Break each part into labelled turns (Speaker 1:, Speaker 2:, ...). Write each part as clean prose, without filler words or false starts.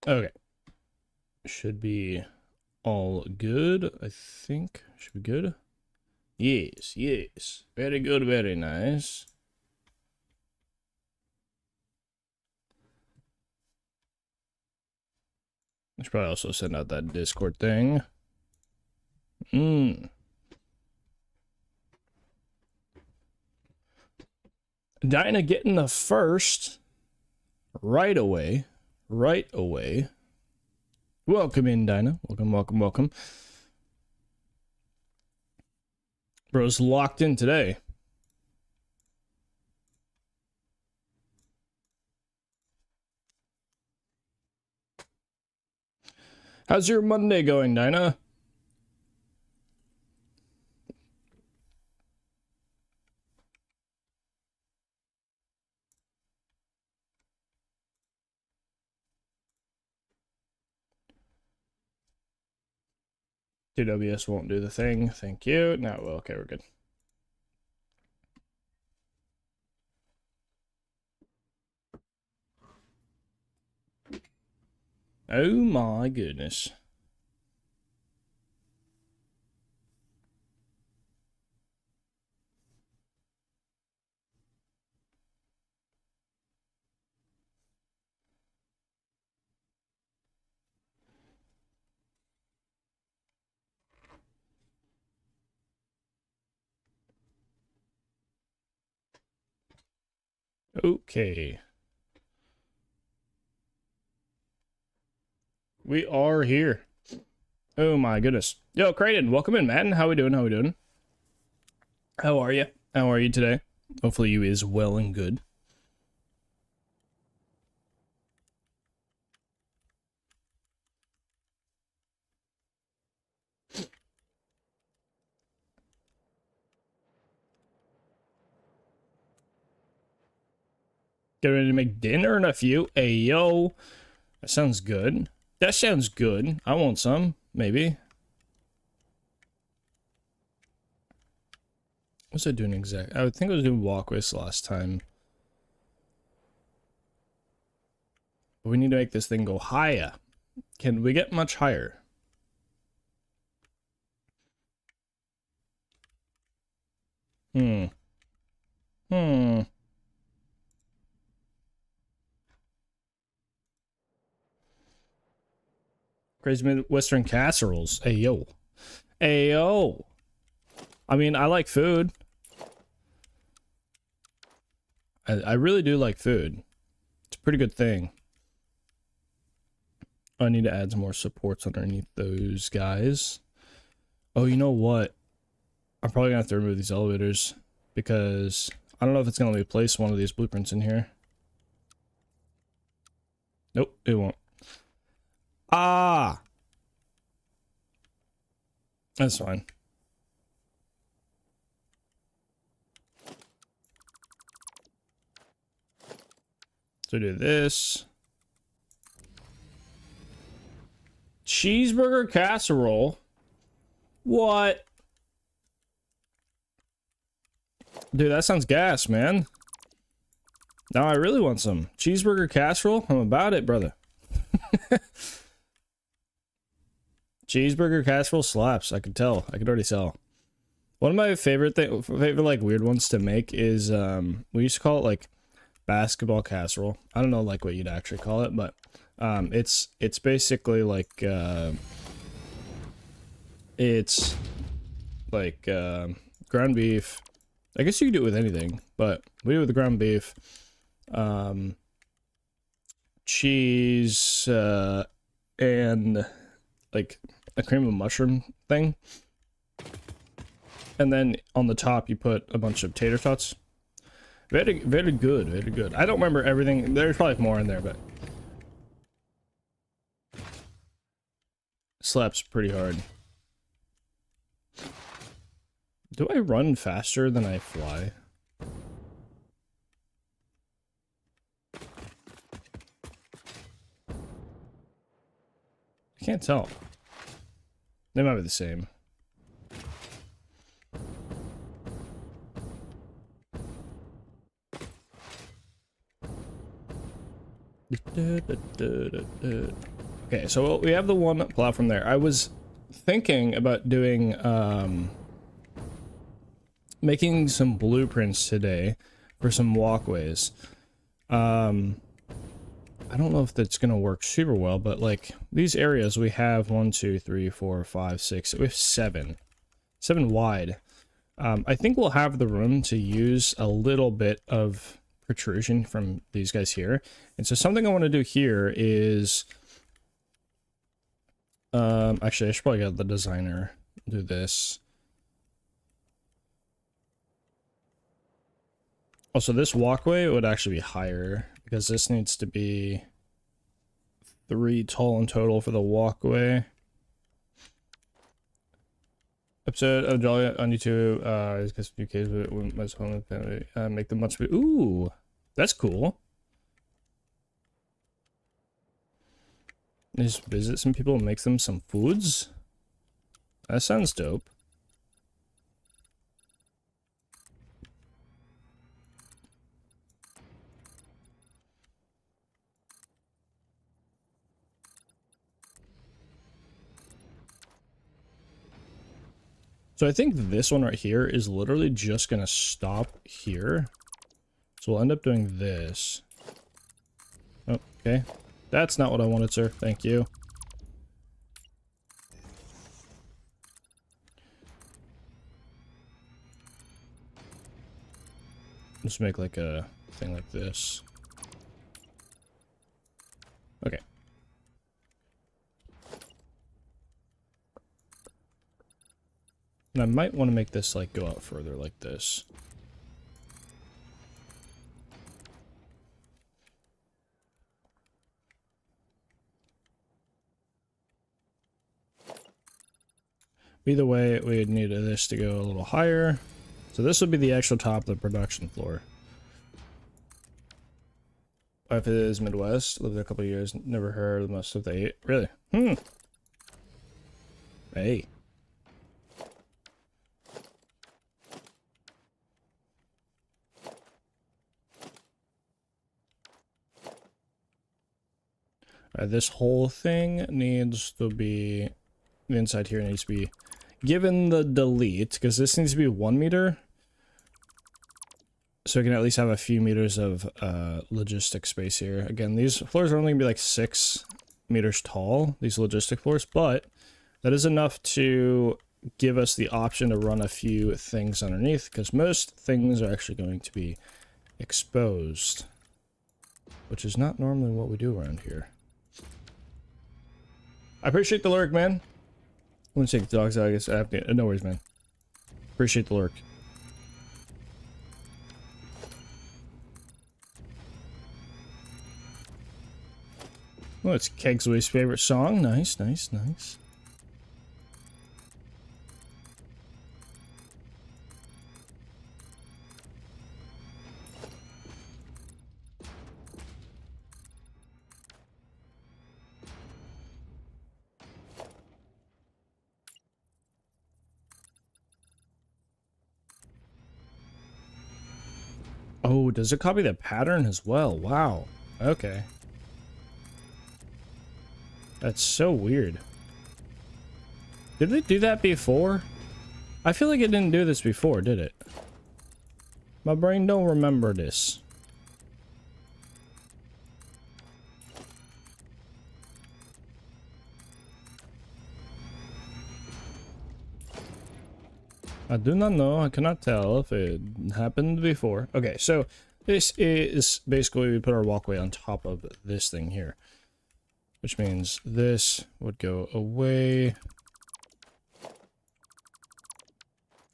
Speaker 1: Okay. Should be all good, I think. Should be good. Yes, yes. Very good, very nice. I should probably also send out that Discord thing. Dinah getting the first right away. Right away. Welcome in, Dinah. Welcome, welcome, welcome. Bro's locked in today. How's your Monday going, Dinah? TWS won't do the thing. Thank you. No, well, okay, we're good. Oh my goodness. Okay. We are here. Oh my goodness. Yo, Creighton, welcome in, man. How we doing? How we doing? How are you? How are you today? Hopefully you is well and good. Get ready to make dinner in a few. Hey, yo. That sounds good. That sounds good. I want some, maybe. What was I doing exactly? I think I was doing walkways last time. But we need to make this thing go higher. Can we get much higher? Hmm. Crazy Midwestern casseroles. Hey, yo. Hey, yo. I mean, I like food. I really do like food. It's a pretty good thing. I need to add some more supports underneath those guys. Oh, you know what? I'm probably gonna have to remove these elevators because I don't know if it's gonna replace one of these blueprints in here. Nope, it won't. Ah! That's fine. So do this. Cheeseburger casserole. What? Dude, that sounds gas, man. Now I really want some. Cheeseburger casserole? I'm about it, brother. Cheeseburger casserole slaps. I can tell. I can already tell. One of my favorite like weird ones to make is we used to call it like basketball casserole. I don't know like what you'd actually call it, but it's basically like it's like ground beef. I guess you can do it with anything, but we do it with the ground beef, cheese, and like a cream of mushroom thing. And then on the top you put a bunch of tater tots. Very, very good, very good. I don't remember everything. There's probably more in there, but slaps pretty hard. Do I run faster than I fly? I can't tell. They might be the same. Okay, so we have the one platform there. I was thinking about doing, making some blueprints today for some walkways. I don't know if that's gonna work super well, but like these areas we have 1, 2, 3, 4, 5, 6. We have 7 wide. I think we'll have the room to use a little bit of protrusion from these guys here. And so something I want to do here is, actually I should probably get the designer do this. Also, this walkway would actually be higher because this needs to be 3 tall in total for the walkway. Episode of Jolly on YouTube, is because new kids with my home and family, make them much. Ooh, that's cool. Just visit some people and make them some foods. That sounds dope. So I think this one right here is literally just gonna stop here. So we'll end up doing this. Oh, okay. That's not what I wanted, sir. Thank you. Just make like a thing like this. Okay. And I might want to make this like go out further like this. Either way, we'd need this to go a little higher. So this would be the actual top of the production floor. Wife is Midwest, lived there a couple of years, never heard of most of the 8. Really? Hey. Alright, this whole thing needs to be, the inside here needs to be given the delete, because this needs to be 1 meter. So we can at least have a few meters of logistic space here. Again, these floors are only going to be like 6 meters tall, these logistic floors, but that is enough to give us the option to run a few things underneath, because most things are actually going to be exposed, which is not normally what we do around here. I appreciate the lurk, man. I wouldn't take the dogs out, I guess. No worries, man. Appreciate the lurk. Oh, it's Kegsway's favorite song. Nice, nice, nice. Oh, does it copy the pattern as well? Wow. Okay. That's so weird. Did it do that before? I feel like it didn't do this before, did it? My brain don't remember this. I do not know. I cannot tell if it happened before. Okay, so this is basically we put our walkway on top of this thing here, which means this would go away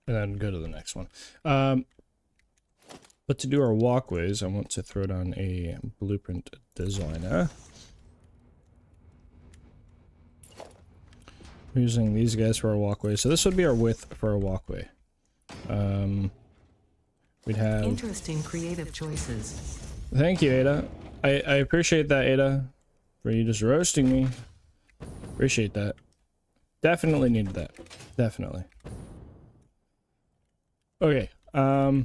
Speaker 1: and then go to the next one. But to do our walkways, I want to throw down a blueprint designer. We're using these guys for our walkway. So this would be our width for our walkway. We'd have...
Speaker 2: Interesting creative choices.
Speaker 1: Thank you, Ada. I appreciate that, Ada. For you just roasting me. Appreciate that. Definitely needed that. Definitely. Okay. But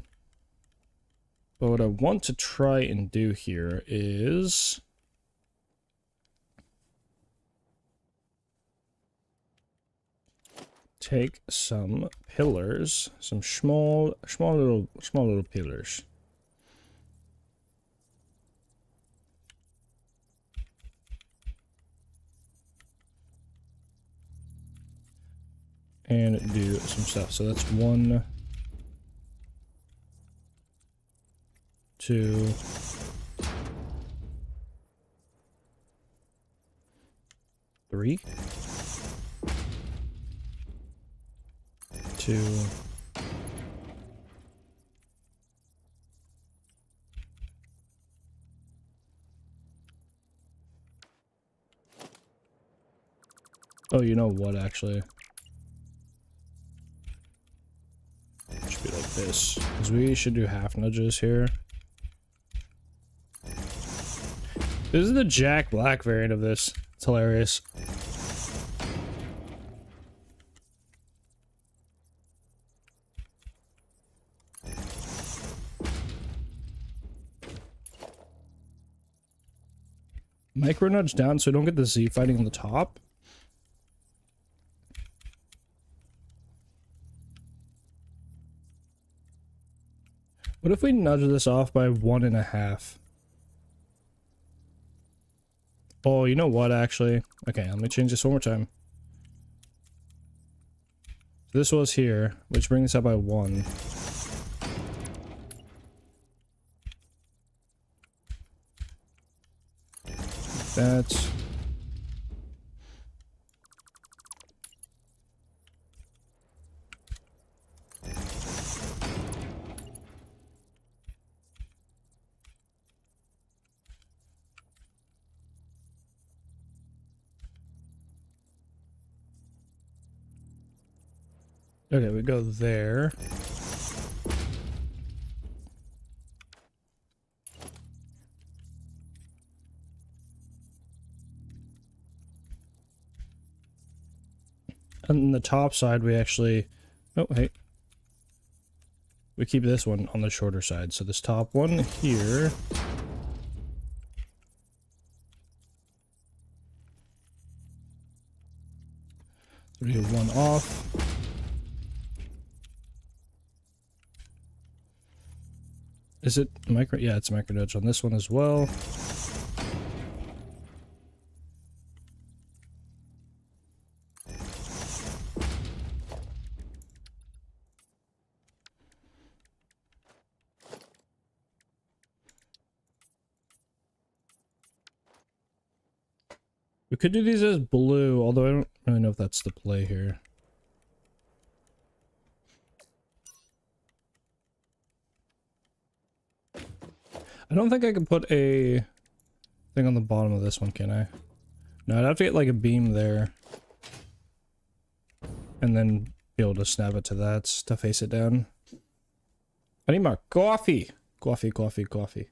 Speaker 1: what I want to try and do here is... take some pillars, some small little pillars. And do some stuff. So that's 1, 2, 3, 2, 'Oh, you know what, actually? It should be like this. Because we should do half nudges here. This is the Jack Black variant of this. It's hilarious. Micro nudge down so I don't get the Z fighting on the top. What if we nudge this off by 1.5? Oh, you know what, actually? Okay, let me change this one more time. This was here, which brings us up by 1. That. Okay, we go there. On the top side, we actually... Oh, hey. We keep this one on the shorter side. So this top one here... We do 1 off. Is it micro? Yeah, it's micro nudge on this one as well. We could do these as blue, although I don't really know if that's the play here. I don't think I can put a thing on the bottom of this one, can I? No, I'd have to get like a beam there. And then be able to snap it to that to face it down. I need more coffee! Coffee, coffee, coffee.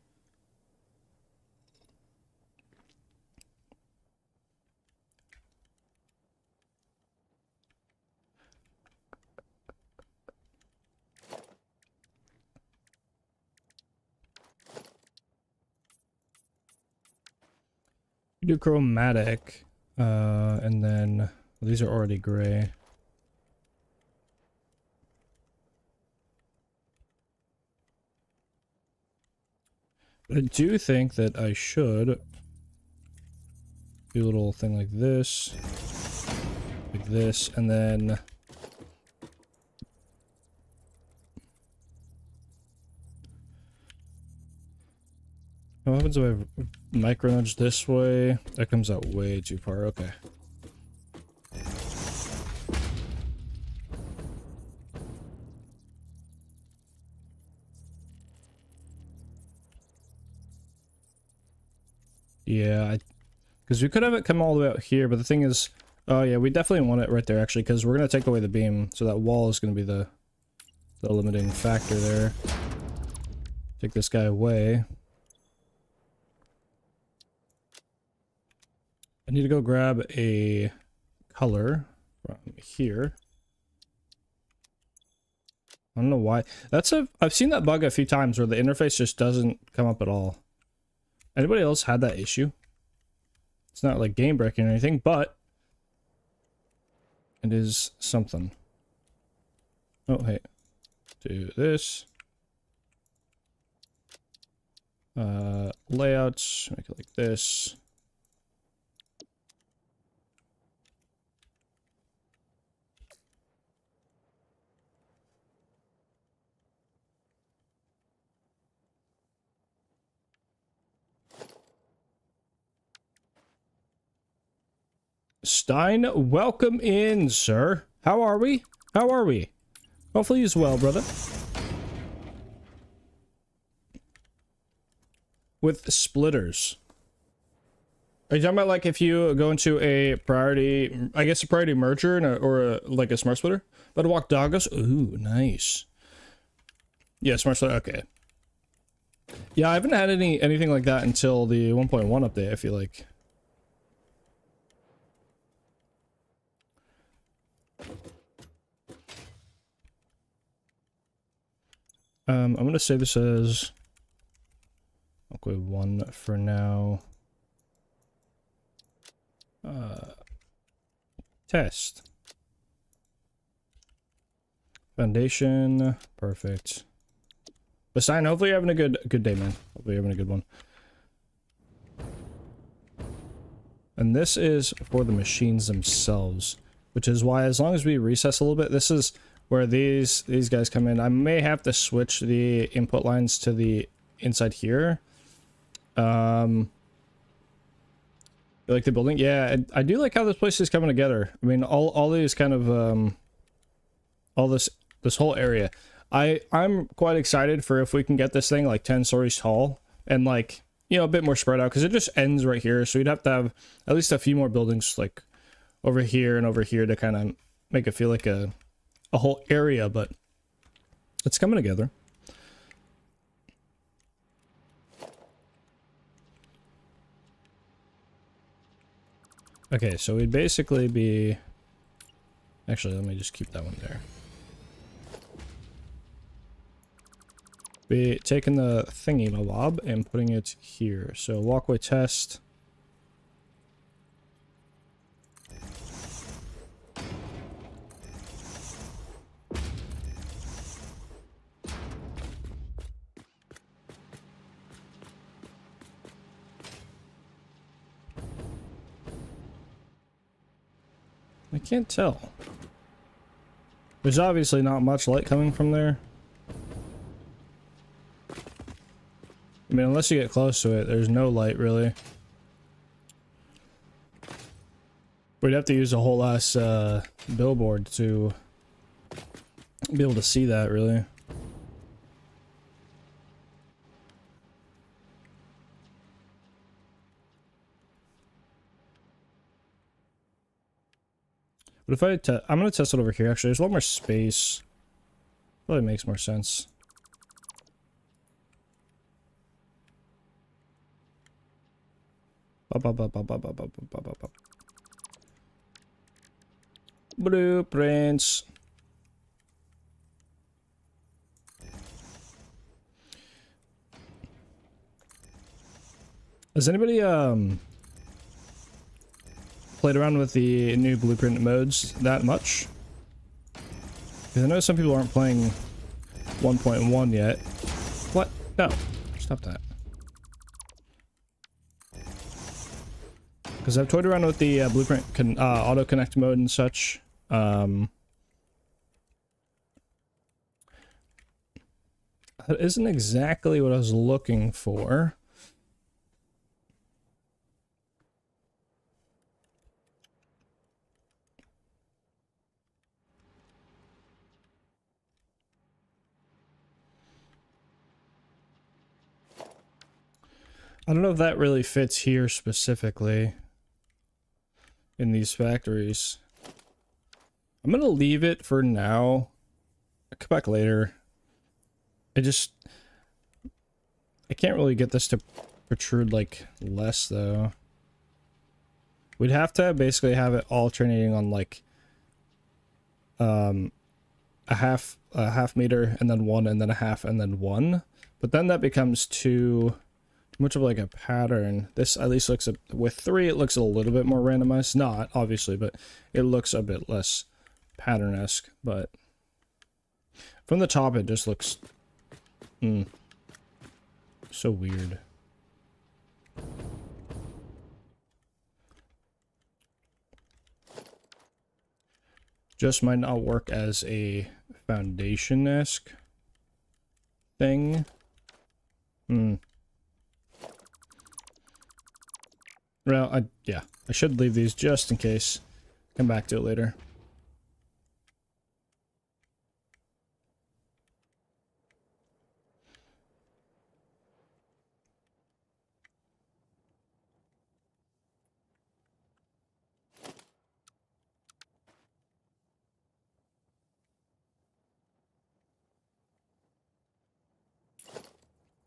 Speaker 1: Do chromatic, and then well, these are already gray. But I do think that I should do a little thing like this, and then what happens if I micro nudge this way? That comes out way too far. Okay. Yeah, because we could have it come all the way out here, but the thing is, oh yeah, we definitely want it right there actually, because we're gonna take away the beam, so that wall is gonna be the limiting factor there. Take this guy away. I need to go grab a color from here. I don't know why. I've seen that bug a few times where the interface just doesn't come up at all. Anybody else had that issue? It's not like game breaking or anything, but it is something. Oh, hey. Do this. Layouts, make it like this. Stein, welcome in, sir. How are we? How are we? Hopefully he's well, brother. With splitters. Are you talking about like if you go into a priority, I guess a priority merger and like a smart splitter? About to walk doggos? Ooh, nice. Yeah, smart splitter, okay. Yeah, I haven't had anything like that until the 1.1 update, I feel like. I'm gonna say this as okay, 1 for now. Test. Foundation, perfect. But Stein, hopefully you're having a good day, man. Hopefully you're having a good one. And this is for the machines themselves, which is why as long as we recess a little bit, this is where these guys come in. I may have to switch the input lines to the inside here. Like the building, yeah, I do like how this place is coming together. I mean, all these kind of all this whole area. I'm quite excited for if we can get this thing like 10 stories tall and like, you know, a bit more spread out, because it just ends right here. So you'd have to have at least a few more buildings like over here and over here to kind of make it feel like a whole area, but it's coming together. Okay, so we'd basically be... Actually, let me just keep that one there. Be taking the thingy-mabob and putting it here. So walkway test. I can't tell. There's obviously not much light coming from there. I mean, unless you get close to it, there's no light, really. We'd have to use a whole ass billboard to be able to see that, really. But if I'm gonna test it over here, actually. There's a lot more space. Probably makes more sense. Blueprints. Has anybody played around with the new blueprint modes that much? Because I know some people aren't playing 1.1 yet. What? No. Stop that. Because I've toyed around with the blueprint auto connect mode and such. That isn't exactly what I was looking for. I don't know if that really fits here specifically in these factories. I'm gonna leave it for now. I'll come back later. I can't really get this to protrude like less though. We'd have to basically have it alternating on like a half meter and then 1 and then a half and then 1. But then that becomes too much of like a pattern. This at least looks with 3 it looks a little bit more randomized. Not obviously, but it looks a bit less pattern-esque. But From the top, it just looks so weird. Just might not work as a foundation-esque thing. Well, yeah, I should leave these just in case. Come back to it later.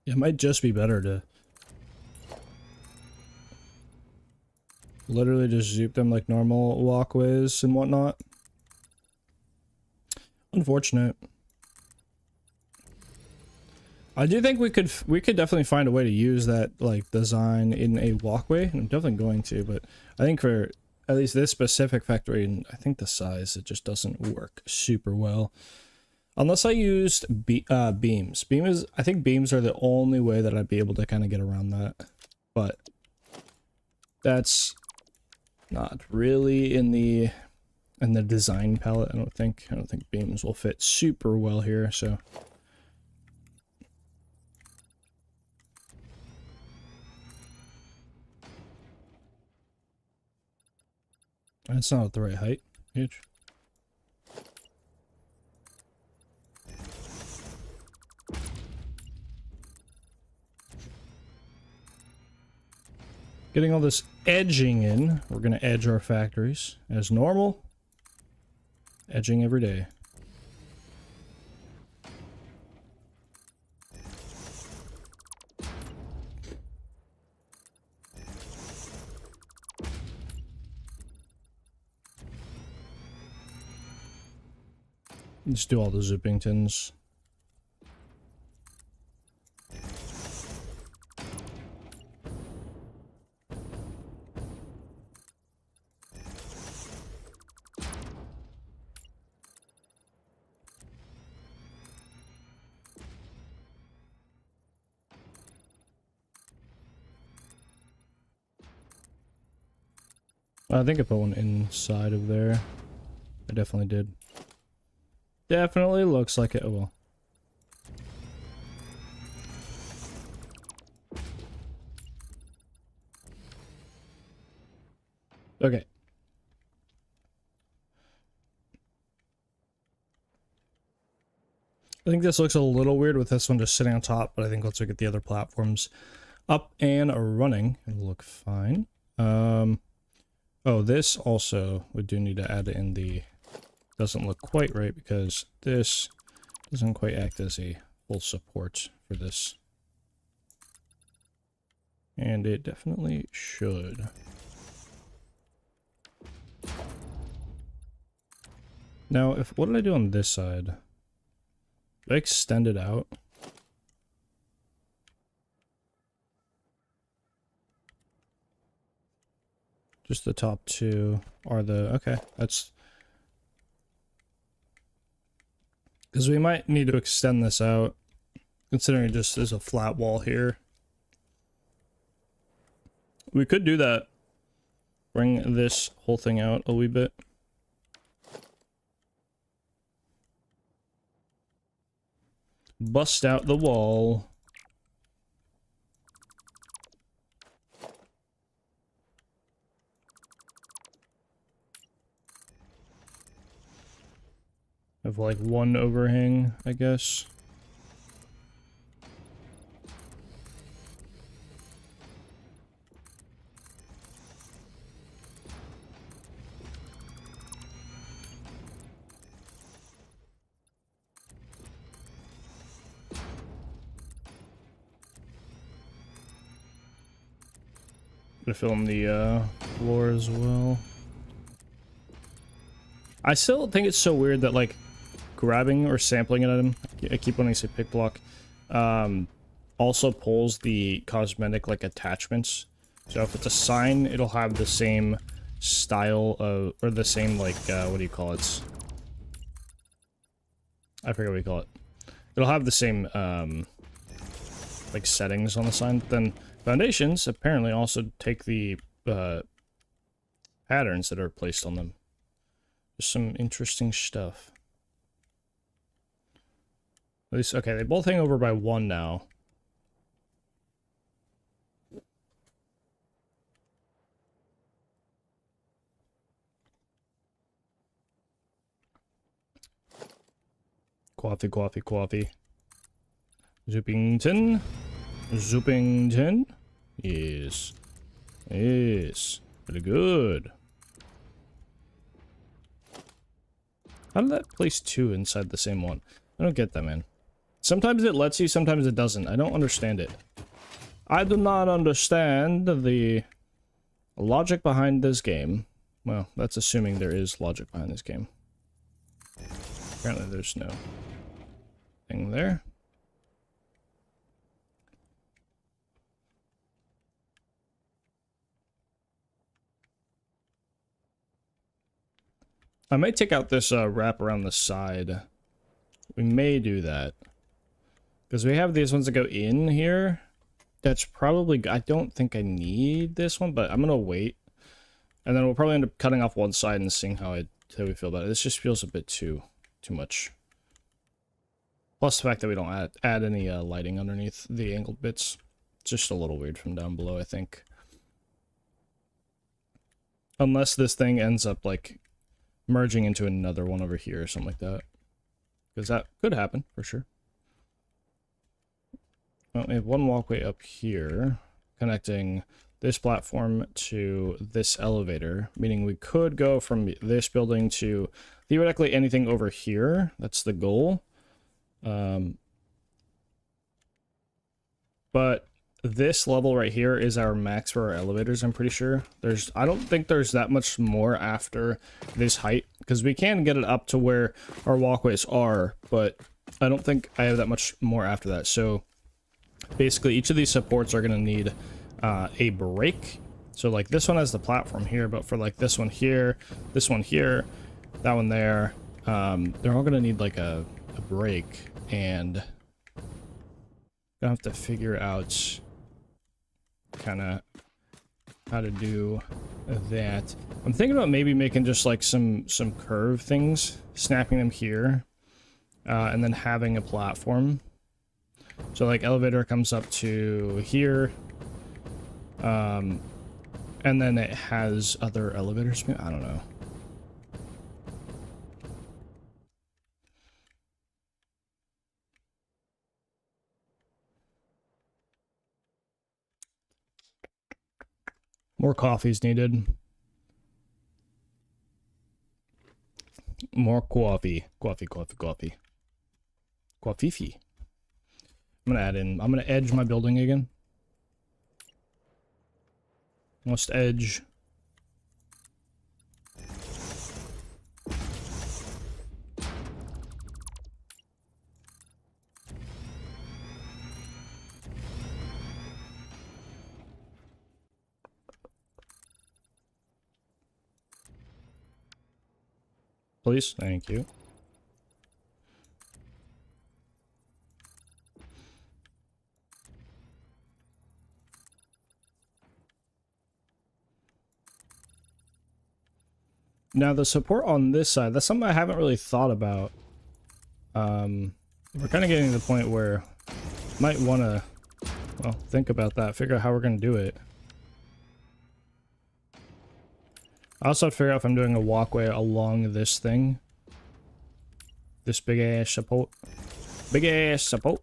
Speaker 1: It might just be better to literally just zoop them like normal walkways and whatnot. Unfortunate. I do think we could definitely find a way to use that like design in a walkway. I'm definitely going to, but I think for at least this specific factory, and I think the size, it just doesn't work super well. Unless I used beams. I think beams are the only way that I'd be able to kind of get around that. But that's not really in the design palette. I don't think beams will fit super well here, so that's not at the right height. Huge. Getting all this edging in. We're going to edge our factories as normal. Edging every day. Just do all the Zoopingtons. I think I put one inside of there. I definitely did. Definitely looks like it. Oh well. Okay. I think this looks a little weird with this one just sitting on top, but I think once we get the other platforms up and running, it'll look fine. Oh, this also, we do need to add in the, doesn't look quite right because this doesn't quite act as a full support for this. And it definitely should. Now, what did I do on this side? Did I extend it out? Just the top two are the, okay, that's, because we might need to extend this out, considering it just is a flat wall here. We could do that. Bring this whole thing out a wee bit. Bust out the wall. Have like one overhang, I guess. Gonna film the floor as well. I still think it's so weird that like grabbing or sampling an item, I keep wanting to say pick block, also pulls the cosmetic like attachments. So if it's a sign, it'll have the same style of, or the same like what do you call it? I forget what we call it. It'll have the same like settings on the sign. Then foundations apparently also take the patterns that are placed on them. Just some interesting stuff. At least, okay, they both hang over by 1 now. Coffee, coffee, coffee. Zoopington. Zoopington. Yes. Yes. Pretty good. How did that place 2 inside the same one? I don't get that, man. Sometimes it lets you, sometimes it doesn't. I don't understand it. I do not understand the logic behind this game. Well, that's assuming there is logic behind this game. Apparently there's no thing there. I might take out this wrap around the side. We may do that. Because we have these ones that go in here. That's probably... I don't think I need this one, but I'm going to wait. And then we'll probably end up cutting off one side and seeing how we feel about it. This just feels a bit too much. Plus the fact that we don't add any lighting underneath the angled bits. It's just a little weird from down below, I think. Unless this thing ends up, like, merging into another one over here or something like that. Because that could happen, for sure. Well, we have one walkway up here, connecting this platform to this elevator, meaning we could go from this building to theoretically anything over here. That's the goal. But this level right here is our max for our elevators, I'm pretty sure. I don't think there's that much more after this height, because we can get it up to where our walkways are, but I don't think I have that much more after that. So basically each of these supports are going to need a break. So like this one has the platform here, but for like this one here, that one there, they're all going to need like a break, and gonna have to figure out kind of how to do that. I'm thinking about maybe making just like some curve things, snapping them here, and then having a platform. So like elevator comes up to here, and then it has other elevators. I don't know. More coffee's needed. More coffee. Coffee. Coffee. I'm gonna edge my building again. Must edge. Please, thank you. Now the support on this side, that's something I haven't really thought about. We're kind of getting to the point where might want to, well, think about that, figure out how we're going to do it. I also have to figure out if I'm doing a walkway along this thing. This big ass support. Big ass support.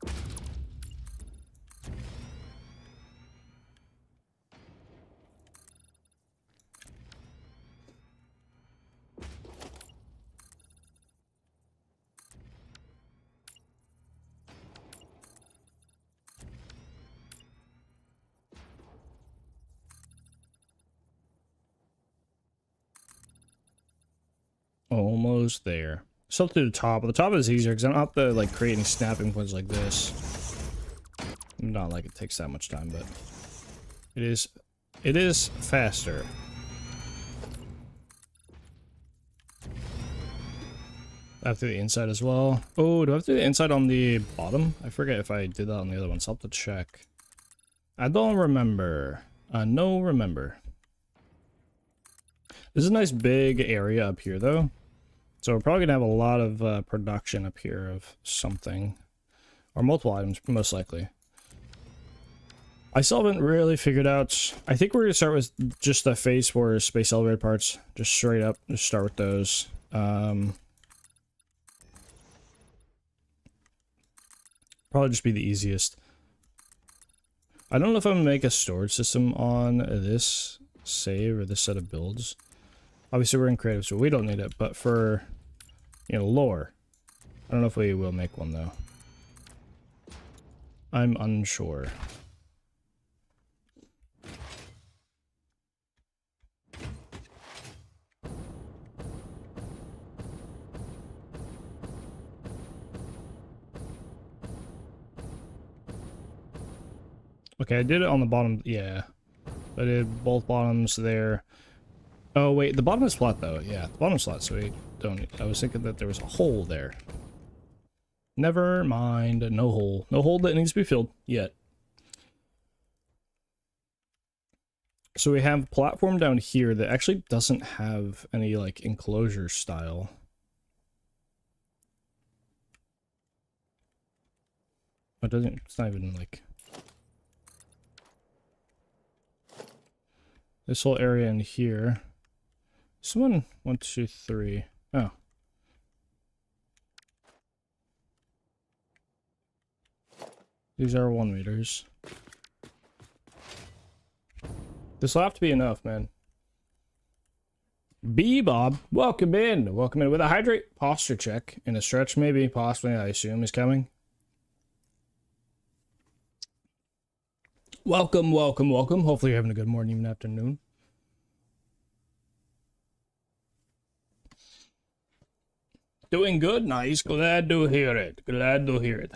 Speaker 1: Almost there. Still to the top. The top is easier because I don't have to like create any snapping points like this. Not like it takes that much time, but it is faster. I have to do the inside as well. Oh, do I have to do the inside on the bottom? I forget if I did that on the other one, so I'll have to check. I don't remember. No remember. This is a nice big area up here, though. So we're probably going to have a lot of production up here of something. Or multiple items, most likely. I still haven't really figured out... I think we're going to start with just the phase 4 space elevator parts. Just straight up. Just start with those. Probably just be the easiest. I don't know if I'm going to make a storage system on this save or this set of builds. Obviously we're in creative, so we don't need it, but for, you know, lore. I don't know if we will make one, though. I'm unsure. Okay, I did it on the bottom, yeah. I did both bottoms there. Oh, wait, the bottom is flat, though. Yeah, the bottom's flat, so we don't... I was thinking that there was a hole there. Never mind, no hole. No hole that needs to be filled yet. So we have a platform down here that actually doesn't have any, like, enclosure style. It doesn't... It's not even, like... This whole area in here. This one, 1, 2, 3. Oh. These are 1 meters. This will have to be enough, man. B-Bob, welcome in. Welcome in with a hydrate posture check and a stretch, maybe, possibly, I assume, is coming. Welcome, welcome, welcome. Hopefully you're having a good morning, even afternoon. Doing good? Nice. Glad to hear it. Glad to hear it.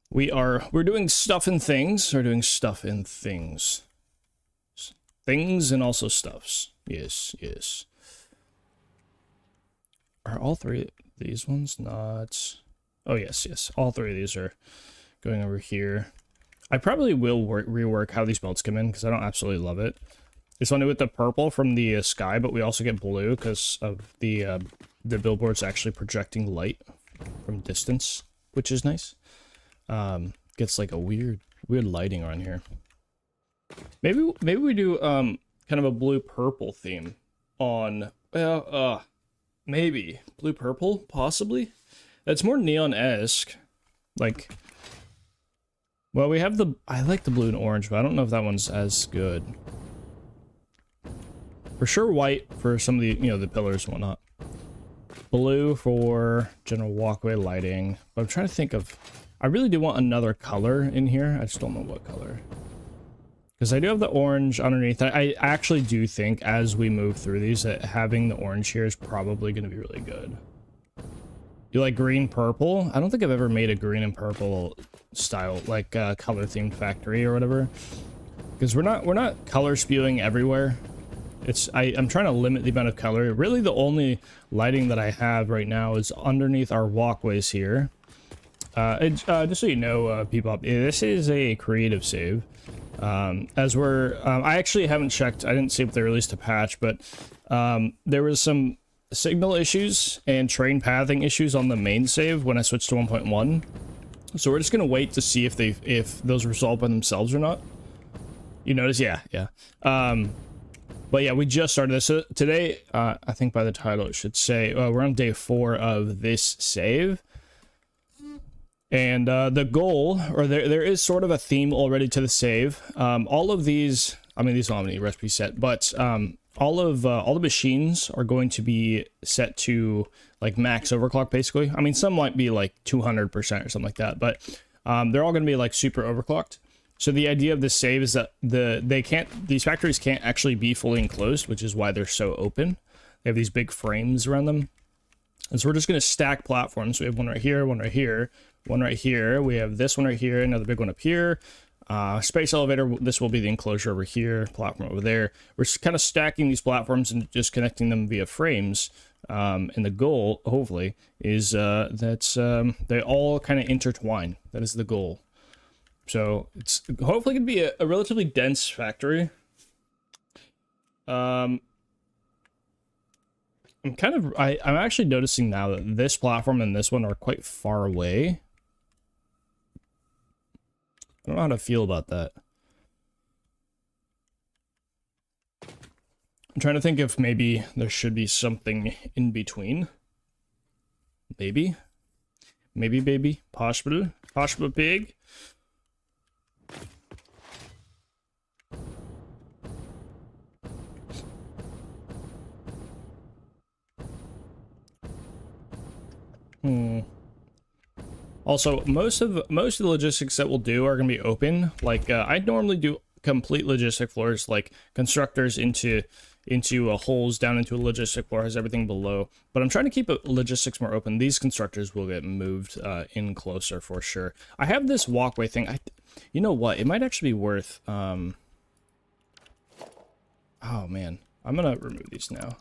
Speaker 1: We're doing stuff and things. We're doing stuff and things. Things and also stuffs. Yes, yes. Are all 3 of these ones not... Oh, yes, yes. All 3 of these are going over here. I probably will rework how these belts come in, because I don't absolutely love it. It's funny with the purple from the sky, but we also get blue because of the billboards actually projecting light from distance, which is nice. Gets like a weird lighting around here. Maybe we do kind of a blue-purple theme on... maybe. Blue-purple, possibly? It's more neon-esque. Like... Well, we have the... I like the blue and orange, but I don't know if that one's as good. For sure white for some of the, you know, the pillars and whatnot. Blue for general walkway lighting. But I'm trying to think of... I really do want another color in here. I just don't know what color. Because I do have the orange underneath. I actually do think as we move through these that having the orange here is probably going to be really good. You like green purple? I don't think I've ever made a green and purple style, like color themed factory or whatever. Because we're not color spewing everywhere. I'm trying to limit the amount of color. Really the only lighting that I have right now is underneath our walkways here. Just so you know, people, this is a creative save. As we're, I actually haven't checked. I didn't see if they released a patch, but there was some signal issues and train pathing issues on the main save when I switched to 1.1. So we're just gonna wait to see if those resolve by themselves or not. You notice, yeah. But yeah, we just started this. So today, I think by the title it should say, we're on day 4 of this save. And the goal, or there is sort of a theme already to the save. All of these, I mean, these don't have any recipe set, but all the machines are going to be set to like max overclock, basically. I mean, some might be like 200% or something like that, but they're all going to be like super overclocked. So the idea of this save is that these factories can't actually be fully enclosed, which is why they're so open. They have these big frames around them. And so we're just going to stack platforms. We have one right here, one right here, one right here. We have this one right here, another big one up here. Space elevator, this will be the enclosure over here, platform over there. We're just kind of stacking these platforms and just connecting them via frames And the goal, hopefully, is that they all kind of intertwine. That is the goal. So it's hopefully going to be a relatively dense factory. I'm actually noticing now that this platform and this one are quite far away. I don't know how to feel about that. I'm trying to think if maybe there should be something in between. Maybe. Maybe, baby. Possible. Possible pig. Also, most of the logistics that we'll do are going to be open. Like, I normally do complete logistic floors, like constructors into holes down into a logistic floor, has everything below. But I'm trying to keep logistics more open. These constructors will get moved in closer for sure. I have this walkway thing. You know what? It might actually be worth... Oh, man. I'm going to remove these now.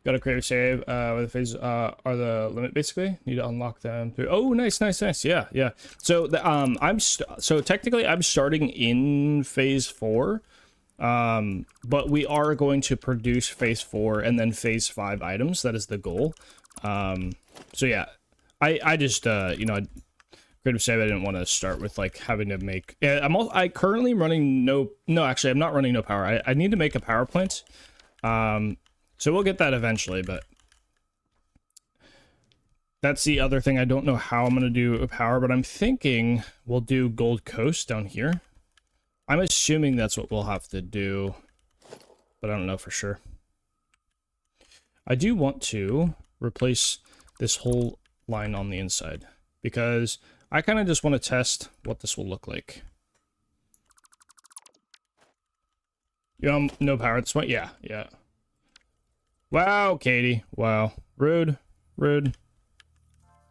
Speaker 1: Got a creative save where the phases are the limit, basically. Need to unlock them through. Oh, nice. Yeah. So so technically I'm starting in phase 4, but we are going to produce phase 4 and then phase 5 items. That is the goal. So yeah, I just creative save. I didn't want to start with like having to make. I currently running actually I'm not running no power. I need to make a power plant. So we'll get that eventually, but that's the other thing. I don't know how I'm going to do a power, but I'm thinking we'll do Gold Coast down here. I'm assuming that's what we'll have to do, but I don't know for sure. I do want to replace this whole line on the inside because I kind of just want to test what this will look like. No power at this point? Yeah. Wow, Katie. Wow. Rude.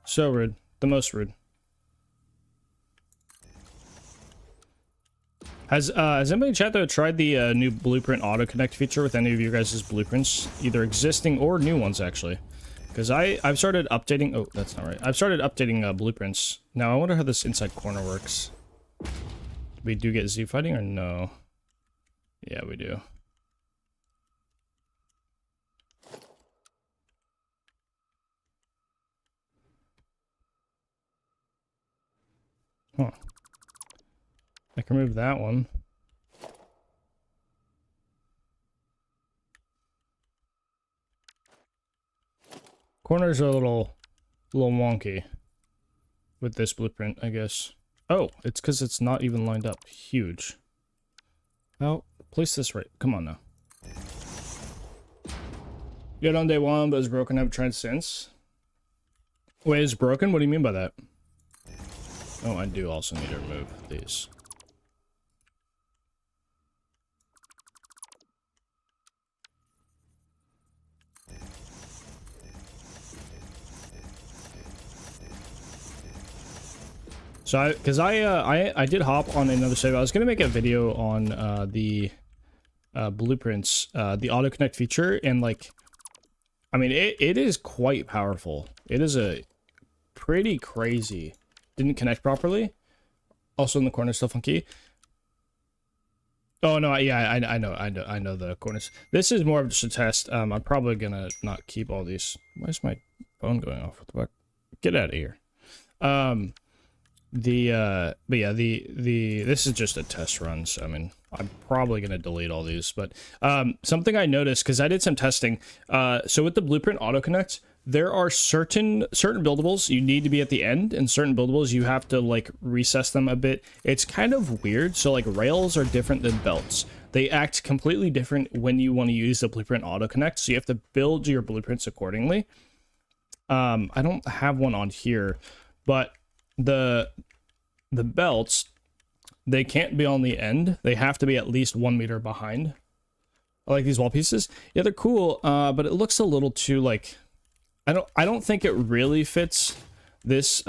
Speaker 1: So rude. The most rude. Has anybody in chat though tried the new blueprint auto connect feature with any of you guys' blueprints? Either existing or new ones, actually. Because I've started updating... Oh, that's not right. I've started updating blueprints. Now, I wonder how this inside corner works. We do get Z fighting or no? Yeah, we do. Huh. I can remove that one. Corners are a little wonky with this blueprint, I guess. Oh, it's because it's not even lined up. Huge. Oh, place this right. Come on now. Good on day 1, but it's broken. I've tried since. Wait, it's broken? What do you mean by that? Oh, I do also need to remove these. So I did hop on another save. I was gonna make a video on the blueprints, the auto connect feature, and like, I mean, it is quite powerful. It is a pretty crazy. Didn't connect properly. Also in the corner, still funky. Oh no, yeah, I know the corners. This is more of just a test. I'm probably gonna not keep all these. Why is my phone going off? What the fuck? Get out of here. But yeah, this is just a test run, so I mean, I'm probably gonna delete all these. But something I noticed, because I did some testing, so with the blueprint auto connect, there are certain buildables you need to be at the end, and certain buildables you have to like recess them a bit. It's kind of weird. So like rails are different than belts. They act completely different when you want to use the blueprint auto connect. So you have to build your blueprints accordingly. I don't have one on here, but the belts, they can't be on the end. They have to be at least 1 meter behind. I like these wall pieces. Yeah, they're cool, but it looks a little too like, I don't think it really fits this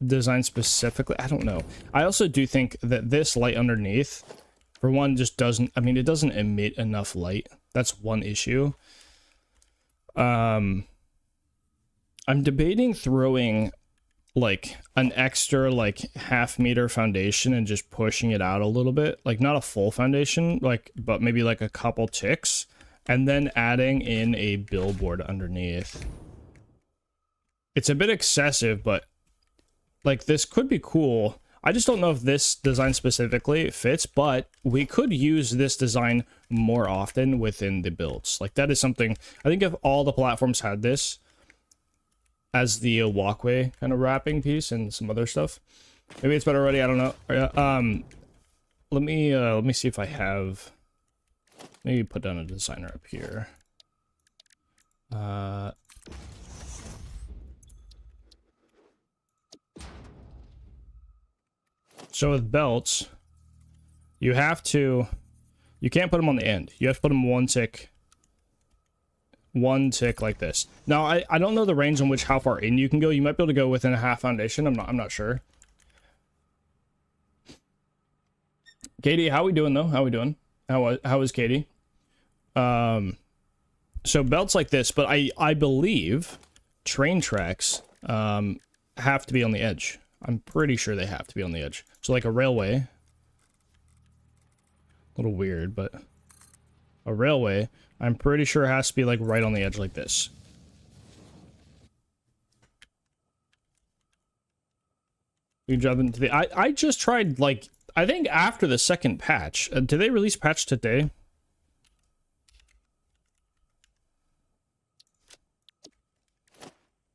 Speaker 1: design specifically. I don't know. I also do think that this light underneath, for one, just doesn't, I mean, it doesn't emit enough light. That's one issue. I'm debating throwing like an extra like half-meter foundation and just pushing it out a little bit, like not a full foundation, like, but maybe like a couple ticks, and then adding in a billboard underneath. It's a bit excessive, but like this could be cool. I just don't know if this design specifically fits, but we could use this design more often within the builds. Like that is something, I think if all the platforms had this as the walkway kind of wrapping piece and some other stuff, maybe it's better already, I don't know. Let me see if I have, maybe put down a designer up here. So with belts, you can't put them on the end. You have to put them one tick like this. Now, I don't know the range on how far in you can go. You might be able to go within a half foundation. I'm not sure. Katie, how we doing though? How we doing? How is Katie? So belts like this, but I believe train tracks have to be on the edge. I'm pretty sure they have to be on the edge. So like a railway. A little weird, but a railway, I'm pretty sure it has to be like right on the edge like this. We jump into the... I just tried, like, I think after the second patch. Did they release patch today?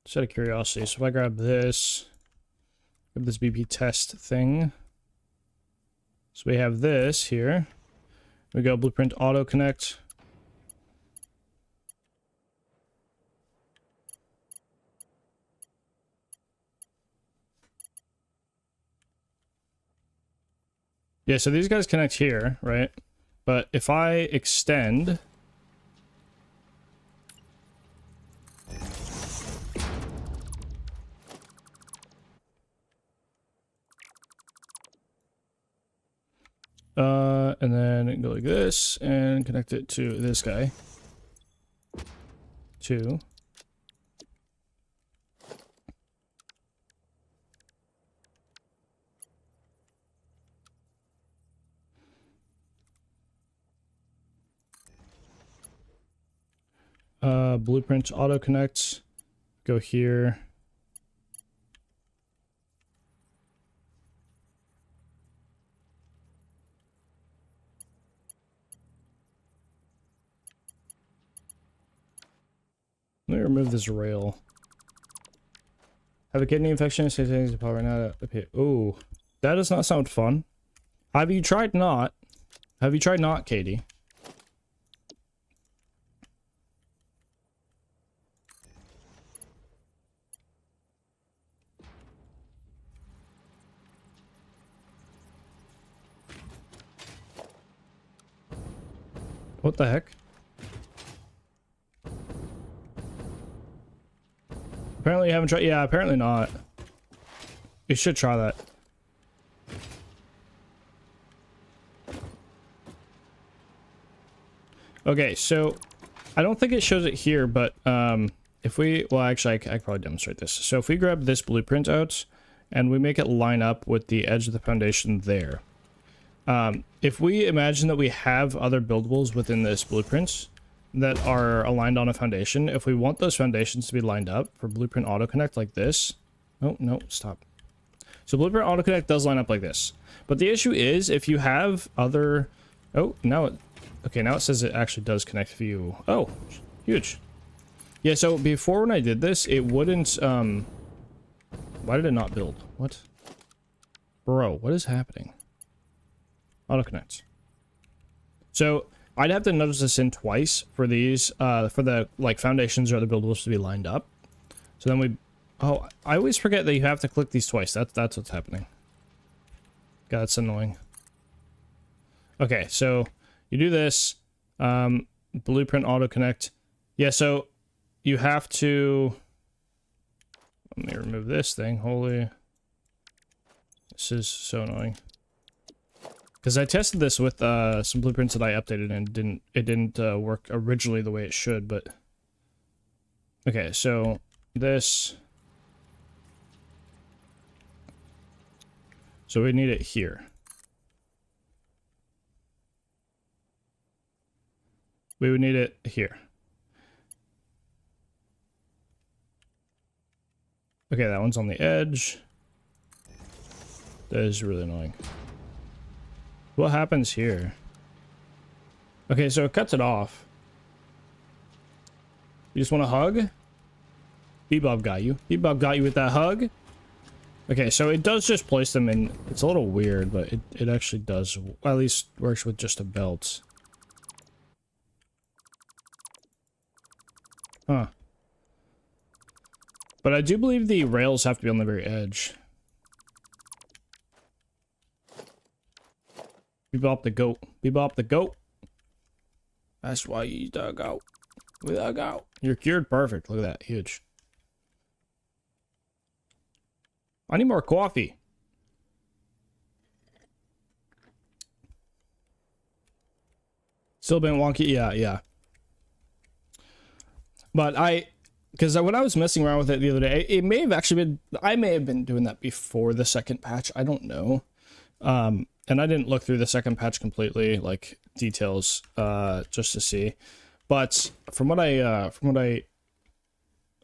Speaker 1: Just out of curiosity. So if I grab this BP test thing. So we have this here. We go blueprint auto connect. Yeah, so these guys connect here, right? But if I extend... and then go like this and connect it to this guy. 2. Blueprint auto connect. Go here. Let me remove this rail. Have a kidney infection. Say things power now. Oh, that does not sound fun. Have you tried not? Have you tried not, Katie? What the heck? Apparently you haven't tried. Yeah, apparently not. You should try that. Okay, so I don't think it shows it here, but if we, well, actually, I could probably demonstrate this. So if we grab this blueprint out and we make it line up with the edge of the foundation there, if we imagine that we have other buildables within this blueprint that are aligned on a foundation, if we want those foundations to be lined up for blueprint auto connect like this, oh no, stop. So blueprint auto connect does line up like this, but the issue is if you have other, oh, now it, okay, now it says it actually does connect view. Oh, huge. Yeah, so before when I did this, it wouldn't, why did it not build? What? Bro, what is happening? Auto connect. So I'd have to notice this in twice for these, for the like foundations or the buildables to be lined up. So then we, oh, I always forget that you have to click these twice. That's what's happening. God, that's annoying. Okay, so you do this, blueprint auto connect. Yeah, so you have to, let me remove this thing. Holy, this is so annoying. Because I tested this with some blueprints that I updated and it didn't work originally the way it should, but Okay, so this. So we need it here. We would need it here. Okay, that one's on the edge. That is really annoying. What happens here? Okay, so it cuts it off. You just want a hug? Bebop got you. Bebop got you with that hug. Okay, so it does just place them in. It's a little weird, but it actually does. At least works with just a belt. Huh. But I do believe the rails have to be on the very edge. Bebop the goat. Bebop the goat. That's why you dug out. We dug out. You're cured perfect. Look at that. Huge. I need more coffee. Still been wonky? Yeah. But because when I was messing around with it the other day, it may have actually been, I may have been doing that before the second patch. I don't know. And I didn't look through the second patch completely, like details, just to see. But from what I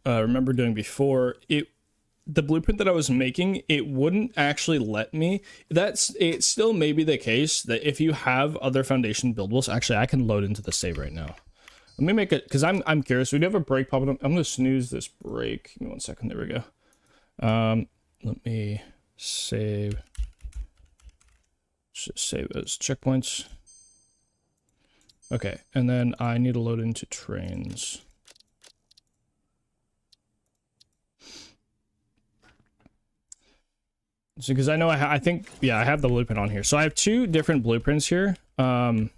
Speaker 1: remember doing before, the blueprint that I was making, it wouldn't actually let me. It still may be the case that if you have other foundation buildables, actually I can load into the save right now. Let me make it, because I'm curious. We do have a break popping up. I'm gonna snooze this break. Give me 1 second. There we go. Let me save. Just save as checkpoints. Okay, and then I need to load into trains. So, because I know I think, yeah, I have the blueprint on here. So I have two different blueprints here. I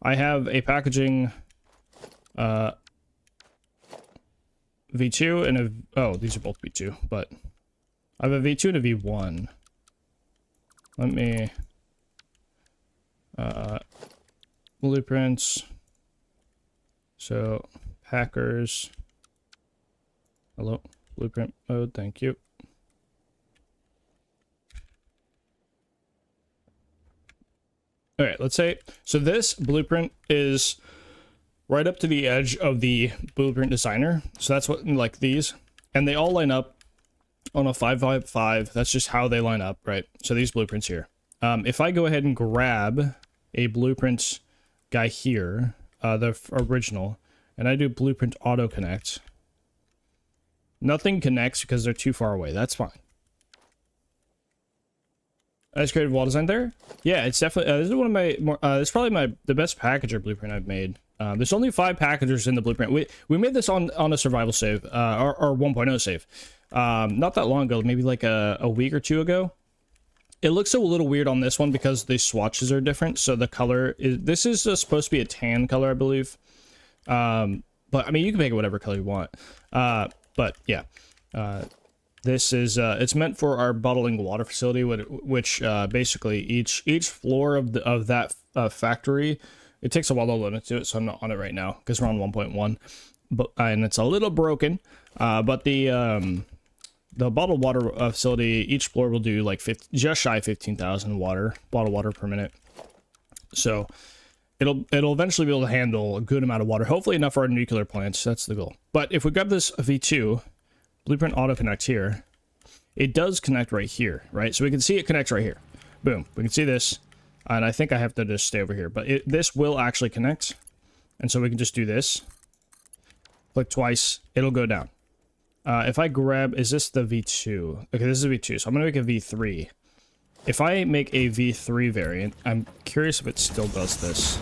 Speaker 1: have a packaging V2 and a, oh, these are both V2, but I have a V2 and a V1. Let me, blueprints. So, packers. Hello, blueprint mode, thank you. All right, let's say, so this blueprint is right up to the edge of the blueprint designer. So that's what, like these, and they all line up on a 5x5. That's just how they line up, right? So these blueprints here. If I go ahead and grab a blueprint guy here, the original, and I do blueprint auto connect, nothing connects because they're too far away. That's fine. Nice creative wall design there. Yeah, it's definitely this is one of my more it's probably the best packager blueprint I've made. There's only 5 packagers in the blueprint. We made this on a survival save, or 1.0 save, not that long ago, maybe like a week or two ago. It looks a little weird on this one because the swatches are different. So the color is, this is supposed to be a tan color, I believe. But I mean, you can make it whatever color you want. But yeah, this is it's meant for our bottling water facility, which basically each floor of that factory. It takes a while to load into it, so I'm not on it right now because we're on 1.1. But and it's a little broken. But the bottled water facility, each floor will do like just shy of 15,000 bottled water per minute. So it'll eventually be able to handle a good amount of water. Hopefully enough for our nuclear plants. That's the goal. But if we grab this V2 blueprint auto connect here, it does connect right here, right? So we can see it connects right here. Boom. We can see this. And I think I have to just stay over here, but this will actually connect. And so we can just do this. Click twice, it'll go down. If I grab, is this the V2? Okay, this is a V2, so I'm gonna make a V3. If I make a V3 variant, I'm curious if it still does this.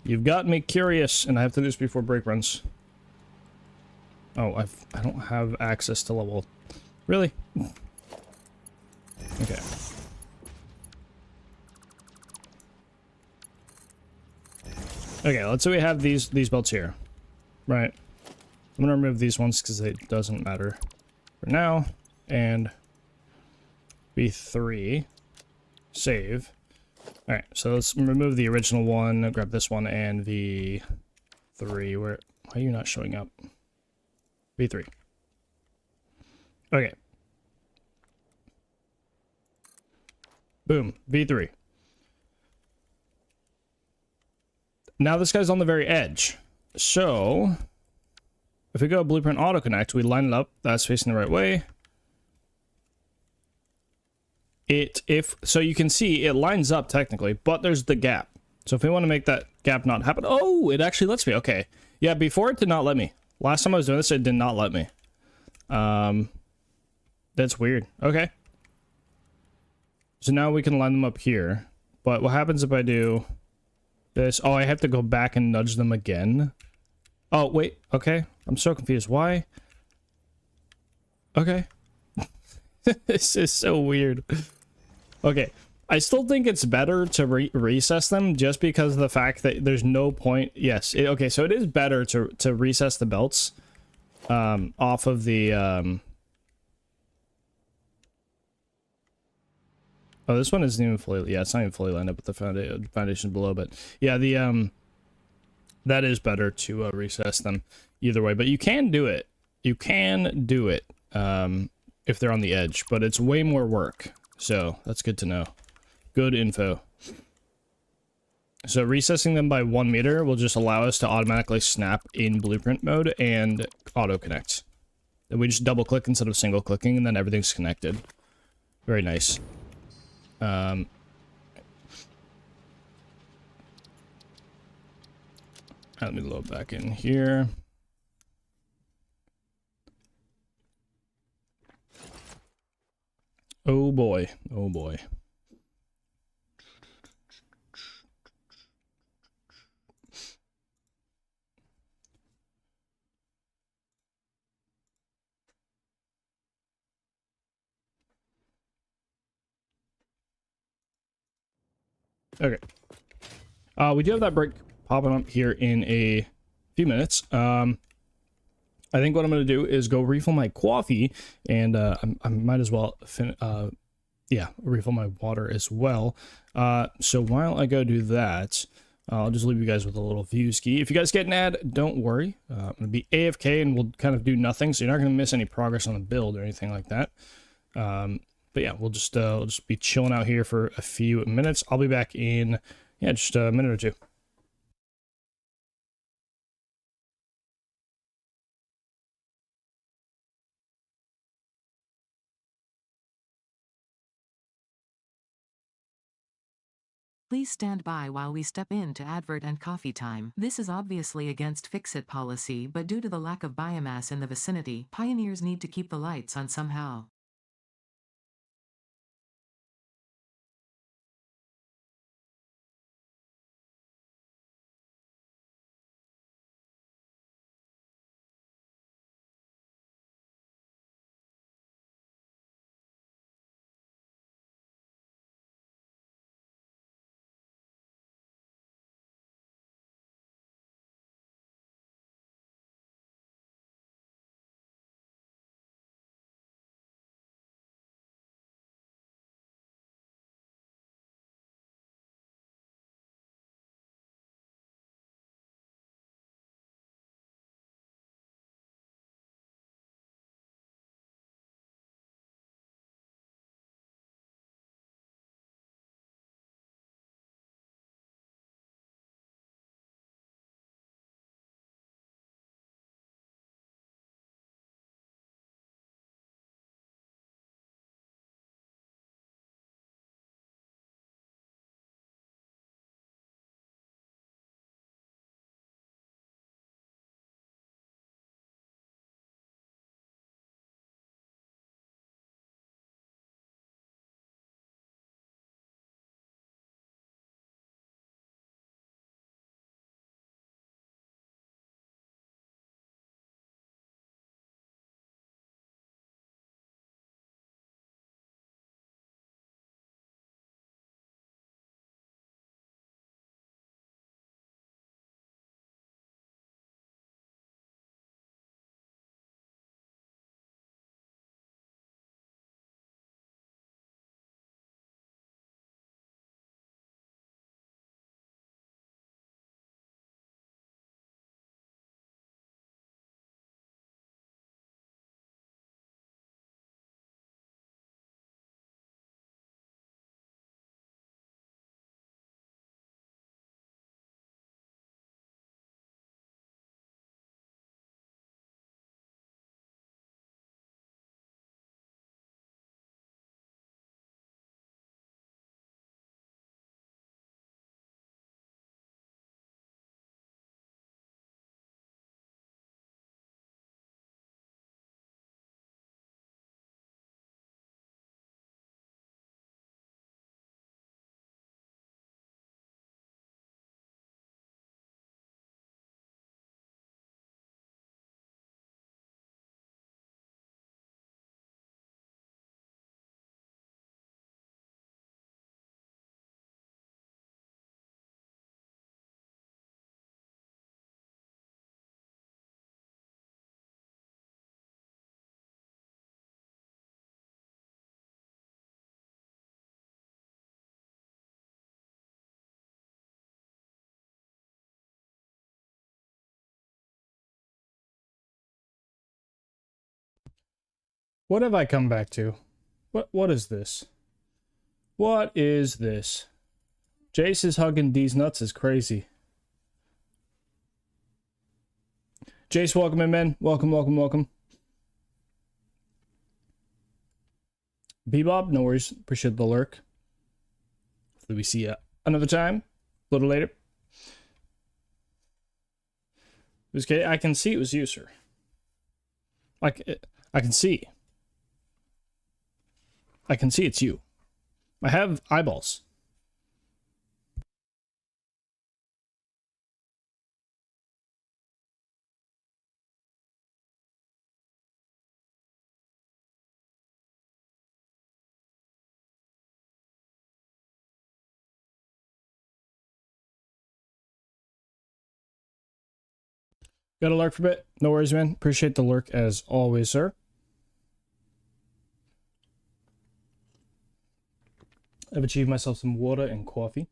Speaker 1: You've got me curious, and I have to do this before break runs. Oh, I don't have access to level. Really? Okay. Okay, let's say we have these belts here. Right. I'm gonna remove these ones because it doesn't matter for now. And V3. Save. Alright, so let's remove the original one, grab this one and V3. Why are you not showing up? V3. Okay. Boom. V3. Now this guy's on the very edge. So, if we go blueprint auto connect, we line it up. That's facing the right way. So you can see it lines up technically, but there's the gap. So if we want to make that gap not happen, oh, it actually lets me. Okay. Yeah, before it did not let me. Last time I was doing this, it did not let me. That's weird. Okay. So now we can line them up here. But what happens if I do this? Oh, I have to go back and nudge them again. Oh, wait. Okay. I'm so confused. Why? Okay. This is so weird. Okay. I still think it's better to recess them just because of the fact that there's no point. Yes. Okay. So it is better to recess the belts off of the... Oh, this one isn't even fully... Yeah, it's not even fully lined up with the foundation below, but yeah, the that is better to recess them either way. But you can do it. You can do it if they're on the edge, but it's way more work. So that's good to know. Good info. So recessing them by 1 meter will just allow us to automatically snap in blueprint mode and auto connect. And we just double click instead of single clicking, and then everything's connected. Very nice. Let me load back in here. Oh boy. Oh boy. Okay. We do have that break popping up here in a few minutes. I think what I'm going to do is go refill my coffee, and I might as well refill my water as well. So while I go do that, I'll just leave you guys with a little view ski. If you guys get an ad, don't worry. I'm going to be AFK and we'll kind of do nothing, so you're not going to miss any progress on the build or anything like that. But yeah, we'll just be chilling out here for a few minutes. I'll be back in, just a minute or two.
Speaker 2: Please stand by while we step into advert and coffee time. This is obviously against fix-it policy, but due to the lack of biomass in the vicinity, pioneers need to keep the lights on somehow.
Speaker 1: What have I come back to? What is this? What is this? Jace is hugging D's nuts is crazy. Jace, welcome in, man. Welcome, welcome, welcome. Bebop, no worries. Appreciate the lurk. Hopefully we see you another time. A little later. It was okay. I can see it was you, sir. I can see. I can see it's you. I have eyeballs. Got a lurk for a bit? No worries, man. Appreciate the lurk as always, sir. I've achieved myself some water and coffee.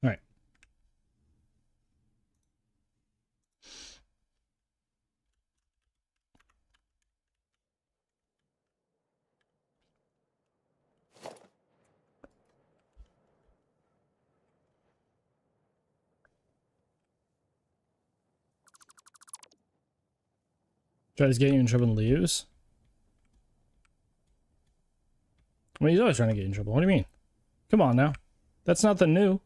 Speaker 1: All right. Try to get you in trouble and leaves. I mean, he's always trying to get you in trouble. What do you mean? Come on now. That's nothing new.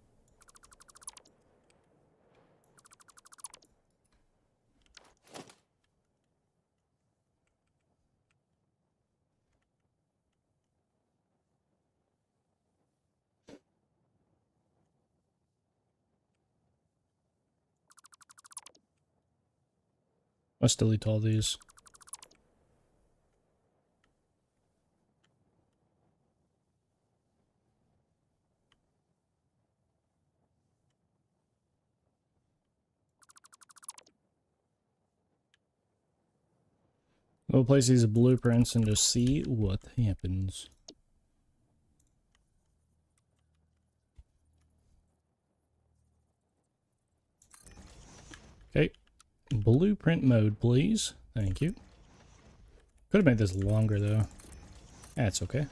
Speaker 1: Must delete all these. We'll place these blueprints and just see what happens. Okay. Blueprint mode, please. Thank you. Could have made this longer, though. That's okay.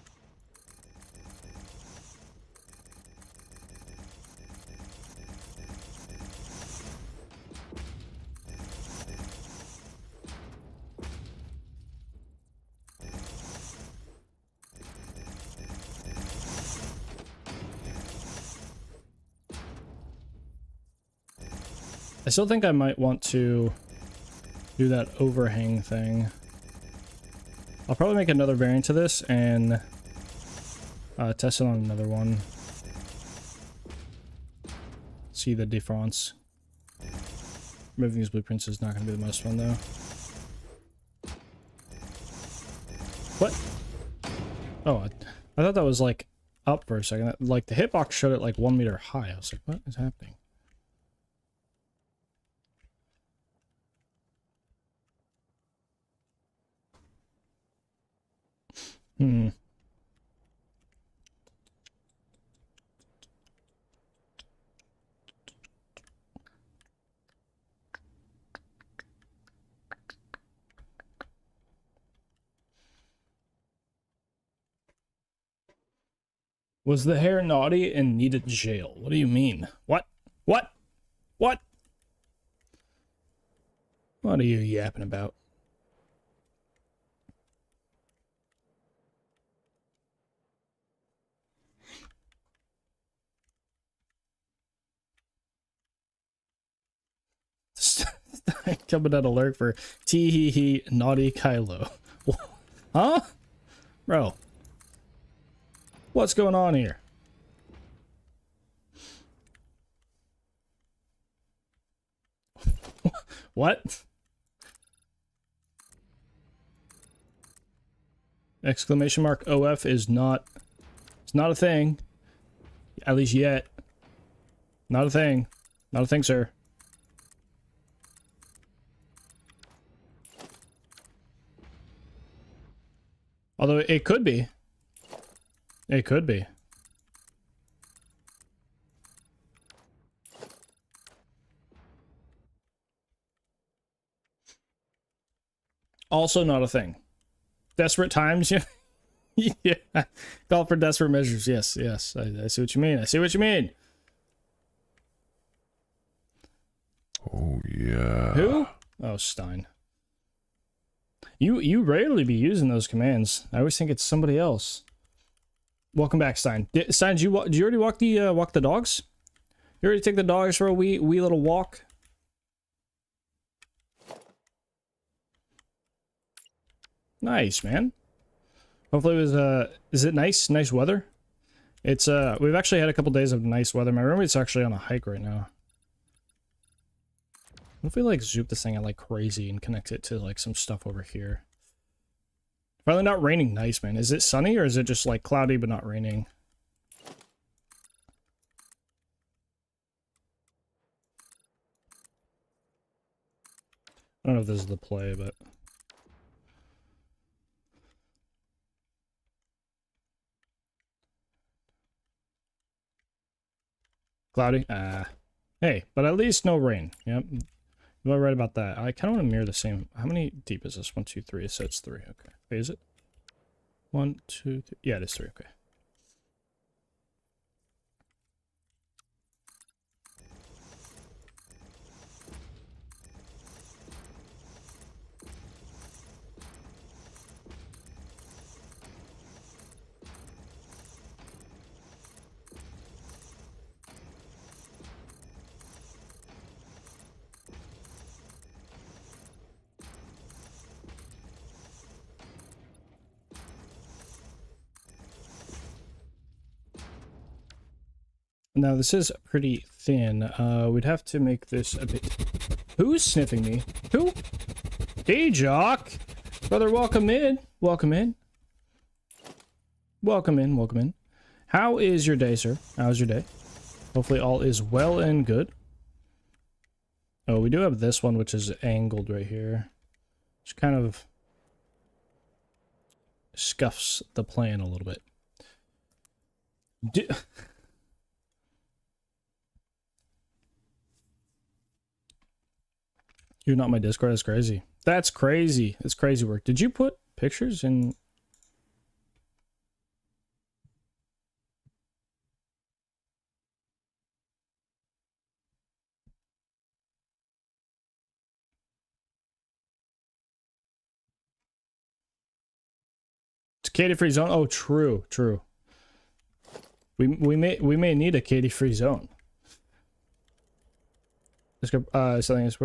Speaker 1: I still think I might want to do that overhang thing. I'll probably make another variant to this and test it on another one. See the difference. Removing these blueprints is not going to be the most fun, though. What? Oh, I thought that was, like, up for a second. Like, the hitbox showed it, like, 1 meter high. I was like, what is happening? Hmm. Was the hair naughty and needed jail? What do you mean? What? What? What? What are you yapping about? Coming out alert for tee hee hee naughty Kylo. Huh? Bro. What's going on here? What? Exclamation mark OF is not... It's not a thing. At least yet. Not a thing. Not a thing, sir. Although it could be. It could be. Also not a thing. Desperate times, yeah. Yeah. Call for desperate measures. Yes, yes. I see what you mean. I see what you mean.
Speaker 3: Oh, yeah.
Speaker 1: Who? Oh, Stein. You rarely be using those commands. I always think it's somebody else. Welcome back, Stein. Stein, did you already walk the dogs? You already take the dogs for a wee little walk? Nice, man. Hopefully it was is it nice weather? It's we've actually had a couple days of nice weather. My roommate's actually on a hike right now. What if we like zoop this thing out like crazy and connect it to like some stuff over here? Finally not raining nice, man. Is it sunny or is it just like cloudy but not raining? I don't know if this is the play, but cloudy? Hey, but at least no rain. Yep. You are right about that. I kind of want to mirror the same. How many deep is this? 1, 2, 3. So it's 3. Okay. Wait, is it? 1, 2, 3. Yeah, it is 3. Okay. Now this is pretty thin. We'd have to make this a bit... Who's sniffing me? Who? Hey, Jock! Brother, welcome in. Welcome in. Welcome in, welcome in. How is your day, sir? How's your day? Hopefully all is well and good. Oh, we do have this one, which is angled right here. Which kind of scuffs the plan a little bit. You're not my Discord? That's crazy. That's crazy. It's crazy work. Did you put pictures in? It's Katie free zone. Oh, true, true. We may need a Katie free zone. Selling is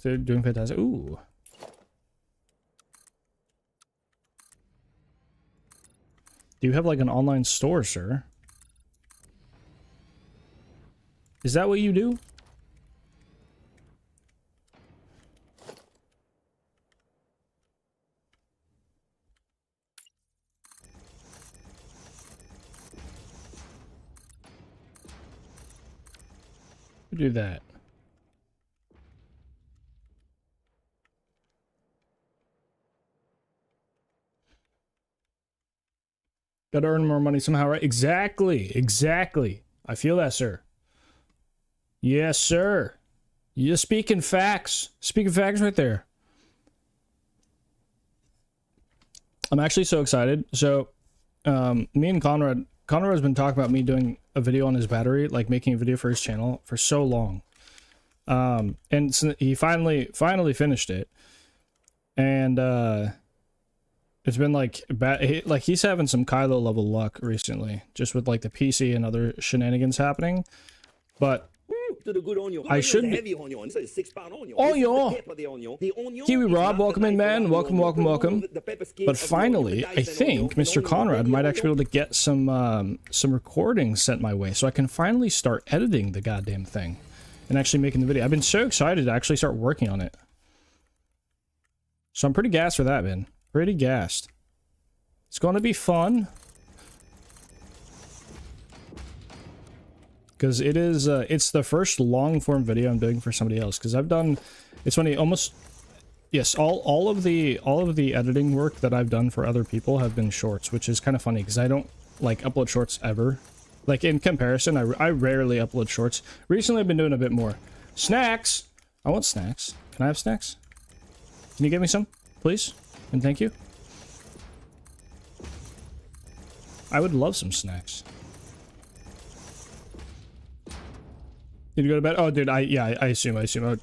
Speaker 1: they're doing fantastic. Ooh. Do you have like an online store, sir? Is that what you do? You do that. Gotta earn more money somehow, right? Exactly, exactly. I feel that, sir. Yes, sir. You're speaking facts. Speaking facts right there. I'm actually so excited. So, me and Conrad has been talking about me doing a video on his battery, like making a video for his channel for so long. And so he finally finished it. And, it's been like he's having some Kylo level luck recently, just with like the PC and other shenanigans happening. But I should be... Onion! Kiwi Rob, welcome in, man. Welcome, welcome, welcome. But finally, I think Mr. Conrad might actually be able to get some recordings sent my way, so I can finally start editing the goddamn thing and actually making the video. I've been so excited to actually start working on it. So I'm pretty gassed for that, man. Pretty gassed. It's gonna be fun. Because it is, it's the first long-form video I'm doing for somebody else. Because I've done, it's funny, almost Yes, all of the editing work that I've done for other people have been shorts, which is kind of funny because I don't like upload shorts ever. Like in comparison, I rarely upload shorts. Recently, I've been doing a bit more. Snacks. I want snacks. Can I have snacks? Can you give me some, please? And thank you. I would love some snacks. Did you go to bed? Oh, dude, I assume. Oh,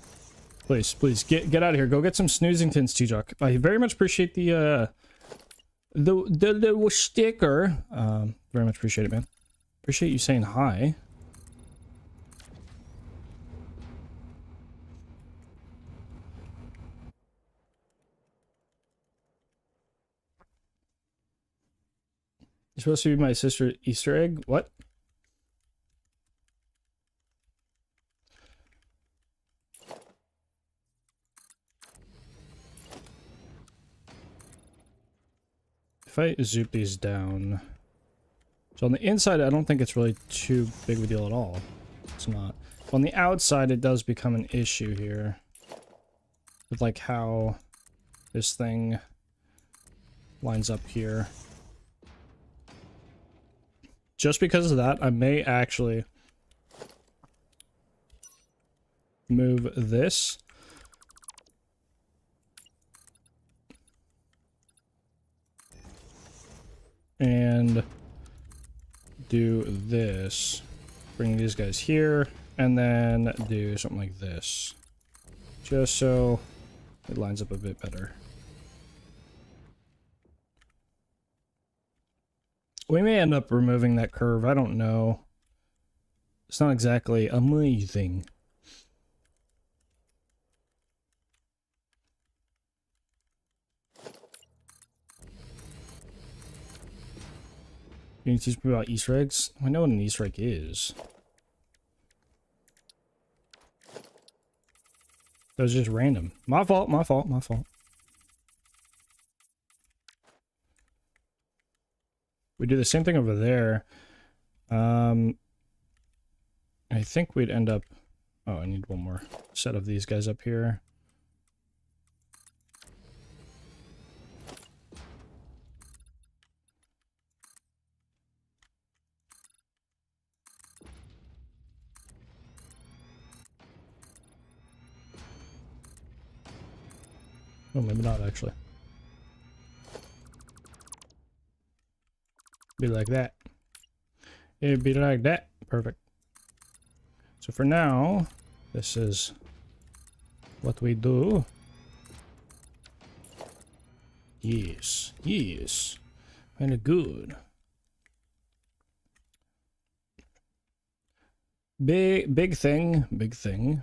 Speaker 1: please, get out of here. Go get some snoozingtons, T-Jock. I very much appreciate the sticker. Very much appreciate it, man. Appreciate you saying hi. You're supposed to be my sister Easter egg? What? If I zoop these down... So on the inside, I don't think it's really too big of a deal at all. It's not. On the outside, it does become an issue here. With like how this thing lines up here. Just because of that, I may actually move this. And do this. Bring these guys here, and then do something like this. Just so it lines up a bit better. We may end up removing that curve, I don't know. It's not exactly amazing. You need to teach me about Easter eggs? I know what an Easter egg is. That was just random. My fault. We do the same thing over there. I think we'd end up... Oh, I need one more set of these guys up here. Oh, maybe not, actually. Be like that. It'd be like that. Perfect. So for now, this is what we do. Yes, yes. Kinda good. Big thing. Big thing.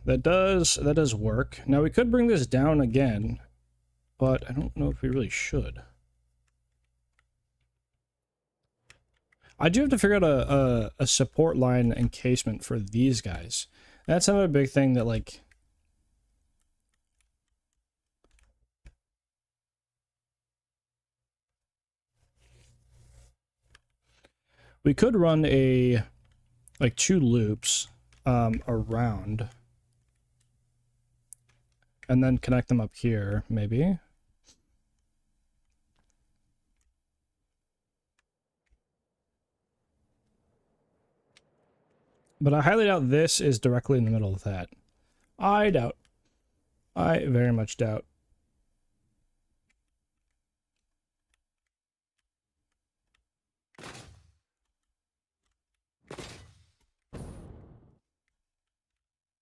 Speaker 1: That does work. Now we could bring this down again, but I don't know if we really should. I do have to figure out a support line encasement for these guys. That's another big thing that, like... We could run like 2 loops around. And then connect them up here, maybe. But I highly doubt this is directly in the middle of that. I doubt. I very much doubt.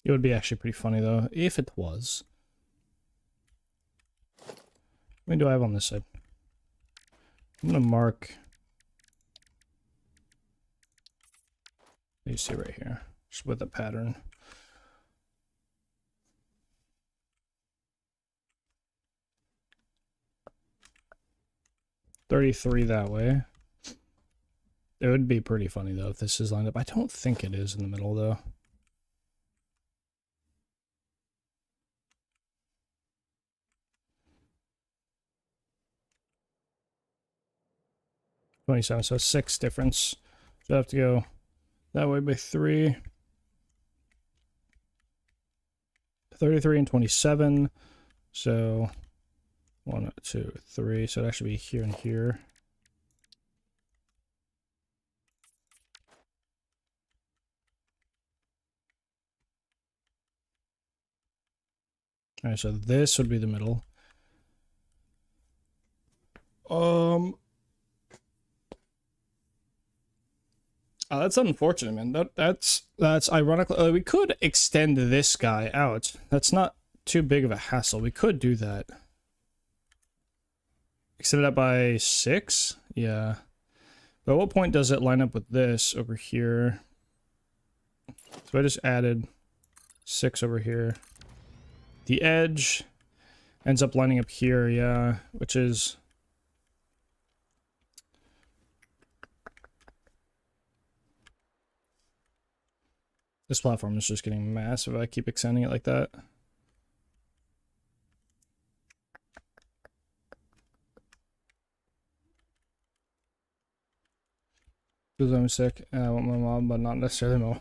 Speaker 1: It would be actually pretty funny, though, if it was. How many do I have on this side? I'm going to mark... You see right here, just with a pattern. $33 that way. It would be pretty funny, though, if this is lined up. I don't think it is in the middle, though. $27, so 6 difference. So I have to go That way by 3. 33 and 27. So 1, 2, 3. So it actually be here and here. All right, so this would be the middle. Oh, that's unfortunate, man. That's ironical. We could extend this guy out. That's not too big of a hassle. We could do that. Extend it out by 6? Yeah. But at what point does it line up with this over here? So I just added 6 over here. The edge ends up lining up here, yeah, which is... This platform is just getting massive if I keep extending it like that. Because I'm sick and I want my mom, but not necessarily my mom.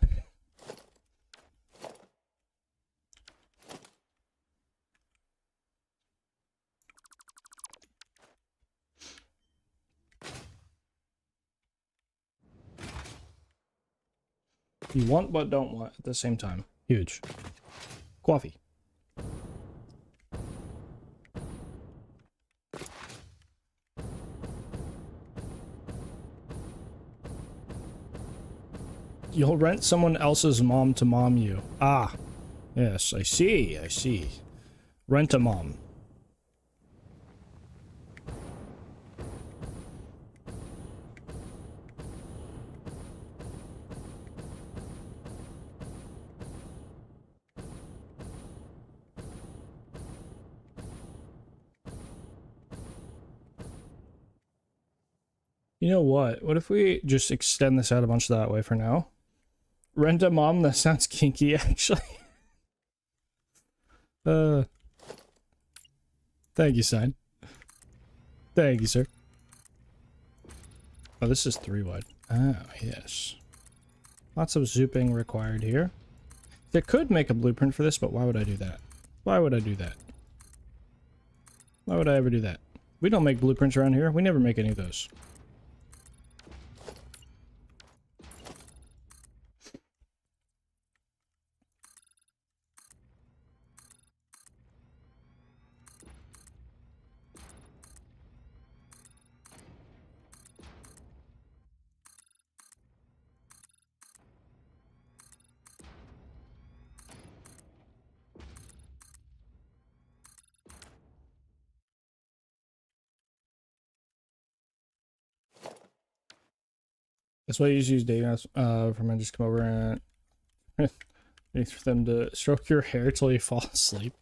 Speaker 1: You want but don't want at the same time. Huge. Coffee. You'll rent someone else's mom to mom you. Ah. Yes, I see, I see. Rent a mom. You know what? What if we just extend this out a bunch that way for now? Rent a mom? That sounds kinky, actually. Thank you, sign. Thank you, sir. Oh, this is 3 wide. Oh, yes. Lots of zooping required here. They could make a blueprint for this, but why would I do that? Why would I do that? Why would I ever do that? We don't make blueprints around here. We never make any of those. That's why you use Dave for men just come over and wait for them to stroke your hair till you fall asleep.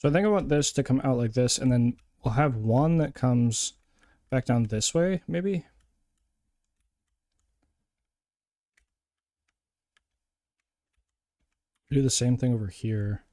Speaker 1: So I think I want this to come out like this, and then we'll have one that comes back down this way, maybe? Do the same thing over here.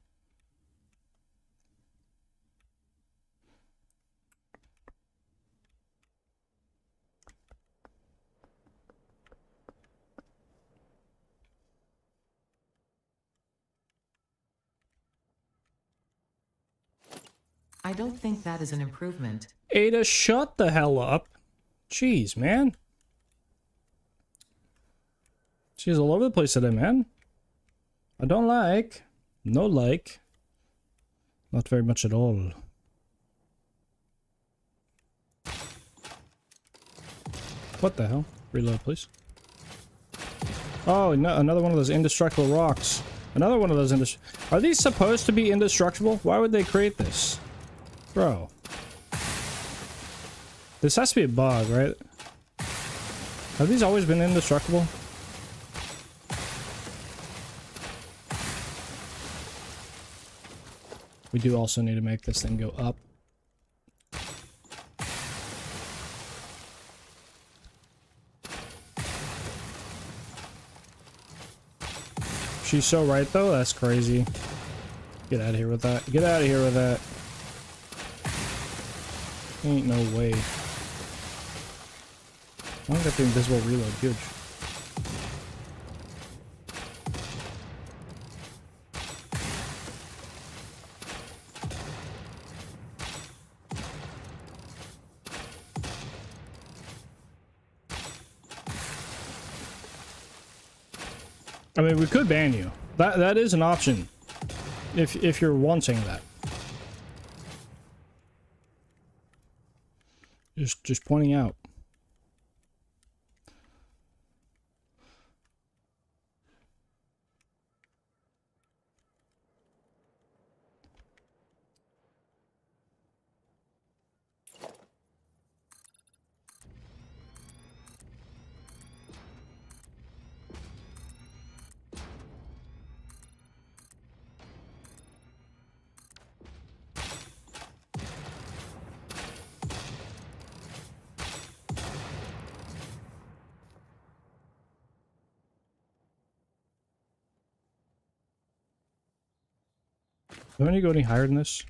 Speaker 2: I don't think that is an improvement.
Speaker 1: Ada, shut the hell up. Jeez, man. She's all over the place today, man. I don't like. No like. Not very much at all. What the hell? Reload, please. Oh, no, another one of those indestructible rocks. Another one of those Are these supposed to be indestructible? Why would they create this? Bro. This has to be a bug, right? Have these always been indestructible? We do also need to make this thing go up. She's so right though, that's crazy. Get out of here with that. Get out of here with that. Ain't no way. I don't got the invisible reload, huge. I mean, we could ban you. That is an option. If you're wanting that. Just pointing out. Don't you go any higher than this?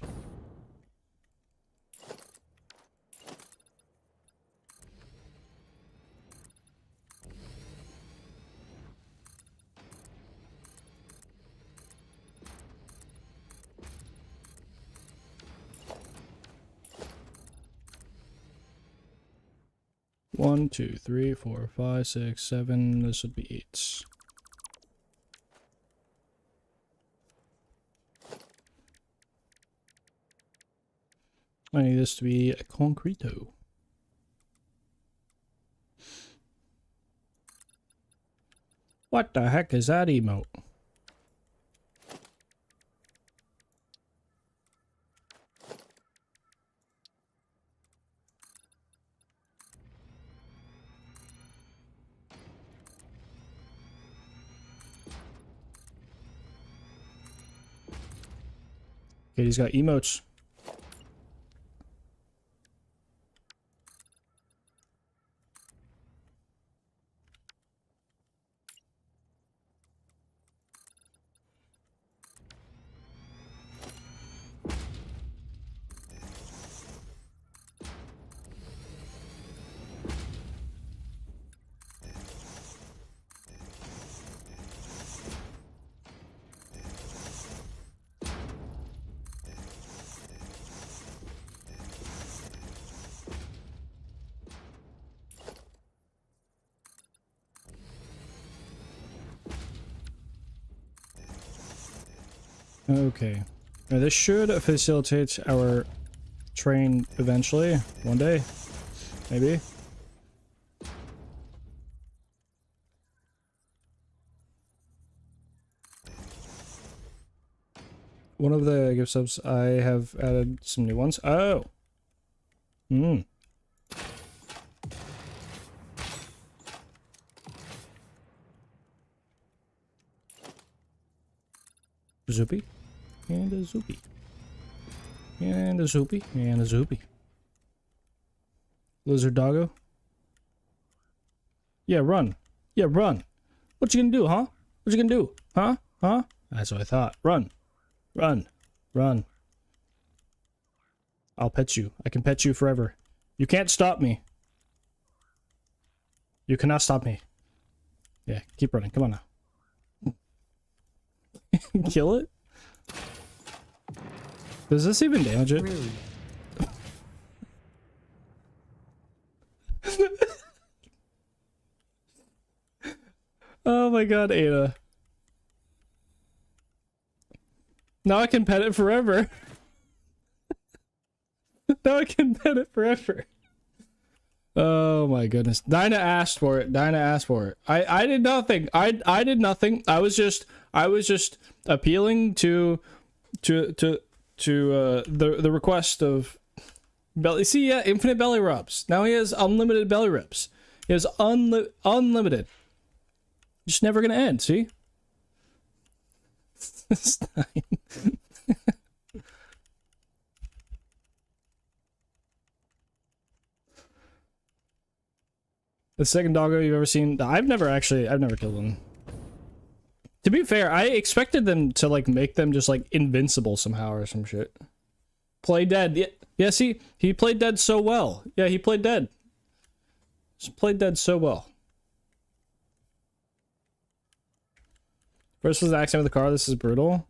Speaker 1: One, two, three, four, five, six, seven. This would be 8. I need this to be a concreto. What the heck is that emote? Okay, he's got emotes. Okay. Now this should facilitate our train eventually. One day. Maybe. One of the gift subs, I have added some new ones. Oh! Hmm. Zoopy. And a zoopy. And a zoopy. And a zoopy. Lizard doggo. Yeah, run. Yeah, run. What you gonna do, huh? What you gonna do? Huh? Huh? That's what I thought. Run. Run. Run. I'll pet you. I can pet you forever. You can't stop me. You cannot stop me. Yeah, keep running. Come on now. Kill it? Does this even damage it?
Speaker 2: Rude.
Speaker 1: Oh my god, Ada. Now I can pet it forever. Now I can pet it forever. Oh my goodness. Dinah asked for it. Dinah asked for it. I did nothing. I did nothing. I was just appealing to the request of belly. See, yeah, infinite belly rubs. Now he has unlimited belly rubs. He has unlimited. Just never gonna end. See. The second doggo you've ever seen. I've never killed one. To be fair, I expected them to like make them just like invincible somehow or some shit. Play dead. Yeah, see, he played dead so well. Yeah, he played dead. Just played dead so well. First was the accident with the car. This is brutal.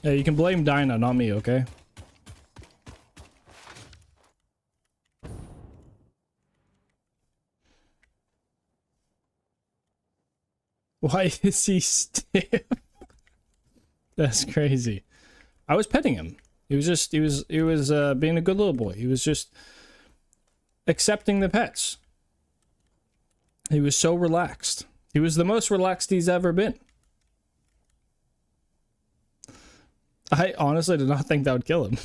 Speaker 1: Yeah, you can blame Dinah, not me, okay? Why is he stiff? That's crazy. I was petting him. He was being a good little boy. He was just accepting the pets. He was so relaxed. He was the most relaxed he's ever been. I honestly did not think that would kill him.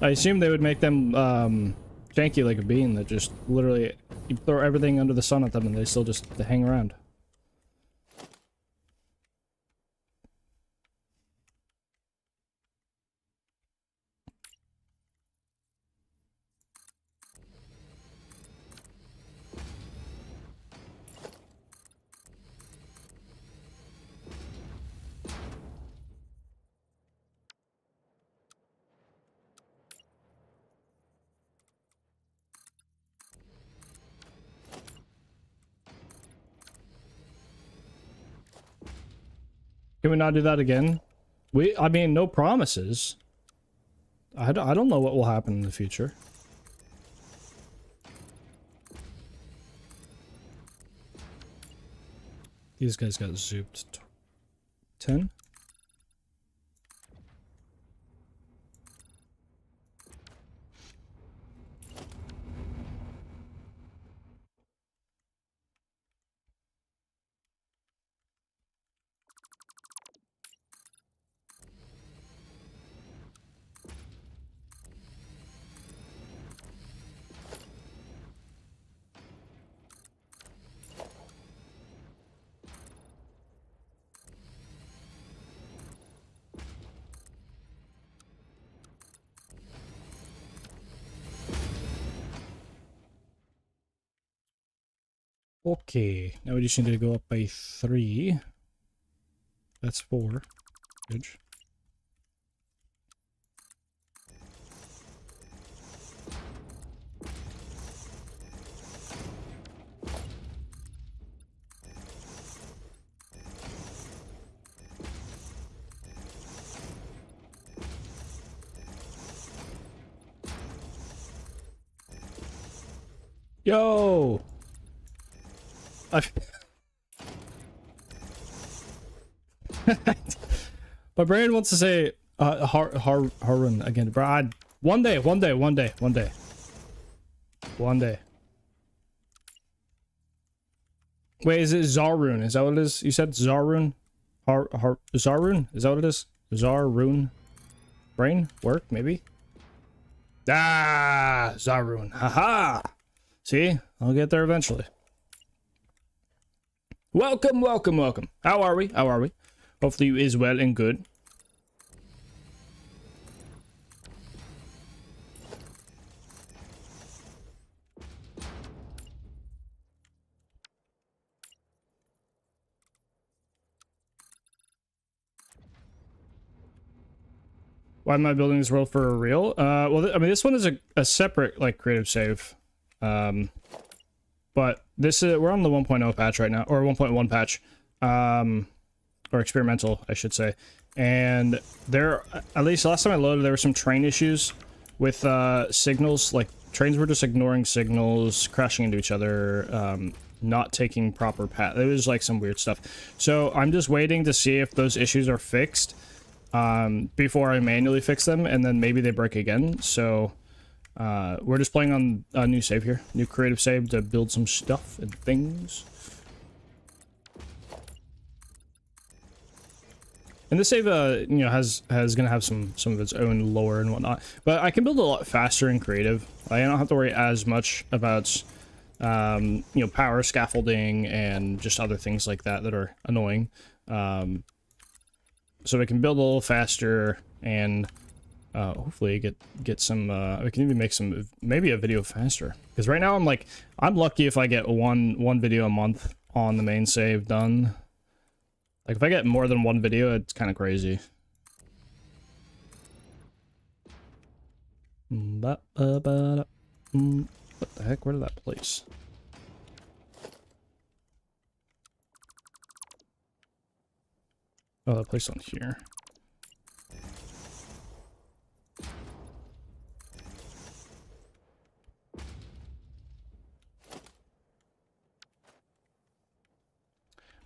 Speaker 1: I assumed they would make them janky like a bean that just literally you throw everything under the sun at them and they still just hang around. Can we not do that again? I mean, no promises. I don't know what will happen in the future. These guys got zooped. 10? Okay, now we just need to go up by 3. That's 4. Good. Yo! My brain wants to say Harun again, Brad. One day. Wait, is it Zarun? Is that what it is? You said Zarun? Zarun? Is that what it is? Zarun? Brain? Work? Maybe? Ah! Zarun. Haha! See? I'll get there eventually. Welcome. How are we? Hopefully you is well and good. Why am I building this world for real? Well, I mean, this one is a separate, like, creative save. But this is, we're on the 1.0 patch right now, or 1.1 patch. Or experimental, I should say. And there, at least last time I loaded, there were some train issues with signals. Like, trains were just ignoring signals, crashing into each other, not taking proper path. It was like some weird stuff. So I'm just waiting to see if those issues are fixed before I manually fix them, and then maybe they break again. So we're just playing on a new save here, new creative save to build some stuff and things. And this save, you know, has gonna have some of its own lore and whatnot. But I can build a lot faster in creative. I don't have to worry as much about, you know, power scaffolding and just other things like that that are annoying. so we can build a little faster and hopefully get some. We can even make some maybe a video faster. Because right now I'm lucky if I get one video a month on the main save done. Like if I get more than one video, it's kind of crazy. What the heck? Where did that place? Oh, that place on here.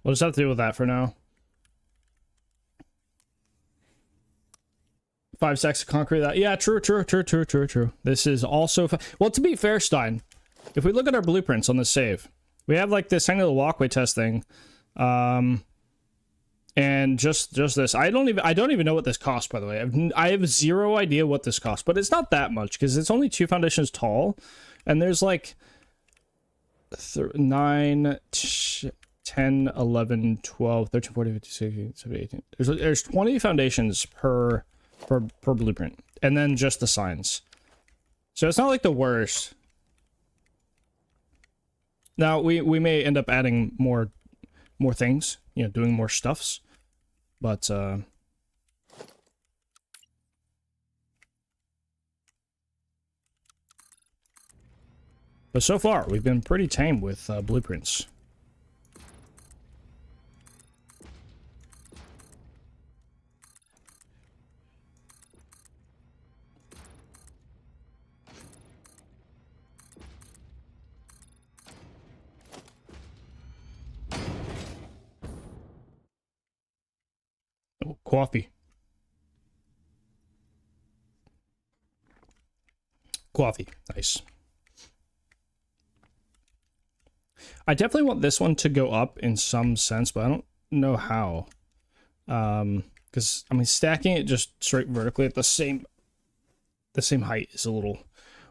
Speaker 1: We'll just have to deal with that for now. 5 stacks of concrete. That yeah, true. This is also well. To be fair, Stein, if we look at our blueprints on the save, we have like this tiny little walkway test thing, and just this. I don't even know what this costs. By the way, I have zero idea what this costs, but it's not that much because it's only 2 foundations tall, and there's like 9, 10, 11, 12, 13, 14, 15, 16, 17, 18. There's 20 foundations per blueprint, and then just the signs. So it's not like the worst. Now we may end up adding more things, you know, doing more stuffs, but so far we've been pretty tame with blueprints. Oh, coffee. Nice. I definitely want this one to go up in some sense, but I don't know how. Because I mean, stacking it just straight vertically at the same height is a little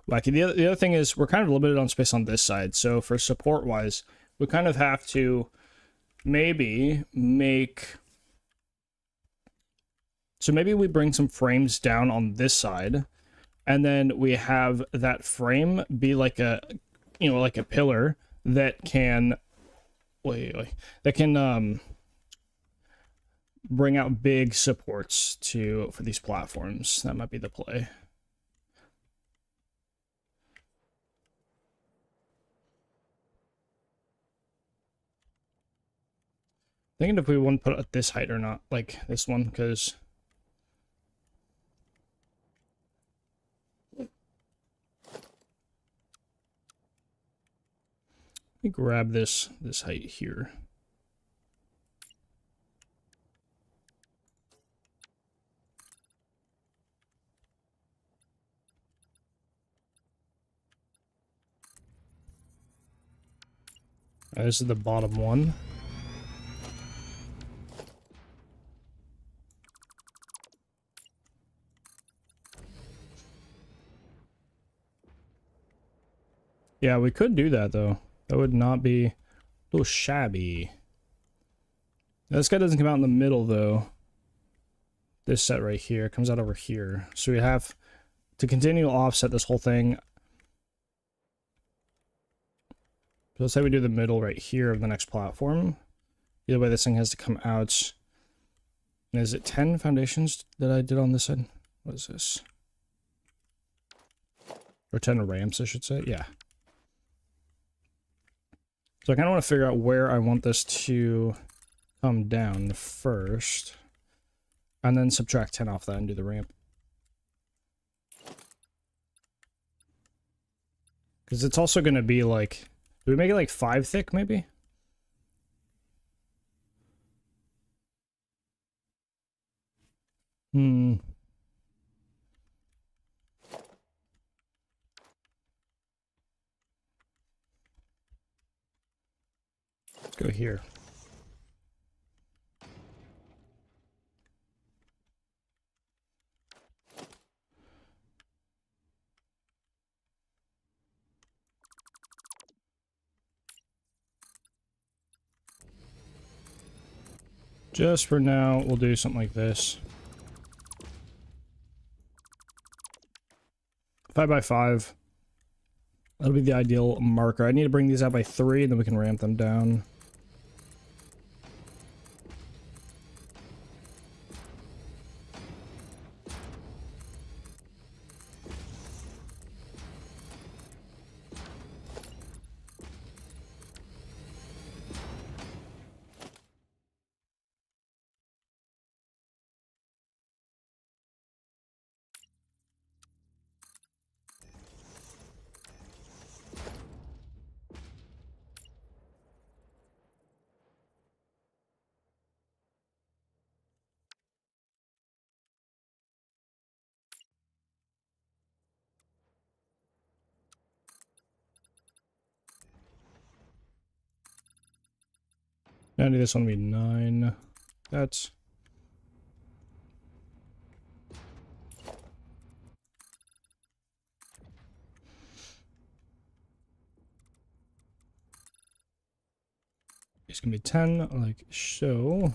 Speaker 1: wacky. The other thing is we're kind of limited on space on this side, so for support wise, we kind of have to maybe make. So maybe we bring some frames down on this side, and then we have that frame be like a, you know, like a pillar that can, that can bring out big supports for these platforms. That might be the play. Thinking if we want to put it at this height or not, like this one, because. Let me grab this height here. This is the bottom one. Yeah, we could do that though. That would not be a little shabby. Now, this guy doesn't come out in the middle though. This set right here comes out over here. So we have to continue to offset this whole thing. So let's say we do the middle right here of the next platform. Either way, this thing has to come out. And is it 10 foundations that I did on this side? What is this? Or 10 ramps, I should say. Yeah. So I kind of want to figure out where I want this to come down first. And then subtract 10 off that and do the ramp. Because it's also going to be like... Do we make it like 5 thick, maybe? Let's go here. Just for now, we'll do something like this. 5x5. That'll be the ideal marker. I need to bring these out by 3, and then we can ramp them down. I need this one to be 9. That's... It's gonna be 10, like so.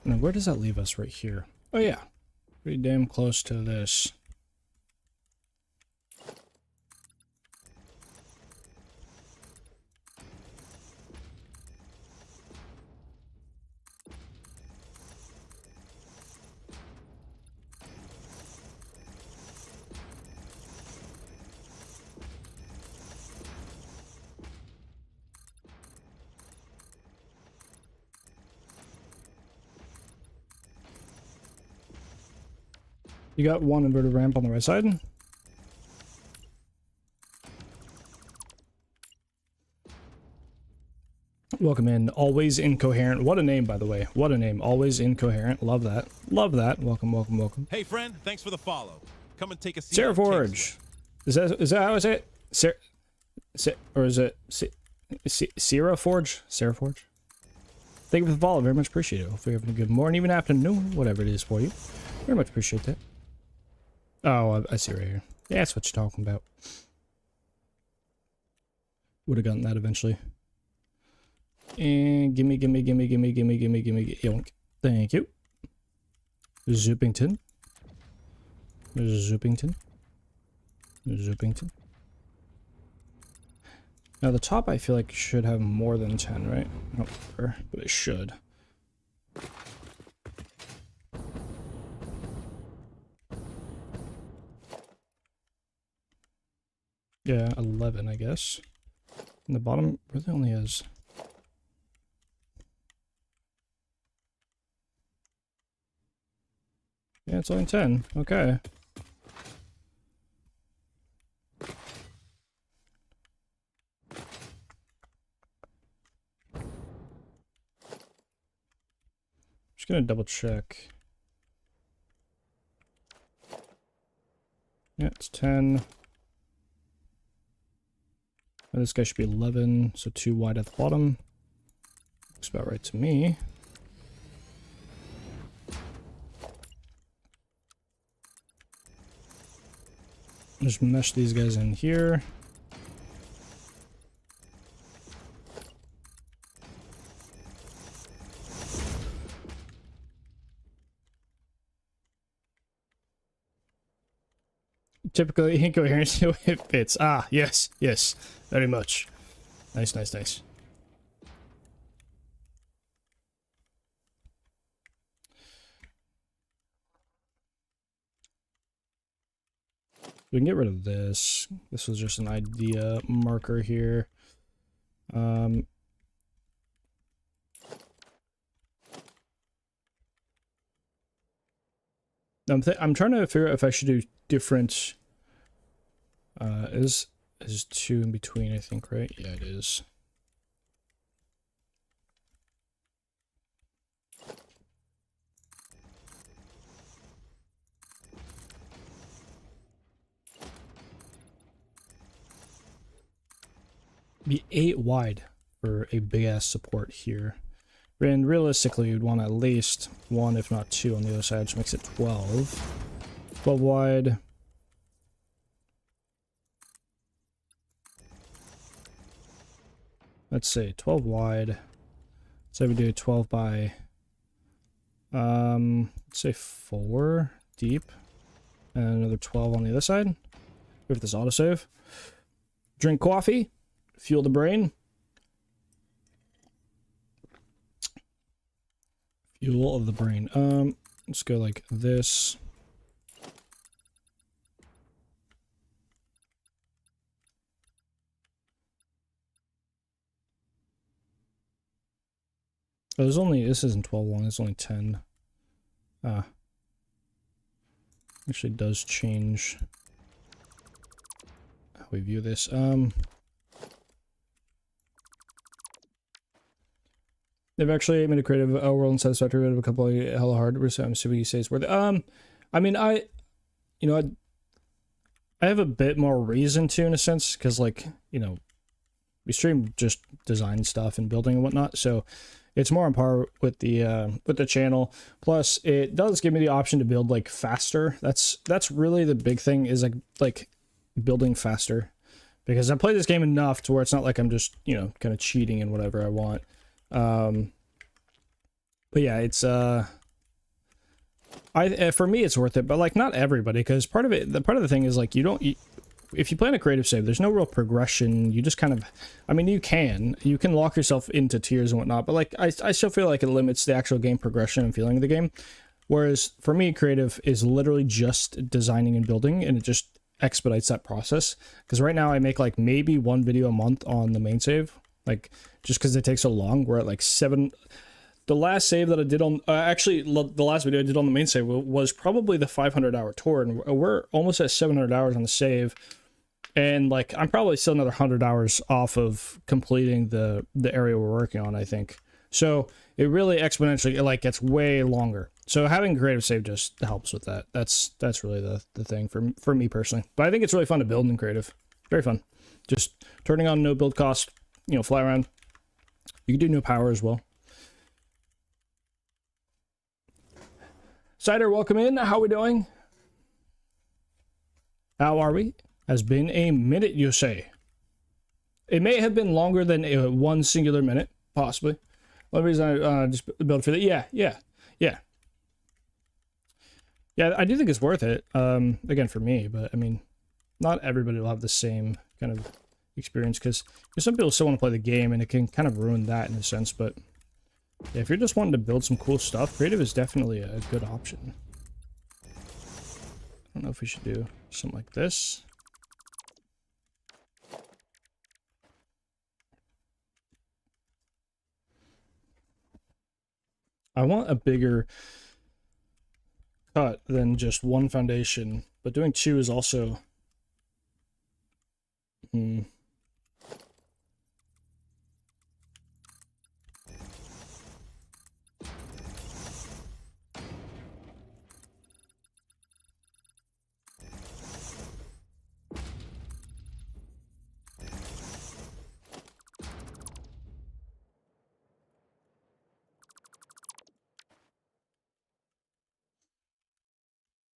Speaker 1: Now, where does that leave us? Right here. Oh yeah, pretty damn close to this. You got one inverted ramp on the right side. Welcome in. Always Incoherent. What a name, by the way. What a name. Always Incoherent. Love that. Love that. Welcome, welcome, welcome.
Speaker 4: Hey, friend. Thanks for the follow. Come and take a seat.
Speaker 1: Sarah Forge. Is that how I say it? Or is it Sarah Forge? Sarah Forge? Thank you for the follow. Very much appreciate it. Hopefully you're having a good morning, even afternoon, whatever it is for you. Very much appreciate that. Oh, I see right here. Yeah, that's what you're talking about. Would have gotten that eventually. And gimme. Yoink. Thank you. Zoopington. Now the top I feel like should have more than 10, right? Not sure, but it should. Yeah, 11, I guess. And the bottom really only has... Yeah, it's only 10. Okay. Just gonna double check. Yeah, it's 10. And this guy should be 11, so 2 wide at the bottom. Looks about right to me. Just mesh these guys in here. Typically incoherent, it fits. Ah, yes, yes, very much. Nice. We can get rid of this. This was just an idea marker here. I'm trying to figure out if I should do different. Is 2 in between, I think, right? Yeah, it is. Be 8 wide for a big ass support here. And realistically, you'd want at least 1, if not 2 on the other side, which makes it 12. 12 wide. Let's say 12 wide. So we do 12 by, let's say 4 deep. And another 12 on the other side. With this autosave. Drink coffee. Fuel the brain. Fuel of the brain. Let's go like this. Oh, there's only, this isn't 12 long, it's only 10. Actually does change how we view this. They've actually made a creative world and Satisfactory out of a couple of hella hard, so I'm assuming you say it's worth it. I mean, I have a bit more reason to, in a sense, because, like, you know, we stream just design stuff and building and whatnot, so it's more on par with the channel. Plus, it does give me the option to build, like, faster. That's really the big thing, is like building faster, because I play this game enough to where it's not like I'm just, you know, kind of cheating in whatever I want. But yeah, it's for me it's worth it, but like not everybody, because part of the thing is like if you play in a creative save, there's no real progression. You just kind of, I mean, you can lock yourself into tiers and whatnot, but like I still feel like it limits the actual game progression and feeling of the game. Whereas for me, creative is literally just designing and building, and it just expedites that process. Because right now I make like maybe 1 video a month on the main save, like just because it takes so long. We're at like 7. The last save that I did on, actually, the last video I did on the main save was probably the 500-hour tour, and we're almost at 700 hours on the save, and like I'm probably still another 100 hours off of completing the area we're working on, I think. So it really exponentially, it like gets way longer. So having creative save just helps with that. That's really the thing for me personally. But I think it's really fun to build in creative. Very fun. Just turning on no build cost, you know, fly around. You can do no power as well. Cider, welcome in. How are we doing? How are we? Has been a minute, you say. It may have been longer than one singular minute, possibly. One reason I just built for that. Yeah, I do think it's worth it. Again, for me, but I mean, not everybody will have the same kind of experience, because some people still want to play the game, and it can kind of ruin that in a sense, but yeah, if you're just wanting to build some cool stuff, creative is definitely a good option. I don't know if we should do something like this. I want a bigger cut than just 1 foundation, but doing 2 is also...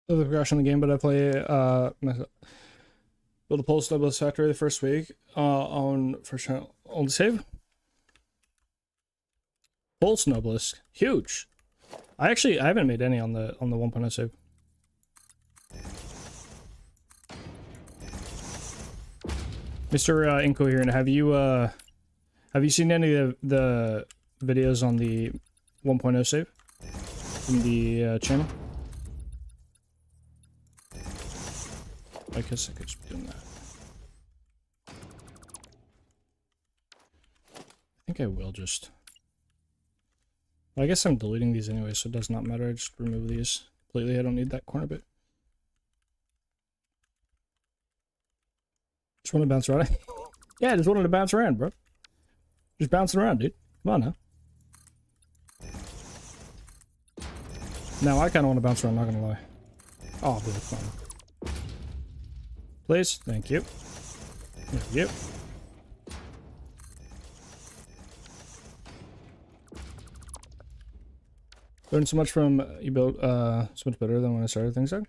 Speaker 1: the progression in the game, but I play build a pulse doubles factory the first week on the save. Pulse Noblest, huge. I haven't made any on the 1.0 save. Mr. Incoherent, have you seen any of the videos on the 1.0 save in the channel? I guess I could just be doing that. I think I will just... I guess I'm deleting these anyway, so it does not matter. I just remove these completely. I don't need that corner bit. Just want to bounce around. Yeah, just wanted to bounce around, bro. Just bouncing around, dude. Come on now. Now I kind of want to bounce around, not gonna lie. Oh, dude, fine. Please, thank you. Thank you. Learned so much from you built so much better than when I started things out.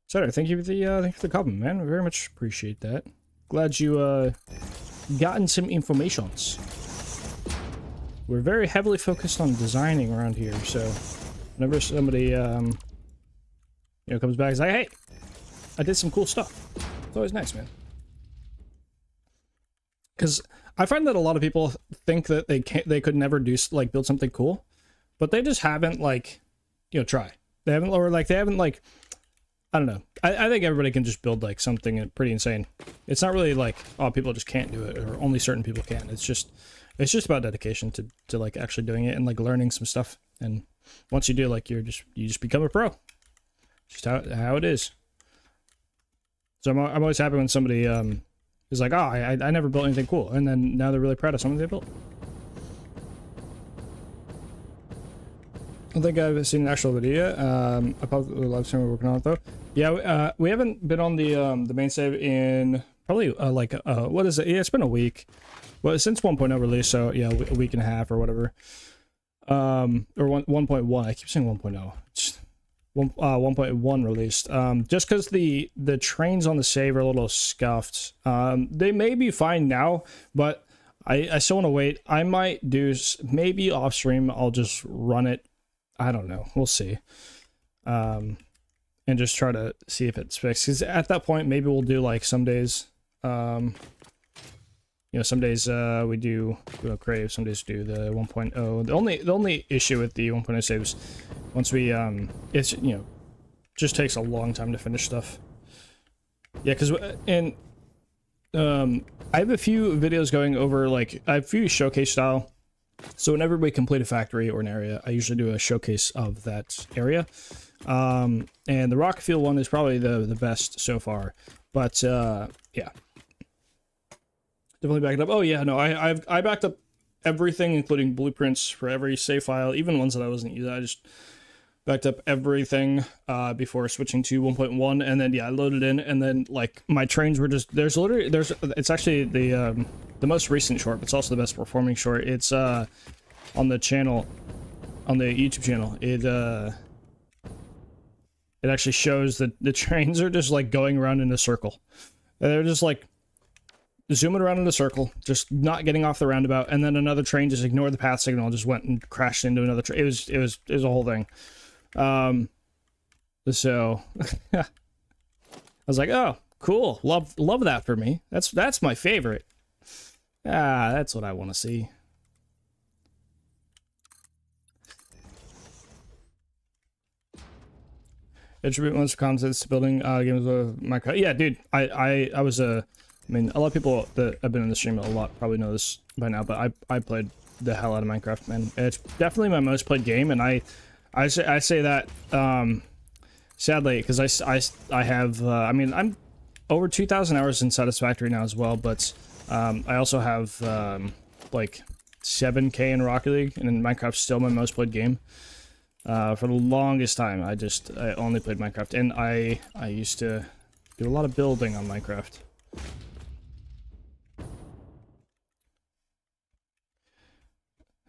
Speaker 1: Sorry, thank you for the compliment, man. I very much appreciate that. Glad you gotten some informations. We're very heavily focused on designing around here, so whenever somebody you know, comes back and is like, hey, I did some cool stuff. It's always nice, man. Because I find that a lot of people think that they could never do, like, build something cool, but they just haven't, like, you know, try. They haven't, or like they haven't, like, I don't know. I think everybody can just build like something pretty insane. It's not really like, oh, people just can't do it, or only certain people can. It's just about dedication to like actually doing it and like learning some stuff. And once you do, like, you just become a pro. Just how it is. So I'm always happy when somebody is like, oh, I never built anything cool, and then now they're really proud of something they built. I don't think I've seen an actual video. I probably the live stream we're working on it though. Yeah, we haven't been on the main save in probably what is it? Yeah, it's been a week. Well, since 1.0 release, so yeah, a week and a half or whatever. Or 1.1. I keep saying 1.0. It's 1.1 released. Just because the trains on the save are a little scuffed. They may be fine now, but I still want to wait. I might do maybe off stream. I'll just run it. I don't know. We'll see. And just try to see if it's fixed. Because at that point, maybe we'll do like some days. You know, some days we do Crave. Some days we do the 1.0. The only issue with the 1.0 saves, once we it's, you know, just takes a long time to finish stuff. Yeah, because I have a few videos going over, like, I have a few showcase style. So whenever we complete a factory or an area, I usually do a showcase of that area. And the Rockfield one is probably the best so far. But yeah. Definitely backed up. Oh yeah, no, I backed up everything, including blueprints for every save file, even ones that I wasn't using. I just backed up everything before switching to 1.1, and then yeah, I loaded in, and then like my trains were just it's actually the most recent short, but it's also the best performing short. It's on the channel, on the YouTube channel. It actually shows that the trains are just like going around in a circle. They're just like zooming around in a circle, just not getting off the roundabout, and then another train just ignored the path signal, just went and crashed into another train. It was a whole thing. So I was like, oh, cool, love that for me. That's my favorite. That's what I want to see. Attribute most concepts to building games with Minecraft. Yeah, dude, I was I mean, a lot of people that have been in the stream a lot probably know this by now, but I played the hell out of Minecraft, man. It's definitely my most played game, and I say that sadly, because I have I mean, I'm over 2,000 hours in Satisfactory now as well, but I also have like 7K in Rocket League, and Minecraft's still my most played game. For the longest time, I only played Minecraft, and I used to do a lot of building on Minecraft.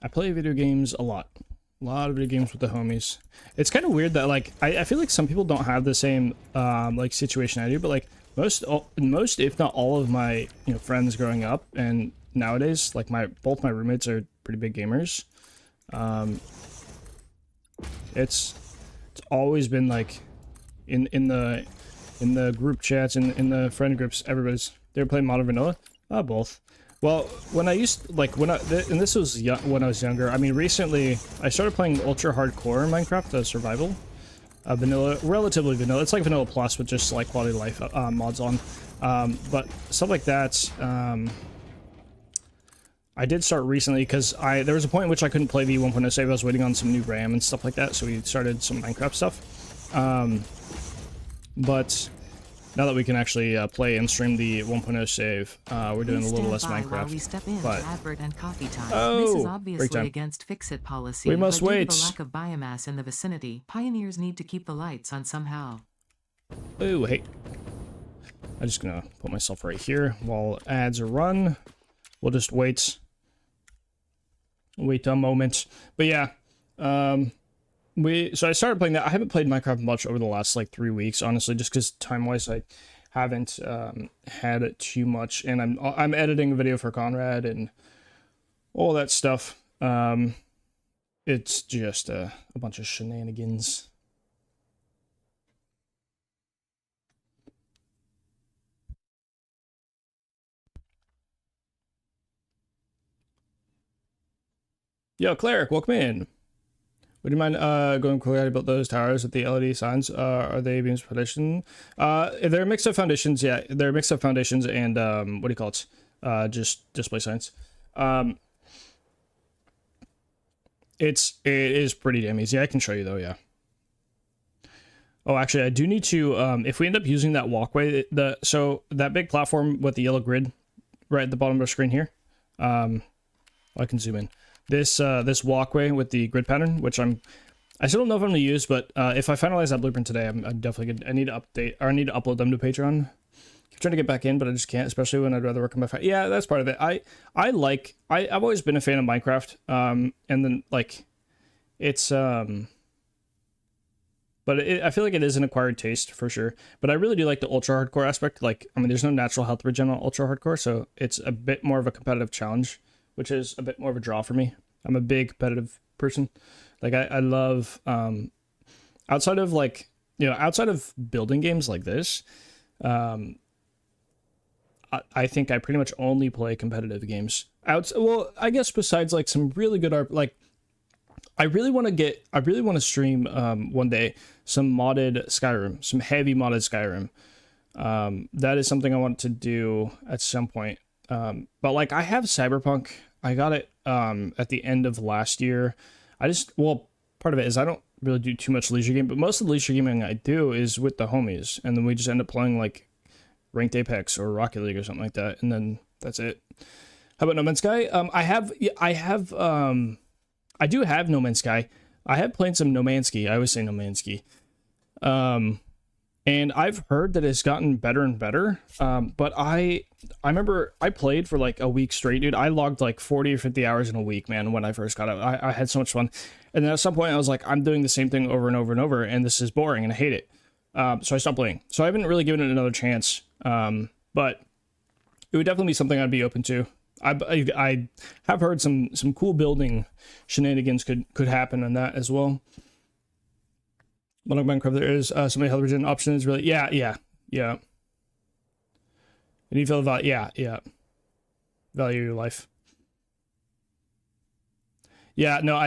Speaker 1: I play video games a lot of video games with the homies. It's kind of weird that, like, I feel like some people don't have the same like situation I do, but like most if not all of my, you know, friends growing up and nowadays, like both my roommates are pretty big gamers. It's always been like in the group chats, in the friend groups, they were playing Modern Vanilla. Both. Well, when I used, like, and this was when I was younger. I mean, recently I started playing ultra hardcore Minecraft survival, vanilla, relatively vanilla. It's like Vanilla Plus with just like quality of life mods on, but stuff like that. I did start recently because there was a point in which I couldn't play the 1.0 save. I was waiting on some new RAM and stuff like that, so we started some Minecraft stuff. But now that we can actually play and stream the 1.0 save, we're doing a little less Minecraft.
Speaker 2: We step in
Speaker 1: but
Speaker 2: to advert and coffee time.
Speaker 1: Oh,
Speaker 2: this is
Speaker 1: break
Speaker 2: obviously
Speaker 1: time.
Speaker 2: against fix-it policy.
Speaker 1: We must
Speaker 2: but
Speaker 1: wait.
Speaker 2: Due to the lack of biomass in the vicinity, pioneers need to keep the lights on somehow.
Speaker 1: Oh, hey. I'm just gonna put myself right here while ads are run. We'll just wait. Wait a moment. But yeah, so I started playing that. I haven't played Minecraft much over the last like 3 weeks, honestly, just because time-wise I haven't had it too much, and I'm editing a video for Conrad and all that stuff. It's just a bunch of shenanigans. Yo, Cleric, welcome in. Would you mind going quickly about those towers with the LED signs? Are they beams foundation? They're a mix of foundations, yeah. They're a mix of foundations and what do you call it? Just display signs. It is pretty damn easy. I can show you though, yeah. Oh, actually, I do need to. If we end up using that walkway, so that big platform with the yellow grid right at the bottom of the screen here. I can zoom in. This walkway with the grid pattern, which I still don't know if I'm gonna use, but if I finalize that blueprint today, I'm definitely gonna. I need to update, or I need to upload them to Patreon. I'm trying to get back in, but I just can't, especially when I'd rather work on my. Yeah, that's part of it. I've always been a fan of Minecraft. And then like, it's but I feel like it is an acquired taste for sure. But I really do like the ultra hardcore aspect. Like, I mean, there's no natural health regen on ultra hardcore, so it's a bit more of a competitive challenge, which is a bit more of a draw for me. I'm a big competitive person. Like I love outside of like, you know, outside of building games like this, I think I pretty much only play competitive games. Well, I guess besides like some really good art, like I really want to stream one day some modded Skyrim, some heavy modded Skyrim. That is something I want to do at some point. But like I have Cyberpunk. I got it at the end of last year. Part of it is I don't really do too much leisure game, but most of the leisure gaming I do is with the homies, and then we just end up playing like Ranked Apex or Rocket League or something like that, and then that's it. How about No Man's Sky? I do have No Man's Sky. I have played some No Man's Sky. I always say No Man's Sky. And I've heard that it's gotten better and better. But I remember I played for like a week straight, dude. I logged like 40 or 50 hours in a week, man, when I first got it. I had so much fun. And then at some point I was like, I'm doing the same thing over and over and over, and this is boring and I hate it. So I stopped playing. So I haven't really given it another chance. But it would definitely be something I'd be open to. I have heard some cool building shenanigans could happen in that as well. But on Minecraft, there is so many health regen options. Really, yeah. And you feel about yeah. Value your life. Yeah, no,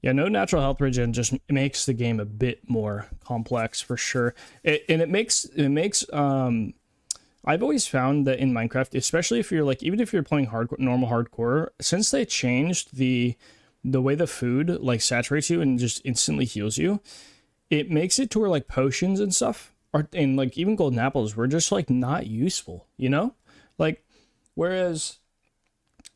Speaker 1: no natural health regen just makes the game a bit more complex for sure. It makes I've always found that in Minecraft, especially if you're like, even if you're playing normal hardcore, since they changed the way the food like saturates you and just instantly heals you, it makes it to where like potions and stuff and like even golden apples were just like not useful, you know? Like, whereas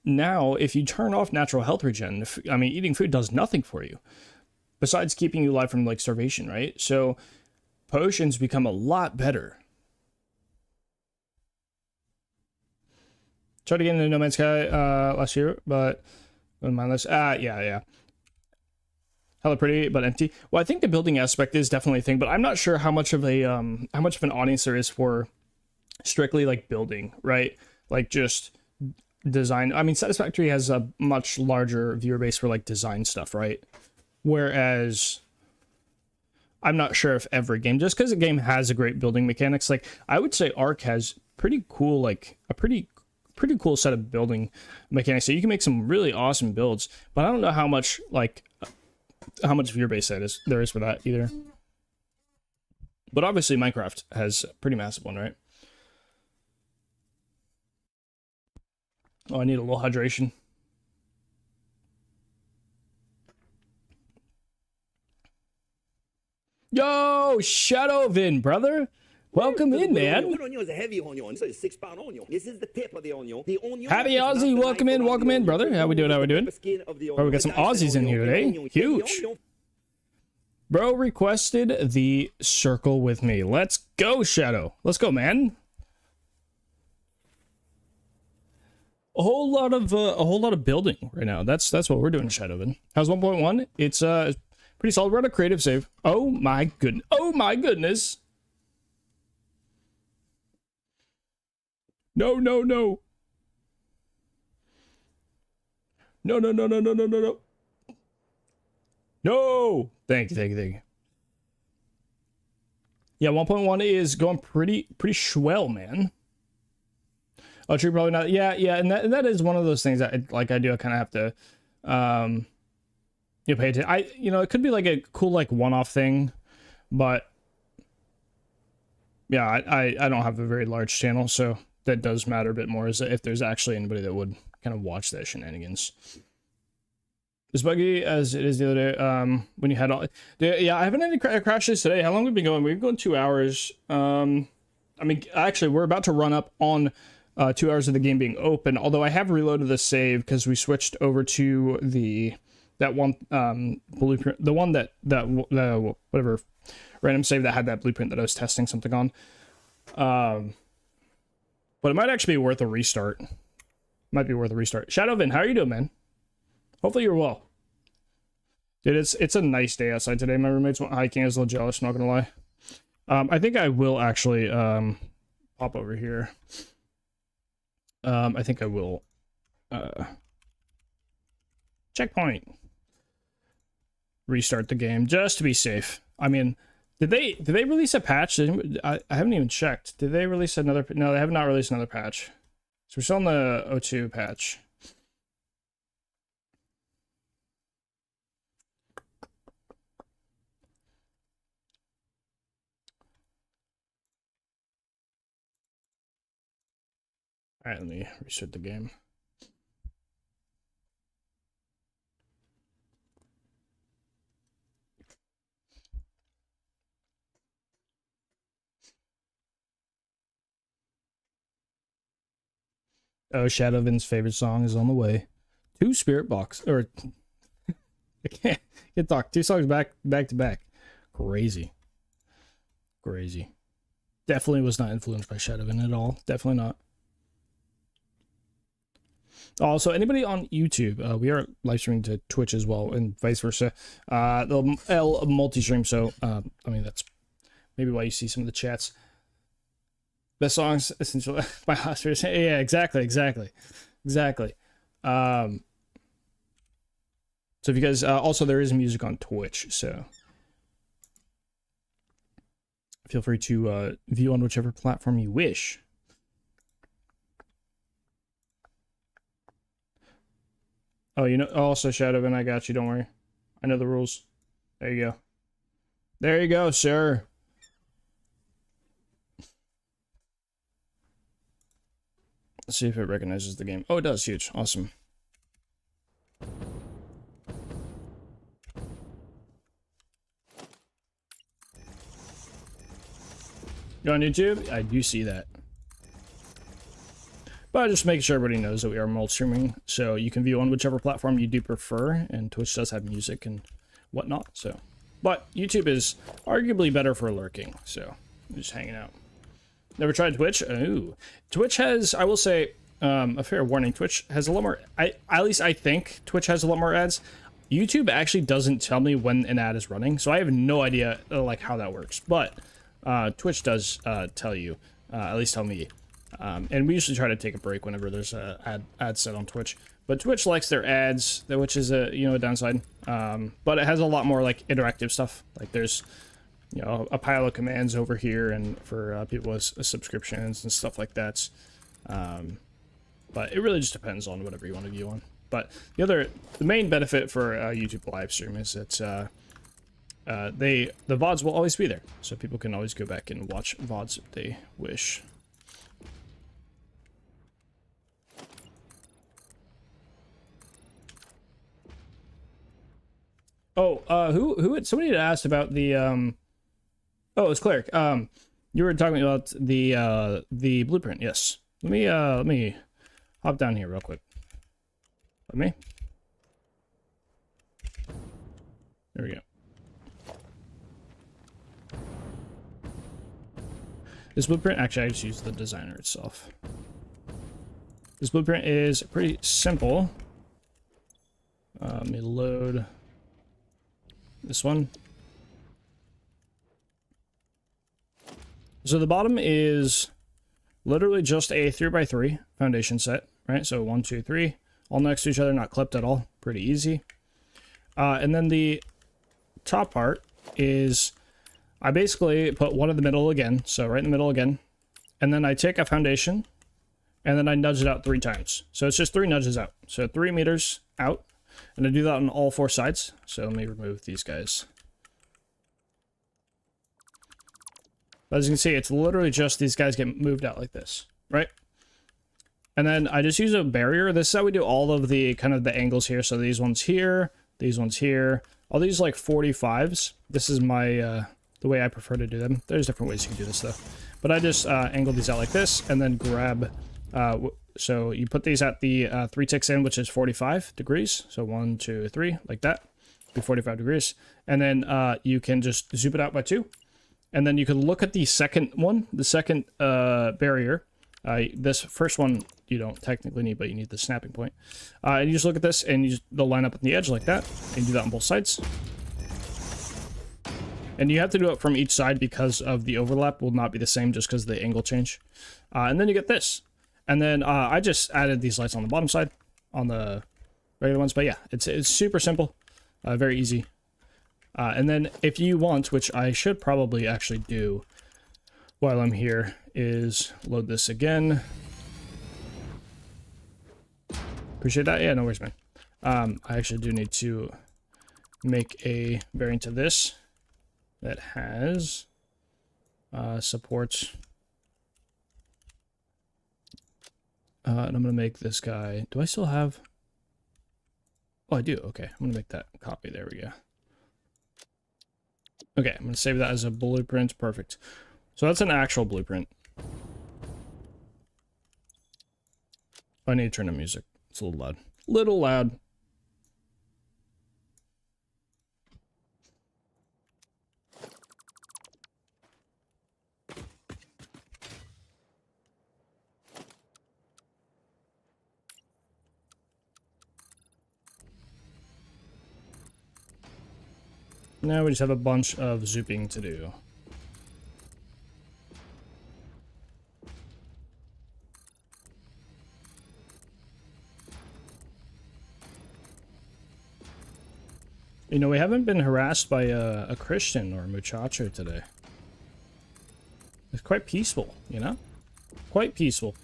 Speaker 1: now if you turn off natural health regen, eating food does nothing for you besides keeping you alive from like starvation, right? So potions become a lot better. Tried to get into No Man's Sky last year, but mindless. Yeah. Hella pretty, but empty. Well, I think the building aspect is definitely a thing, but I'm not sure how much of an audience there is for strictly like building, right? Like just design. I mean, Satisfactory has a much larger viewer base for like design stuff, right? Whereas I'm not sure if every game, just because a game has a great building mechanics, like I would say ARK has pretty cool, like a pretty cool set of building mechanics, so you can make some really awesome builds, but I don't know how much viewer base there is for that either. But obviously Minecraft has a pretty massive one, right? Oh, I need a little hydration. Yo, Shadowvin, brother. Welcome in, man.
Speaker 5: One onion is a heavy onion. This is a 6-pound onion. This is the tip of the onion. The onion.
Speaker 1: Happy Aussie, welcome in, brother. How we doing? Oh, we got some Aussies in here today. Huge. Bro requested the circle with me. Let's go, Shadow. Let's go, man. a whole lot of building right now. That's what we're doing in Shadowven. How's 1.1? It's pretty solid. We're on a creative save. Oh my goodness. Oh my goodness. No, no, no. No, no, no, no, no, no, no, no. No. Thank you. Yeah, 1.1 is going pretty swell, man. Oh, true, probably not. Yeah, and that is one of those things that I do kind of have to pay attention. It could be like a cool like one-off thing, but yeah, I don't have a very large channel, so that does matter a bit more, is if there's actually anybody that would kind of watch that shenanigans. As buggy as it is the other day, when you had all... Yeah, I haven't had any crashes today. How long have we been going? We've been going 2 hours. I mean, actually, we're about to run up on 2 hours of the game being open, although I have reloaded the save because we switched over to that one blueprint, the one that whatever random save that had that blueprint that I was testing something on. But it might actually be worth a restart. Might be worth a restart. Shadowvin, how are you doing, man? Hopefully you're well. Dude, it's a nice day outside today. My roommates went hiking. I was a little jealous, not gonna lie. I think I will actually pop over here. I think I will checkpoint. Restart the game just to be safe. I mean, did they release a patch? I haven't even checked. Did they release another? No, they have not released another patch. So we're still on the 0.2 patch. All right, let me restart the game. Oh, Shadowvin's favorite song is on the way. 2 Spirit Box, or I can't talk. 2 songs back to back. Crazy. Definitely was not influenced by Shadowvin at all. Definitely not. Also, anybody on YouTube, we are live streaming to Twitch as well, and vice versa. They'll multi-stream, so I mean that's maybe why you see some of the chats. Best songs, essentially, by Hospitals. Yeah, exactly. So if you guys, also there is music on Twitch, so feel free to view on whichever platform you wish. Oh, also Shadowvin, I got you, don't worry. I know the rules. There you go. There you go, sir. Let's see if it recognizes the game. Oh, it does. Huge. Awesome. You're on YouTube? I do see that. But just making sure everybody knows that we are multi-streaming, so you can view on whichever platform you do prefer, and Twitch does have music and whatnot, so. But YouTube is arguably better for lurking, so I'm just hanging out. Never tried Twitch? Ooh. Twitch has, I will say, a fair warning, Twitch has a lot more, at least I think Twitch has a lot more ads. YouTube actually doesn't tell me when an ad is running, so I have no idea, like, how that works. But Twitch does tell you, at least tell me. And we usually try to take a break whenever there's a ad set on Twitch. But Twitch likes their ads, which is a downside. But it has a lot more like interactive stuff. Like there's a pile of commands over here, and for people with subscriptions and stuff like that. But it really just depends on whatever you want to view on. But the main benefit for YouTube live stream is that the VODs will always be there, so people can always go back and watch VODs if they wish. Oh, somebody had asked about the oh, it's Cleric. You were talking about the blueprint. Yes. Let me hop down here real quick. Let me. There we go. This blueprint, actually, I just used the designer itself. This blueprint is pretty simple. Let me load this one. So the bottom is literally just a 3x3 foundation set, right? So 1, 2, 3, all next to each other, not clipped at all. Pretty easy. And then the top part is, I basically put one in the middle again, so right in the middle again. And then I take a foundation, and then I nudge it out 3 times. So it's just 3 nudges out. So 3 meters out, and I do that on all 4 sides. So let me remove these guys. As you can see, it's literally just these guys get moved out like this, right? And then I just use a barrier. This is how we do all of the kind of the angles here. So these ones here, these ones here, all these like 45s. This is my, the way I prefer to do them. There's different ways you can do this though. But I just angle these out like this and then grab, so you put these at the 3 ticks in, which is 45 degrees. So 1, 2, 3, like that, be 45 degrees. And then you can just zoom it out by 2. And then you can look at the second one, the second barrier. This first one you don't technically need, but you need the snapping point. And you just look at this, and they'll line up on the edge like that. And you do that on both sides. And you have to do it from each side because of the overlap will not be the same just because of the angle change. And then you get this. And then I just added these lights on the bottom side, on the regular ones. But yeah, it's super simple, very easy. And then if you want, which I should probably actually do while I'm here, is load this again. Appreciate that. Yeah, no worries, man. I actually do need to make a variant of this that has supports. And I'm going to make this guy. Do I still have? Oh, I do. Okay. I'm going to make that copy. There we go. Okay, I'm going to save that as a blueprint. Perfect. So that's an actual blueprint. I need to turn the music. It's a little loud. Little loud. Now we just have a bunch of zooping to do. You know, we haven't been harassed by a Christian or a muchacho today. It's quite peaceful, you know? Quite peaceful.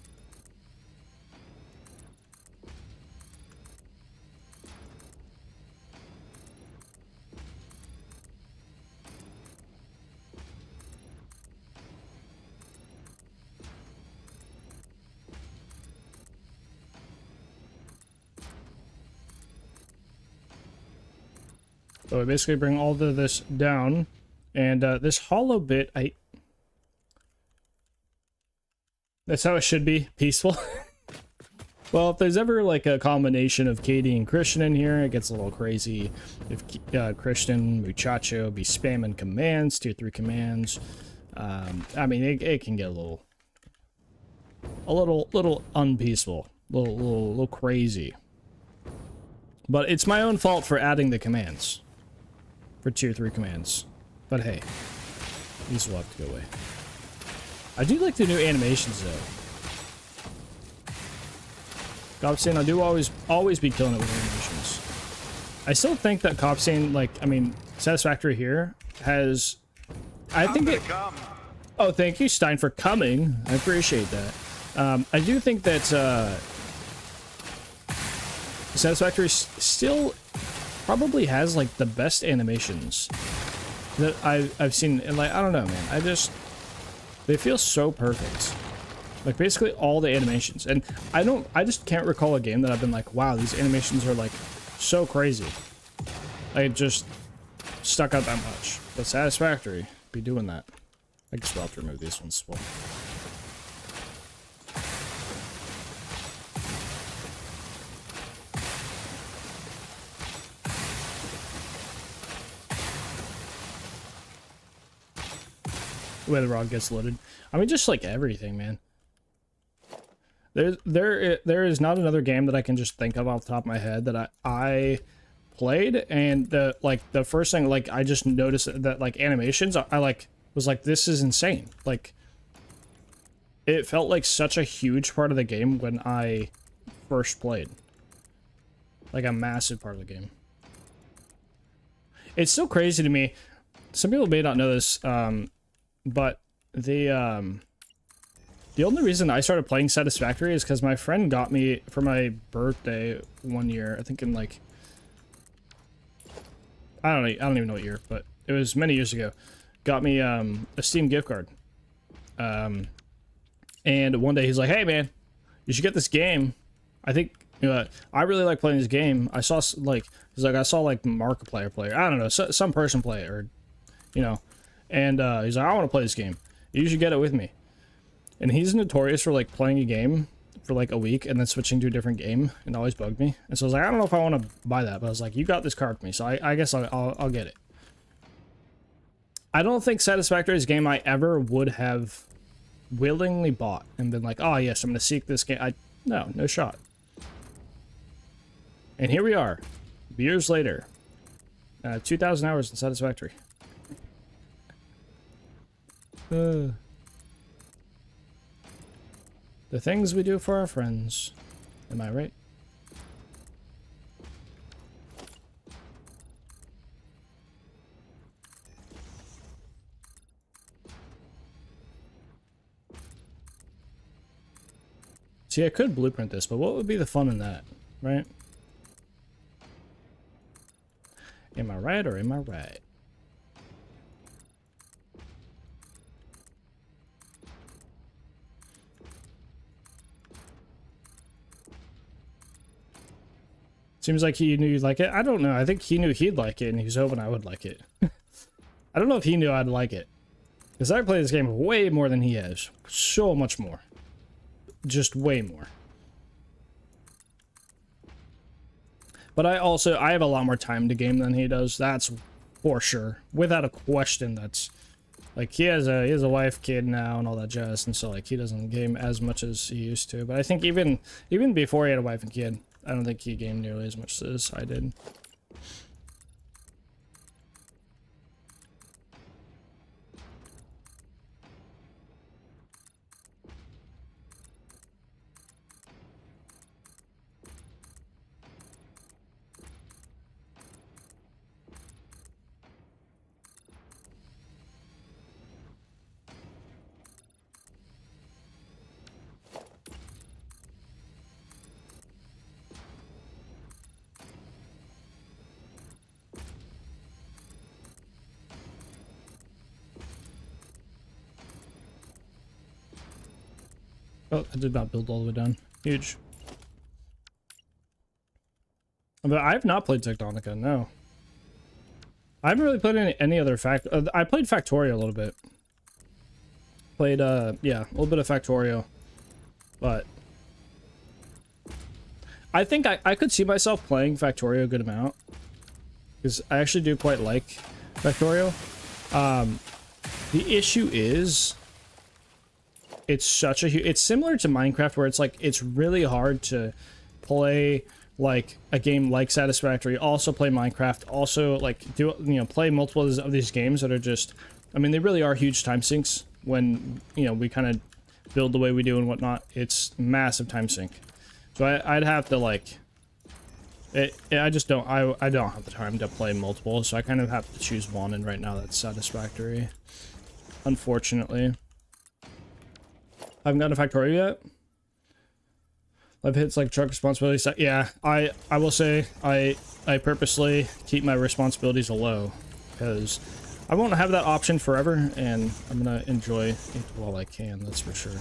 Speaker 1: So we basically bring all of this down, and this hollow bit, that's how it should be, peaceful. Well, if there's ever like a combination of Katie and Christian in here, it gets a little crazy. If Christian, muchacho be spamming commands, tier 3 commands, I mean, it can get a little unpeaceful, a little crazy. But it's my own fault for adding the commands. For tier 3 commands. But hey, these will have to go away. I do like the new animations though. Copsane, I do always be killing it with animations. I still think that Copsane, like, I mean, Satisfactory here has, I think it. Oh, thank you, Stein, for coming. I appreciate that. I do think that Satisfactory still probably has like the best animations that I've seen, and like, I don't know, man, they feel so perfect. Like basically all the animations, and I just can't recall a game that I've been like, wow, these animations are like so crazy. Like, it just stuck out that much. But Satisfactory be doing that. I guess we'll have to remove these ones as well. The way the rod gets loaded. I mean, just like everything, man. There is not another game that I can just think of off the top of my head that I played, and the first thing, like, I just noticed that like animations, I like was like, this is insane. Like, it felt like such a huge part of the game when I first played. Like a massive part of the game. It's still crazy to me. Some people may not know this, but the only reason I started playing Satisfactory is because my friend got me for my birthday one year. I think in like, I don't even know what year, but it was many years ago. Got me a Steam gift card. And one day he's like, "Hey man, you should get this game. I think I really like playing this game. I saw like," he's like, "I saw like Markiplier play. I don't know, some person play it, or you know." And he's like, "I want to play this game. You should get it with me." And he's notorious for like playing a game for like a week and then switching to a different game, and always bugged me. And so I was like, I don't know if I want to buy that, but I was like, you got this card with me, so I guess I'll get it. I don't think Satisfactory is a game I ever would have willingly bought and been like, oh yes, I'm gonna seek this game. No shot. And here we are, years later, 2,000 hours in Satisfactory. The things we do for our friends. Am I right? See, I could blueprint this, but what would be the fun in that, right? Am I right or am I right? Seems like he knew you'd like it. I don't know. I think he knew he'd like it, and he was hoping I would like it. I don't know if he knew I'd like it. Because I play this game way more than he has. So much more. Just way more. But I have a lot more time to game than he does. That's for sure. Without a question, that's... Like, he has a wife, kid now, and all that jazz, and so, like, he doesn't game as much as he used to. But I think even before he had a wife and kid, I don't think he gamed nearly as much as I did. Oh, I did not build all the way down. Huge. But I have not played Techtonica, no. I haven't really played any other I played Factorio a little bit. Played, yeah, a little bit of Factorio. But I think I could see myself playing Factorio a good amount. Because I actually do quite like Factorio. The issue is... It's such a it's similar to Minecraft, where it's like, it's really hard to play like a game like Satisfactory, also play Minecraft, also like play multiple of these games that are just, I mean, they really are huge time sinks when, we kind of build the way we do and whatnot. It's massive time sink. So I'd have to like, I just don't, I don't have the time to play multiple, so I kind of have to choose one, and right now that's Satisfactory, unfortunately. I haven't gotten a Factorio yet. I've hit like truck responsibilities. Yeah, I will say I purposely keep my responsibilities low because I won't have that option forever, and I'm gonna enjoy it while I can. That's for sure.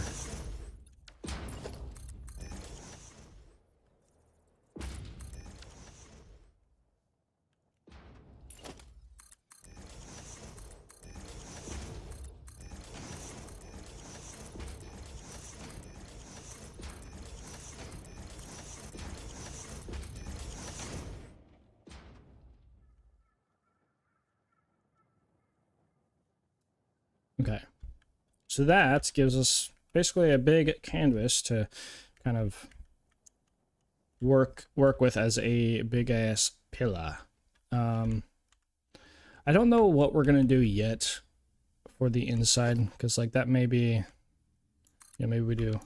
Speaker 1: Okay, so that gives us basically a big canvas to kind of work with as a big ass pillar. I don't know what we're gonna do yet for the inside, because like that may be, yeah, maybe we do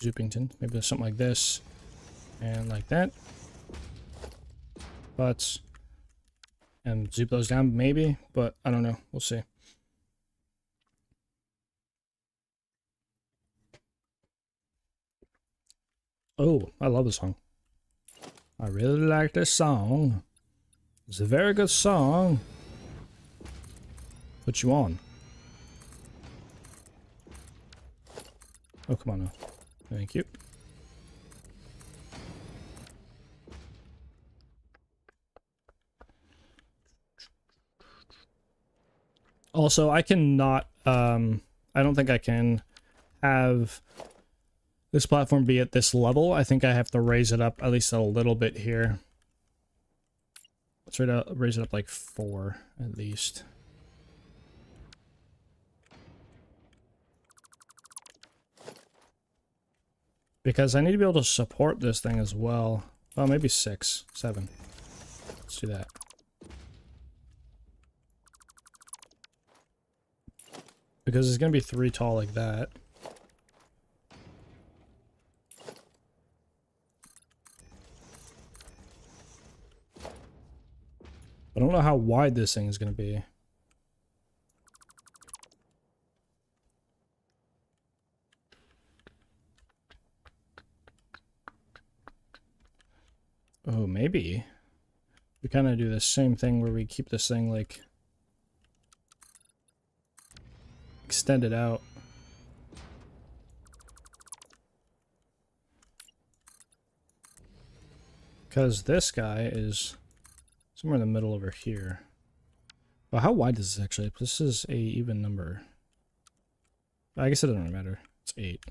Speaker 1: Zoopington, maybe there's something like this and like that, but and zoop those down maybe, but I don't know, we'll see. Oh, I love this song. I really like this song. It's a very good song. Put you on. Oh, come on now. Thank you. Also, I cannot, I don't think I can have this platform be at this level. I think I have to raise it up at least a little bit here. Let's try to raise it up like 4 at least. Because I need to be able to support this thing as well. Well, maybe 6, 7. Let's do that. Because it's going to be 3 tall like that. I don't know how wide this thing is going to be. Oh, maybe we kind of do the same thing where we keep this thing like extended out. Because this guy is somewhere in the middle over here. Well, how wide is this actually? This is a even number. I guess it doesn't really matter. It's 8.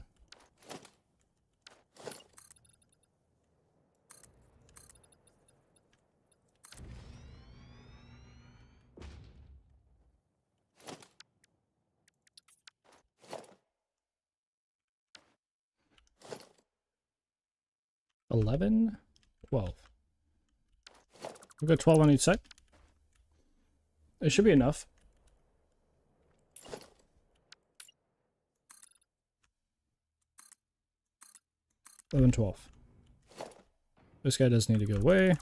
Speaker 1: $11, $12. We've got 12 on each side. It should be enough. $11, $12. This guy does need to go away.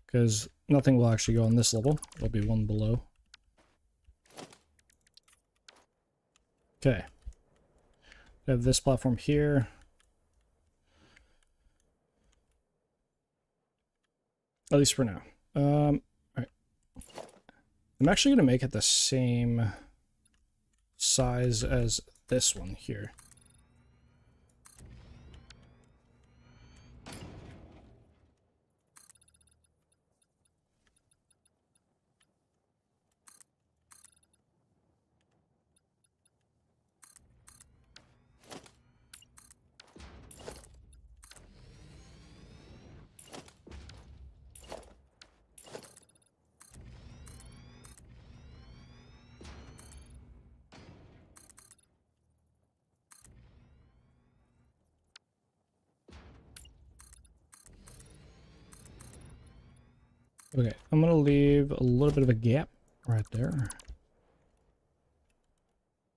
Speaker 1: Because nothing will actually go on this level. It'll be one below. Okay. We have this platform here. At least for now. Alright. I'm actually going to make it the same size as this one here. Okay, I'm gonna leave a little bit of a gap right there.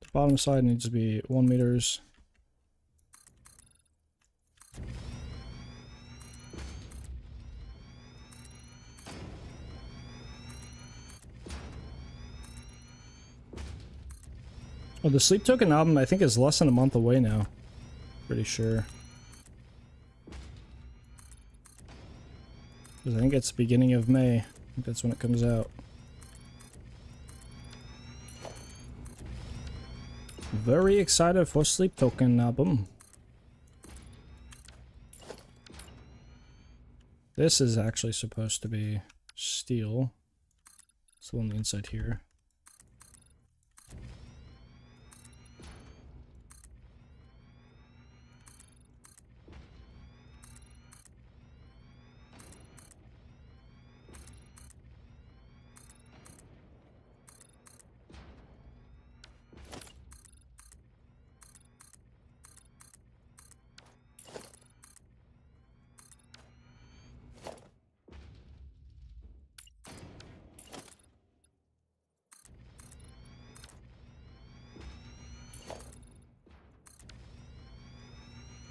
Speaker 1: The bottom side needs to be 1 meters. Well, the Sleep Token album I think is less than a month away now. Pretty sure. I think it's beginning of May. I think that's when it comes out. Very excited for Sleep Token album. This is actually supposed to be steel. It's on the inside here.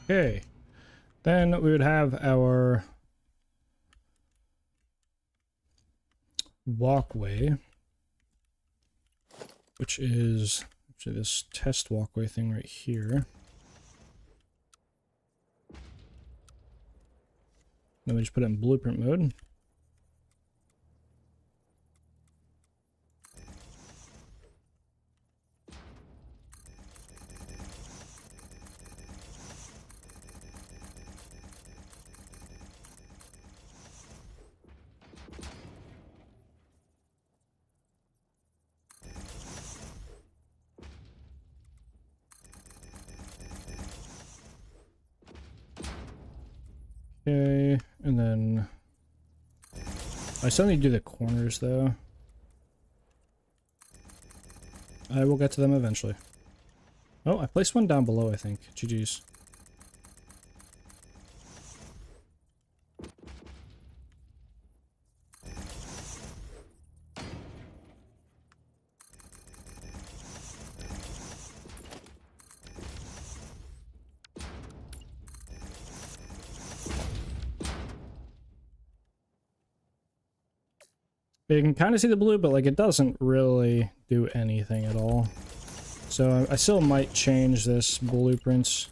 Speaker 1: Okay. Then we would have our walkway, which is actually this test walkway thing right here. Then we just put it in blueprint mode. Okay, and then I still need to do the corners though. I will get to them eventually. Oh, I placed one down below, I think. GG's. You can kind of see the blue, but like it doesn't really do anything at all. So I still might change this blueprints.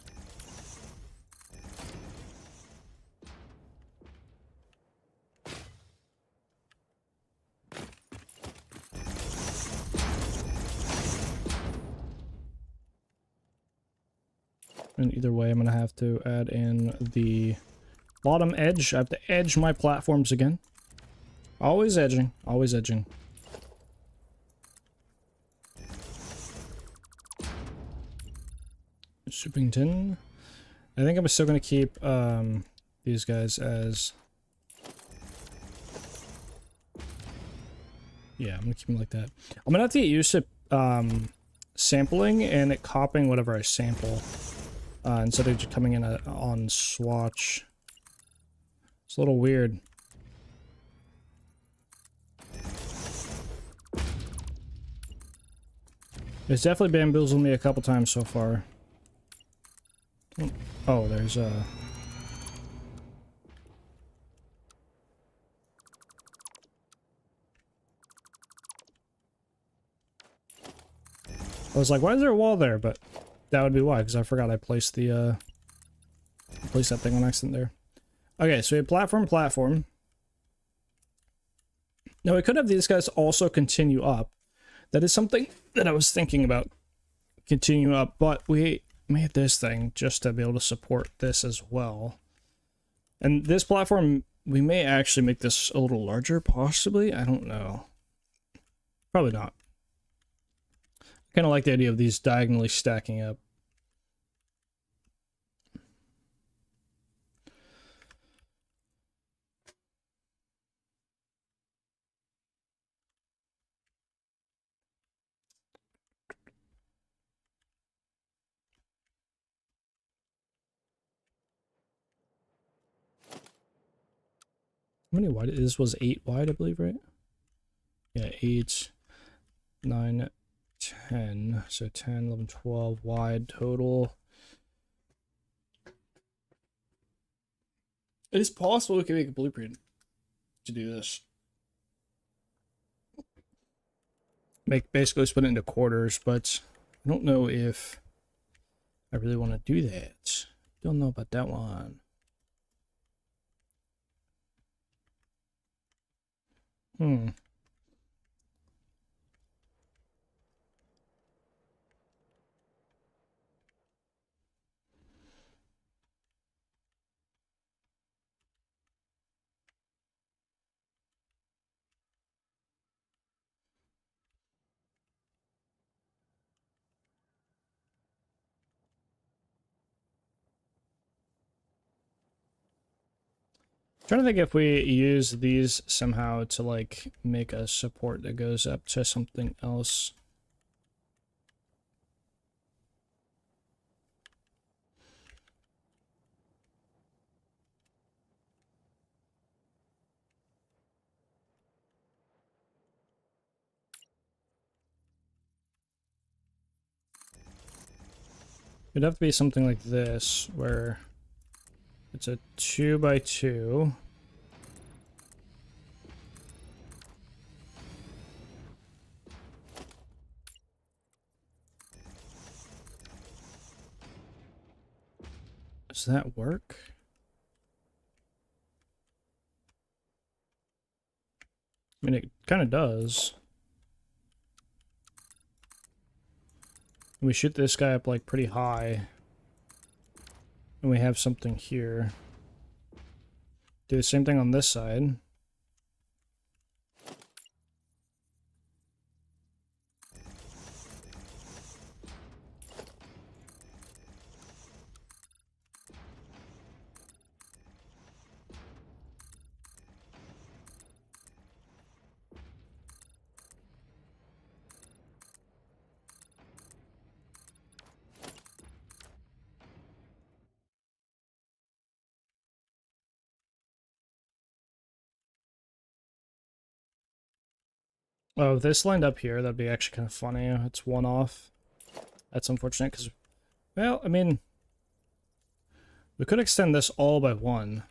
Speaker 1: And either way, I'm going to have to add in the bottom edge. I have to edge my platforms again. Always edging, always edging. Shipping tin. I think I'm still going to keep these guys as... Yeah, I'm going to keep them like that. I'm going to have to get used to sampling and it copying whatever I sample. Instead of just coming in on swatch. It's a little weird. It's definitely bamboozled me a couple times so far. Oh, there's a... I was like, why is there a wall there? But that would be why, because I forgot I placed the, placed that thing on accident there. Okay, so we have platform, platform. Now we could have these guys also continue up. That is something that I was thinking about. Continue up, but we made this thing just to be able to support this as well. And this platform, we may actually make this a little larger, possibly. I don't know. Probably not. Kind of like the idea of these diagonally stacking up. How many wide? This was 8 wide, I believe, right? Yeah, 8, 9, 10. So 10, 11, 12 wide total. It is possible we can make a blueprint to do this. Basically split it into quarters, but I don't know if I really want to do that. Don't know about that one. Hmm. Trying to think if we use these somehow to like make a support that goes up to something else. It'd have to be something like this, where it's a 2x2. Does that work? I mean, it kind of does. We shoot this guy up like pretty high. And we have something here. Do the same thing on this side. Oh, if this lined up here, that'd be actually kind of funny. It's one off. That's unfortunate because, well, I mean, we could extend this all by one.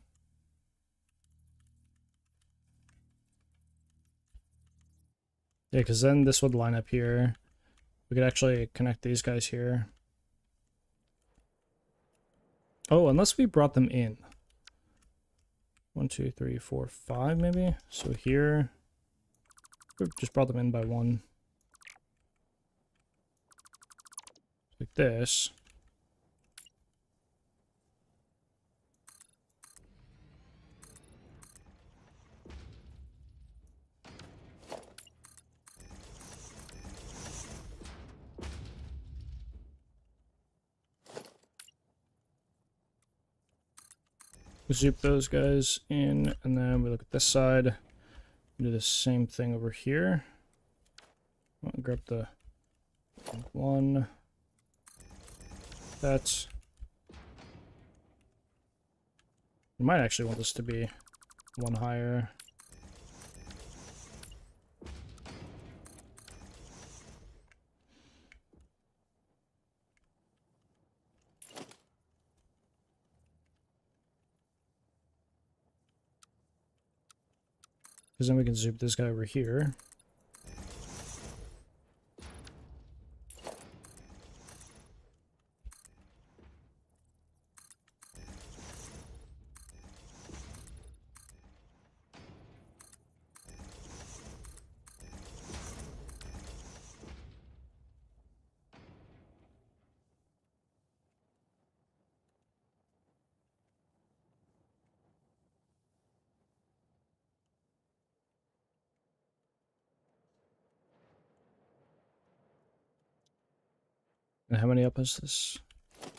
Speaker 1: Yeah, because then this would line up here. We could actually connect these guys here. Oh, unless we brought them in. 1, 2, 3, 4, 5, maybe? So here, we just brought them in by one. Like this. We zoop those guys in, and then we look at this side. We do the same thing over here. I'll grab the one. That's. We might actually want this to be one higher. Because then we can zoom this guy over here. And how many up is this?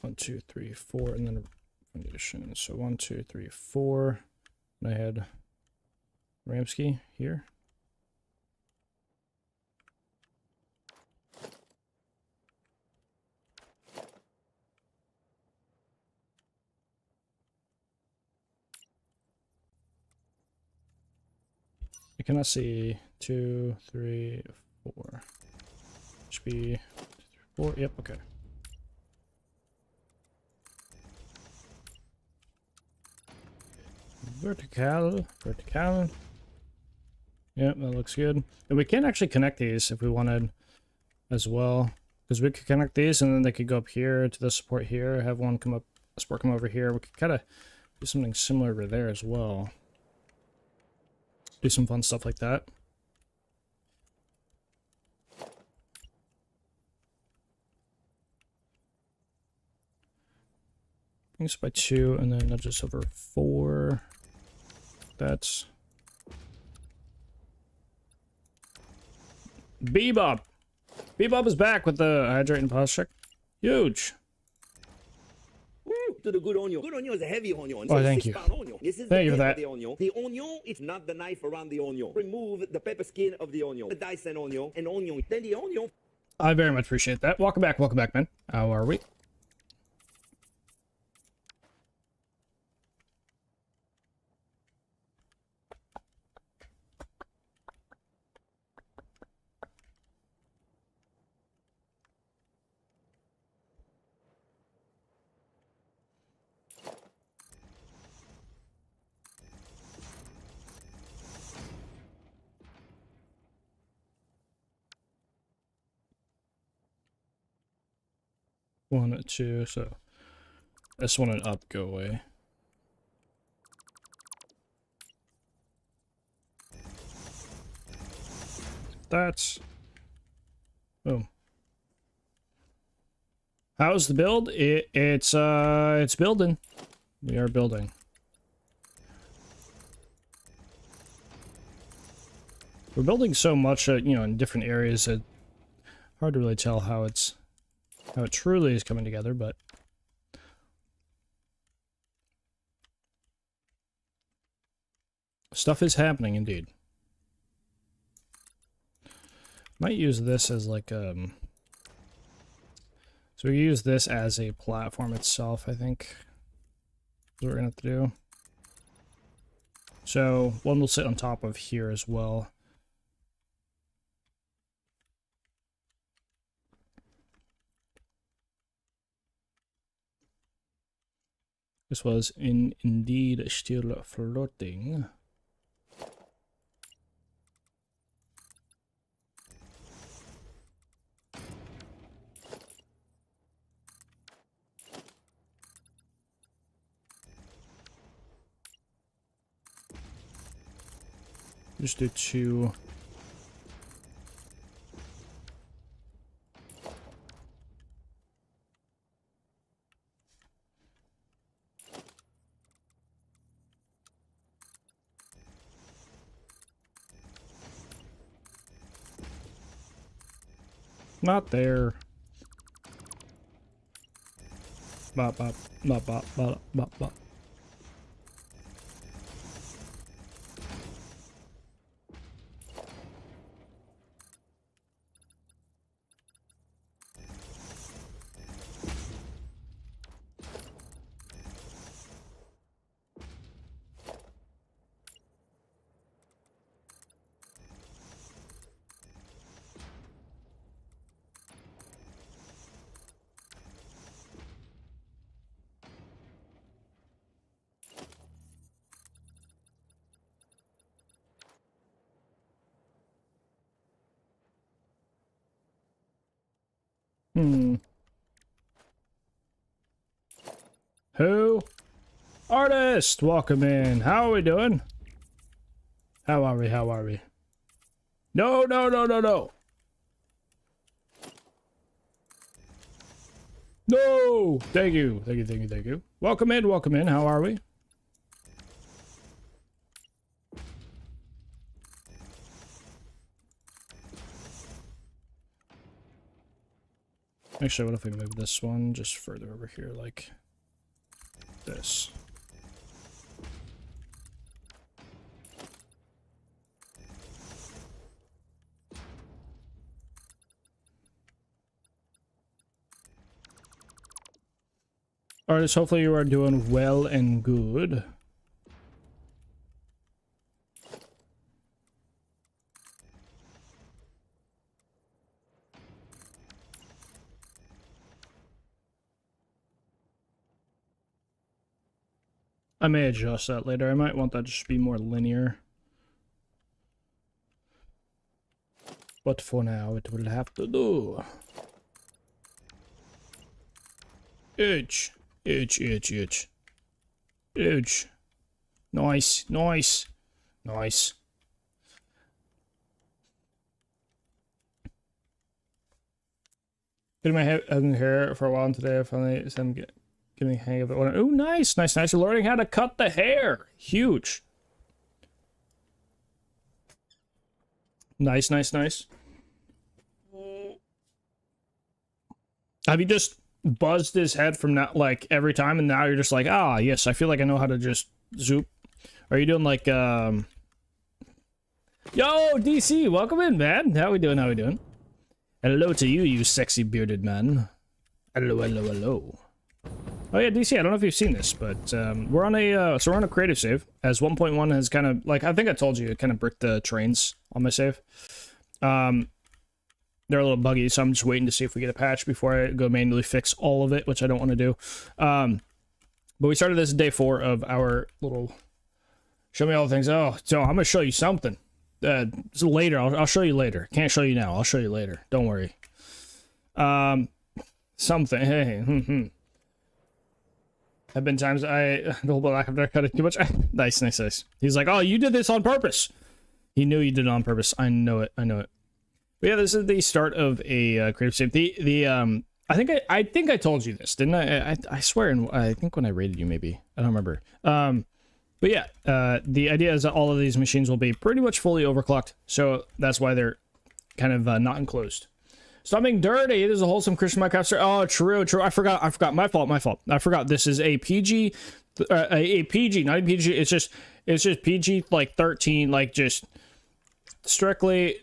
Speaker 1: 1, 2, 3, 4, and then a foundation. So 1, 2, 3, 4. And I had Ramsky here. I cannot see 2, 3, 4. Should be 4. Yep, okay. Vertical, vertical. Yep, that looks good. And we can actually connect these if we wanted as well. Because we could connect these and then they could go up here to the support here, have one come up, support come over here. We could kind of do something similar over there as well. Do some fun stuff like that. Bring this by 2 and then nudge this over 4. That's Bebop. Bebop is back with the hydrate and pause check. Huge.
Speaker 5: Woo, to the good onion. Good onion is a heavy onion.
Speaker 1: Oh, thank you.
Speaker 5: Onion. This is
Speaker 1: Thank you
Speaker 5: the
Speaker 1: for
Speaker 5: tip
Speaker 1: that.
Speaker 5: of the onion. The onion is not the knife around the onion. Remove the pepper skin of the onion. The Dyson onion and onion. Then the onion.
Speaker 1: I very much appreciate that. Welcome back, man. How are we? 1, 2, so S1 and up go away. That's boom. How's the build? It's building. We are building. We're building so much, you know, in different areas that hard to really tell how it truly is coming together, but stuff is happening indeed. Might use this as like so we use this as a platform itself, I think. That's what we're gonna have to do. So one will sit on top of here as well. This was indeed still floating. Just do 2. Not there. Bop, bop, bop, bop, bop, bop, bop. Who? Artist! Welcome in. How are we doing? How are we? How are we? No, no, no, no, no! No! Thank you. Thank you, thank you, thank you. Welcome in, welcome in. How are we? Actually, what if we move this one just further over here, like this? Artists, hopefully you are doing well and good. I may adjust that later. I might want that just to be more linear. But for now, it will have to do. Itch. Itch, itch, itch. Itch. Nice, nice, nice. Getting my hair for a while today. I finally getting the hang of it. Oh, nice, nice, nice. You're learning how to cut the hair. Huge. Nice, nice, nice. Have you just buzzed his head from that, like, every time, and now you're just like, ah, yes, I feel like I know how to just zoop? Are you doing like, Yo, DC, welcome in, man. How we doing, how we doing? Hello to you, you sexy bearded man. Hello, hello, hello. Oh yeah, DC, I don't know if you've seen this, but we're on a creative save, as 1.1 has kind of, like, I think I told you, it kind of bricked the trains on my save. They're a little buggy, so I'm just waiting to see if we get a patch before I go manually fix all of it, which I don't want to do. But we started this day 4 of our little show me all the things. Oh, so I'm gonna show you something. So later, I'll show you later. Can't show you now. I'll show you later. Don't worry. Something. Hey. Have been times the whole black after I cut it too much. Nice. He's like, oh, you did this on purpose. He knew you did it on purpose. I know it. But yeah, this is the start of a creative save. I think I told you this, didn't I? I swear, and I think when I rated you, maybe I don't remember. But yeah, the idea is that all of these machines will be pretty much fully overclocked, so that's why they're kind of not enclosed. Stop being dirty. It is a wholesome Christian Minecraft story. Oh, true. I forgot. My fault. I forgot. This is a PG, a PG, not a PG. It's just PG like 13, like just strictly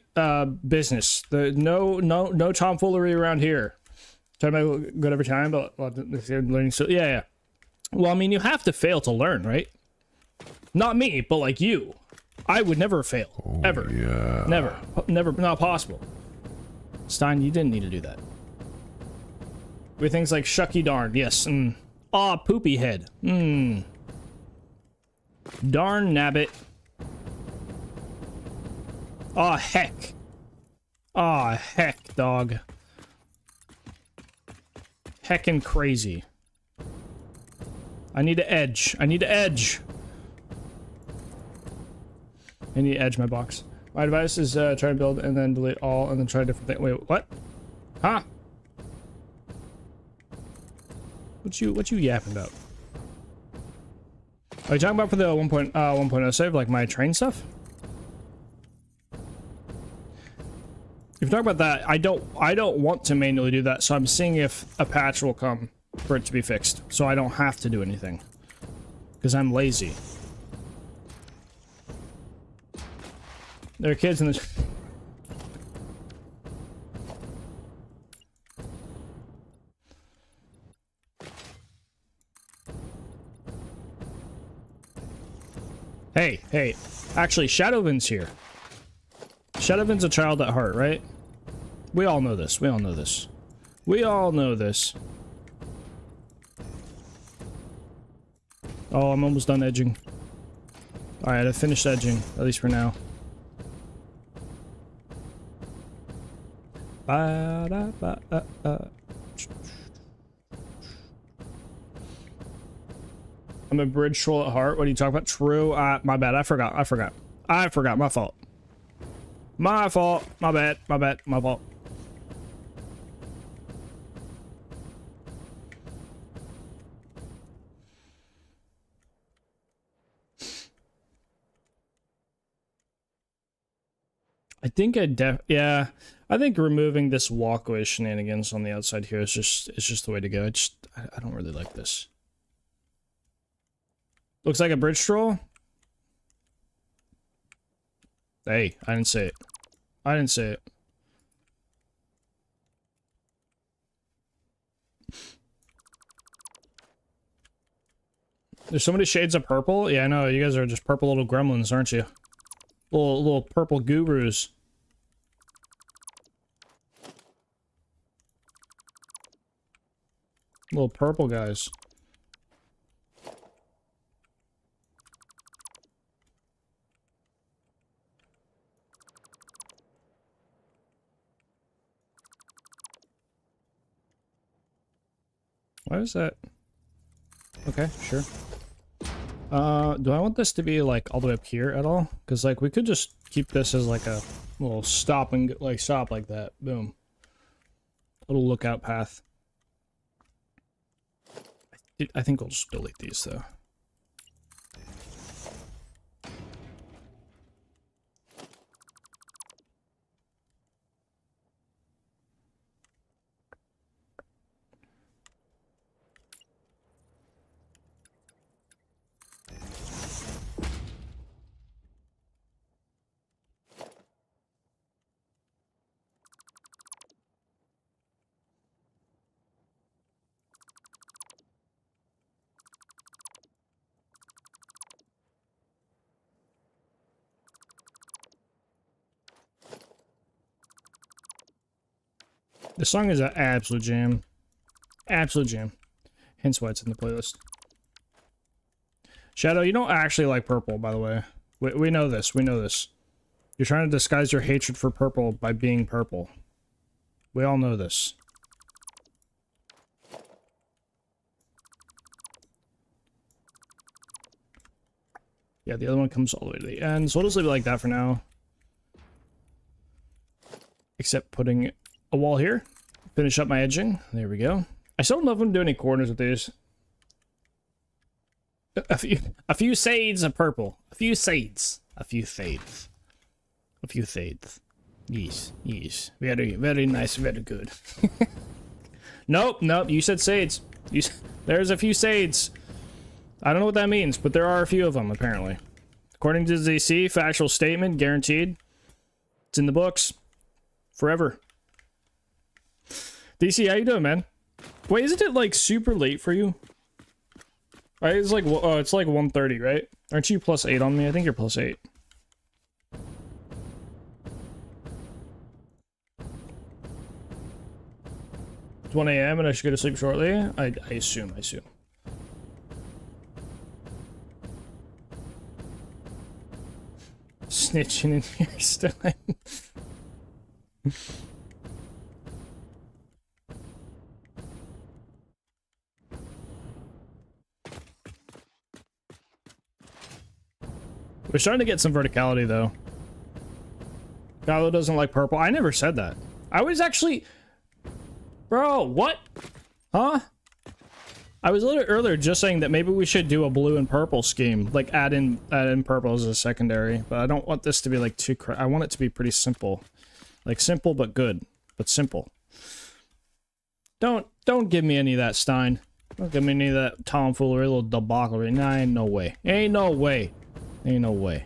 Speaker 1: business. No tomfoolery around here. Talking about good every time, but learning. So yeah. Well, I mean, you have to fail to learn, right? Not me, but like you. I would never fail. Ever.
Speaker 3: Yeah.
Speaker 1: Never. Not possible. Stein, you didn't need to do that. With things like shucky darn, yes. Poopy head. Darn nabbit. Heck. Heck, dog. Heckin' crazy. I need to edge. I need to edge my box. My advice is try to build and then delete all and then try a different thing. Wait, what? Huh? What you yapping about? Are you talking about for the 1.0 save, like my train stuff? If you're talking about that, I don't want to manually do that, so I'm seeing if a patch will come for it to be fixed, so I don't have to do anything. Because I'm lazy. There are kids in this. Hey. Actually, Shadowvin's here. Shadowvin's a child at heart, right? We all know this. Oh, I'm almost done edging. Alright, I finished edging, at least for now. I'm a bridge troll at heart. What are you talking about? True. My bad. I forgot. My fault. My bad. My fault. I think yeah. I think removing this walkway shenanigans on the outside here is just the way to go. I don't really like this. Looks like a bridge troll. Hey, I didn't say it. There's so many shades of purple. Yeah, I know. You guys are just purple little gremlins, aren't you? Little purple gurus. Little purple guys. Why is that? Okay, sure. Do I want this to be like all the way up here at all? Because like we could just keep this as like a little stop and like stop like that. Boom. Little lookout path. I think we'll just delete these though. This song is an absolute jam. Absolute jam. Hence why it's in the playlist. Shadow, you don't actually like purple, by the way. We know this. We know this. You're trying to disguise your hatred for purple by being purple. We all know this. Yeah, the other one comes all the way to the end. So we'll just leave it like that for now. Except putting a wall here. Finish up my edging. There we go. I still don't know if I'm doing any corners with these. A few shades of purple. A few shades. A few shades. A few shades. Yes, yes. Very, very nice, very good. Nope, you said shades. There's a few shades. I don't know what that means, but there are a few of them, apparently. According to ZC, factual statement, guaranteed. It's in the books. Forever. DC, how you doing, man? Wait, isn't it, like, super late for you? Right, it's like, it's like 1:30, right? Aren't you +8 on me? I think you're +8. It's 1 a.m. and I should go to sleep shortly? I assume. Snitching in here, Stein. We're starting to get some verticality, though. Gallo doesn't like purple. I never said that. I was actually... Bro, what? Huh? I was a little earlier just saying that maybe we should do a blue and purple scheme. Like, add in purple as a secondary. But I don't want this to be, like, too... I want it to be pretty simple. Like, simple but good. But simple. Don't give me any of that, Stein. Don't give me any of that tomfoolery, little debauchery. Nah, ain't no way. Ain't no way. Ain't no way.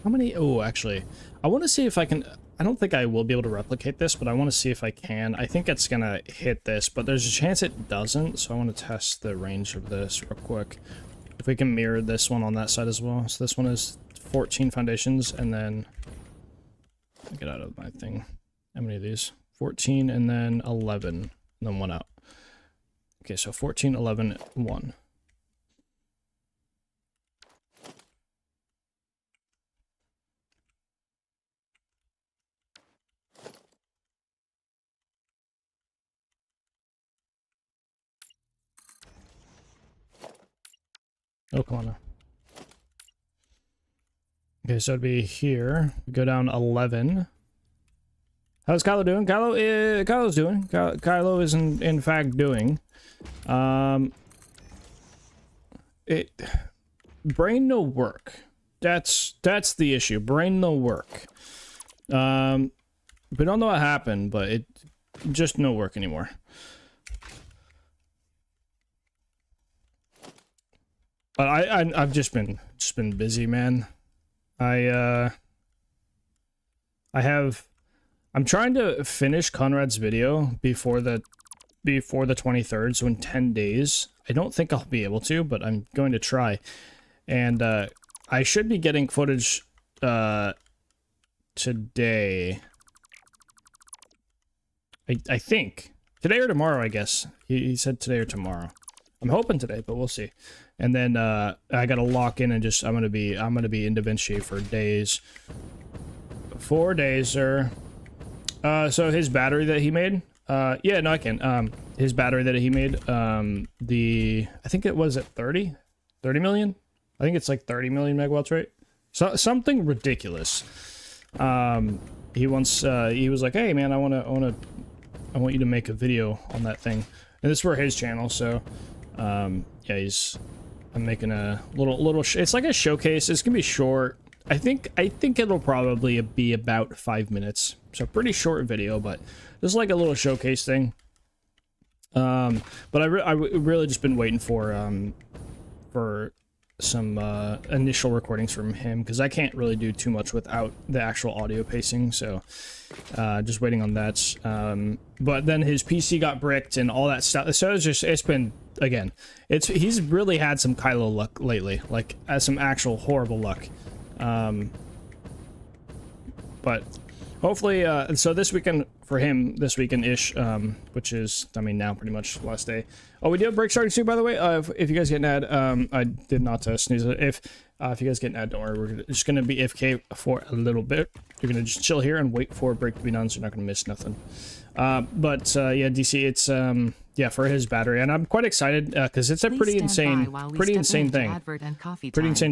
Speaker 1: How many? Oh, actually, I want to see if I can... I don't think I will be able to replicate this, but I want to see if I can. I think it's gonna hit this, but there's a chance it doesn't, so I want to test the range of this real quick. If we can mirror this one on that side as well. So this one is 14 foundations, and then... Get out of my thing. How many of these? 14, and then 11, and then 1 out. Okay, so 14, 11, 1. Oh, come on now. Okay, so it'd be here. We go down 11. How's Kylo doing? Kylo's doing. Kylo is in fact doing. Brain no work. That's the issue. Brain no work. We don't know what happened, but it just no work anymore. But I've just been busy, man. I'm trying to finish Conrad's video before the 23rd, so in 10 days. I don't think I'll be able to, but I'm going to try. And I should be getting footage today. I think. Today or tomorrow, I guess. He said today or tomorrow. I'm hoping today, but we'll see. And then I gotta lock in and just I'm gonna be in DaVinci for days. 4 days, sir. So his battery that he made, yeah, no, I can. His battery that he made, I think it was at 30 million. I think it's like 30 million megawatts, right? So something ridiculous. He was like, hey man, I want you to make a video on that thing, and this is for his channel. So, yeah, I'm making a little. It's like a showcase. It's gonna be short. I think it'll probably be about 5 minutes. So pretty short video, but this is like a little showcase thing. But I really just been waiting for some initial recordings from him, because I can't really do too much without the actual audio pacing. So just waiting on that. But then his PC got bricked and all that stuff. So it's been, again, he's really had some Kylo luck lately, like some actual horrible luck. But Hopefully, so this weekend for him, this weekend-ish, which is, I mean, now pretty much last day. Oh, we do have break starting soon, by the way. If you guys get an ad, I did not snooze it. If you guys get an ad, don't worry, we're just gonna be AFK for a little bit. You're gonna just chill here and wait for a break to be done, so you're not gonna miss nothing. Yeah, DC, it's yeah, for his battery, and I'm quite excited because it's a pretty insane thing. Pretty insane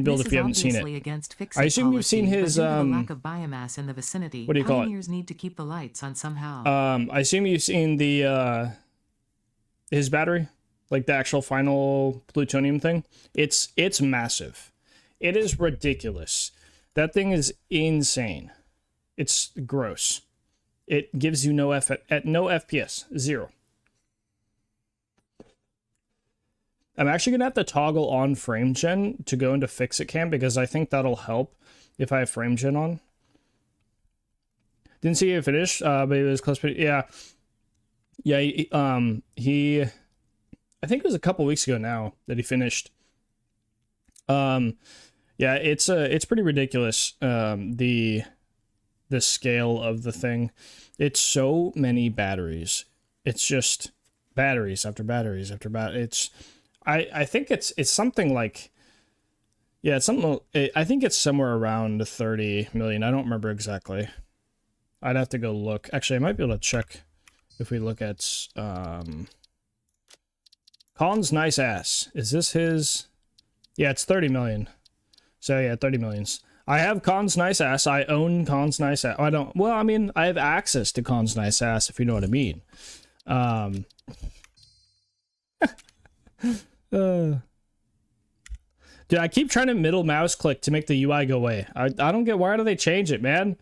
Speaker 1: build if you haven't seen it. I assume you've seen his
Speaker 2: lack of biomass in the vicinity.
Speaker 1: What do you call it?
Speaker 2: Pioneers need to keep the lights on somehow.
Speaker 1: I assume you've seen the his battery, like the actual final plutonium thing. It's massive. It is ridiculous. That thing is insane. It's gross. It gives you no FPS, 0. I'm actually gonna have to toggle on frame gen to go into fix-it cam because I think that'll help if I have frame gen on. Didn't see it finished, but it was close. Yeah, he I think it was a couple weeks ago now that he finished. Yeah, it's pretty ridiculous. The scale of the thing. It's so many batteries. It's just batteries after batteries after batteries. I think it's something like, yeah, it's something. I think it's somewhere around 30 million. I don't remember exactly. I'd have to go look. Actually, I might be able to check if we look at Colin's nice ass. Is this his? Yeah, it's 30 million. So yeah, 30 millions. I have Con's nice ass. I own Con's nice ass. I don't. Well, I mean, I have access to Con's nice ass, if you know what I mean. Dude, I keep trying to middle mouse click to make the UI go away. I don't get, why do they change it, man?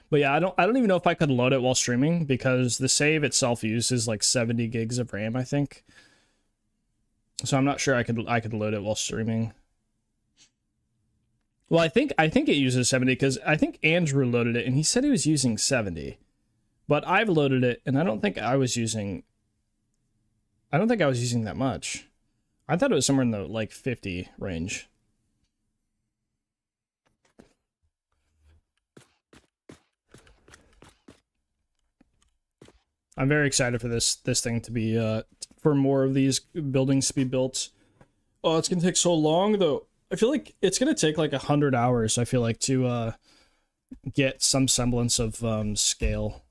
Speaker 1: But yeah, I don't even know if I could load it while streaming because the save itself uses like 70 gigs of RAM, I think. So I'm not sure I could load it while streaming. Well, I think it uses 70 because I think Andrew loaded it and he said he was using 70. But I've loaded it and I don't think I was using that much. I thought it was somewhere in the like 50 range. I'm very excited for this thing to be for more of these buildings to be built. Oh, it's gonna take so long though. I feel like it's gonna take like 100 hours. I feel like to get some semblance of scale,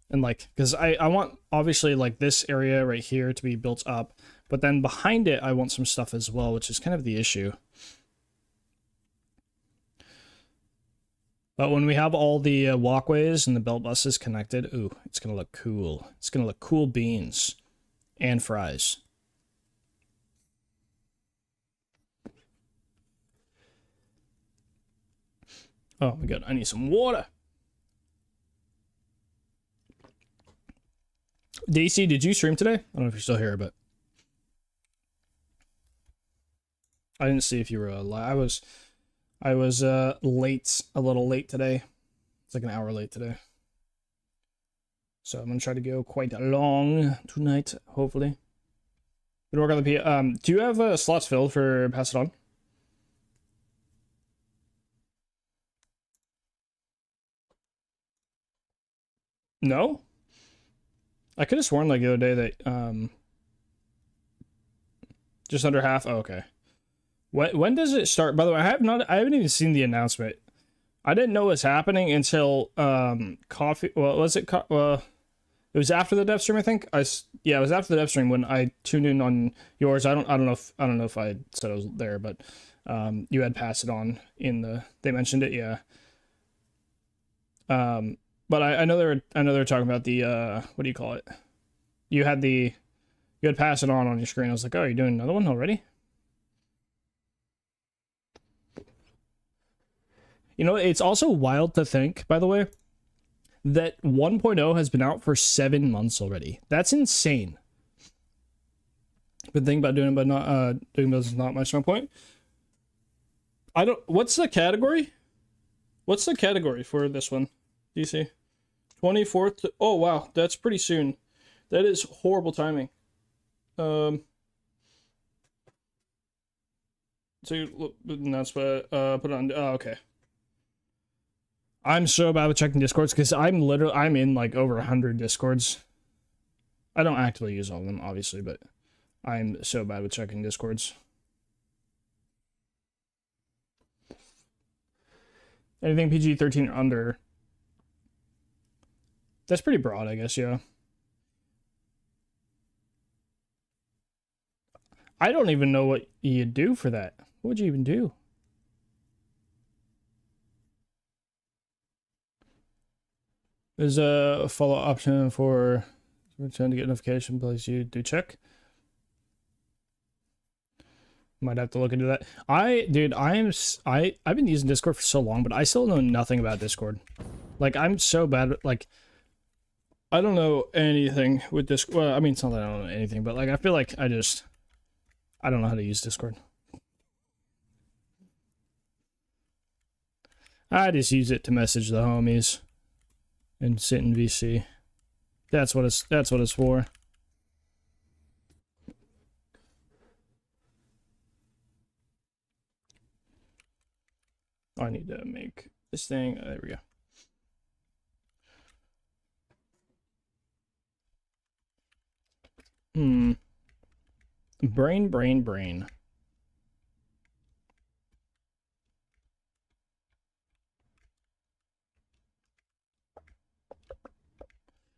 Speaker 1: and like because I want obviously like this area right here to be built up, but then behind it I want some stuff as well, which is kind of the issue. But when we have all the walkways and the belt buses connected, ooh, it's gonna look cool. It's gonna look cool beans and fries. Oh my god, I need some water. DC, did you stream today? I don't know if you're still here, but I didn't see if you were live. I was late, a little late today. It's like an hour late today. So I'm gonna try to go quite long tonight, hopefully. Good work on the P. Do you have slots filled for Pass It On? No? I could have sworn like the other day that just under half. Oh, okay. When does it start? By the way, I haven't even seen the announcement. I didn't know it was happening until coffee. Well, was it? It was after the dev stream, I think. Yeah, it was after the dev stream when I tuned in on yours. I don't know if I said I was there, but you had passed it on in the. They mentioned it, yeah. But I know they're talking about the what do you call it? You had passed it on your screen. I was like, oh, you're doing another one already? You know, it's also wild to think, by the way, that 1.0 has been out for 7 months already. That's insane. Been thinking about doing it, but not doing those is not much my point. What's the category? What's the category for this one? DC? 24th. Oh wow, that's pretty soon. That is horrible timing. So you that's what put it on. Oh, okay. I'm so bad with checking discords because I'm in like over 100 discords. I don't actively use all of them, obviously, but I'm so bad with checking discords. Anything PG-13 or under. That's pretty broad, I guess, yeah. I don't even know what you do for that. What would you even do? There's a follow option for trying to get notification. Please, you do check. Might have to look into that. I've been using Discord for so long, but I still know nothing about Discord. Like, I'm so bad at, like, I don't know anything with Discord. Well, I mean, it's not that I don't know anything, but like, I feel like I don't know how to use Discord. I just use it to message the homies and sit in VC. That's what it's for. I need to make this thing. There we go. Brain.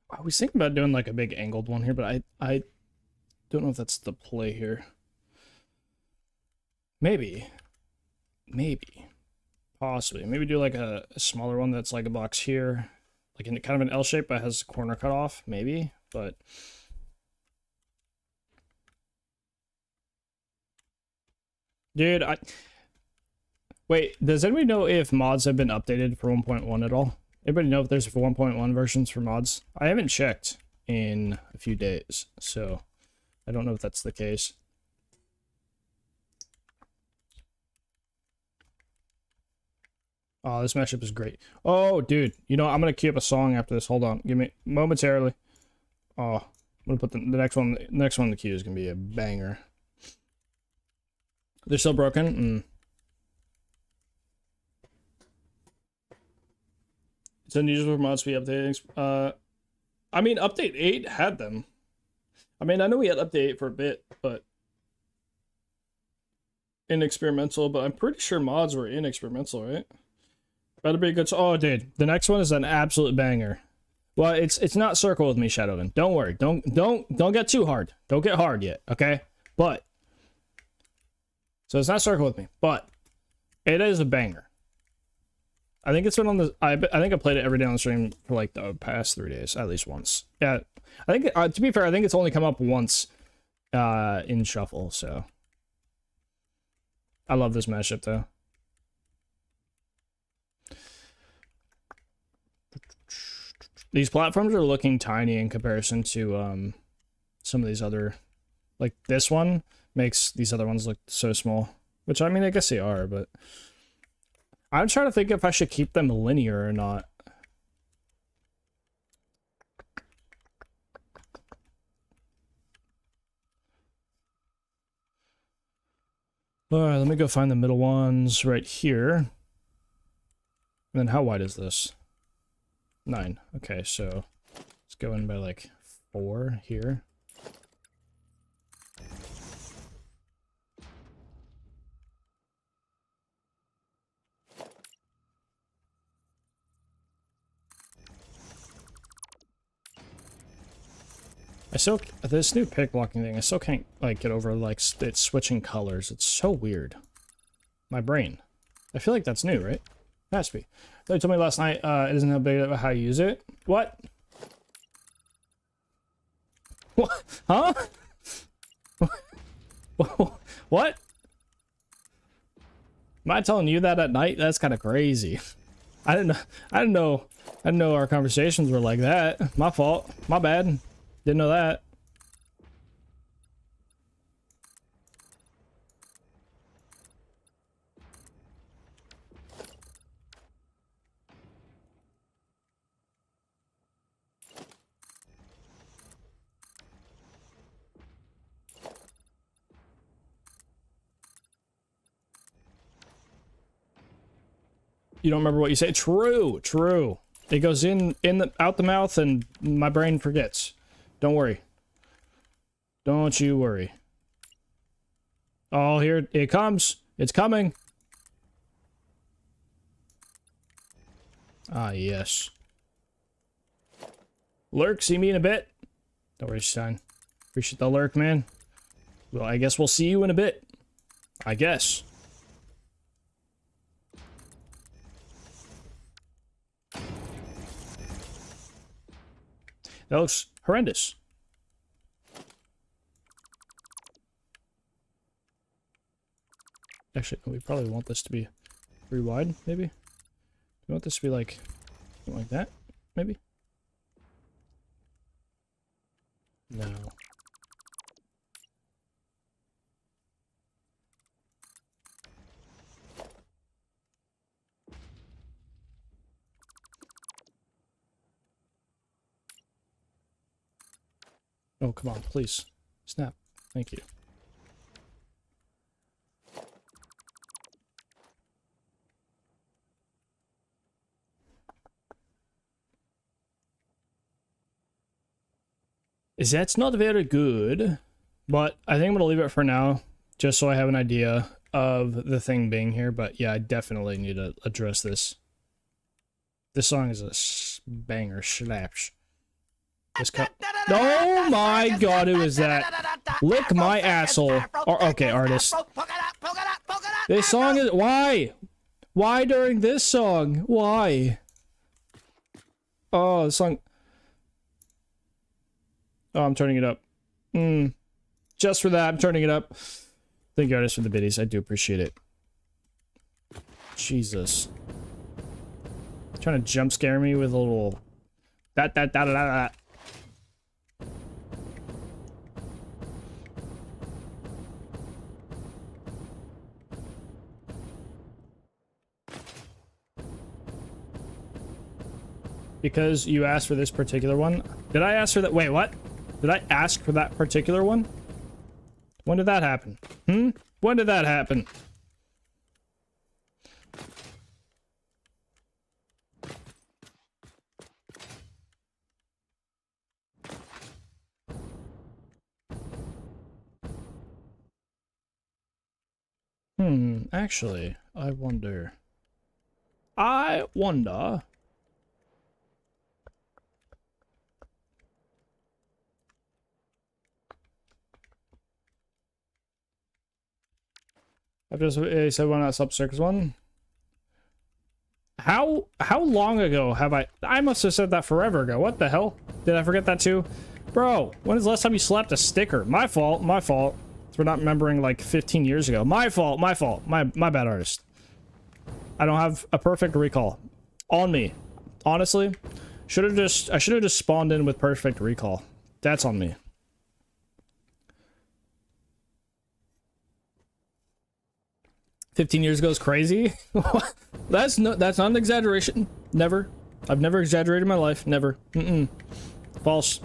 Speaker 1: I was thinking about doing like a big angled one here, but I don't know if that's the play here. Maybe. Possibly. Maybe do like a smaller one that's like a box here. Like in kind of an L shape but has a corner cut off. Maybe, but... Dude, Wait, does anybody know if mods have been updated for 1.1 at all? Anybody know if there's 1.1 versions for mods? I haven't checked in a few days, so I don't know if that's the case. Oh, this mashup is great. Oh, dude, you know, I'm gonna queue up a song after this. Hold on, give me momentarily. Oh, I'm gonna put the next one. The next one in the queue is gonna be a banger. They're still broken. It's unusual for mods to be updating. I mean, update 8 had them. I mean, I know we had update 8 for a bit, but in experimental. But I'm pretty sure mods were in experimental, right? Better be a good. Oh, dude, the next one is an absolute banger. Well, it's not Circle with me, Shadowman. Don't worry. Don't get too hard. Don't get hard yet, okay? But so it's not Circle with me, but it is a banger. I think it's been on the. I think I played it every day on the stream for like the past 3 days, at least once. Yeah, I think to be fair, I think it's only come up once in shuffle. So I love this mashup though. These platforms are looking tiny in comparison to some of these other, like this one makes these other ones look so small. Which I mean, I guess they are, but. I'm trying to think if I should keep them linear or not. Alright, let me go find the middle ones right here. And then how wide is this? 9. Okay, so let's go in by like 4 here. This new pick blocking thing, I still can't like get over like it's switching colors. It's so weird. My brain. I feel like that's new, right? It has to be. They told me last night it isn't that big about how you use it. What? What? Huh? What? Am I telling you that at night? That's kind of crazy. I didn't know our conversations were like that. My fault. My bad. Didn't know that. You don't remember what you say? True, true. It goes out the mouth and my brain forgets. Don't worry. Don't you worry. Oh, here it comes. It's coming. Ah, yes. Lurk, see me in a bit. Don't worry, Stein. Appreciate the lurk, man. Well, I guess we'll see you in a bit. I guess. That looks horrendous. Actually, we probably want this to be pretty wide, maybe? We want this to be like, something like that, maybe? No. Oh, come on, please. Snap. Thank you. That's not very good, but I think I'm going to leave it for now, just so I have an idea of the thing being here. But yeah, I definitely need to address this. This song is a banger, slaps. Oh my god, who is that? Lick my asshole. Okay, artist. This song is... Why? Why during this song? Why? Oh, the song... Oh, I'm turning it up. Just for that, I'm turning it up. Thank you, artist, for the biddies. I do appreciate it. Jesus. Trying to jump scare me with a little... that. Because you asked for this particular one. Did I ask for that? Wait, what? Did I ask for that particular one? When did that happen? When did that happen? Actually, I wonder. I've just said one, not Sub-Circus one. How long ago have I must have said that forever ago. What the hell? Did I forget that too? Bro, when is the last time you slapped a sticker? My fault. For not remembering like 15 years ago. My fault. My bad, artist. I don't have a perfect recall. On me. Honestly, I should have just spawned in with perfect recall. That's on me. "15 years ago is crazy." That's not an exaggeration. Never. I've never exaggerated in my life. Never. False.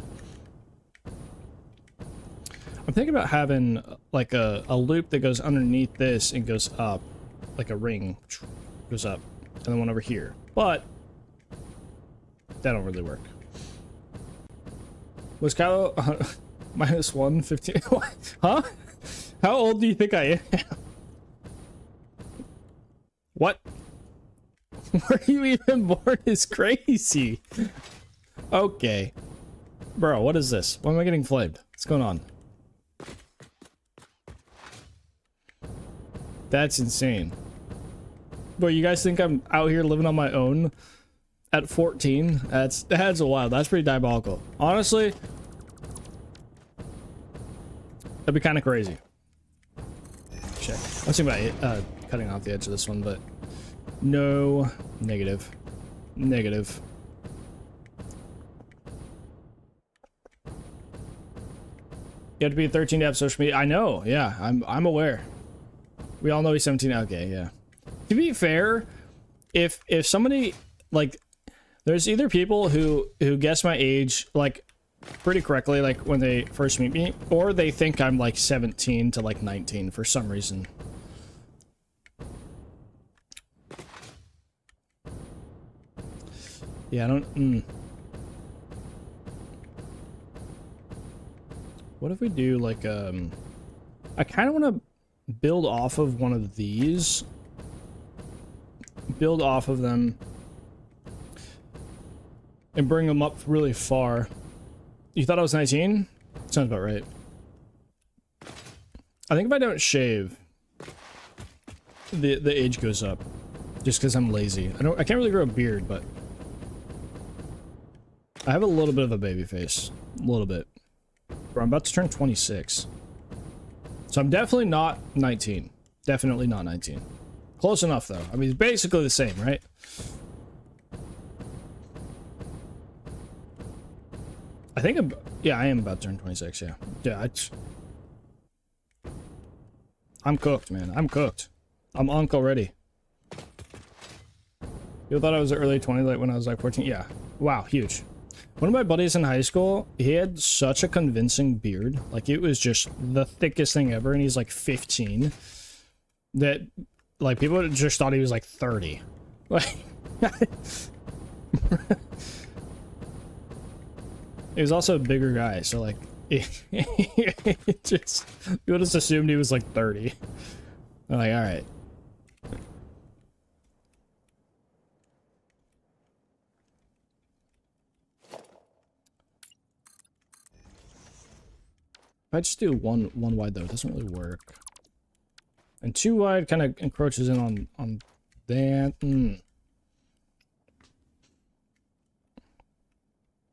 Speaker 1: I'm thinking about having like a loop that goes underneath this and goes up, like a ring goes up, and then one over here. But that don't really work. Was Kyle -1 15? Huh? How old do you think I am? What? Were you even born is crazy. Okay. Bro, what is this? Why am I getting flamed? What's going on? That's insane. Bro, you guys think I'm out here living on my own at 14? That's wild. That's pretty diabolical. Honestly, that'd be kind of crazy. Shit. I was thinking about cutting off the edge of this one, but no. Negative. Negative. You have to be 13 to have social media. I know. Yeah, I'm aware. We all know he's 17. Okay, yeah. To be fair, if somebody like, there's either people who guess my age like pretty correctly, like when they first meet me, or they think I'm like 17 to like 19 for some reason. Yeah, I don't... What if we do, like, I kind of want to build off of one of these. Build off of them. And bring them up really far. You thought I was 19? Sounds about right. I think if I don't shave, the age goes up. Just because I'm lazy. I can't really grow a beard, but I have a little bit of a baby face. A little bit. Bro, I'm about to turn 26. So I'm definitely not 19. Definitely not 19. Close enough, though. I mean, it's basically the same, right? I think yeah, I am about to turn 26, yeah. Yeah, I'm cooked, man. I'm cooked. I'm unk already. You thought I was early 20, like when I was like 14? Yeah. Wow, huge. One of my buddies in high school, he had such a convincing beard. Like, it was just the thickest thing ever, and he's like 15. That, like, people just thought he was like 30. Like, he was also a bigger guy, so like, it just, people just assumed he was like 30. I'm like, alright. If I just do one wide though, it doesn't really work. And 2 wide kind of encroaches in on that.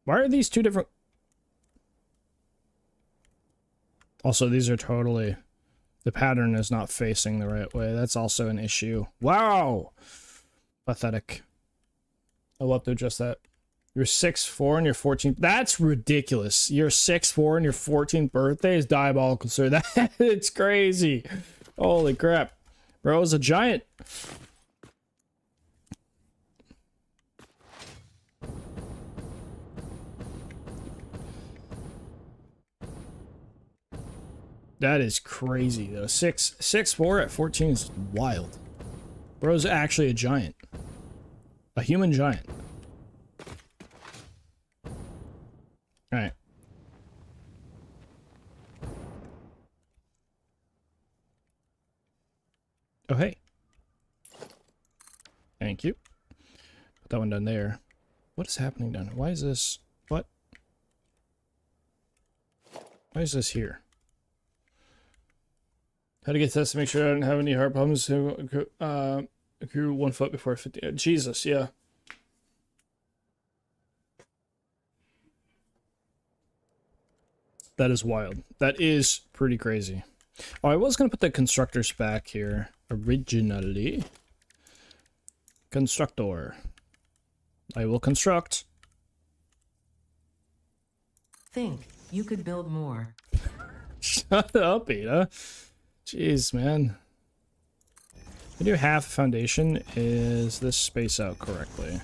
Speaker 1: Why are these 2 different? Also, these are totally, the pattern is not facing the right way. That's also an issue. Wow, pathetic. I'll have to adjust that. You're 6'4" and your 14th. That's ridiculous. You're 6'4" and your 14th birthday is diabolical, sir. It's crazy. Holy crap. Bro is a giant. That is crazy, though. 6'4" at 14 is wild. Bro's actually a giant. A human giant. Alright. Oh, hey. Thank you. Put that one down there. What is happening down here? Why is this? What? Why is this here? How to get tested to make sure I don't have any heart problems. Accrue 1 foot before 50. Jesus, yeah. That is wild. That is pretty crazy. Oh, I was going to put the constructors back here originally. Constructor. I will construct.
Speaker 2: Think. You could build more.
Speaker 1: Shut up, Ada. Jeez, man. I do half foundation. Is this space out correctly?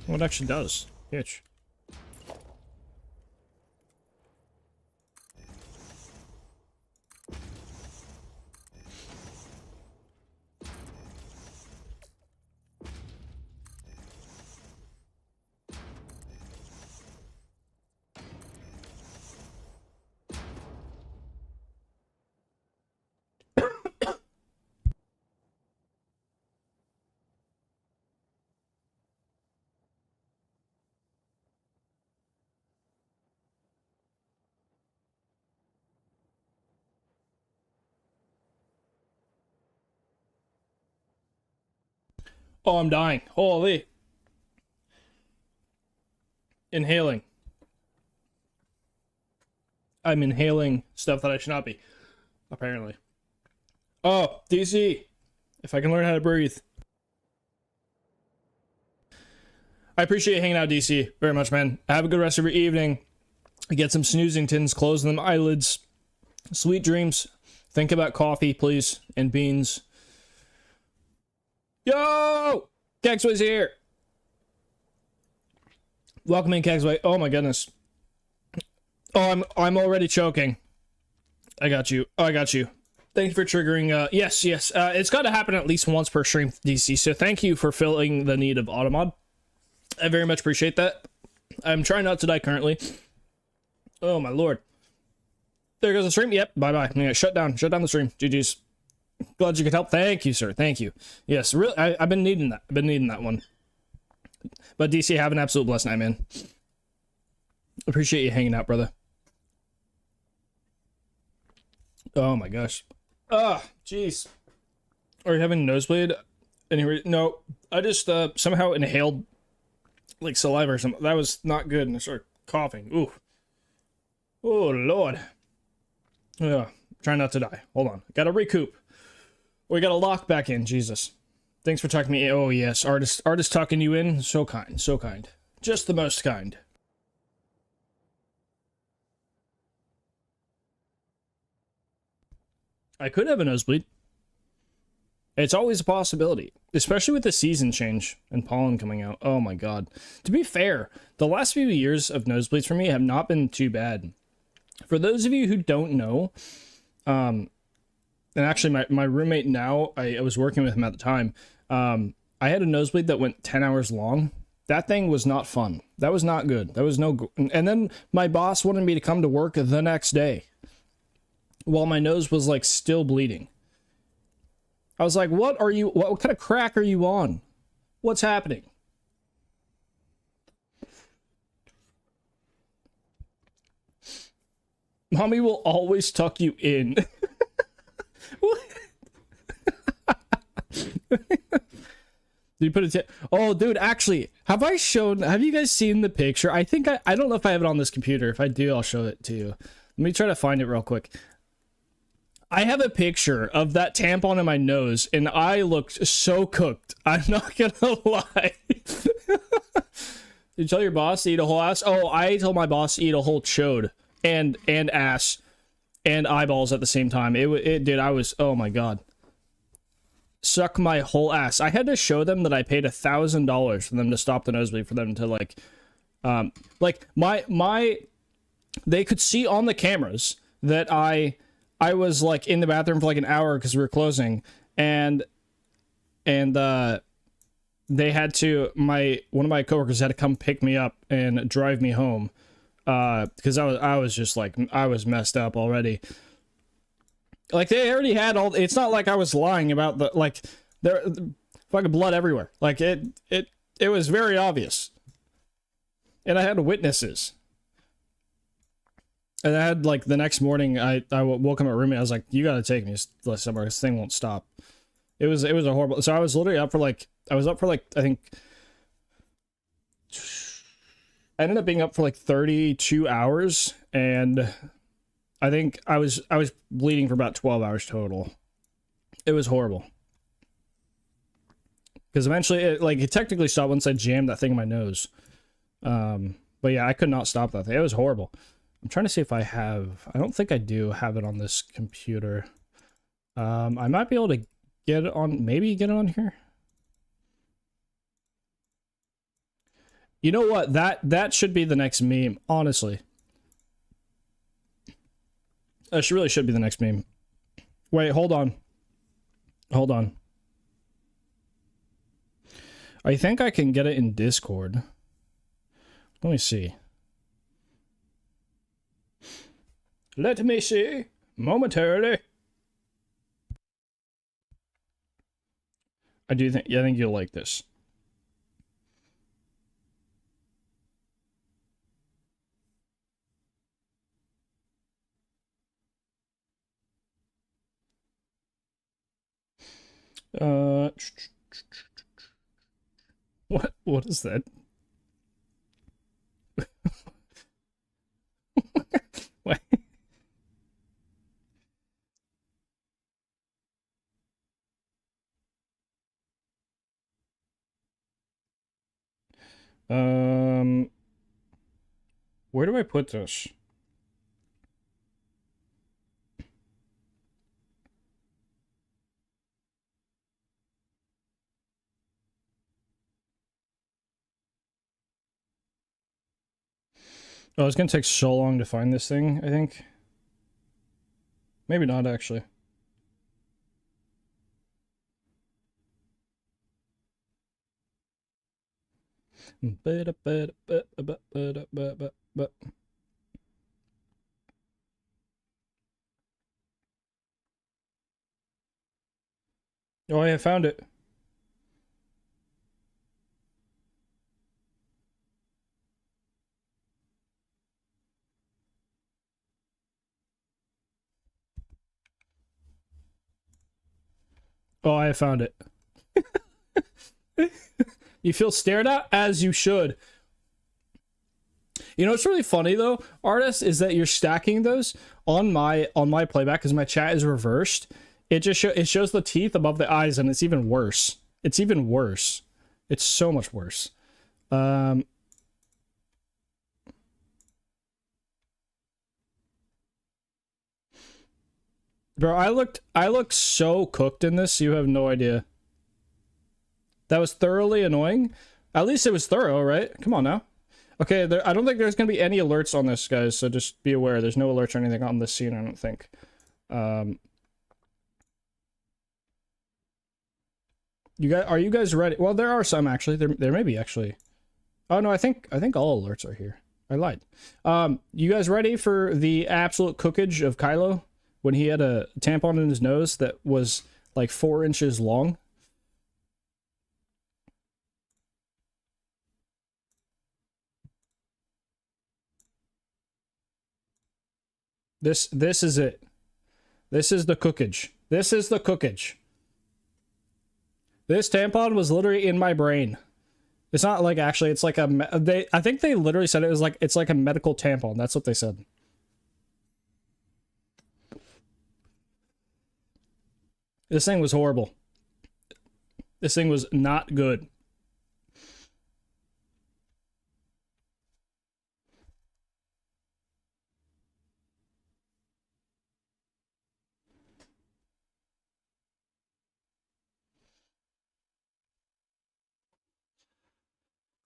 Speaker 1: Well, it actually does. Hitch. Oh, I'm dying. Holy. Inhaling. I'm inhaling stuff that I should not be. Apparently. Oh, DC. If I can learn how to breathe. I appreciate you hanging out, DC. Very much, man. Have a good rest of your evening. Get some snoozing tins. Close them eyelids. Sweet dreams. Think about coffee, please. And beans. Yo! Kexway's here! Welcome in, Kexway. Oh my goodness. Oh, I'm already choking. I got you. Oh, I got you. Thank you for triggering. Yes. It's got to happen at least once per stream, DC. So thank you for filling the need of Automod. I very much appreciate that. I'm trying not to die currently. Oh my lord. There goes the stream. Yep. Bye bye. Yeah, shut down the stream. GG's. Glad you could help. Thank you, sir. Thank you. Yes, really. I've been needing that. I've been needing that one. But DC, have an absolute blessed night, man. Appreciate you hanging out, brother. Oh my gosh. Ah, jeez. Are you having a nosebleed? Anyway, no. I just somehow inhaled like saliva or something. That was not good, and I started coughing. Ooh. Oh lord. Yeah. Try not to die. Hold on. Gotta recoup. We gotta lock back in. Jesus. Thanks for tucking me in. Oh yes, artist tucking you in. So kind. So kind. Just the most kind. I could have a nosebleed. It's always a possibility, especially with the season change and pollen coming out. Oh my god. To be fair, the last few years of nosebleeds for me have not been too bad. For those of you who don't know, and actually my roommate now, I was working with him at the time, I had a nosebleed that went 10 hours long. That thing was not fun. That was not good. That was no good. And then my boss wanted me to come to work the next day while my nose was like still bleeding. I was like, what kind of crack are you on? What's happening? Mommy will always tuck you in. Did you put it? Oh, dude, actually, have you guys seen the picture? I think I don't know if I have it on this computer. If I do, I'll show it to you. Let me try to find it real quick. I have a picture of that tampon in my nose, and I looked so cooked. I'm not gonna lie. Did you tell your boss to eat a whole ass? Oh, I told my boss to eat a whole chode and ass and eyeballs at the same time. Dude, I was, oh my god. Suck my whole ass. I had to show them that I paid $1,000 for them to stop the nosebleed, for them to like they could see on the cameras that I was like in the bathroom for like an hour because we were closing, and they had to, one of my coworkers had to come pick me up and drive me home because I was just like, I was messed up already. Like, they already had all, it's not like I was lying about the, like, there fucking blood everywhere. Like, it was very obvious. And I had witnesses. And I had, like, the next morning, I woke up my roommate, I was like, you gotta take me somewhere, this thing won't stop. It was a horrible, so I was literally up for, like, I think, I ended up being up for, like, 32 hours, and I think I was bleeding for about 12 hours total. It was horrible. Because eventually, it technically stopped once I jammed that thing in my nose. But yeah, I could not stop that thing. It was horrible. I'm trying to see if I don't think I do have it on this computer. I might be able to get it on, maybe get it on here. You know what? That should be the next meme, honestly. That really should be the next meme. Wait, hold on. Hold on. I think I can get it in Discord. Let me see. Let me see. Momentarily. I think you'll like this. What is that? What? Where do I put this? Oh, it's gonna take so long to find this thing, I think. Maybe not, actually. Oh, I found it. Oh, I found it. You feel stared at? As you should. You know what's really funny though, artist, is that you're stacking those on my playback because my chat is reversed. It just it shows the teeth above the eyes, and it's even worse. It's even worse. It's so much worse. Bro, I looked so cooked in this, you have no idea. That was thoroughly annoying. At least it was thorough, right? Come on now. Okay, I don't think there's going to be any alerts on this, guys, so just be aware. There's no alerts or anything on this scene, I don't think. Are you guys ready? Well, there are some, actually. There may be, actually. Oh, no, I think all alerts are here. I lied. You guys ready for the absolute cookage of Kylo when he had a tampon in his nose that was like 4 inches long? This is it. This is the cookage. This is the cookage. This tampon was literally in my brain. It's not like actually, it's like I think they literally said it was like, it's like a medical tampon. That's what they said. This thing was horrible. This thing was not good.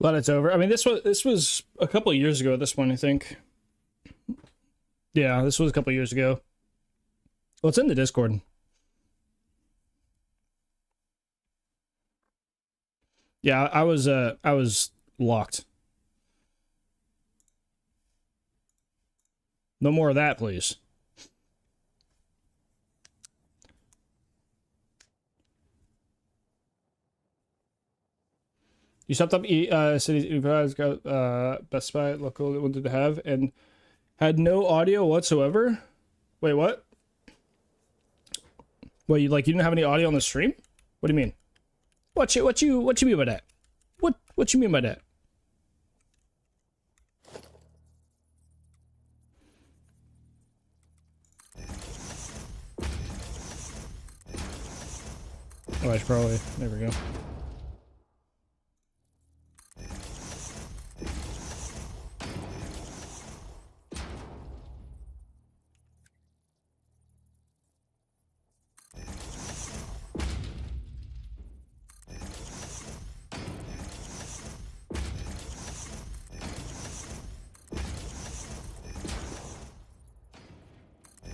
Speaker 1: Glad it's over. I mean, this was a couple of years ago at this point, I think. Yeah, this was a couple of years ago. Well, it's in the Discord. Yeah, I was locked. No more of that, please. You stepped up cities you guys got Best Buy local that wanted to have and had no audio whatsoever. Wait, what? Wait, you didn't have any audio on the stream? What do you mean? What you mean by that? What you mean by that? Oh, I should probably. There we go.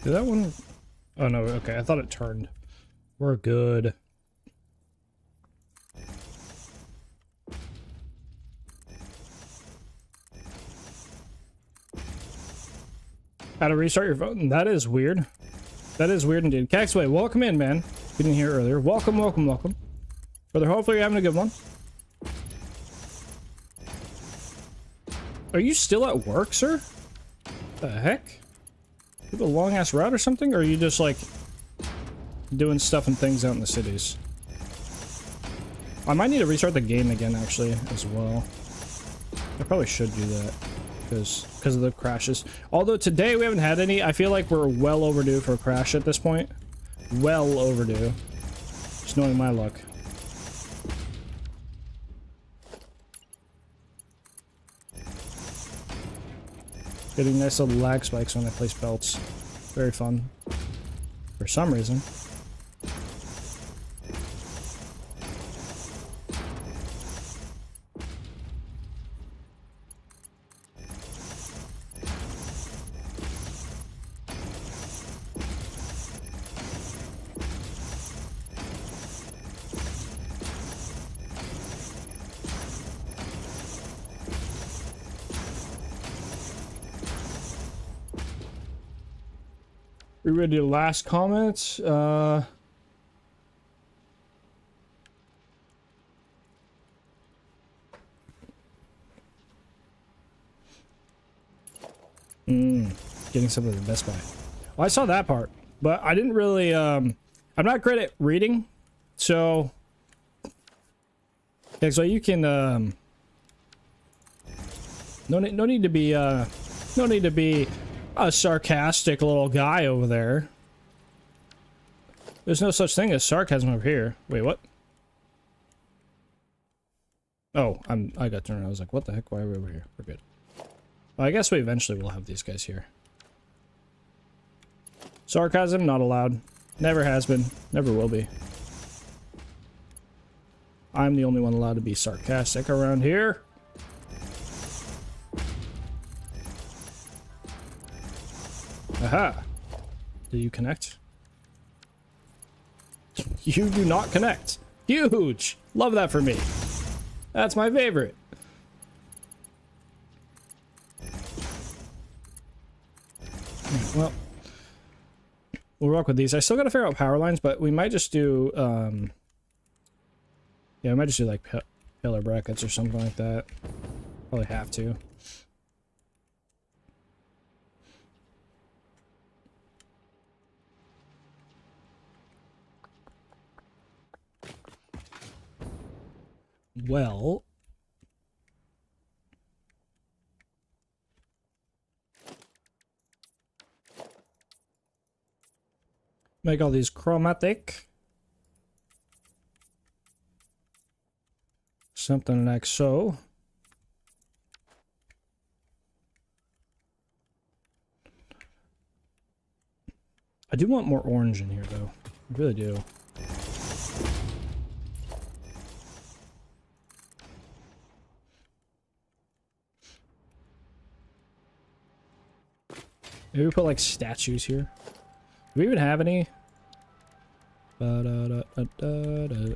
Speaker 1: Did that one? Oh no, okay, I thought it turned. We're good. How to restart your phone? That is weird. That is weird indeed. Caxway, welcome in, man. We didn't hear earlier. Welcome, welcome, welcome. Brother, hopefully you're having a good one. Are you still at work, sir? The heck? You have a long ass route or something? Or are you just like doing stuff and things out in the cities? I might need to restart the game again actually as well. I probably should do that because of the crashes. Although today we haven't had any, I feel like we're well overdue for a crash at this point. Well overdue. Just knowing my luck. Getting nice little lag spikes when I place belts. Very fun. For some reason. We ready to last comments? Getting something at Best Buy. Well, I saw that part, but I didn't really, I'm not great at reading, so... Okay, so you can, no need to be, no need to be a sarcastic little guy over there. There's no such thing as sarcasm over here. Wait, what? Oh, I got turned around. I was like, what the heck? Why are we over here? We're good. Well, I guess we eventually will have these guys here. Sarcasm, not allowed. Never has been. Never will be. I'm the only one allowed to be sarcastic around here. Aha! Do you connect? You do not connect. Huge! Love that for me. That's my favorite. Well, we'll rock with these. I still gotta figure out power lines, but we might just do, yeah, we might just do like pillar brackets or something like that. Probably have to. Well, make all these chromatic. Something like so. I do want more orange in here though. I really do. Maybe we put like statues here. Do we even have any? Ba-da-da-da-da-da.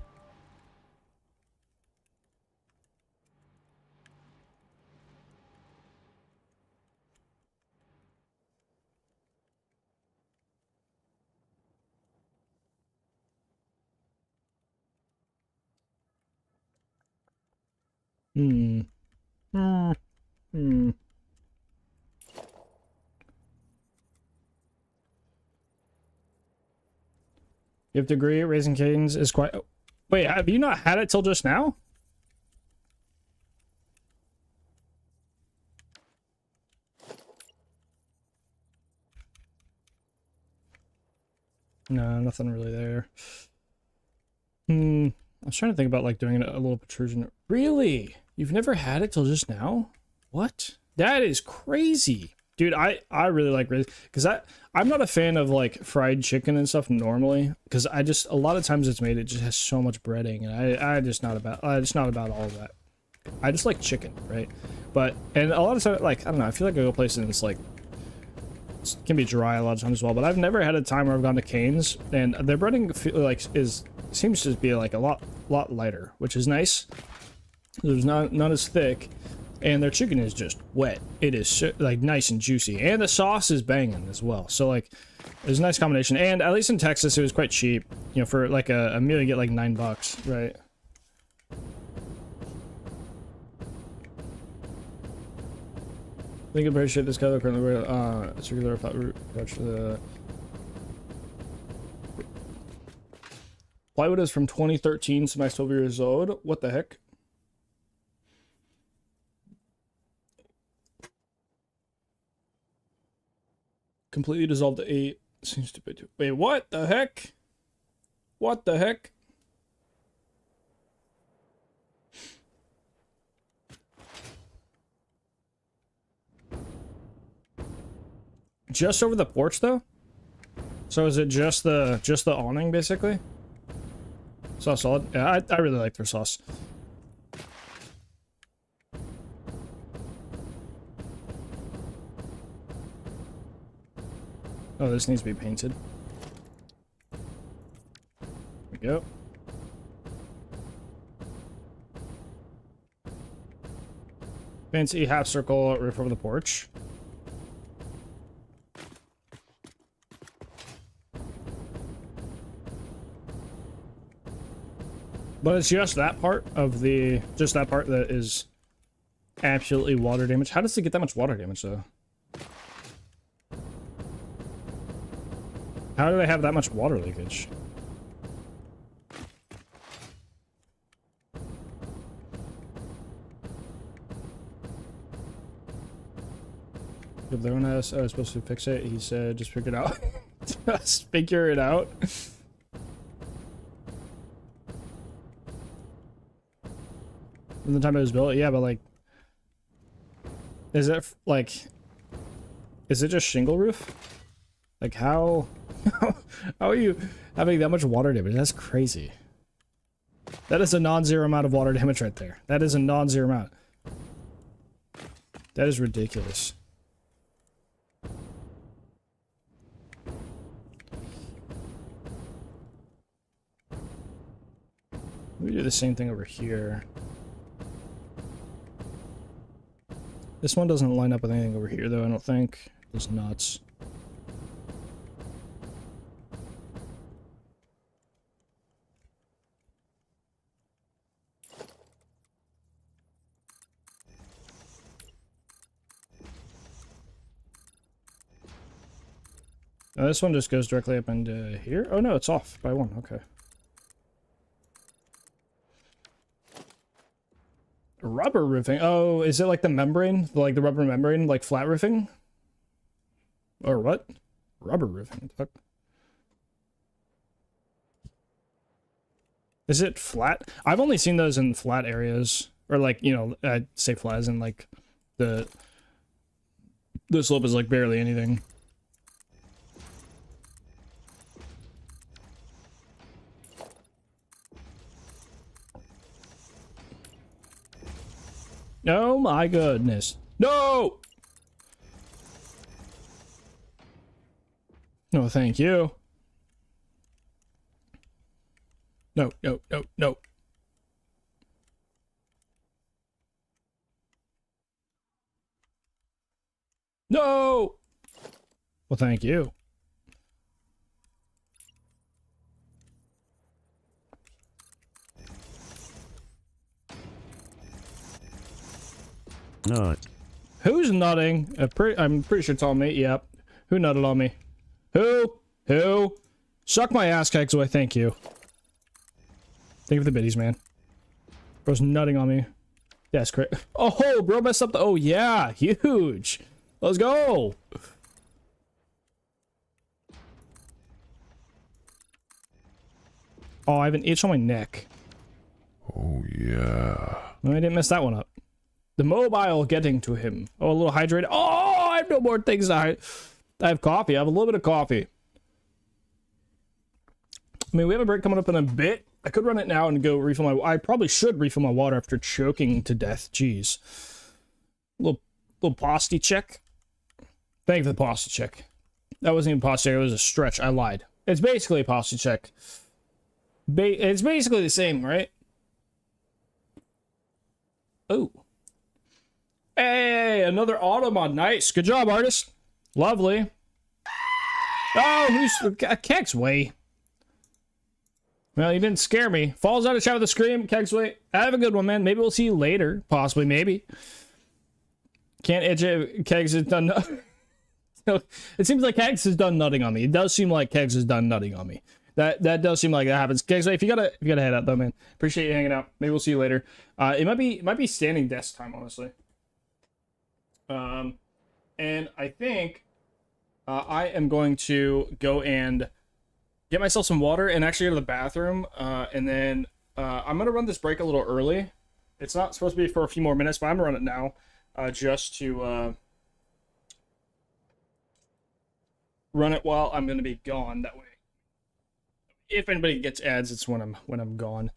Speaker 1: Hmm. Hmm. Hmm. You have to agree, Raising Cane's is quite... Wait, have you not had it till just now? No, nothing really there. I was trying to think about like doing a little protrusion. Really? You've never had it till just now? What? That is crazy. Dude, I really like Raising... Because I'm not a fan of like fried chicken and stuff normally. Because I just... A lot of times it's made, it just has so much breading. And I'm just not about all of that. I just like chicken, right? But... And a lot of times, like, I don't know. I feel like I go places and it's like... It can be dry a lot of times as well, but I've never had a time where I've gone to Cane's and their breading like seems to be like a lot lighter, which is nice. There's not as thick, and their chicken is just wet. It is so, like nice and juicy, and the sauce is banging as well. So like, there's a nice combination. And at least in Texas, it was quite cheap. You know, for like a meal, you get like $9, right? I think I appreciate this color currently circular flat root approach to the plywood is from 2013, so my 12 years old. What the heck? Completely dissolved to 8. Seems to be too. Wait, what the heck? What the heck? Just over the porch though? So is it just the awning basically? Sauce solid. Yeah, I really like their sauce. Oh, this needs to be painted. There we go. Fancy half circle roof over the porch. But it's just that part of the, just that part that is absolutely water damage. How does it get that much water damage though? How do they have that much water leakage? If everyone asked, I was supposed to fix it, he said, just figure it out. Just figure it out. From the time it was built, yeah, but like, is it like, is it just shingle roof? Like how are you having that much water damage? That's crazy. That is a non-zero amount of water damage right there. That is a non-zero amount. That is ridiculous. We do the same thing over here. This one doesn't line up with anything over here, though, I don't think. It's nuts. This one just goes directly up into here? Oh no, it's off by one, okay. Rubber roofing? Oh, is it like the membrane? Like the rubber membrane, like flat roofing? Or what? Rubber roofing, fuck. Is it flat? I've only seen those in flat areas. Or like, you know, I'd say flat as in like the slope is like barely anything. Oh my goodness. No! No, thank you. No, no, no, no. No! Well, thank you.
Speaker 3: Nut.
Speaker 1: Who's nutting? I'm pretty sure it's all me. Yep. Who nutted on me? Who? Who? Suck my ass, Kegs away. Thank you. Thank you for the biddies, man. Bro's nutting on me. Yeah, it's great. Oh, bro messed up the... Oh, yeah. Huge. Let's go. Oh, I have an itch on my neck.
Speaker 3: Oh, yeah.
Speaker 1: No, I didn't mess that one up. The mobile getting to him. Oh, a little hydrated. Oh, I have no more things. I have coffee. I have a little bit of coffee. I mean, we have a break coming up in a bit. I could run it now and go refill my... I probably should refill my water after choking to death. Jeez. Little posty check. Thank you for the posty check. That wasn't even posty check. It was a stretch. I lied. It's basically a posty check. It's basically the same, right? Oh. Hey, another Automod. Nice. Good job, artist. Lovely. Oh, who's... Kegsway. Well, you didn't scare me. Falls out of shot with a scream. Kegsway. Have a good one, man. Maybe we'll see you later. Possibly, maybe. Can't itch it. Kegs is done... It seems like Kegs is done nutting on me. It does seem like Kegs is done nutting on me. That does seem like that happens. Kegsway, if you gotta head out though, man. Appreciate you hanging out. Maybe we'll see you later. It might be standing desk time, honestly. And I think I am going to go and get myself some water and actually go to the bathroom. And then I'm gonna run this break a little early. It's not supposed to be for a few more minutes, but I'm gonna run it now, just to run it while I'm gonna be gone. That way, if anybody gets ads, it's when I'm gone.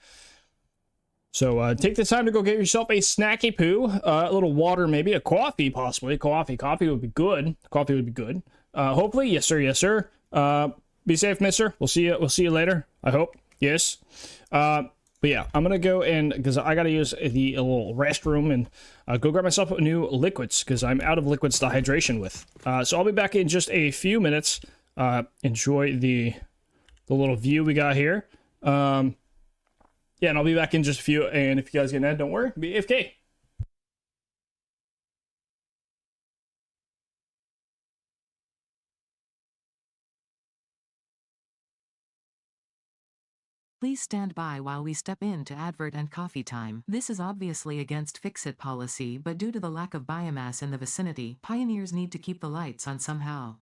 Speaker 1: So take the time to go get yourself a snacky poo, a little water, maybe a coffee, possibly coffee. Coffee would be good. Coffee would be good. Hopefully, yes sir, yes sir. Be safe, mister. We'll see you later. I hope. Yes. But yeah, I'm gonna go and because I gotta use the little restroom and go grab myself new liquids because I'm out of liquids to hydration with. So I'll be back in just a few minutes. Enjoy the little view we got here. Yeah, and I'll be back in just a few. And if you guys get an ad, don't worry, be AFK.
Speaker 2: Please stand by while we step into advert and coffee time. This is obviously against fix-it policy, but due to the lack of biomass in the vicinity, pioneers need to keep the lights on somehow.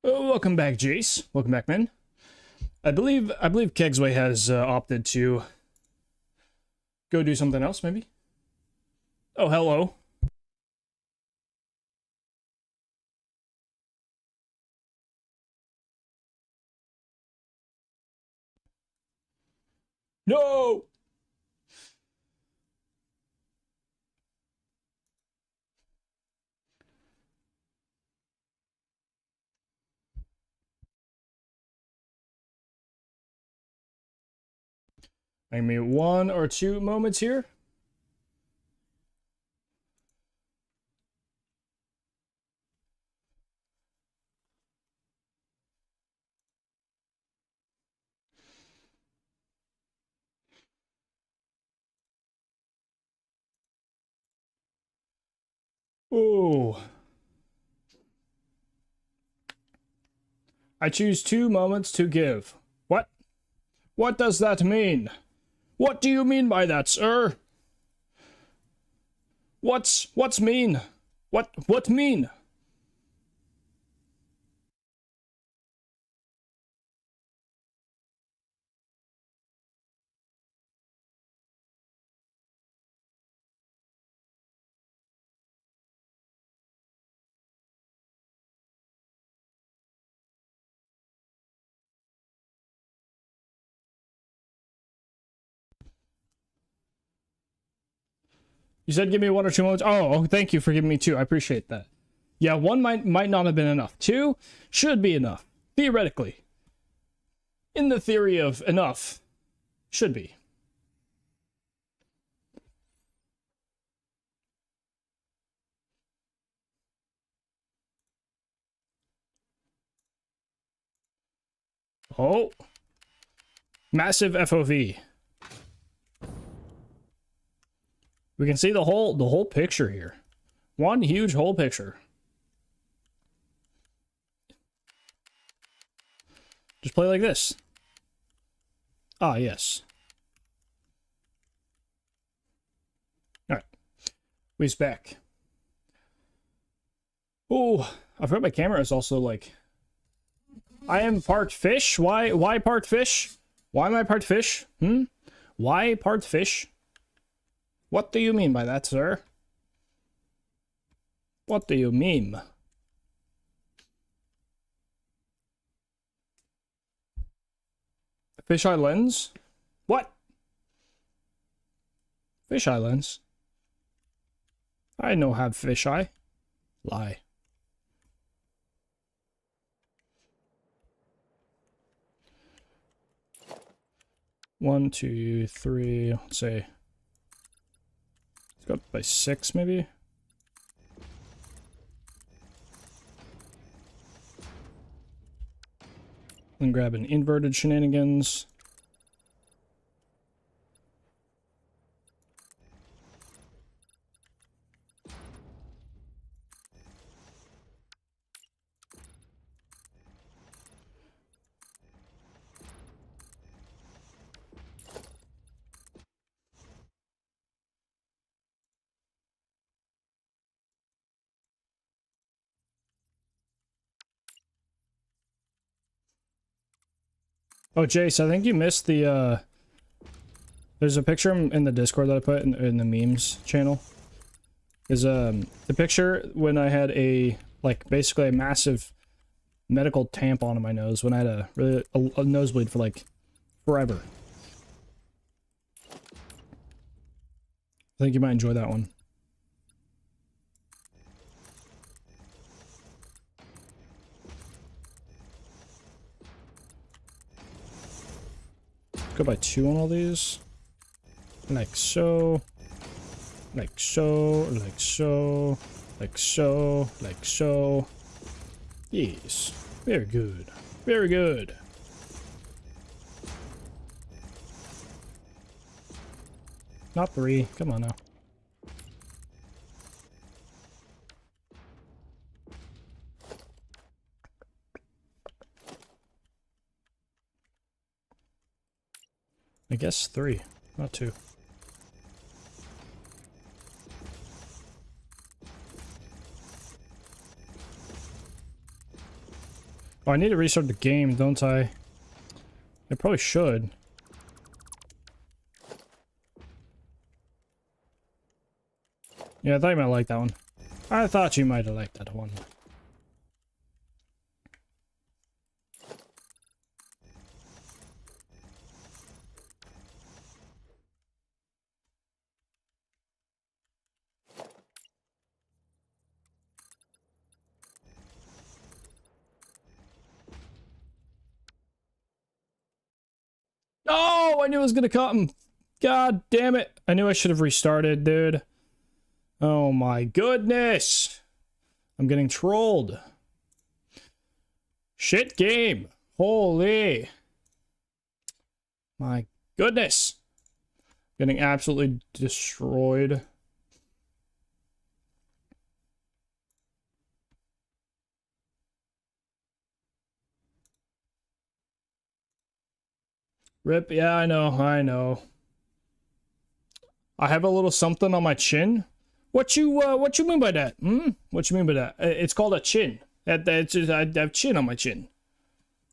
Speaker 1: Welcome back, Jace. Welcome back, man. I believe Kegsway has opted to go do something else, maybe. Oh, hello. No. Give me 1 or 2 moments here. Oh. I choose 2 moments to give. What? What does that mean? What do you mean by that, sir? What's mean? What mean? You said give me 1 or 2 moments. Oh, thank you for giving me 2. I appreciate that. Yeah, 1 might not have been enough. 2 should be enough. Theoretically. In the theory of enough. Should be. Oh. Massive FOV. We can see the whole picture here. One huge whole picture. Just play like this. Ah, yes. Alright. We's back. Oh, I forgot my camera is also like... I am part fish? Why part fish? Why am I part fish? Why part fish? What do you mean by that, sir? What do you mean? Fisheye lens? What? Fisheye lens? I no have fisheye. Lie. One, two, three, let's say. Let's go up by 6 maybe. Then grab an inverted shenanigans. Oh, Jace, I think you missed the, there's a picture in the Discord that I put in the memes channel. Is, the picture when I had a, like, basically a massive medical tampon on my nose when I had a nosebleed for, like, forever. I think you might enjoy that one. Go by 2 on all these. Like so. Like so. Like so. Like so. Like so. Yes. Very good. Very good. Not 3. Come on now. I guess 3, not 2. Oh, I need to restart the game, don't I? I probably should. Yeah, I thought you might like that one. I thought you might have liked that one. Oh, I knew it was gonna come. God damn it. I knew I should have restarted, dude. Oh my goodness. I'm getting trolled. Shit game. Holy. My goodness. Getting absolutely destroyed. Rip, yeah, I know. I have a little something on my chin. What you mean by that? What you mean by that? It's called a chin. That's just, I have chin on my chin.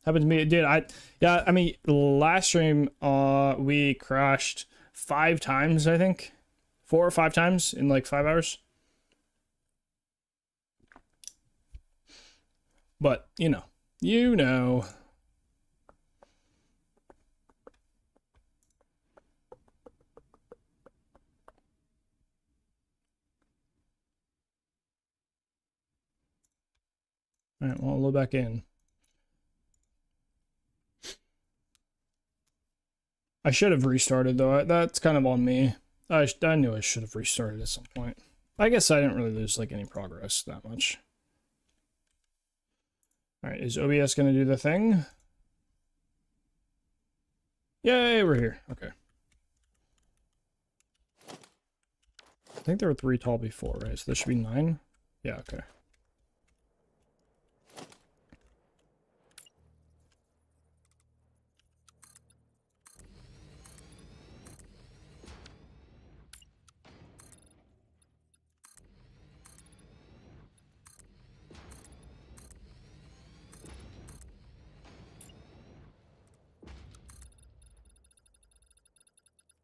Speaker 1: Happened to me, it did. I mean, last stream, we crashed 5 times, I think. 4 or 5 times in like 5 hours. But, you know. Alright, well, I'll load back in. I should have restarted, though. That's kind of on me. I knew I should have restarted at some point. I guess I didn't really lose, like, any progress that much. Alright, is OBS going to do the thing? Yay, we're here. Okay. I think there were 3 tall before, right? So there should be 9? Yeah, okay.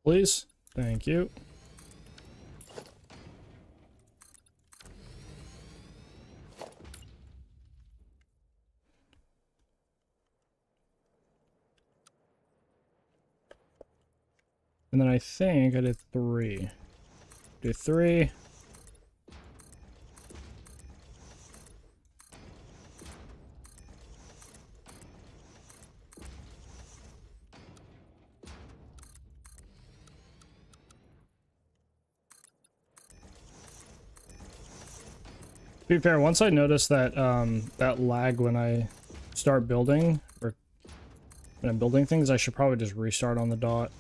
Speaker 1: Please? Thank you. And then I think I did 3. Do 3. To be fair, once I notice that that lag when I start building, or when I'm building things, I should probably just restart on the dot.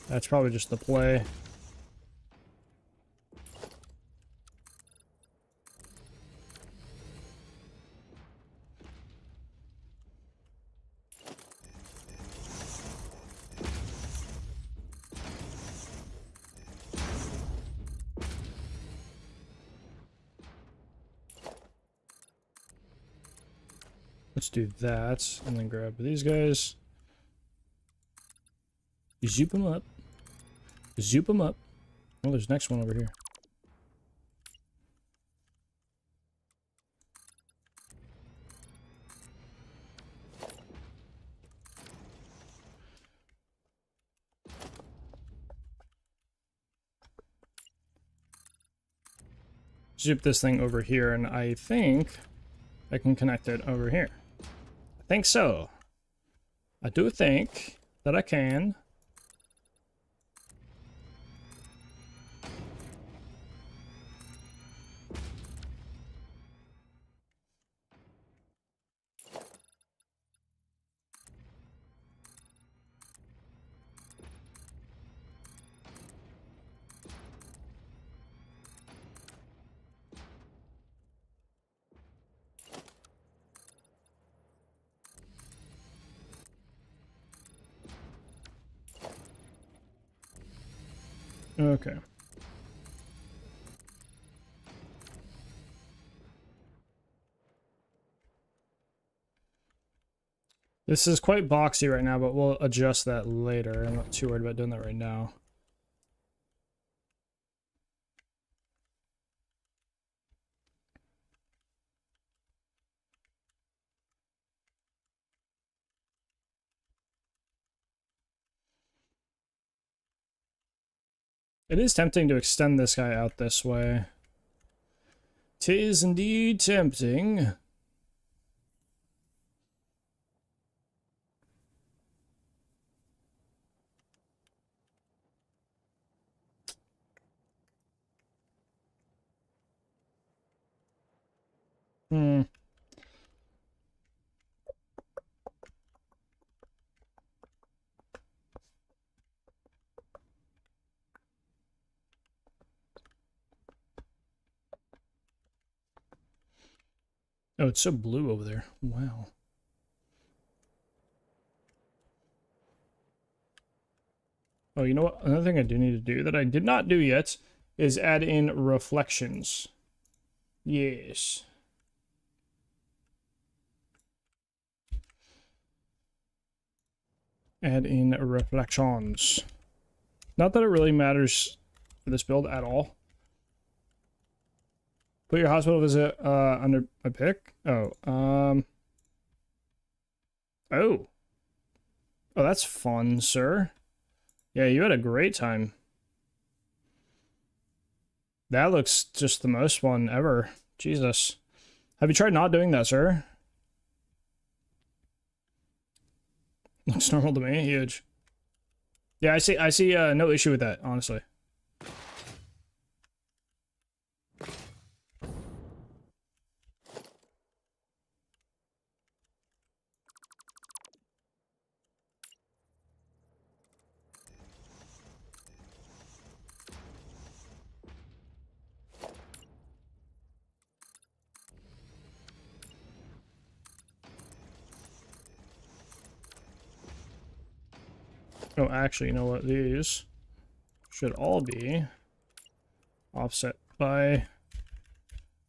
Speaker 1: That's probably just the play. Let's do that, and then grab these guys. Zoop them up. Zoop them up. Oh, there's next one over here. Zoop this thing over here, and I think I can connect it over here. I think so. I do think that I can. Okay. This is quite boxy right now, but we'll adjust that later. I'm not too worried about doing that right now. It is tempting to extend this guy out this way. 'Tis indeed tempting. Hmm. Oh, it's so blue over there. Wow. Oh, you know what? Another thing I do need to do that I did not do yet is add in reflections. Yes. Add in reflections. Not that it really matters for this build at all. Put your hospital visit under a pick. Oh, oh. Oh, that's fun, sir. Yeah, you had a great time. That looks just the most fun ever, Jesus. Have you tried not doing that, sir? Looks normal to me. Huge. Yeah, I see no issue with that, honestly. Oh, actually, you know what? These should all be offset by a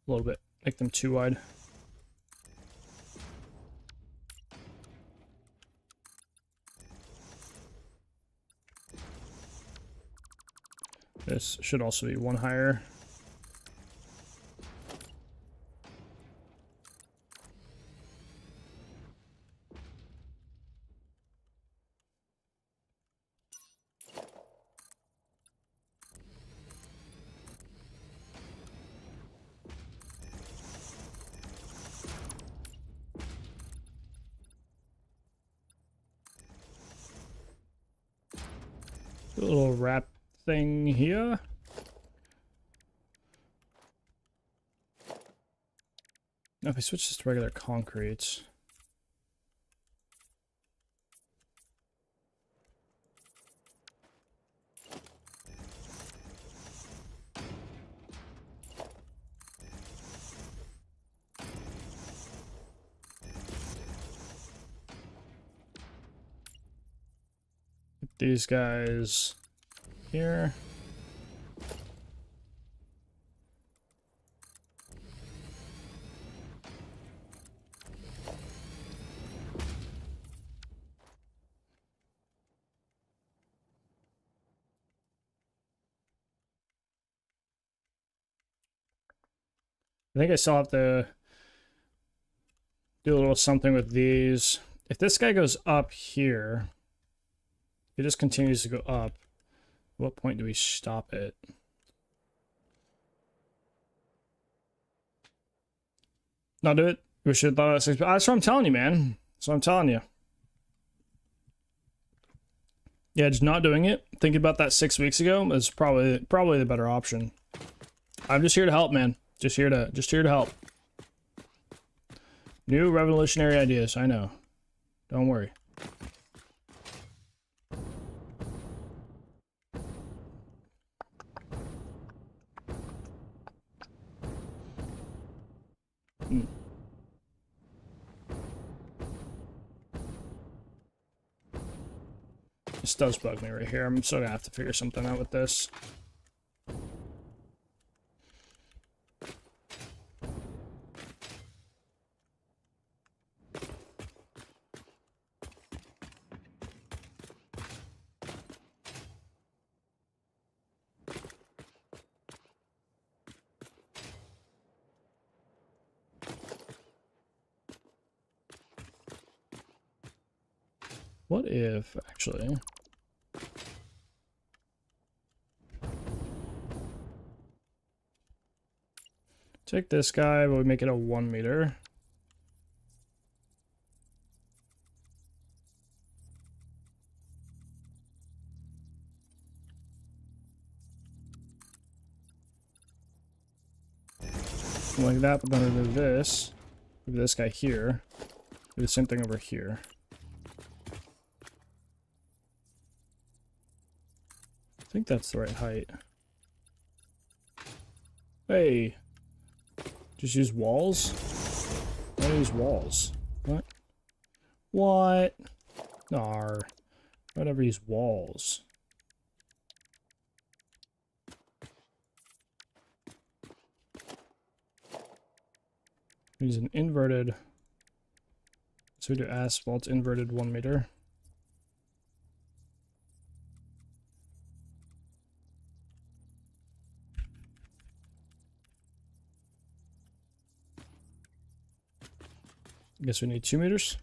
Speaker 1: little bit. Make them too wide. This should also be one higher. A little wrap thing here. Now if I switch this to regular concrete. Put these guys here. I think I still have to do a little something with these. If this guy goes up here, if it just continues to go up, at what point do we stop it? Not do it? We should have thought of 6. That's what I'm telling you, man. That's what I'm telling you. Yeah, just not doing it. Thinking about that 6 weeks ago is probably the better option. I'm just here to help, man. Just here to help. New revolutionary ideas, I know. Don't worry. This does bug me right here. I'm still gonna have to figure something out with this. What if, actually... Take this guy, but we make it a 1 meter. Like that, but then remove this. Move this guy here. Do the same thing over here. I think that's the right height. Hey! Just use walls? Why use walls? What? What? Nar. Whatever, use walls. Use an inverted. So we do asphalt inverted 1 meter. I guess we need 2 meters.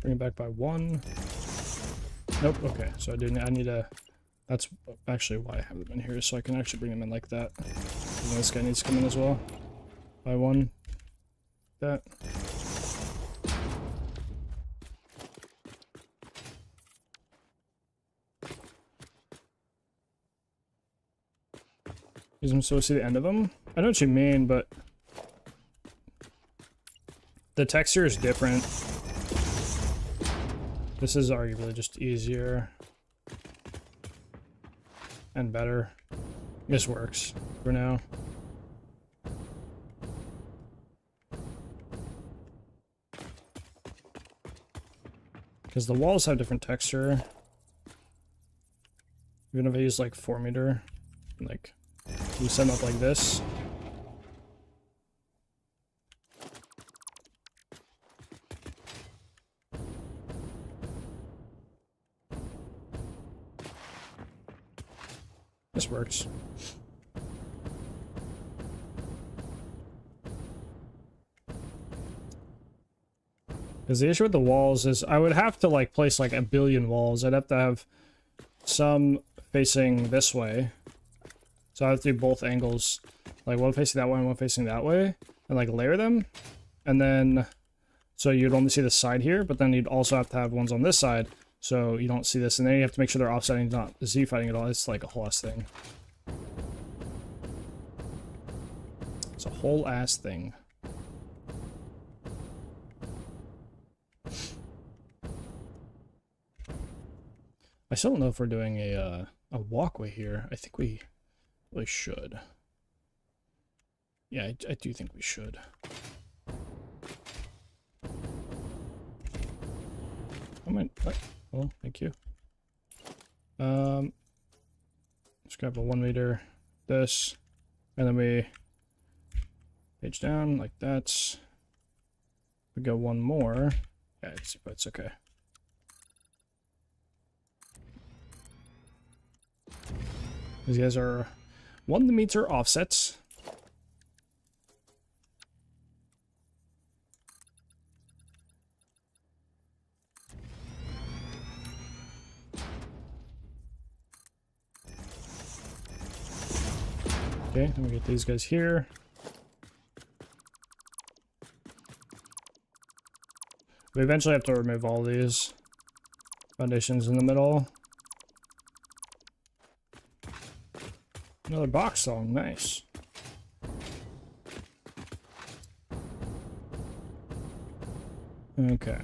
Speaker 1: Bring back by 1. Nope, okay, so I need a... That's actually why I have them in here, so I can actually bring them in like that. And this guy needs to come in as well. By 1. That. Is I'm supposed to see the end of them? I know what you mean, but the texture is different. This is arguably just easier and better. This works for now. Because the walls have different texture. Even if I use like 4 meter, like you set them up like this. This works. Because the issue with the walls is I would have to like place like a billion walls. I'd have to have some facing this way. So I have to do both angles. Like one facing that way and one facing that way. And like layer them. And then, so you'd only see the side here, but then you'd also have to have ones on this side. So you don't see this. And then you have to make sure they're offsetting, not Z-fighting at all. It's like a whole ass thing. It's a whole ass thing. I still don't know if we're doing a walkway here. I think we really should. Yeah, I do think we should. Oh, thank you. Let's grab a 1 meter, this, and then we page down like that. We go one more. Yeah, it's okay. These guys are 1 meter offsets. Okay, let me get these guys here. We eventually have to remove all these foundations in the middle. Another box song, nice. Okay.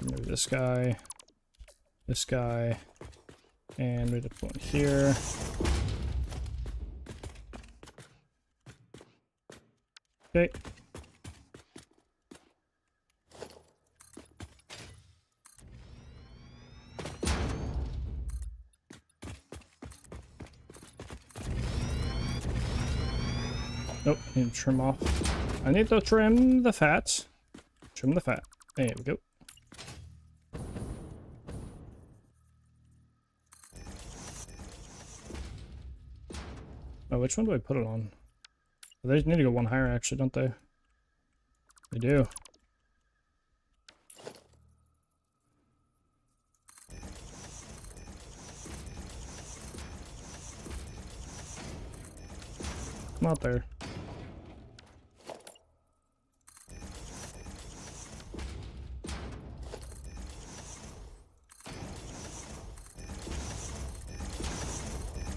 Speaker 1: Remove this guy, and we just put one here. Okay. Nope, need to trim off. I need to trim the fat. Trim the fat. There we go. Oh, which one do I put it on? They need to go one higher, actually, don't they? They do. Not there.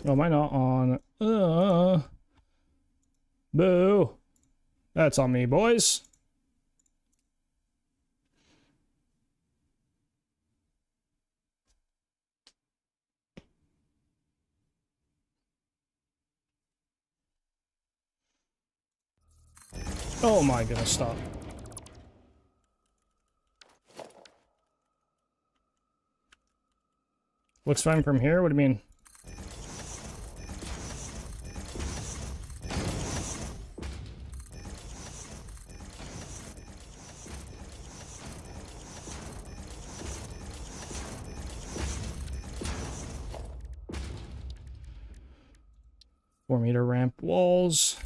Speaker 1: Oh, am I not on? Boo. That's on me, boys. Oh my goodness, stop. Looks fine from here? What do you mean? .4 meter ramp walls.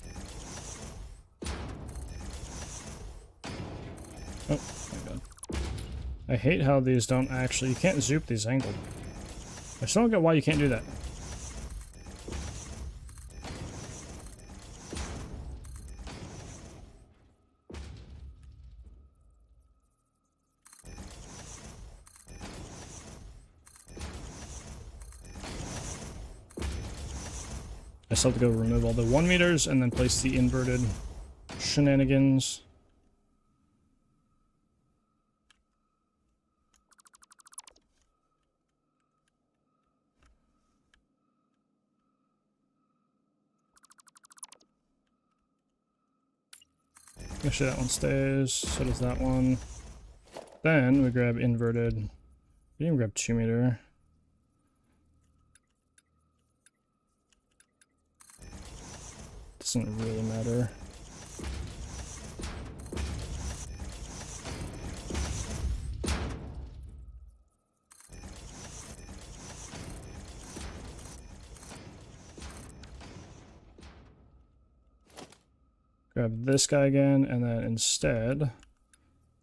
Speaker 1: I hate how these don't actually... You can't zoop these angled. I still don't get why you can't do that. I still have to go remove all the 1 meters and then place the inverted shenanigans. Make sure that one stays, so does that one. Then we grab inverted. We didn't even grab 2 meter. Doesn't really matter. Grab this guy again, and then instead,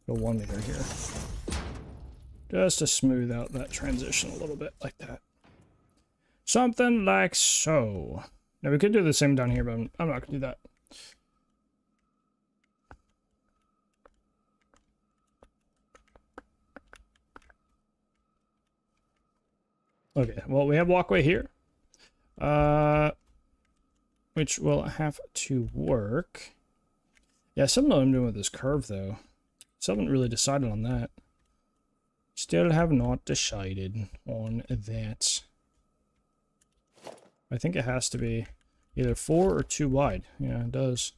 Speaker 1: go 1 meter here. Just to smooth out that transition a little bit, like that. Something like so. Now we could do the same down here, but I'm not gonna do that. Okay, well, we have walkway here. Which will have to work. Yeah, I still don't know what I'm doing with this curve, though. Still haven't really decided on that. Still have not decided on that. I think it has to be either 4 or 2 wide. Yeah, it does.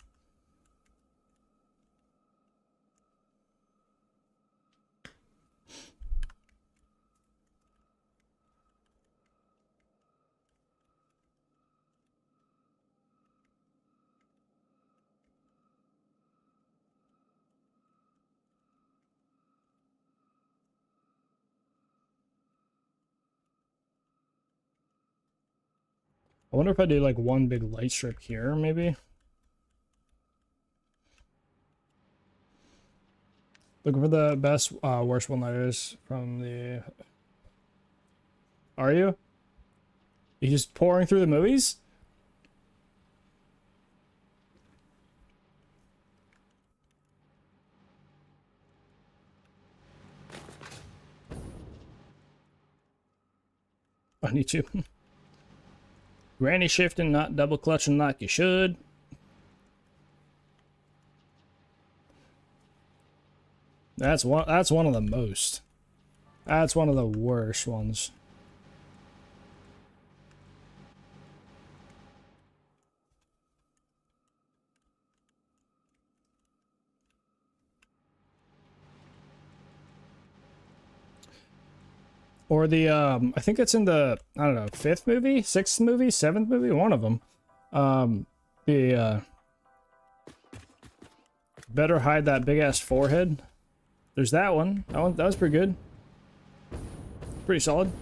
Speaker 1: I wonder if I do like 1 big light strip here, maybe. Looking for the best, worst one-liners from the... Are you? You just pouring through the movies? I need to. Granny shifting, not double clutching like you should. That's one of the most. That's one of the worst ones. Or the, I think it's in the, I don't know, 5th movie, 6th movie, 7th movie, one of them. Better hide that big ass forehead. There's that one. That was pretty good. Pretty solid.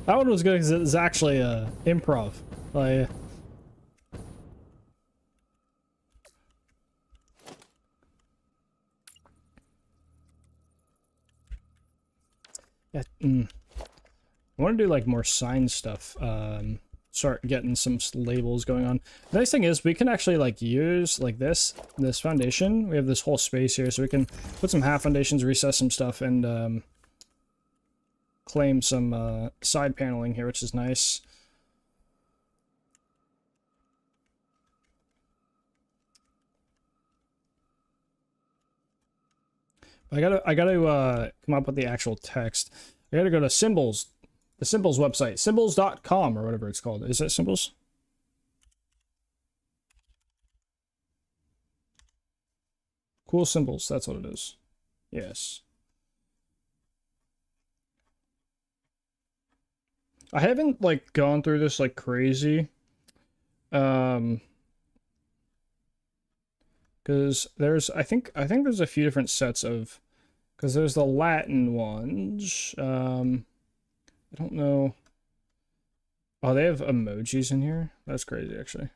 Speaker 1: That one was good because it was actually improv. Like, yeah, I want to do like more sign stuff. Start getting some labels going on. The nice thing is we can actually like use like this foundation. We have this whole space here, so we can put some half foundations, recess some stuff, and claim some side paneling here, which is nice. I gotta come up with the actual text. I gotta go to symbols, the symbols website, symbols.com or whatever it's called. Is that symbols? Cool symbols, that's what it is. Yes. I haven't like gone through this like crazy. Because I think there's a few different sets of, because there's the Latin ones. I don't know. Oh, they have emojis in here? That's crazy, actually.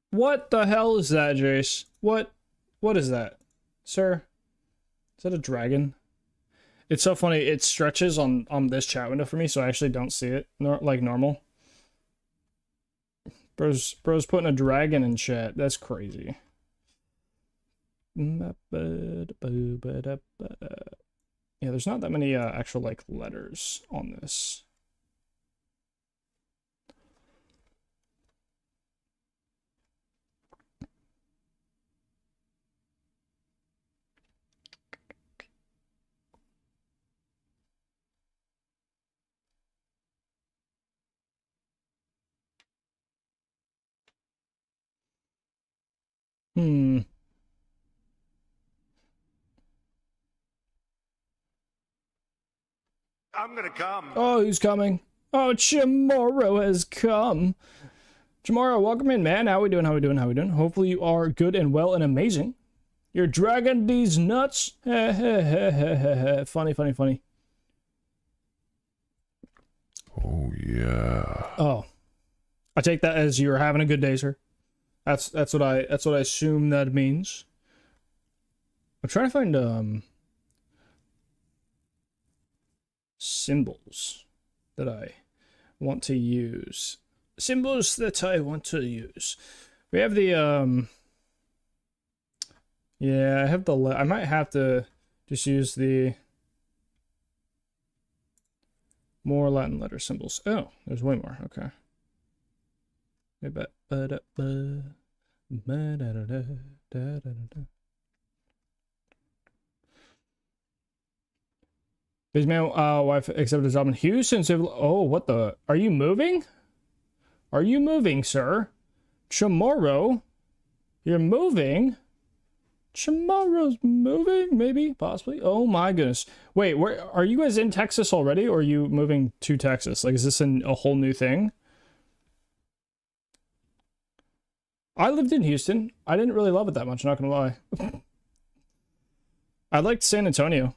Speaker 1: What the hell is that, Jace? What is that? Sir? Is that a dragon? It's so funny, it stretches on this chat window for me, so I actually don't see it like normal. Bro's putting a dragon in chat. That's crazy. Yeah, there's not that many actual like letters on this. Hmm.
Speaker 6: I'm gonna come.
Speaker 1: Oh, who's coming? Oh, Chamorro has come. Chamorro, welcome in, man. How we doing? How we doing? How we doing? Hopefully you are good and well and amazing. You're dragging these nuts. Funny, funny, funny.
Speaker 3: Oh yeah.
Speaker 1: Oh, I take that as you're having a good day, sir. That's what I assume that means. I'm trying to find symbols that I want to use. Symbols that I want to use. We have the yeah, I have the I might have to just use the more Latin letter symbols. Oh, there's way more. Okay. His man, wife accepted a job in Houston. Oh, what the? Are you moving? Are you moving, sir? Chamorro? You're moving? Chamorro's moving? Maybe? Possibly? Oh my goodness. Wait, where are you guys in Texas already, or are you moving to Texas? Like, is this a whole new thing? I lived in Houston. I didn't really love it that much, not gonna lie. I liked San Antonio.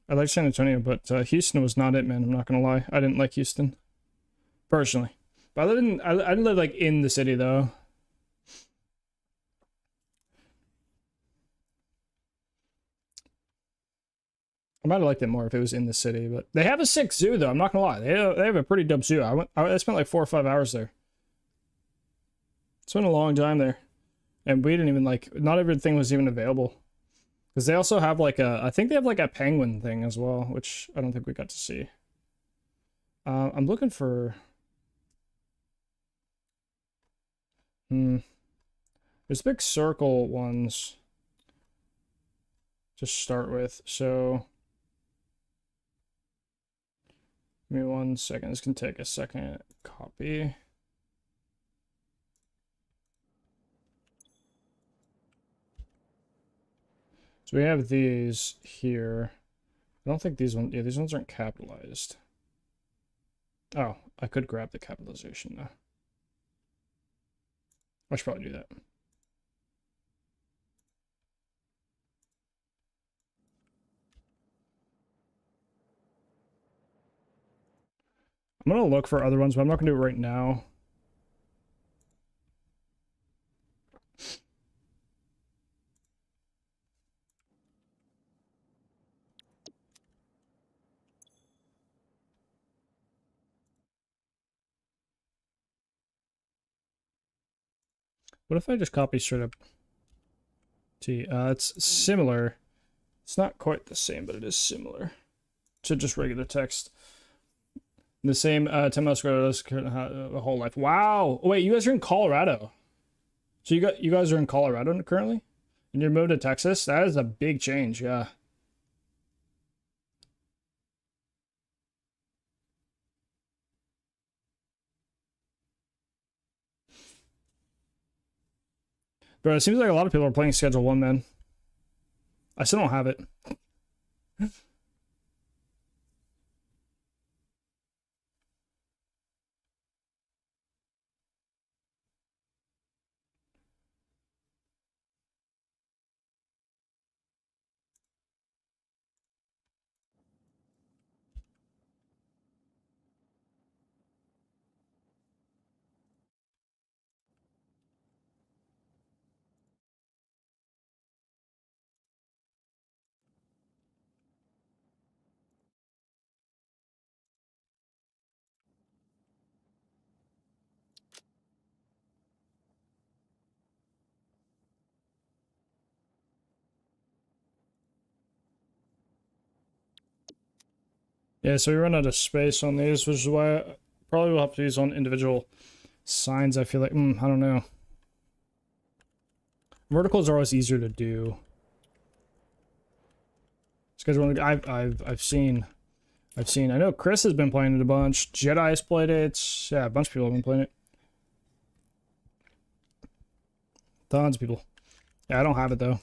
Speaker 1: I liked San Antonio, but Houston was not it, man. I'm not gonna lie. I didn't like Houston. Personally. But I didn't live like in the city though. I might have liked it more if it was in the city, but they have a sick zoo though. I'm not gonna lie. They have a pretty dope zoo. I spent like 4 or 5 hours there. It's been a long time there, and we didn't even like. Not everything was even available, because they also have like a. I think they have like a penguin thing as well, which I don't think we got to see. I'm looking for. There's big circle ones to start with, so give me 1 second. This can take a second. Copy. So we have these here. I don't think these ones, yeah, these ones aren't capitalized. Oh, I could grab the capitalization though. I should probably do that. I'm gonna look for other ones, but I'm not gonna do it right now. What if I just copy straight up T? It's similar. It's not quite the same, but it is similar to just regular text. The same 10 miles square a whole life. Wow. Oh, wait, you guys are in Colorado. So you guys are in Colorado currently? And you're moved to Texas? That is a big change, yeah. Bro, it seems like a lot of people are playing Schedule 1, man. I still don't have it. Yeah, so we run out of space on these, which is why probably we'll have to use on individual signs. I feel like, I don't know. Verticals are always easier to do. Because I've seen. I know Chris has been playing it a bunch. Jedi has played it. Yeah, a bunch of people have been playing it. Tons of people. Yeah, I don't have it though.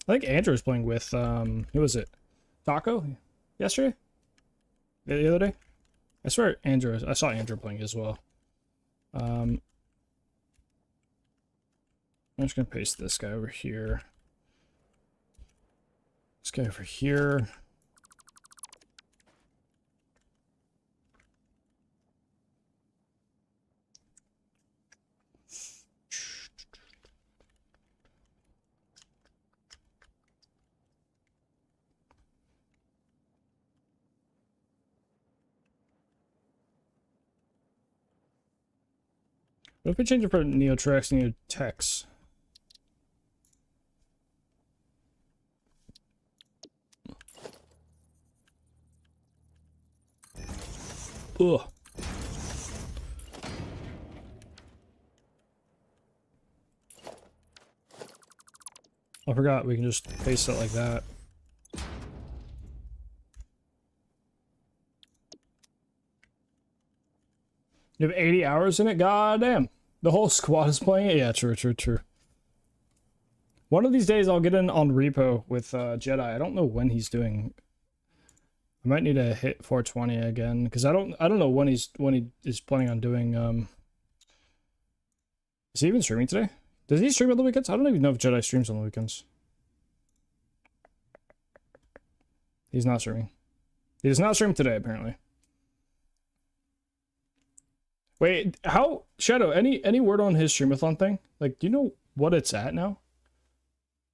Speaker 1: I think Andrew was playing with who was it? Taco? Yesterday? The other day? I swear I saw Andrew playing as well. I'm just gonna paste this guy over here. This guy over here. What if we change it from Neotrex to Neotex? Ugh. I forgot we can just paste it like that. You have 80 hours in it? God damn. The whole squad is playing it? Yeah, true. One of these days I'll get in on repo with Jedi. I don't know when he's doing. I might need to hit 420 again because I don't know when he is planning on doing. Is he even streaming today? Does he stream on the weekends? I don't even know if Jedi streams on the weekends. He's not streaming. He does not stream today apparently. Wait, how Shadow? Any word on his streamathon thing? Like, do you know what it's at now?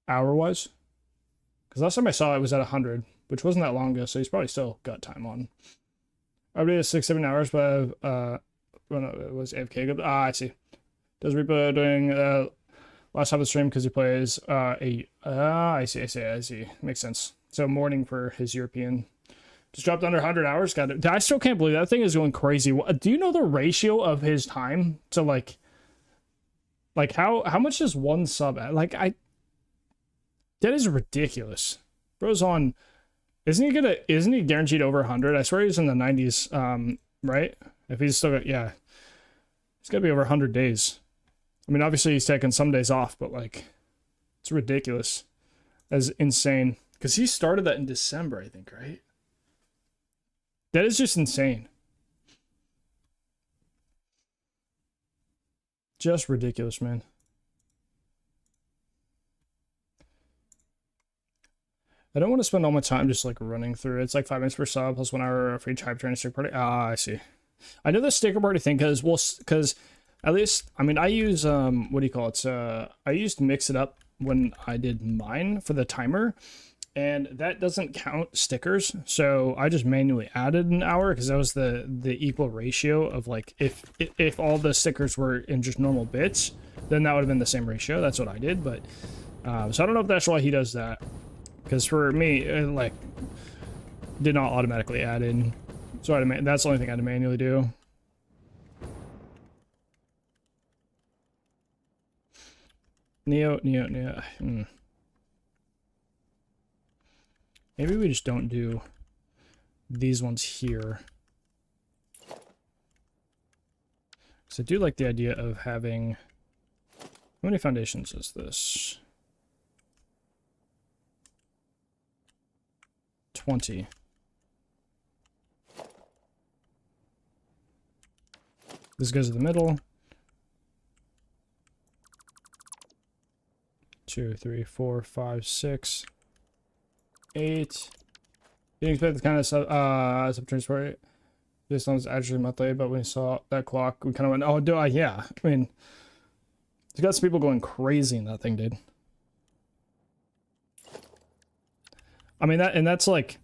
Speaker 1: Hour-wise? Because last time I saw it was at 100, which wasn't that long ago, so he's probably still got time on. I did 6-7 hours, but when it was AFK. I see. Does Reaper doing last time of the stream because he plays I see. Makes sense. So morning for his European. Just dropped under 100 hours. Got it. I still can't believe that thing is going crazy. Do you know the ratio of his time to like how much is one sub at? Like that is ridiculous. Bro's on. Isn't he guaranteed over 100? I swear he's in the 90s. Right? If he's still got, yeah, he's got to be over 100 days. I mean, obviously he's taking some days off, but like, it's ridiculous. That's insane. Because he started that in December, I think, right? That is just insane. Just ridiculous, man. I don't want to spend all my time just like running through it. It's like 5 minutes per sub plus 1 hour for each hype train sticker party. Ah, I see. I know the sticker party thing because at least, I mean, I use what do you call it? I used Mix It Up when I did mine for the timer. And that doesn't count stickers, so I just manually added an hour because that was the equal ratio of like if all the stickers were in just normal bits, then that would have been the same ratio. That's what I did, but so I don't know if that's why he does that. Because for me, it like did not automatically add in, so that's the only thing I had to manually do. Neo. Maybe we just don't do these ones here. So I do like the idea of having... How many foundations is this? 20. This goes to the middle. 2, 3, 4, 5, 6... 8. Didn't expect the kind of sub-transport based on this actually monthly, but when we saw that clock, we kind of went, oh, yeah. I mean, it's got some people going crazy in that thing, dude. I mean, that's like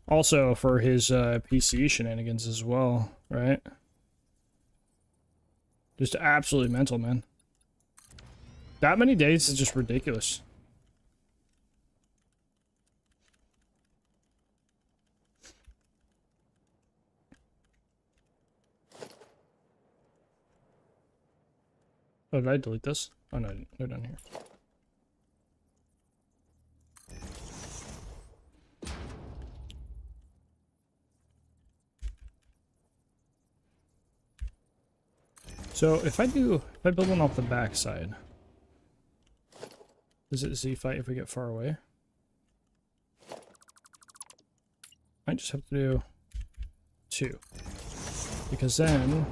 Speaker 1: also for his PC shenanigans as well, right? Just absolutely mental, man. That many days is just ridiculous. Oh, did I delete this? Oh no, they're down here. So if I build one off the backside, does it Z fight if we get far away? I just have to do 2. Because then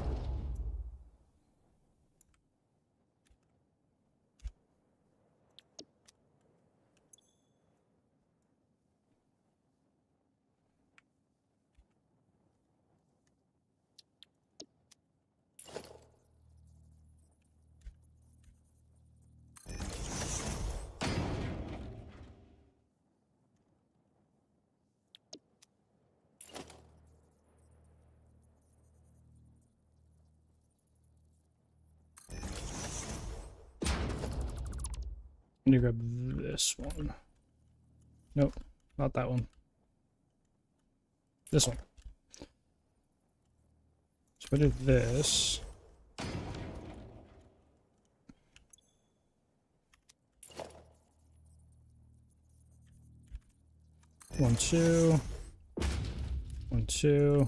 Speaker 1: I need to grab this one. Nope, not that one. This one. So if I do this. One, two. 1, 2.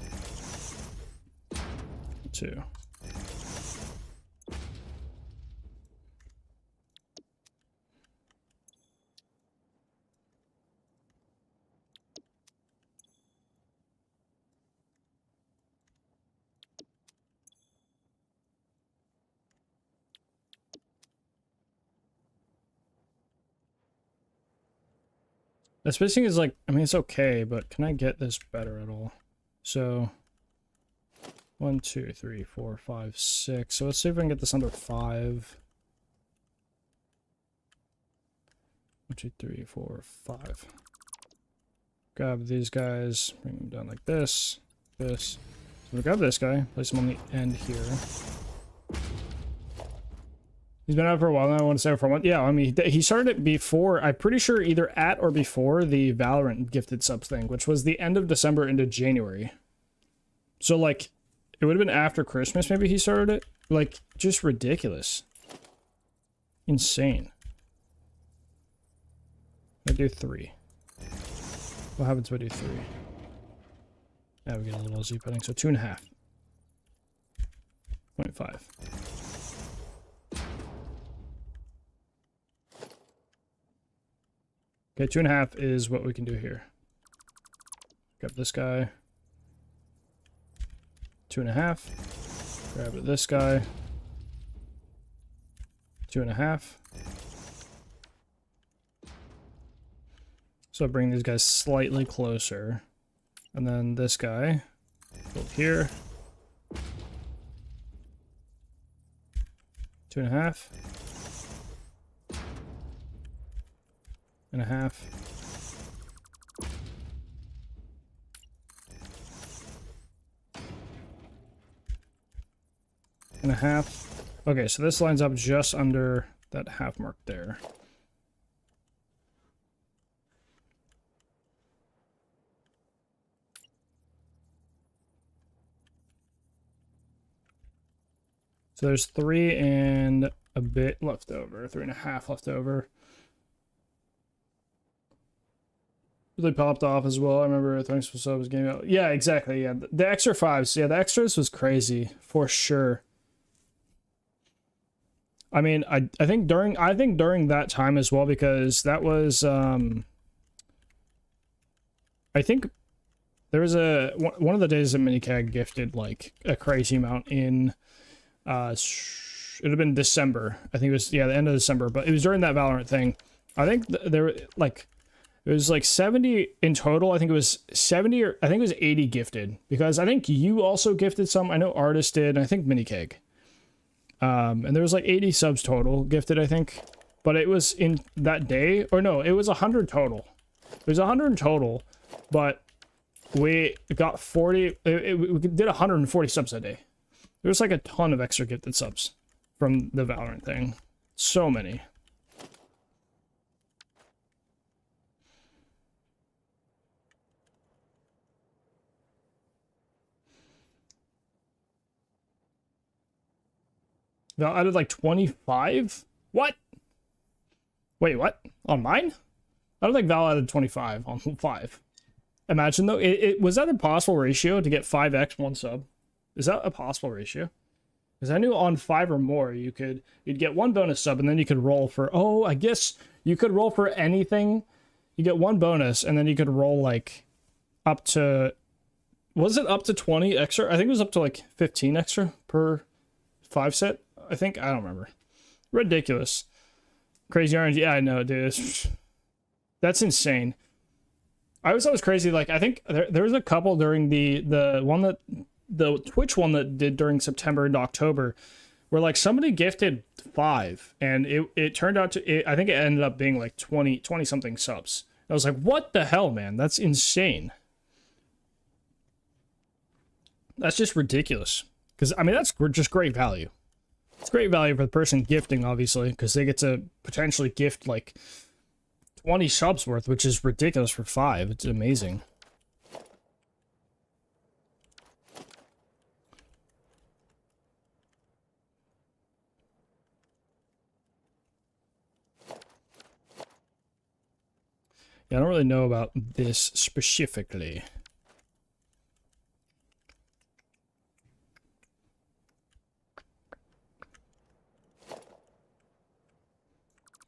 Speaker 1: 2. The spacing is like, I mean, it's okay, but can I get this better at all? So 1, 2, 3, 4, 5, 6. So let's see if I can get this under 5. 1, 2, 3, 4, 5. Grab these guys, bring them down like this, this. So we grab this guy, place him on the end here. He's been out for a while now. I want to say for a month. Yeah, I mean, he started it before, I'm pretty sure either at or before the Valorant gifted subs thing, which was the end of December into January. So, like, it would have been after Christmas maybe he started it. Like, just ridiculous. Insane. I do 3. What happens if I do 3? Yeah, we get a little Z padding, so 2.5. 0.5. Okay, 2.5 is what we can do here. Grab this guy. 2.5. Grab this guy. 2.5. So bring these guys slightly closer. And then this guy, build here. 2.5. And a half. And a half. Okay, so this lines up just under that half mark there. So there's 3 and a bit left over, 3.5 left over. Really popped off as well. I remember thanks for subs game out. Yeah, exactly. Yeah, the extra 5s. Yeah, the extras was crazy for sure. I mean, I think during that time as well, because that was I think there was one of the days that Minikag gifted like a crazy amount in it would have been December. I think it was, yeah, the end of December, but it was during that Valorant thing. I think there were like, it was like 70 in total. I think it was 70 or I think it was 80 gifted, because I think you also gifted some. I know Artist did, and I think Minikeg. And there was like 80 subs total gifted, I think. But it was in that day, or no, it was 100 total. It was 100 total, but we got 40, we did 140 subs that day. There was like a ton of extra gifted subs from the Valorant thing. So many. Val added like 25? What? Wait, what? On mine? I don't think Val added 25 on 5. Imagine though, was that a possible ratio to get 5x 1 sub? Is that a possible ratio? Because I knew on 5 or more, you'd get 1 bonus sub, and then you could roll for, oh, I guess you could roll for anything. You get 1 bonus, and then you could roll like up to, was it up to 20 extra? I think it was up to like 15 extra per 5 set. I think, I don't remember. Ridiculous. Crazy orange. Yeah, I know, dude. That's insane. I was always crazy. Like, I think there was a couple during the Twitch one that did during September and October where like somebody gifted 5 and it turned out to, I think it ended up being like 20 something subs. I was like, what the hell, man? That's insane. That's just ridiculous. Because, I mean, that's just great value. It's great value for the person gifting, obviously, because they get to potentially gift like 20 subs worth, which is ridiculous for 5. It's amazing. Yeah, I don't really know about this specifically.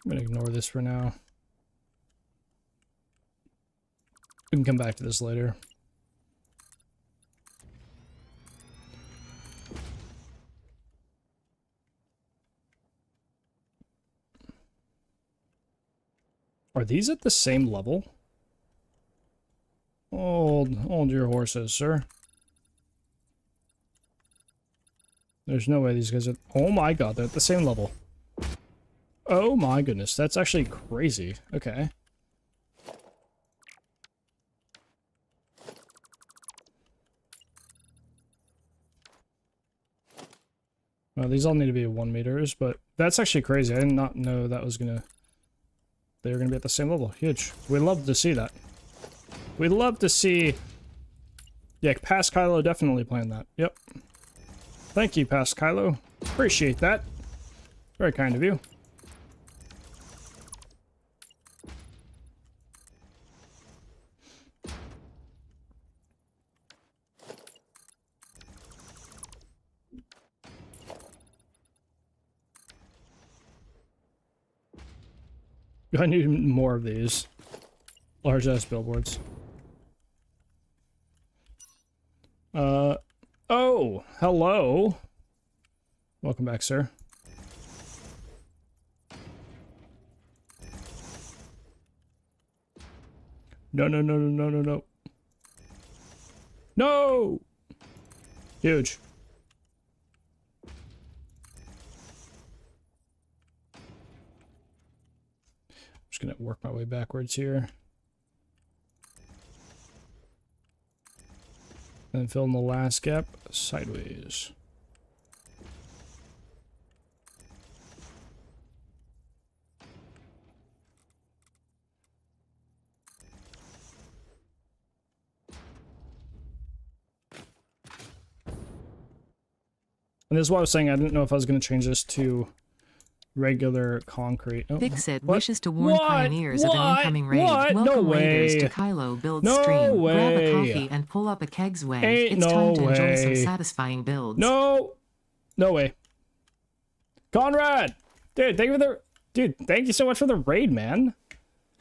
Speaker 1: I'm gonna ignore this for now. We can come back to this later. Are these at the same level? Hold your horses, sir. There's no way these guys are... Oh my god, they're at the same level. Oh my goodness, that's actually crazy. Okay. Well, these all need to be 1 meters, but that's actually crazy. I did not know that was gonna... They were gonna be at the same level. Huge. We'd love to see that. We'd love to see... Yeah, Past Kylo definitely planned that. Yep. Thank you, Past Kylo. Appreciate that. Very kind of you. I need more of these large ass billboards. Oh, hello. Welcome back, sir. No, no, no, no, no, no, no. No! Huge. Just gonna work my way backwards here. And fill in the last gap sideways. And this is what I was saying, I didn't know if I was going to change this to regular concrete. Oh,
Speaker 2: Fixit
Speaker 1: what?
Speaker 2: wishes to warn
Speaker 1: What?
Speaker 2: pioneers of an incoming raid.
Speaker 1: What?
Speaker 2: Welcome
Speaker 1: No
Speaker 2: raiders
Speaker 1: way.
Speaker 2: to Kylo build
Speaker 1: No
Speaker 2: stream.
Speaker 1: way.
Speaker 2: Grab a coffee and pull up a kegs way.
Speaker 1: Ain't
Speaker 2: It's time
Speaker 1: no
Speaker 2: to enjoy some
Speaker 1: way.
Speaker 2: satisfying builds.
Speaker 1: No! No way. Conrad! Dude, thank you so much for the raid, man.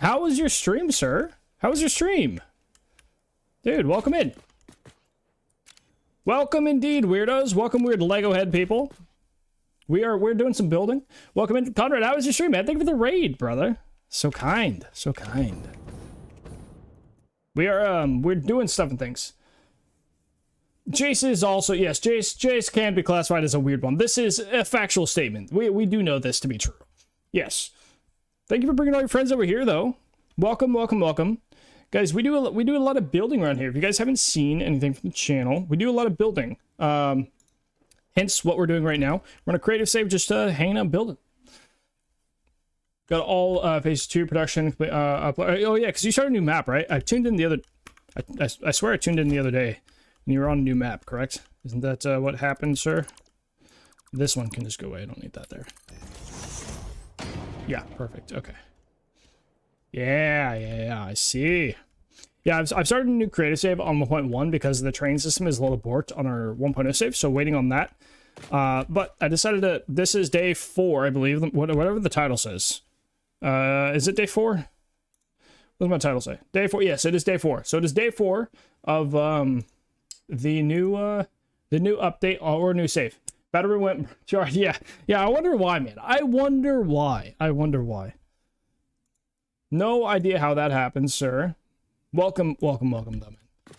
Speaker 1: How was your stream, sir? How was your stream? Dude, welcome in. Welcome indeed, weirdos. Welcome, weird Lego head people. We're doing some building. Welcome in. Conrad, how was your stream, man? Thank you for the raid, brother. So kind. So kind. We're doing stuff and things. Jace is also, yes, Jace can be classified as a weird one. This is a factual statement. We do know this to be true. Yes. Thank you for bringing all your friends over here, though. Welcome, welcome, welcome. Guys, we do a lot of building around here. If you guys haven't seen anything from the channel, we do a lot of building. Hence what we're doing right now. We're on a creative save, just hanging out building. Got all phase 2 production. Oh yeah, because you started a new map, right? I tuned in the other. I swear I tuned in the other day, and you were on a new map, correct? Isn't that what happened, sir? This one can just go away. I don't need that there. Yeah, perfect. Okay. Yeah, I see. Yeah, I've started a new creative save on 1.1 because the train system is a little borked on our 1.0 save, so waiting on that. But I decided to, this is day 4, I believe, whatever the title says. Is it day 4? What does my title say? Day 4, yes, it is day 4. So it is day 4 of the new update or new save. Battery went charged. Yeah, I wonder why, man. I wonder why. No idea how that happens, sir. Welcome, though, man.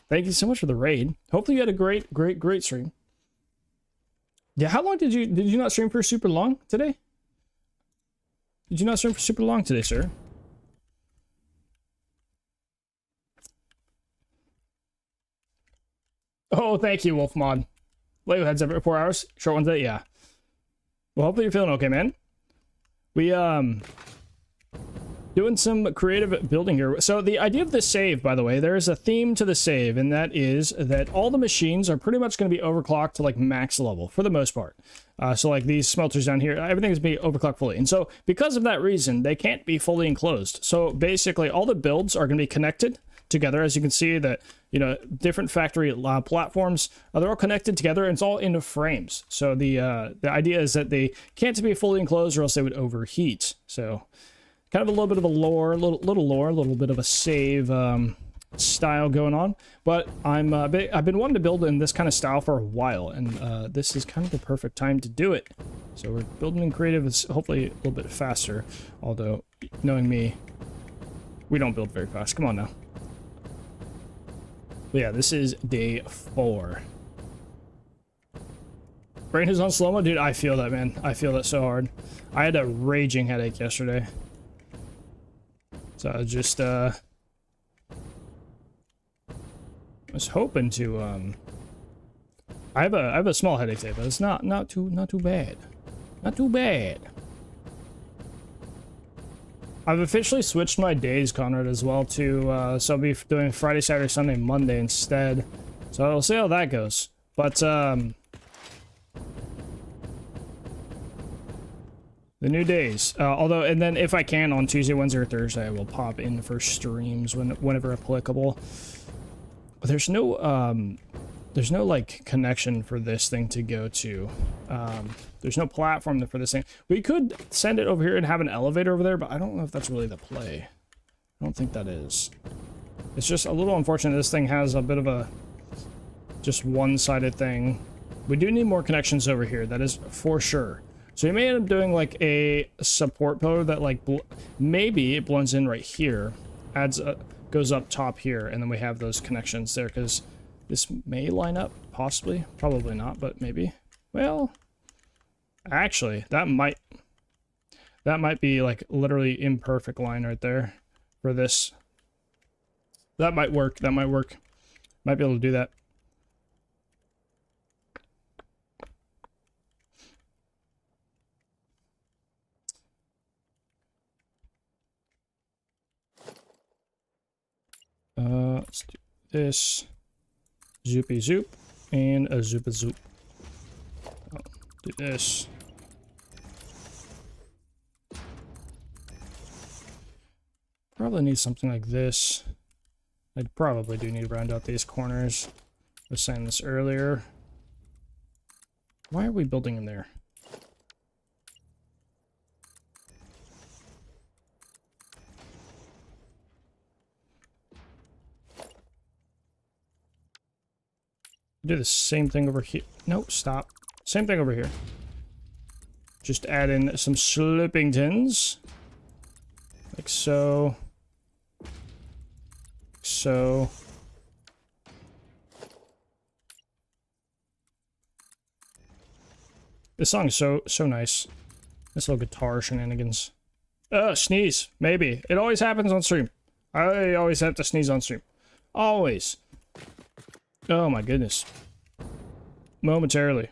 Speaker 1: Thank you so much for the raid. Hopefully you had a great stream. Yeah, how long did you not stream for super long today? Did you not stream for super long today, sir? Oh, thank you, Wolfmon. Lego heads every 4 hours. Short ones, yeah. Well, hopefully you're feeling okay, man. We, doing some creative building here. So the idea of this save, by the way, there is a theme to the save, and that is that all the machines are pretty much going to be overclocked to like max level for the most part. So like these smelters down here, everything is being overclocked fully. And so because of that reason, they can't be fully enclosed. So basically all the builds are going to be connected together. As you can see that, you know, different factory platforms, they're all connected together and it's all into frames. So the idea is that they can't be fully enclosed or else they would overheat. So kind of a little bit of a lore, a little bit of a save style going on. But I've been wanting to build in this kind of style for a while, and this is kind of the perfect time to do it. So we're building in creative, is hopefully a little bit faster. Although, knowing me, we don't build very fast. Come on now. But yeah, this is day 4. Brain is on slow-mo? Dude, I feel that, man. I feel that so hard. I had a raging headache yesterday. So I just, I was hoping to, I have a small headache today, but it's not too bad. Not too bad. I've officially switched my days, Conrad, as well, to, so I'll be doing Friday, Saturday, Sunday, Monday instead. So we'll see how that goes. But, the new days. Although, and then if I can on Tuesday, Wednesday, or Thursday, I will pop in for streams whenever applicable. But there's no like connection for this thing to go to. There's no platform for this thing. We could send it over here and have an elevator over there, but I don't know if that's really the play. I don't think that is. It's just a little unfortunate this thing has a bit of a just one-sided thing. We do need more connections over here, that is for sure. So you may end up doing like a support pillar that like maybe it blends in right here, goes up top here, and then we have those connections there, because this may line up, possibly, probably not, but maybe. Well, actually, that might be like literally imperfect line right there for this. That might work. Might be able to do that. Let's do this. Zoopy zoop and a zoopa zoop. Do this. Probably need something like this. I probably do need to round out these corners. I was saying this earlier. Why are we building in there? Do the same thing over here. No, stop. Same thing over here. Just add in some sloping tins. Like so. So. This song is so nice. This little guitar shenanigans. Sneeze. Maybe. It always happens on stream. I always have to sneeze on stream. Always. Oh my goodness. Momentarily.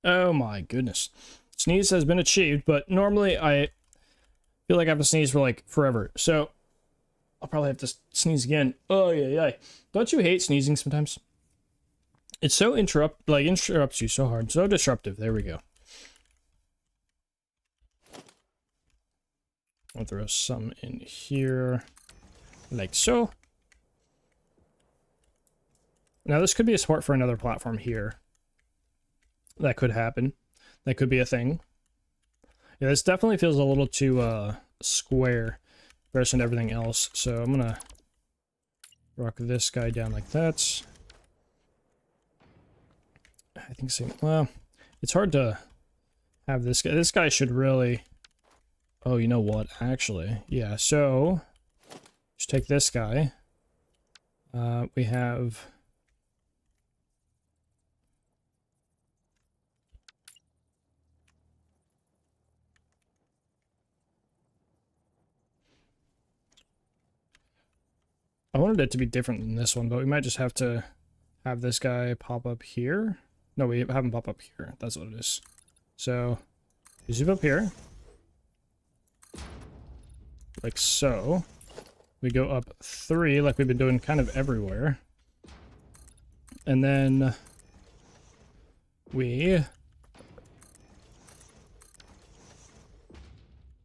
Speaker 1: Oh my goodness. Sneeze has been achieved, but normally feel like I have to sneeze for like forever. So I'll probably have to sneeze again. Oh yeah. Don't you hate sneezing sometimes? It's so interrupts you so hard, so disruptive. There we go. I'll throw some in here, like so. Now this could be a support for another platform here. That could happen. That could be a thing. Yeah, this definitely feels a little too square versus everything else. So I'm gonna rock this guy down like that. I think same. Well, it's hard to have this guy. This guy should really. Oh, you know what? Actually, yeah. So just take this guy. We have. I wanted it to be different than this one, but we might just have to have this guy pop up here. No, we have him pop up here. That's what it is. So, you zoom up here. Like so. We go up 3, like we've been doing kind of everywhere. And then we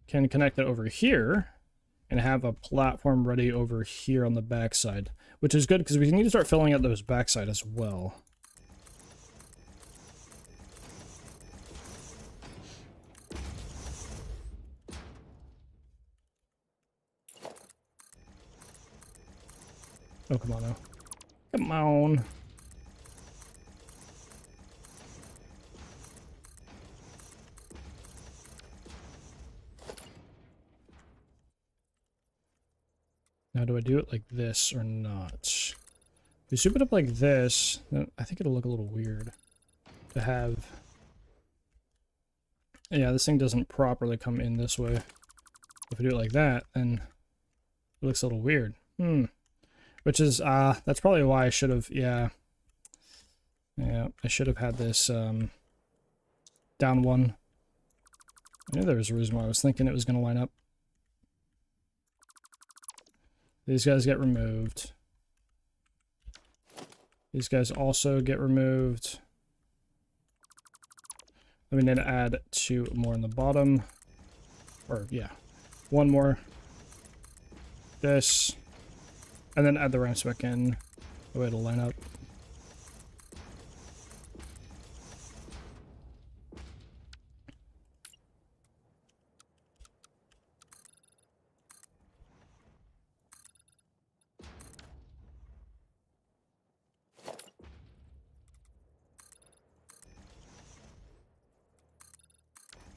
Speaker 1: can connect it over here and have a platform ready over here on the backside, which is good because we need to start filling out those backside as well. Oh, come on now. Come on. Now, do I do it like this or not? If we soup it up like this, then I think it'll look a little weird to have. Yeah, this thing doesn't properly come in this way. If we do it like that, then it looks a little weird. Which is, that's probably why I should have, yeah, I should have had this, down one. I knew there was a reason why I was thinking it was going to line up. These guys get removed. These guys also get removed. Then we need to add 2 more in the bottom. Or, yeah, 1 more. This. And then add the ramps back in. The way to line up.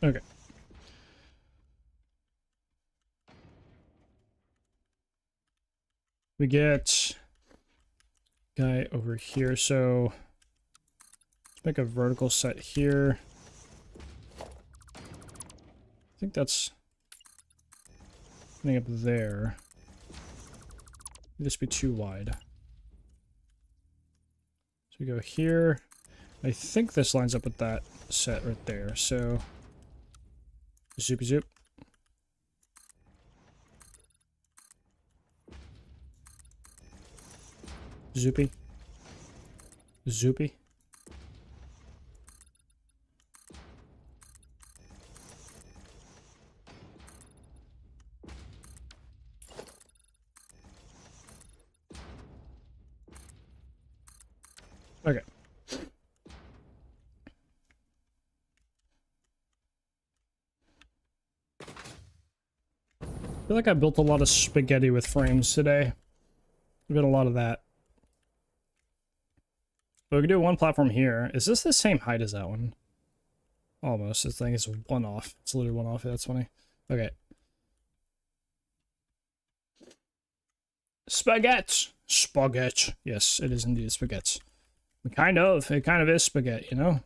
Speaker 1: Okay. We get guy over here, so let's make a vertical set here. I think that's coming up there. This be too wide. So we go here. I think this lines up with that set right there, so zoopy zoop. Zoopy. Zoopy. Okay. I feel like I built a lot of spaghetti with frames today. We've got a lot of that. But we can do one platform here. Is this the same height as that one? Almost. This thing is 1 off. It's literally 1 off. That's funny. Okay. Spaghetti. Spaghetti. Yes, it is indeed spaghetti. Kind of. It kind of is spaghetti, you know?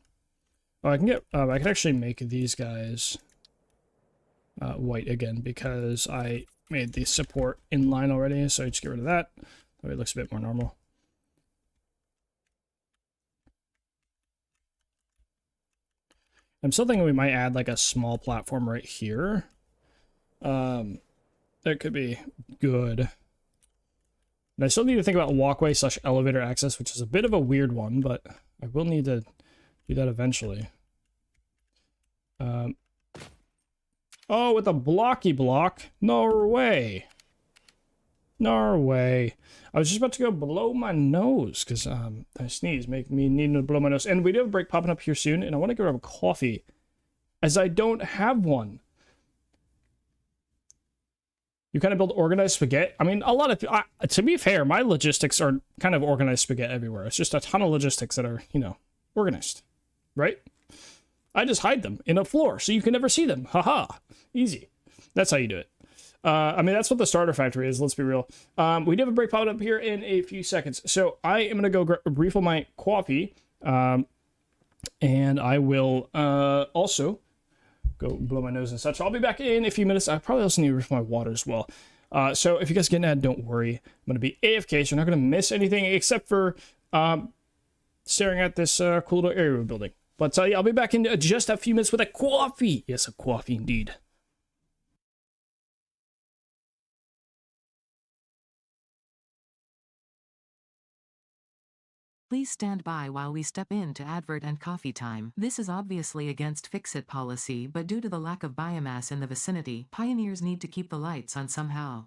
Speaker 1: Oh, I can get... I can actually make these guys white again because I made the support inline already, so I just get rid of that. That way it looks a bit more normal. I'm still thinking we might add like a small platform right here. That could be good. And I still need to think about walkway / elevator access, which is a bit of a weird one, but I will need to do that eventually. Oh, with a blocky block? No way. No way. I was just about to go blow my nose because I sneeze, make me need to blow my nose. And we do have a break popping up here soon, and I want to go grab a coffee as I don't have one. You kind of build organized spaghetti. I mean, a lot of, to be fair, my logistics are kind of organized spaghetti everywhere. It's just a ton of logistics that are, you know, organized, right? I just hide them in a floor so you can never see them. Haha, easy. That's how you do it. I mean, that's what the starter factory is, let's be real. We do have a break popping up here in a few seconds. So I am going to go refill my coffee. And I will also go blow my nose and such. I'll be back in a few minutes. I probably also need to refill my water as well. So if you guys get an ad, don't worry. I'm going to be AFK, so you're not going to miss anything except for staring at this cool little area we're building. But yeah, I'll be back in just a few minutes with a coffee. Yes, a coffee indeed.
Speaker 2: Please stand by while we step in to advert and coffee time. This is obviously against fix-it policy, but due to the lack of biomass in the vicinity, pioneers need to keep the lights on somehow.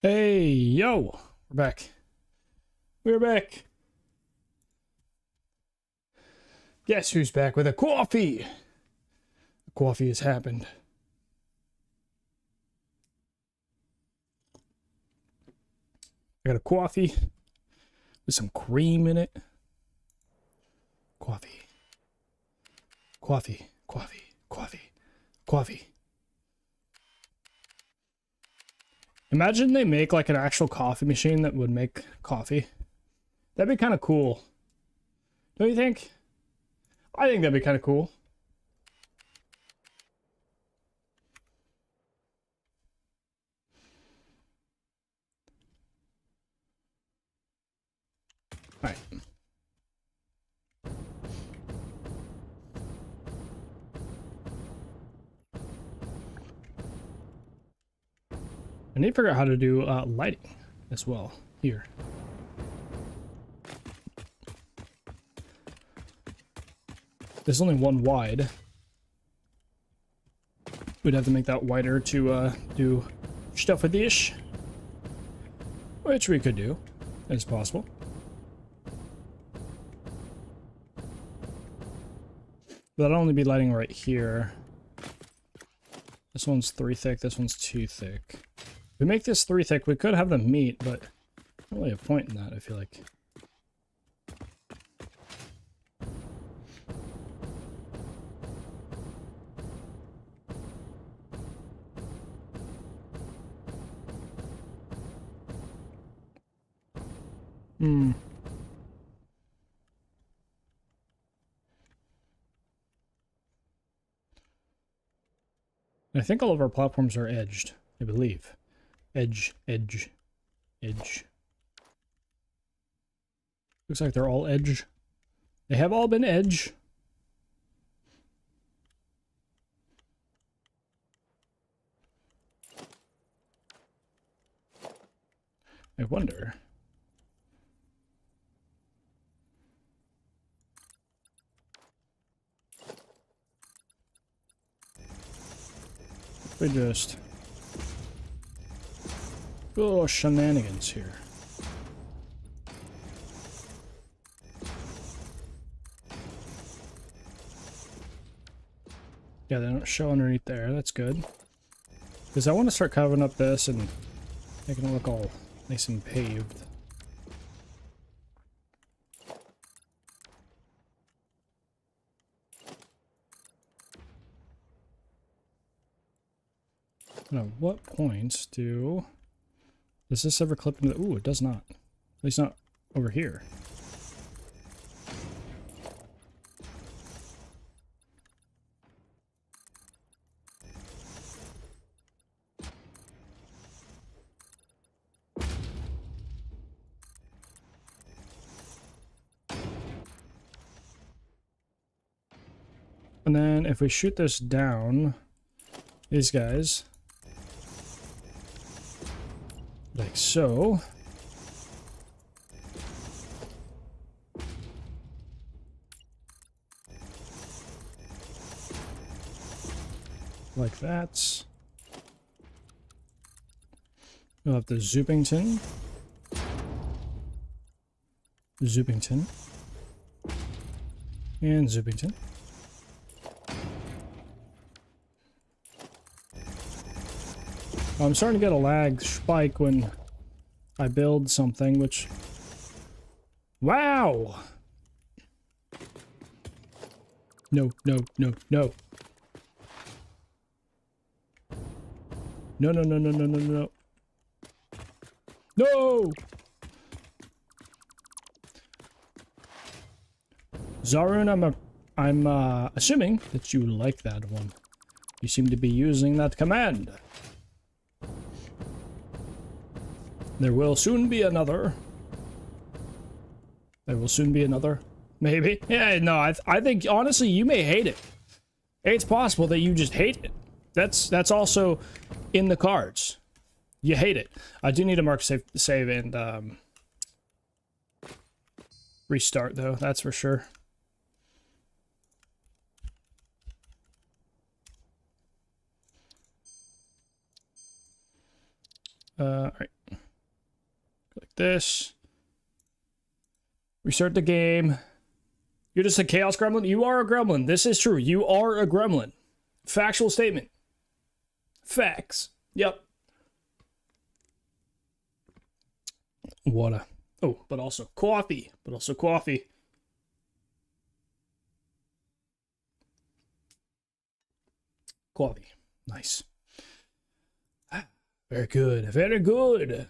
Speaker 1: Hey, yo, we're back. We're back. Guess who's back with a coffee? The coffee has happened. I got a coffee with some cream in it. Coffee. Coffee. Coffee. Coffee. Coffee. Imagine they make like an actual coffee machine that would make coffee. That'd be kind of cool. Don't you think? I think that'd be kind of cool. All right. I need to figure out how to do lighting as well here. There's only one wide. We'd have to make that wider to do stuff with this, which we could do as possible. That'll only be lighting right here. This one's 3 thick, this one's 2 thick. If we make this 3 thick, we could have them meet, but not really a point in that, I feel like. I think all of our platforms are edged, I believe. Edge, edge, edge. Looks like they're all edge. They have all been edge. I wonder. We just... oh, shenanigans here. Yeah, they don't show underneath there. That's good. Because I want to start covering up this and making it look all nice and paved. Now, what points do... does this ever clip into the... ooh, it does not. At least not over here. And then if we shoot this down, these guys, like so. Like that. We'll have the Zoopington. Zoopington. And Zoopington. I'm starting to get a lag spike when I build something, which... wow! No, no, no, no. No, no, no, no, no, no, no. No! Zarun, I'm assuming that you like that one. You seem to be using that command. There will soon be another. There will soon be another. Maybe. Yeah, no, I think, honestly, you may hate it. It's possible that you just hate it. That's also in the cards. You hate it. I do need to mark save and restart, though. That's for sure. Alright. this. Restart the game. You're just a chaos gremlin? You are a gremlin. This is true. You are a gremlin. Factual statement. Facts. Yep. Water. Oh, but also coffee. Coffee. Nice. Very good. Very good.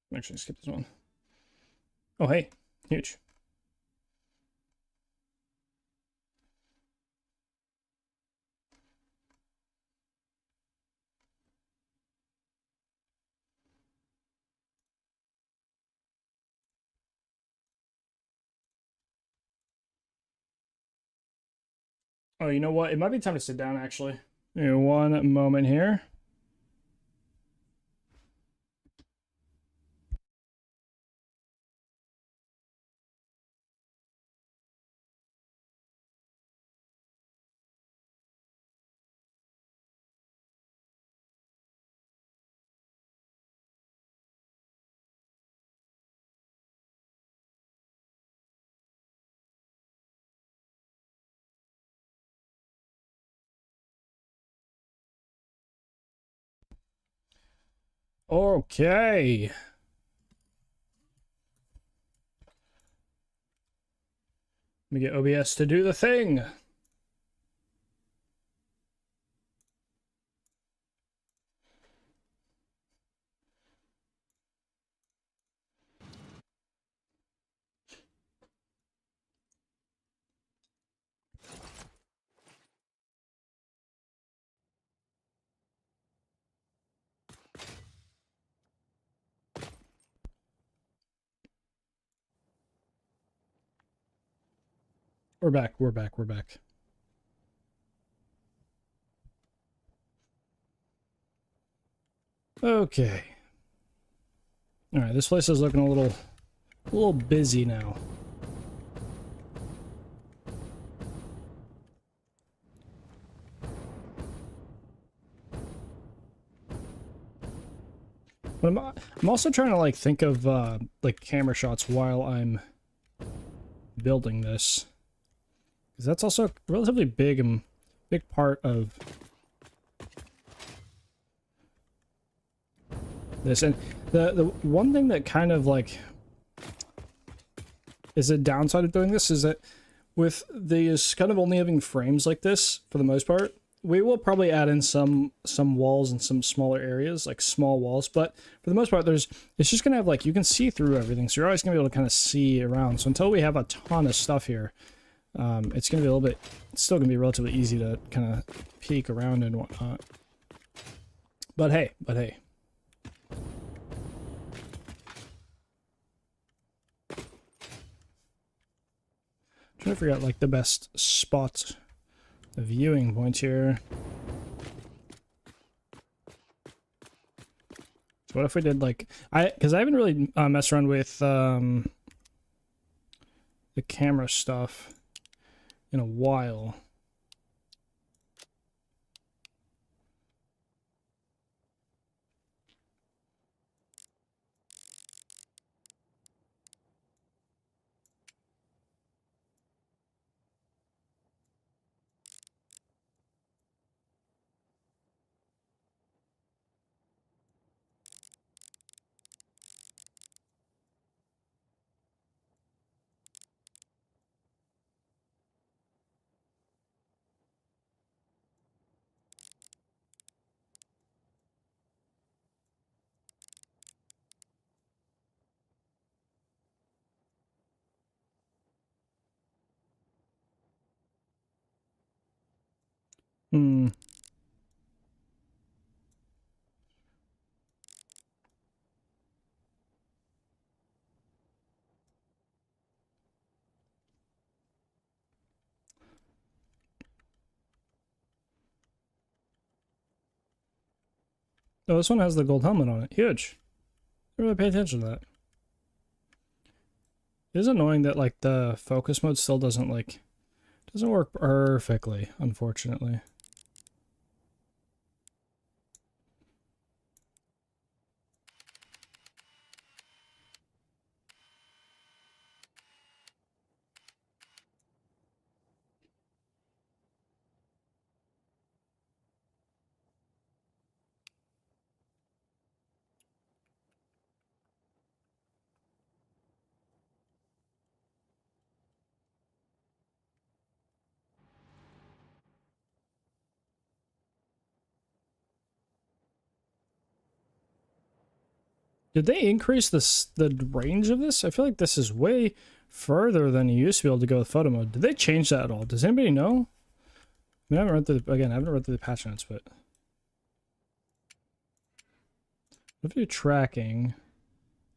Speaker 1: I'm actually skip this one. Oh, hey. Huge. Oh, you know what? It might be time to sit down, actually. One moment here. Okay. Let me get OBS to do the thing. We're back. Okay. All right, this place is looking a little busy now. But I'm also trying to like think of like camera shots while I'm building this, because that's also a relatively big part of this. And the one thing that kind of like is a downside of doing this is that with these kind of only having frames like this for the most part, we will probably add in some walls and some smaller areas, like small walls, but for the most part it's just gonna have like, you can see through everything, so you're always gonna be able to kind of see around. So until we have a ton of stuff here, it's gonna be it's still gonna be relatively easy to kind of peek around and whatnot. But hey. Trying to figure out like the best spot, the viewing point here. So what if we did like, because I haven't really messed around with the camera stuff in a while. Hmm. Oh, this one has the gold helmet on it. Huge. I really pay attention to that. It is annoying that like the focus mode still doesn't like Doesn't work perfectly, unfortunately. Did they increase the range of this? I feel like this is way further than you used to be able to go with photo mode. Did they change that at all? Does anybody know? I mean, I haven't read through again. I haven't read through the patch notes, but if you're tracking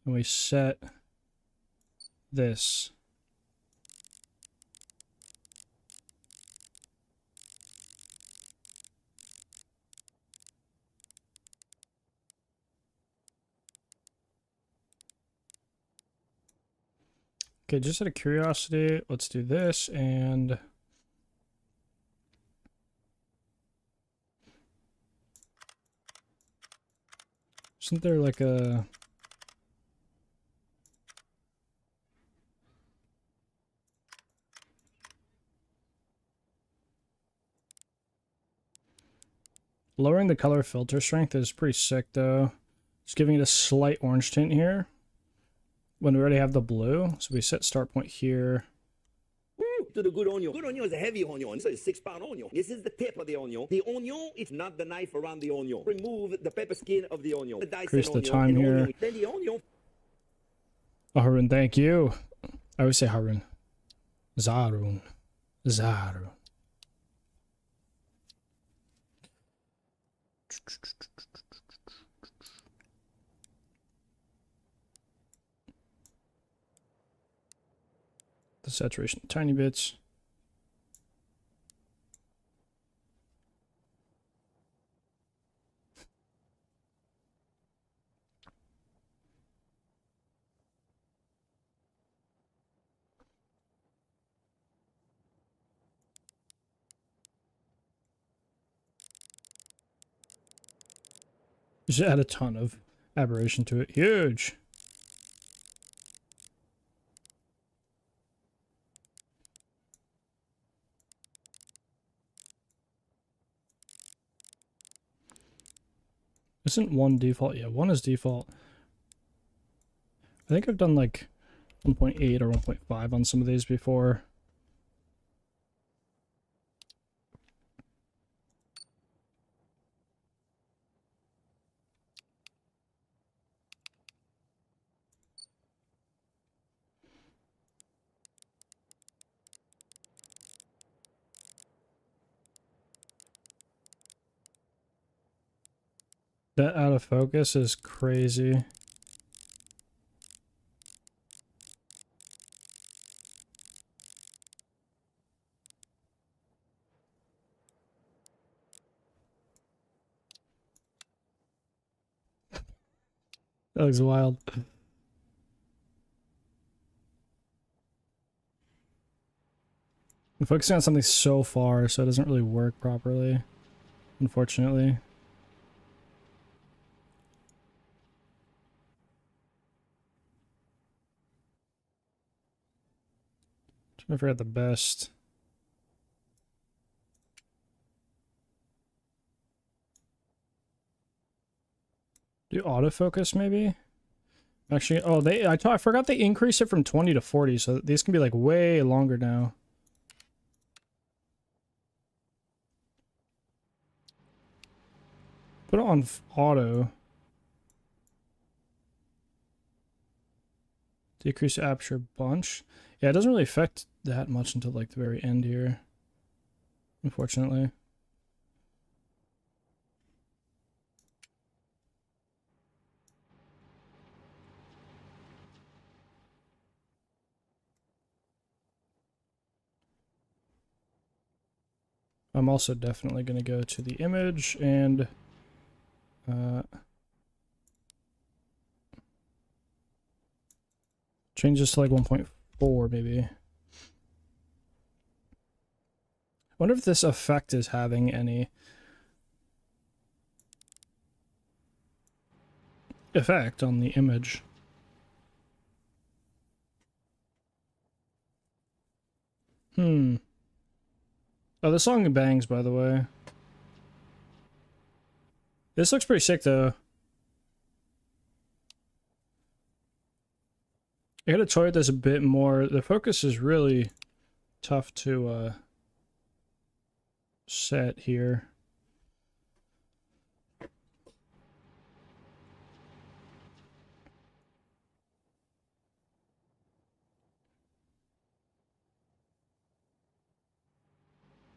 Speaker 1: and we set this, okay, just out of curiosity, let's do this. And isn't there like a lowering the color filter strength is pretty sick though. Just giving it a slight orange tint here when we already have the blue. So we set start point here.
Speaker 5: To the good onion. Good onion is a heavy onion. This is a 6-pound onion. This is the tip of the onion. The onion is not the knife around the onion. Remove the pepper skin of the onion. The Dyson
Speaker 1: Increase the
Speaker 5: onion,
Speaker 1: time here.
Speaker 5: onion. Then the onion.
Speaker 1: Oh, Harun, thank you. I always say Harun. Zarun. Zarun. The saturation tiny bits. Just add a ton of aberration to it. Huge. Isn't one default? Yeah, one is default. I think I've done like 1.8 or 1.5 on some of these before. That out of focus is crazy. That looks wild. I'm focusing on something so far, so it doesn't really work properly, unfortunately. Trying to figure out the best. Do autofocus maybe? Actually, oh, I forgot they increased it from 20 to 40, so these can be like way longer now. Put it on auto. Decrease aperture bunch. Yeah, it doesn't really affect that much until like the very end here, unfortunately. I'm also definitely going to go to the image and change this to like 1.4 maybe. Wonder if this effect is having any effect on the image. Oh, the song bangs, by the way. This looks pretty sick, though. I gotta toy with this a bit more. The focus is really tough to set here.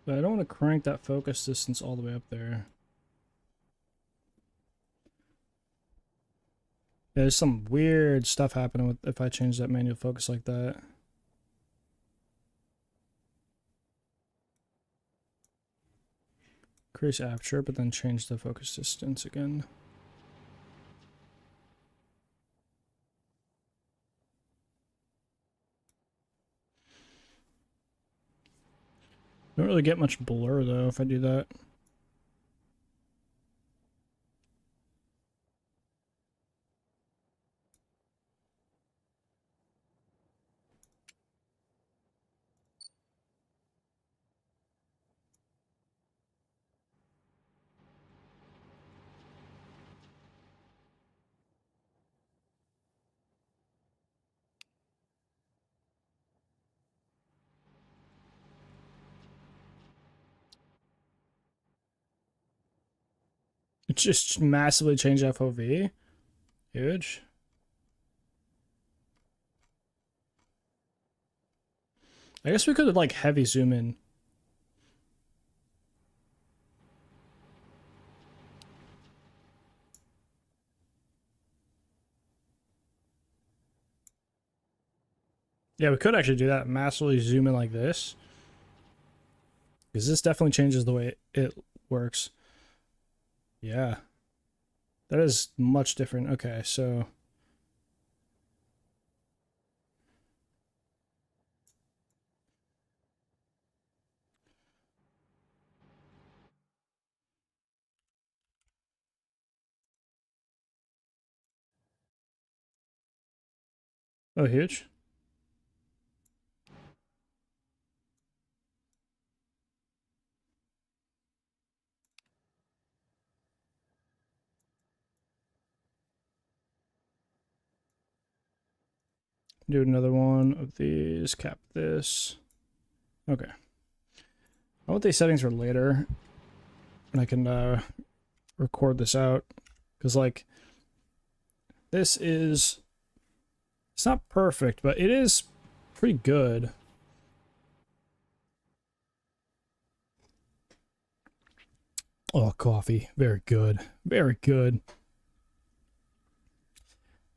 Speaker 1: But I don't want to crank that focus distance all the way up there. Yeah, there's some weird stuff happening with if I change that manual focus like that. Increase aperture, but then change the focus distance again. Don't really get much blur though if I do that. It just massively changed FOV. Huge. I guess we could like heavy zoom in. Yeah, we could actually do that. Massively zoom in like this. Because this definitely changes the way it works. Yeah. That is much different. Okay, so... Oh, huge. Do another one of these, cap this. Okay. I want these settings for later. And I can record this out. Because, like, this is... It's not perfect, but it is pretty good. Oh, coffee. Very good. Very good.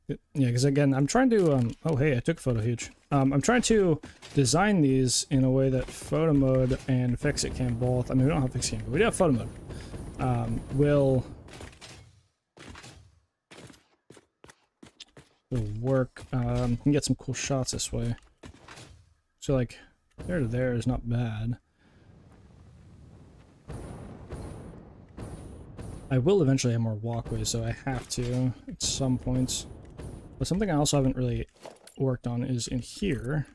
Speaker 1: Yeah, because again, I'm trying to, oh hey, I took a photo, huge. I'm trying to design these in a way that photo mode and Fixit can both, I mean, we don't have Fixit can, but we do have photo mode, will work, can get some cool shots this way. So like, there to there is not bad. I will eventually have more walkways, so I have to at some points. But something I also haven't really worked on is in here.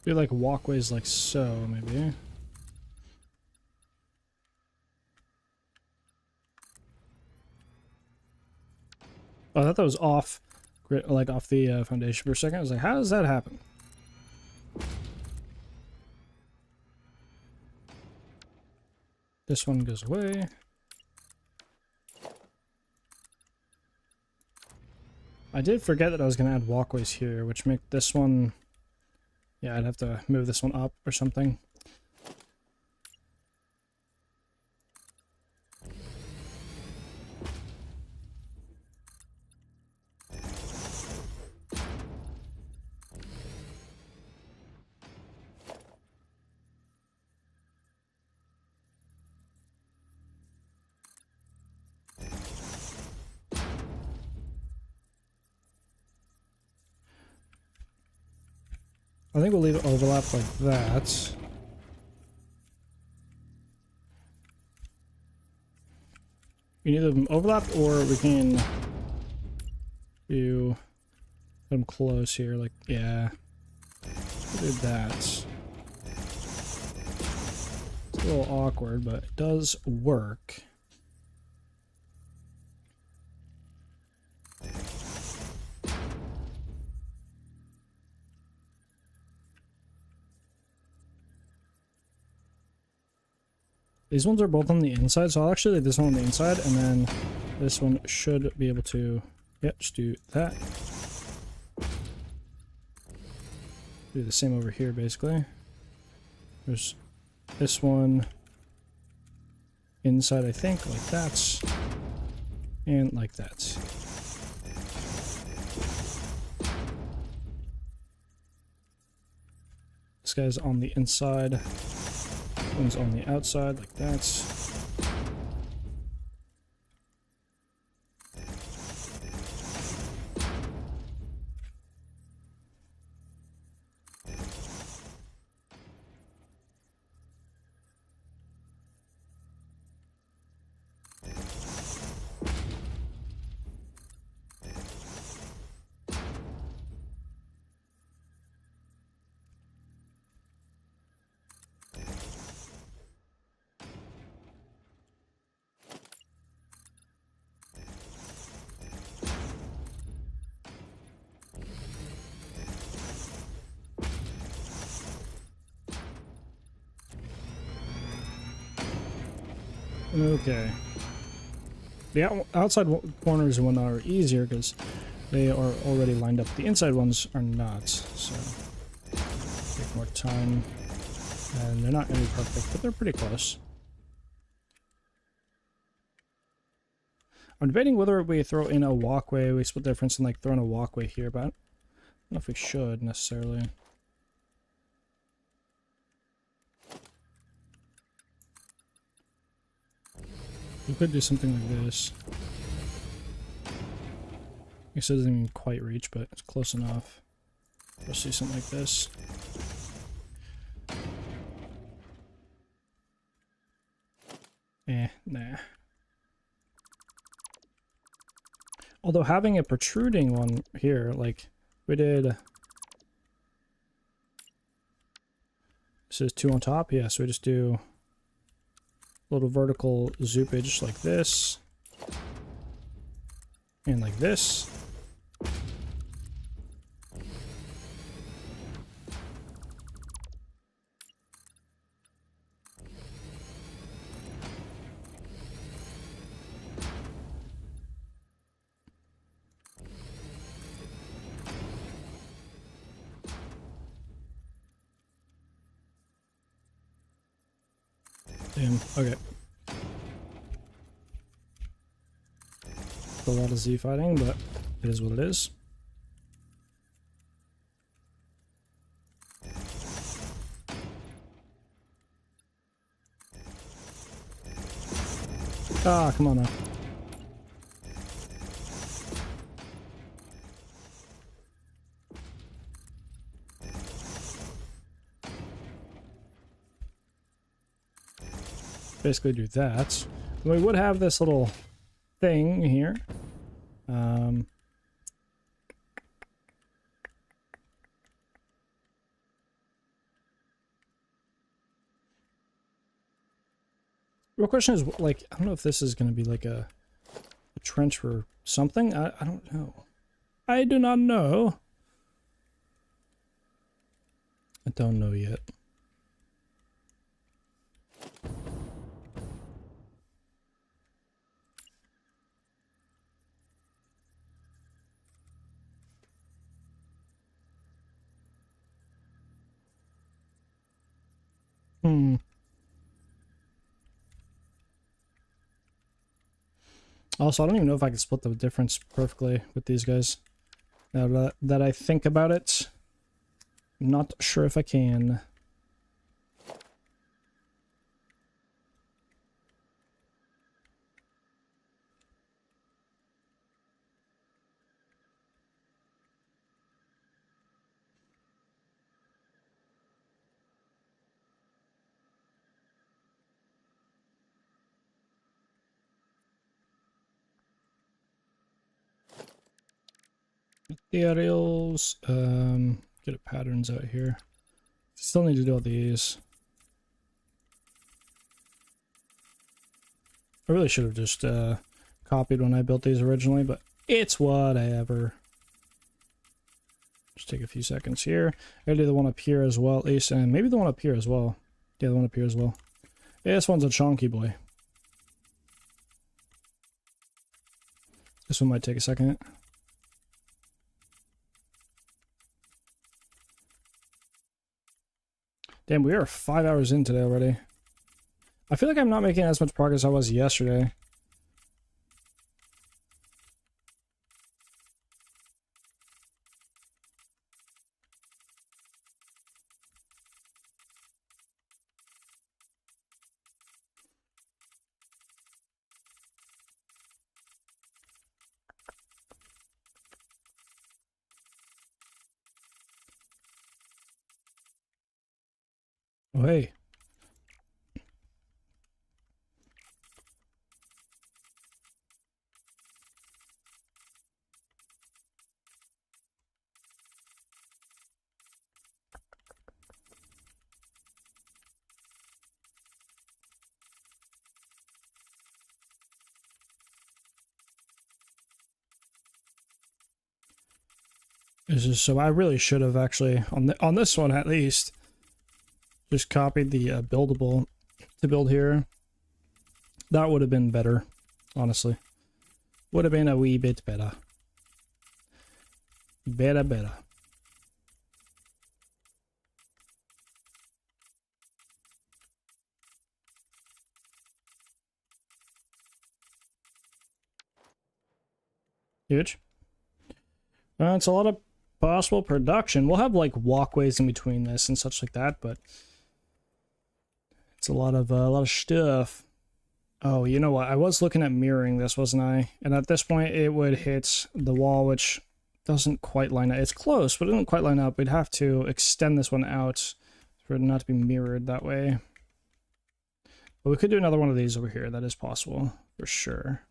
Speaker 1: Do like walkways like so, maybe. Oh, I thought that was off, like off the foundation for a second. I was like, how does that happen? This one goes away. I did forget that I was going to add walkways here, which make this one... Yeah, I'd have to move this one up or something. I think we'll leave it overlap like that. We can either overlap or we can do them close here, like, yeah. We'll do that. It's a little awkward, but it does work. These ones are both on the inside, so I'll actually leave this one on the inside, and then this one should be able to, yep, just do that. Do the same over here, basically. There's this one inside, I think, like that, and like that. This guy's on the inside. One's on the outside, like that. Okay. The outside corners and whatnot are easier because they are already lined up. The inside ones are not, so take more time. And they're not going to be perfect, but they're pretty close. I'm debating whether we throw in a walkway. We split the difference in like throwing a walkway here, but I don't know if we should necessarily. We could do something like this. I guess it doesn't even quite reach, but it's close enough. Let's do something like this. Nah. Although having a protruding one here, like we did... This is 2 on top, yeah, so we just do a little vertical zoopage like this. And like this. Damn, okay. A lot of Z fighting, but it is what it is. Ah, come on now. Basically do that. We would have this little thing here. Real question is, like, I don't know if this is going to be like a trench for something. I don't know. I do not know. I don't know yet. Also, I don't even know if I can split the difference perfectly with these guys. Now that I think about it, I'm not sure if I can. Aerials. Get a patterns out here. Still need to do all these. I really should have just copied when I built these originally, but it's whatever. Just take a few seconds here. I gotta do the one up here as well, at least, and maybe the one up here as well. Yeah, the one up here as well. Yeah, this one's a chunky boy. This one might take a second. Damn, we are 5 hours in today already. I feel like I'm not making as much progress as I was yesterday. Oh, hey. This is so I really should have actually on this one at least just copied the buildable to build here. That would have been better, honestly. Would have been a wee bit better. Better. Huge. It's a lot of possible production. We'll have like walkways in between this and such like that, but it's a lot of stuff. Oh, you know what? I was looking at mirroring this, wasn't I? And at this point, it would hit the wall, which doesn't quite line up. It's close, but it doesn't quite line up. We'd have to extend this one out for it not to be mirrored that way. But we could do another one of these over here. That is possible, for sure.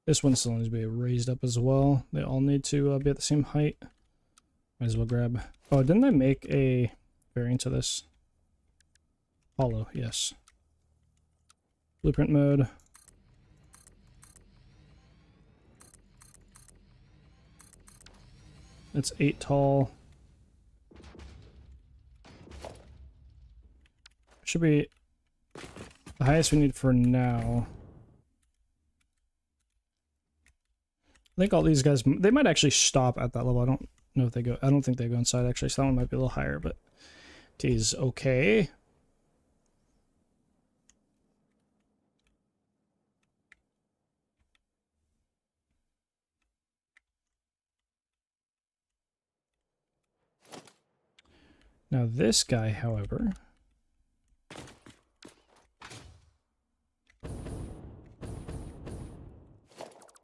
Speaker 1: This one still needs to be raised up as well. They all need to be at the same height. Might as well grab... Oh, didn't I make a variant of this? Hollow, yes. Blueprint mode. It's 8 tall. Should be the highest we need for now. I think all these guys, they might actually stop at that level. I don't know if they go, I don't think they go inside actually, so that one might be a little higher, but it is okay. Now this guy, however,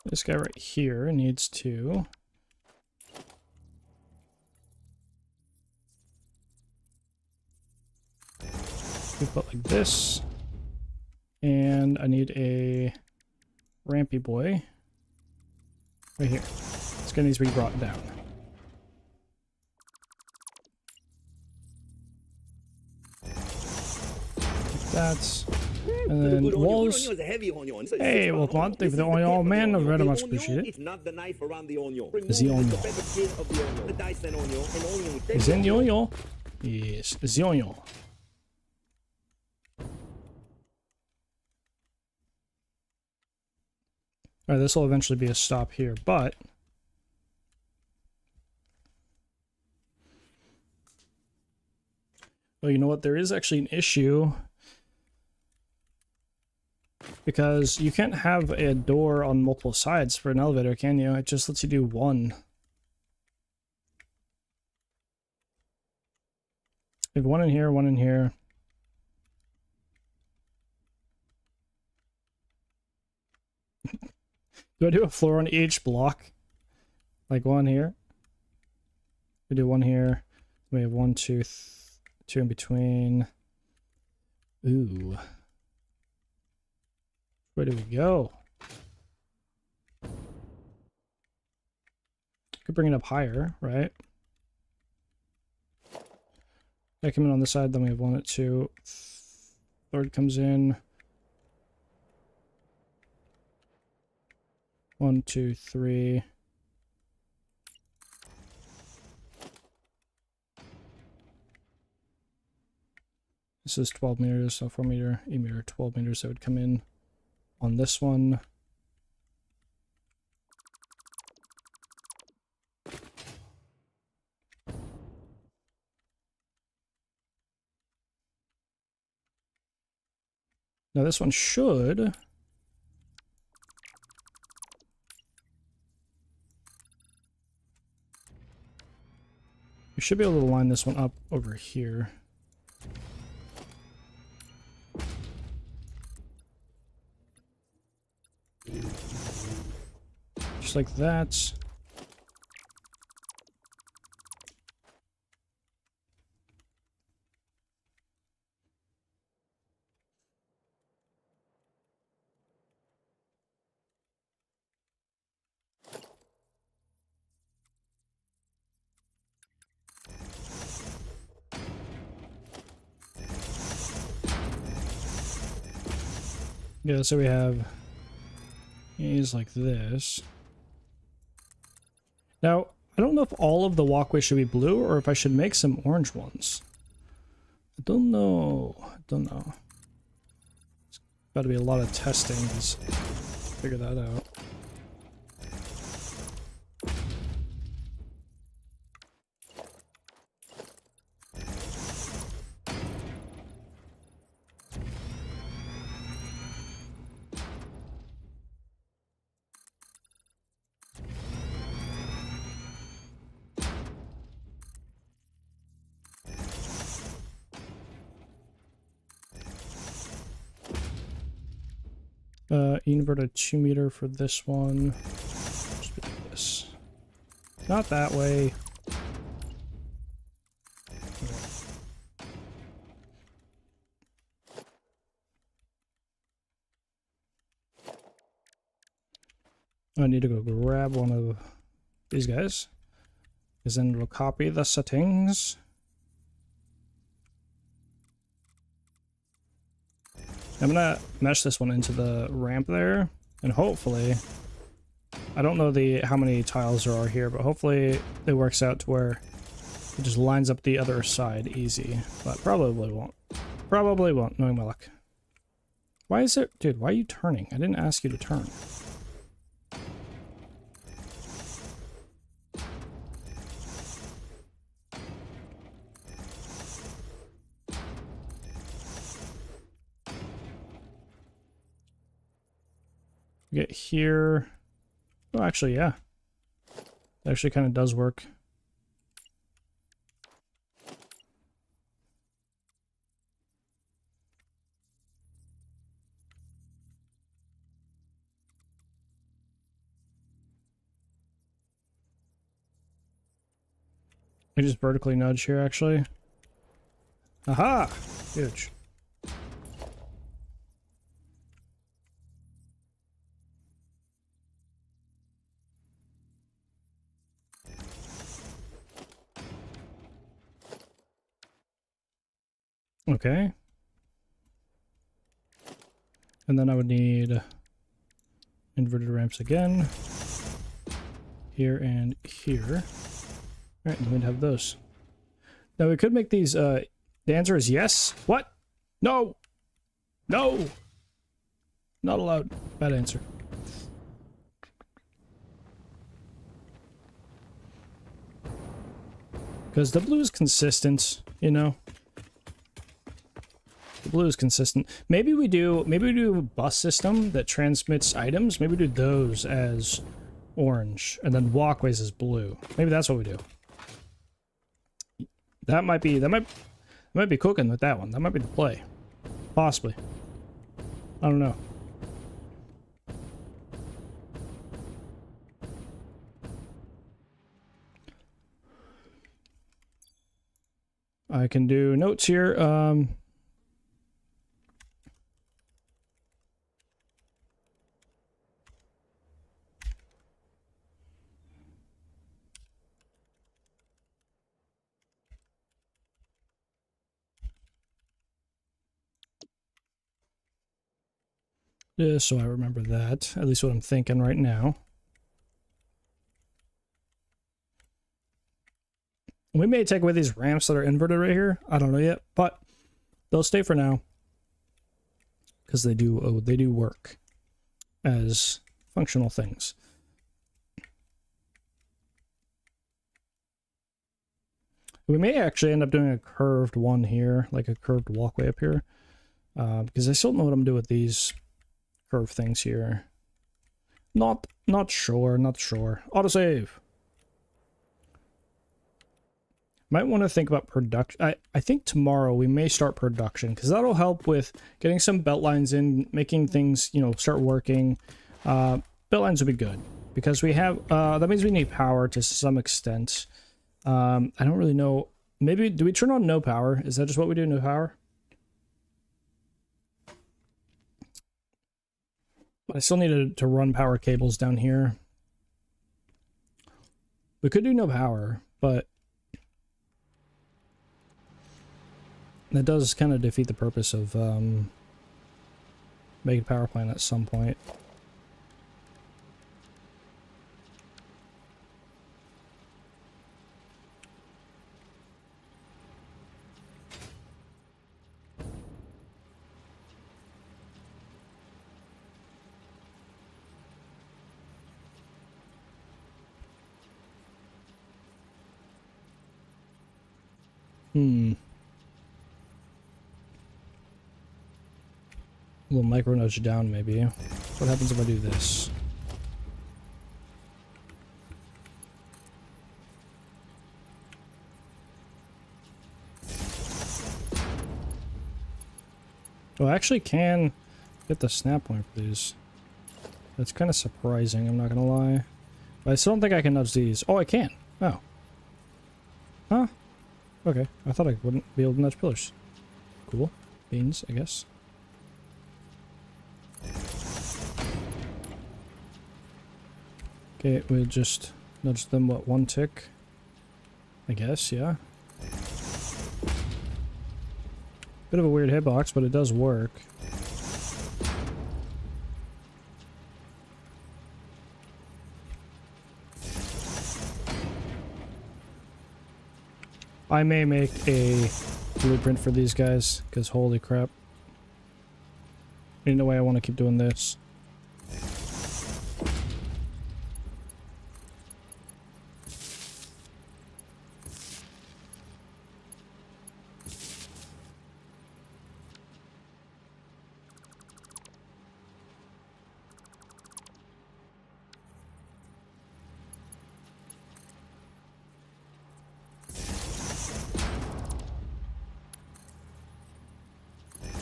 Speaker 1: this guy right here needs to be put like this, and I need a rampy boy right here. This guy needs to be brought down. That's and then walls. Hey, welcome on. Thank you for the onion, man. I very much appreciate it.
Speaker 5: It's not the knife around the onion.
Speaker 1: It's the onion.
Speaker 5: The Dyson onion.
Speaker 1: Is in the onion? Yes, it's the onion. Alright, this will eventually be a stop here, but Well, you know what? There is actually an issue. Because you can't have a door on multiple sides for an elevator, can you? It just lets you do one. We have one in here, one in here. Do I do a floor on each block? Like one here? We do one here. We have one, two, two in between. Ooh. Where do we go? Could bring it up higher, right? I come in on this side, then we have one at two. Third comes in. 1, 2, 3. This is 12 meters, so 4 meter, 8 meter, 12 meters. That would come in on this one. Now this one should... We should be able to line this one up over here. Just like that. Yeah, so we have these like this. Now, I don't know if all of the walkways should be blue or if I should make some orange ones. I don't know. I don't know. It's got to be a lot of testing to figure that out. Invert a 2 meter for this one. Just do this. Not that way. I need to go grab one of these guys, because then it'll copy the settings. I'm gonna mesh this one into the ramp there, and hopefully, I don't know how many tiles there are here, but hopefully it works out to where it just lines up the other side easy, but probably won't. Probably won't, knowing my luck. Why is it, dude, why are you turning? I didn't ask you to turn. Get here. Oh, actually, yeah. It actually kind of does work. I just vertically nudge here, actually. Aha! Huge. Okay. And then I would need inverted ramps again. Here and here. Alright, then we'd have those. Now we could make these, the answer is yes. What? No! No! Not allowed. Bad answer. Because the blue is consistent, you know? blue is consistent. Maybe we do a bus system that transmits items. Maybe we do those as orange and then walkways as blue. Maybe that's what we do. That might be cooking with that one. That might be the play. Possibly. I don't know. I can do notes here. Just so I remember that, at least what I'm thinking right now. We may take away these ramps that are inverted right here. I don't know yet, but they'll stay for now because they do work as functional things. We may actually end up doing a curved one here, like a curved walkway up here, because I still don't know what I'm doing with these curved things here. Not sure. Autosave. Might want to think about production. I think tomorrow we may start production because that'll help with getting some belt lines in, making things, you know, start working. Belt lines would be good because we have, that means we need power to some extent. I don't really know. Maybe, do we turn on no power? Is that just what we do, no power? But I still need to run power cables down here. We could do no power, but that does kind of defeat the purpose of making a power plant at some point. A little micro nudge down, maybe. What happens if I do this? Oh, I actually can get the snap point for these. That's kind of surprising, I'm not gonna lie. But I still don't think I can nudge these. Oh, I can. Oh. Huh? Okay. I thought I wouldn't be able to nudge pillars. Cool. Beans, I guess. Okay, we'll just nudge them, what, one tick? I guess, yeah. Bit of a weird hitbox, but it does work. I may make a blueprint for these guys, because holy crap. Ain't no way I want to keep doing this.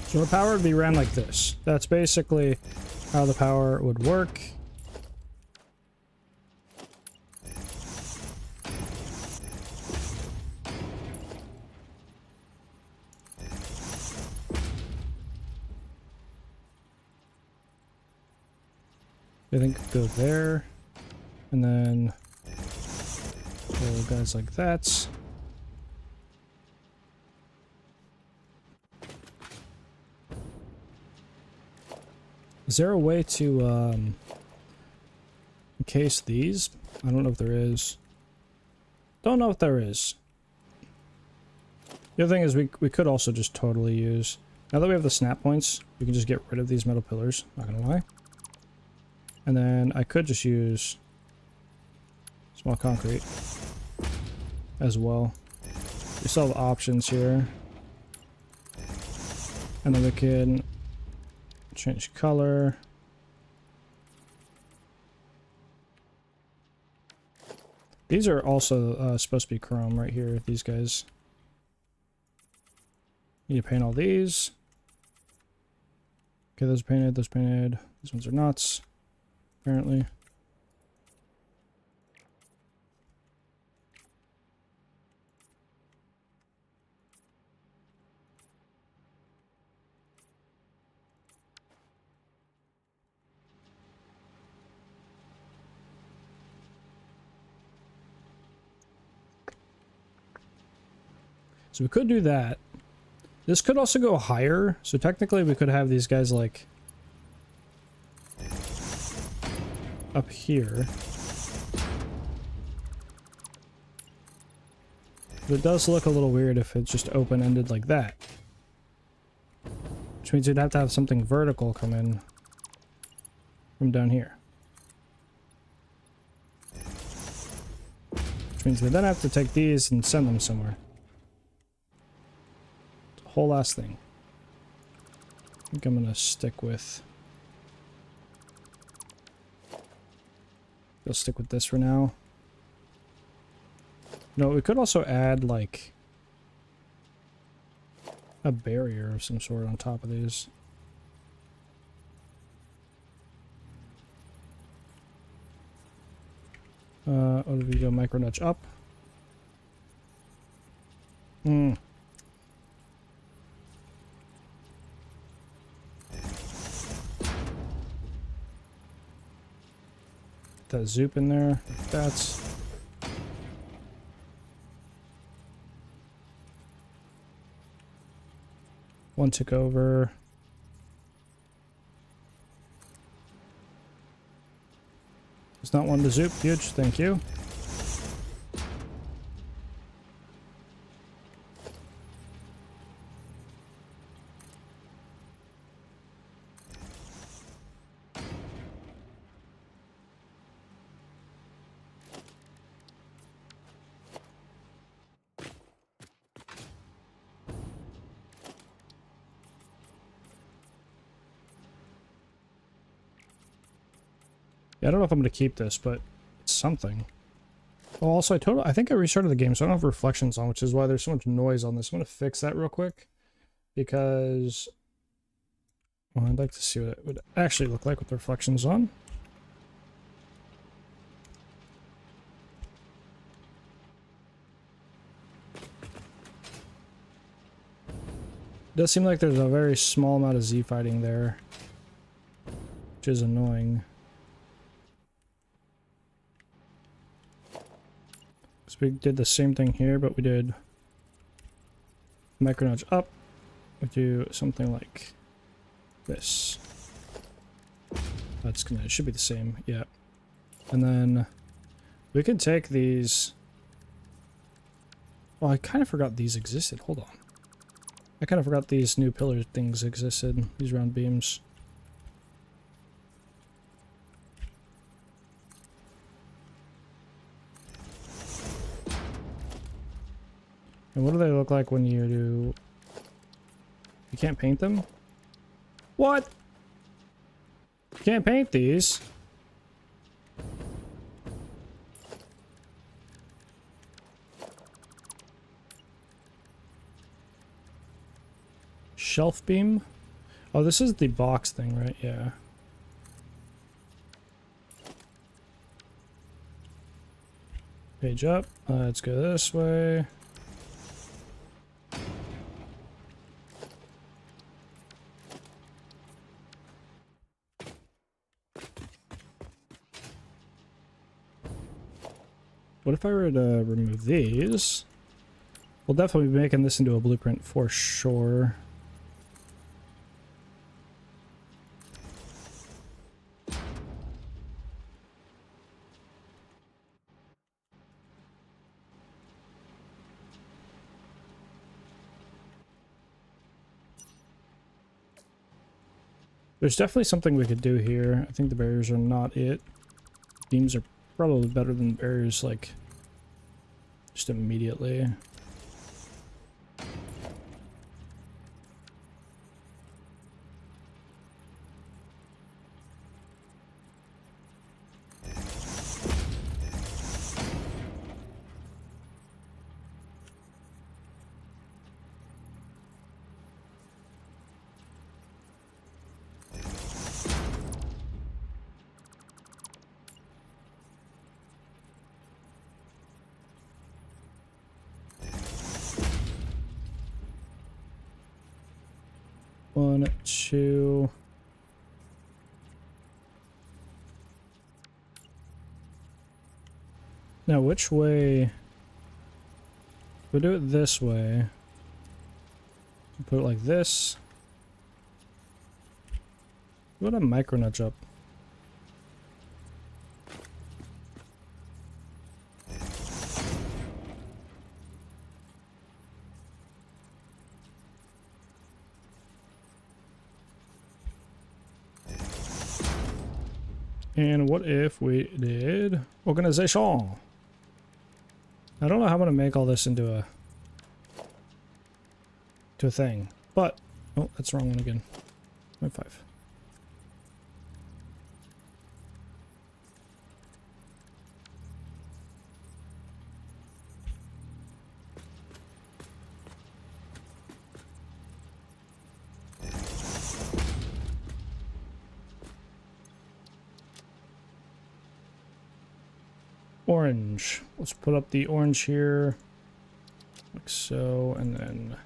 Speaker 1: So the power would be ran like this. That's basically how the power would work. I think go there, and then go guys like that. Is there a way to encase these? I don't know if there is. Don't know if there is. The other thing is we could also just totally use, now that we have the snap points, we can just get rid of these metal pillars, not gonna lie. And then I could just use small concrete as well. We still have options here. And then we can change color. These are also supposed to be chrome right here, these guys. Need to paint all these. Okay, those are painted, those painted. These ones are nuts, apparently. So we could do that. This could also go higher. So technically we could have these guys like up here. But it does look a little weird if it's just open-ended like that. Which means you'd have to have something vertical come in from down here. Which means we then have to take these and send them somewhere. Whole last thing. I think I'm gonna stick with. I'll stick with this for now. No, we could also add like a barrier of some sort on top of these. What if we go micro nudge up? That zoop in there. That's one took over. It's not one to zoop. Huge. Thank you. I don't know if I'm going to keep this, but it's something. Oh, also, I think I restarted the game, so I don't have reflections on, which is why there's so much noise on this. I'm going to fix that real quick, because well, I'd like to see what it would actually look like with the reflections on. It does seem like there's a very small amount of Z fighting there, which is annoying. So we did the same thing here, but we did micro nudge up. We do something like this. That's gonna, it should be the same, yeah. And then we can take these. Oh, I kind of forgot these existed. Hold on. I kind of forgot these new pillar things existed, these round beams. And what do they look like when you do... You can't paint them? What? You can't paint these? Shelf beam? Oh, this is the box thing, right? Yeah. Page up. Let's go this way. What if I were to remove these? We'll definitely be making this into a blueprint for sure. There's definitely something we could do here. I think the barriers are not it. Beams are probably better than barriers, like, just immediately. 1, 2. Now, which way? We'll do it this way. Put it like this. What a micro nudge up. And what if we did organization? I don't know how I'm gonna make all this into a thing, but oh, that's the wrong one again. 0.5. Orange. Let's put up the orange here, like so, and then.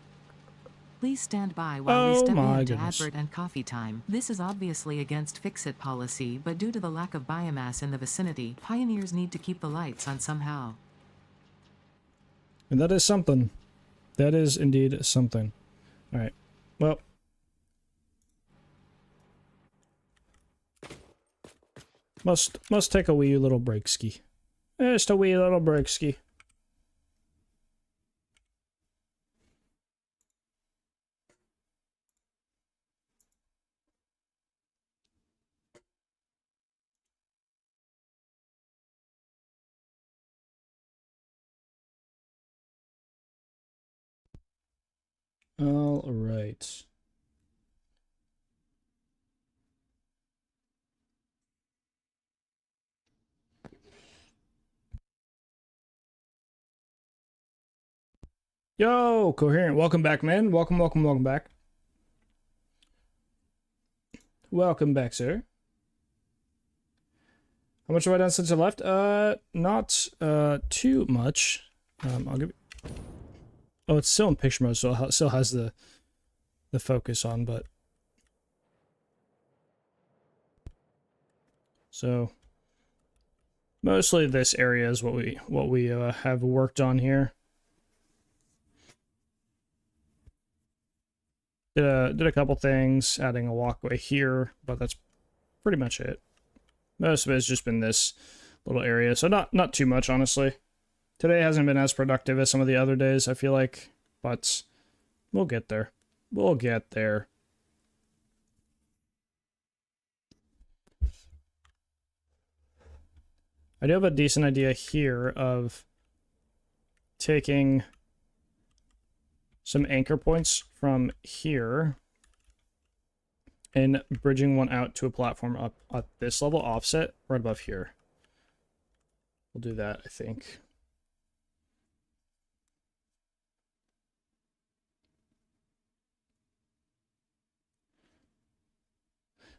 Speaker 2: Please stand by while we step
Speaker 1: my
Speaker 2: into
Speaker 1: goodness.
Speaker 2: advert and coffee time. This is obviously against fix-it policy, but due to the lack of biomass in the vicinity, pioneers need to keep the lights on somehow.
Speaker 1: And that is something. That is indeed something. All right. Well. Must take a wee little break ski. Just a wee little break ski. All right. Yo, Coherent, welcome back, man. Welcome back. Welcome back, sir. How much have I done since I left? Not too much. I'll give you... Oh, it's still in picture mode, so it still has the focus on, but... So... Mostly this area is what we have worked on here. Did a couple things, adding a walkway here, but that's pretty much it. Most of it has just been this little area, so not too much, honestly. Today hasn't been as productive as some of the other days, I feel like, but we'll get there. We'll get there. I do have a decent idea here of taking some anchor points from here and bridging one out to a platform up at this level offset right above here. We'll do that, I think.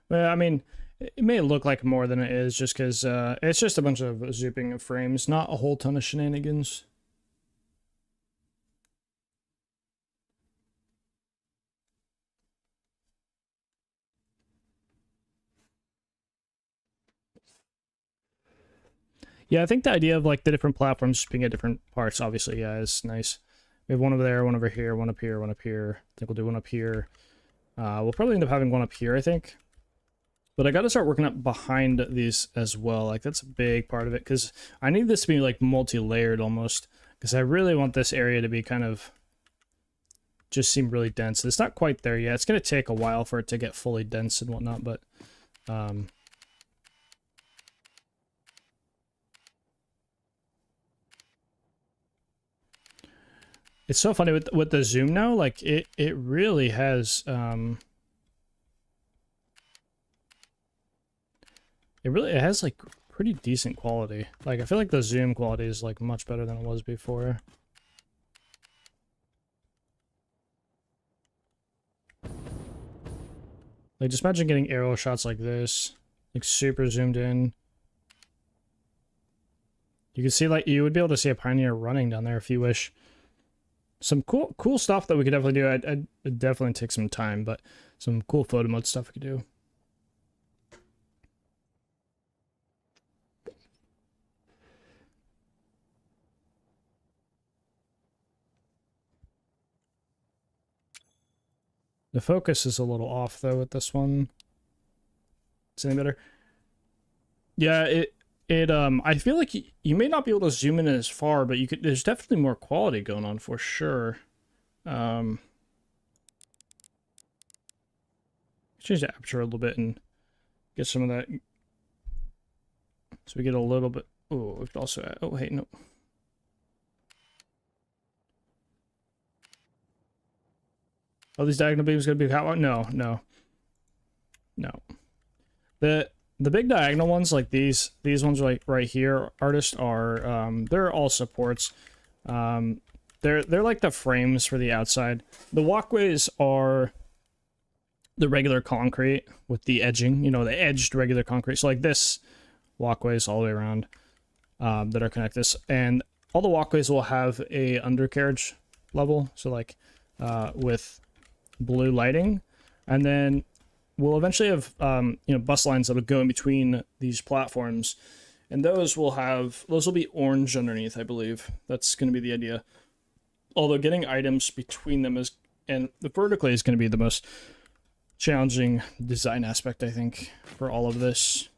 Speaker 1: Well, I mean, it may look like more than it is just because it's just a bunch of zooping of frames, not a whole ton of shenanigans. Yeah, I think the idea of like the different platforms being at different parts, obviously, yeah, is nice. We have one over there, one over here, one up here, one up here. I think we'll do one up here. We'll probably end up having one up here, I think. But I got to start working up behind these as well. Like, that's a big part of it, because I need this to be, like, multi-layered almost. Because I really want this area to be kind of... just seem really dense. It's not quite there yet. It's going to take a while for it to get fully dense and whatnot, but... It's so funny with the zoom now, like it really has it has like pretty decent quality. Like I feel like the zoom quality is like much better than it was before. Like just imagine getting aerial shots like this, like super zoomed in. You can see like you would be able to see a pioneer running down there if you wish. Some cool stuff that we could definitely do. I'd definitely take some time, but some cool photo mode stuff we could do. The focus is a little off though with this one. Is it any better? Yeah, I feel like you may not be able to zoom in as far, but you could. There's definitely more quality going on for sure. Change the aperture a little bit and get some of that. So we get a little bit. Oh, we could also add, oh, hey, no. Oh, these diagonal beams gonna be how? No. The big diagonal ones, like these ones right here, artists are they're all supports. They're like the frames for the outside. The walkways are the regular concrete with the edging, you know, the edged regular concrete. So like this walkways all the way around that are connected. And all the walkways will have a undercarriage level. So like with blue lighting, and then we'll eventually have you know, bus lines that will go in between these platforms, and those will be orange underneath, I believe. That's going to be the idea. Although getting items between them and the vertically is going to be the most challenging design aspect, I think, for all of this,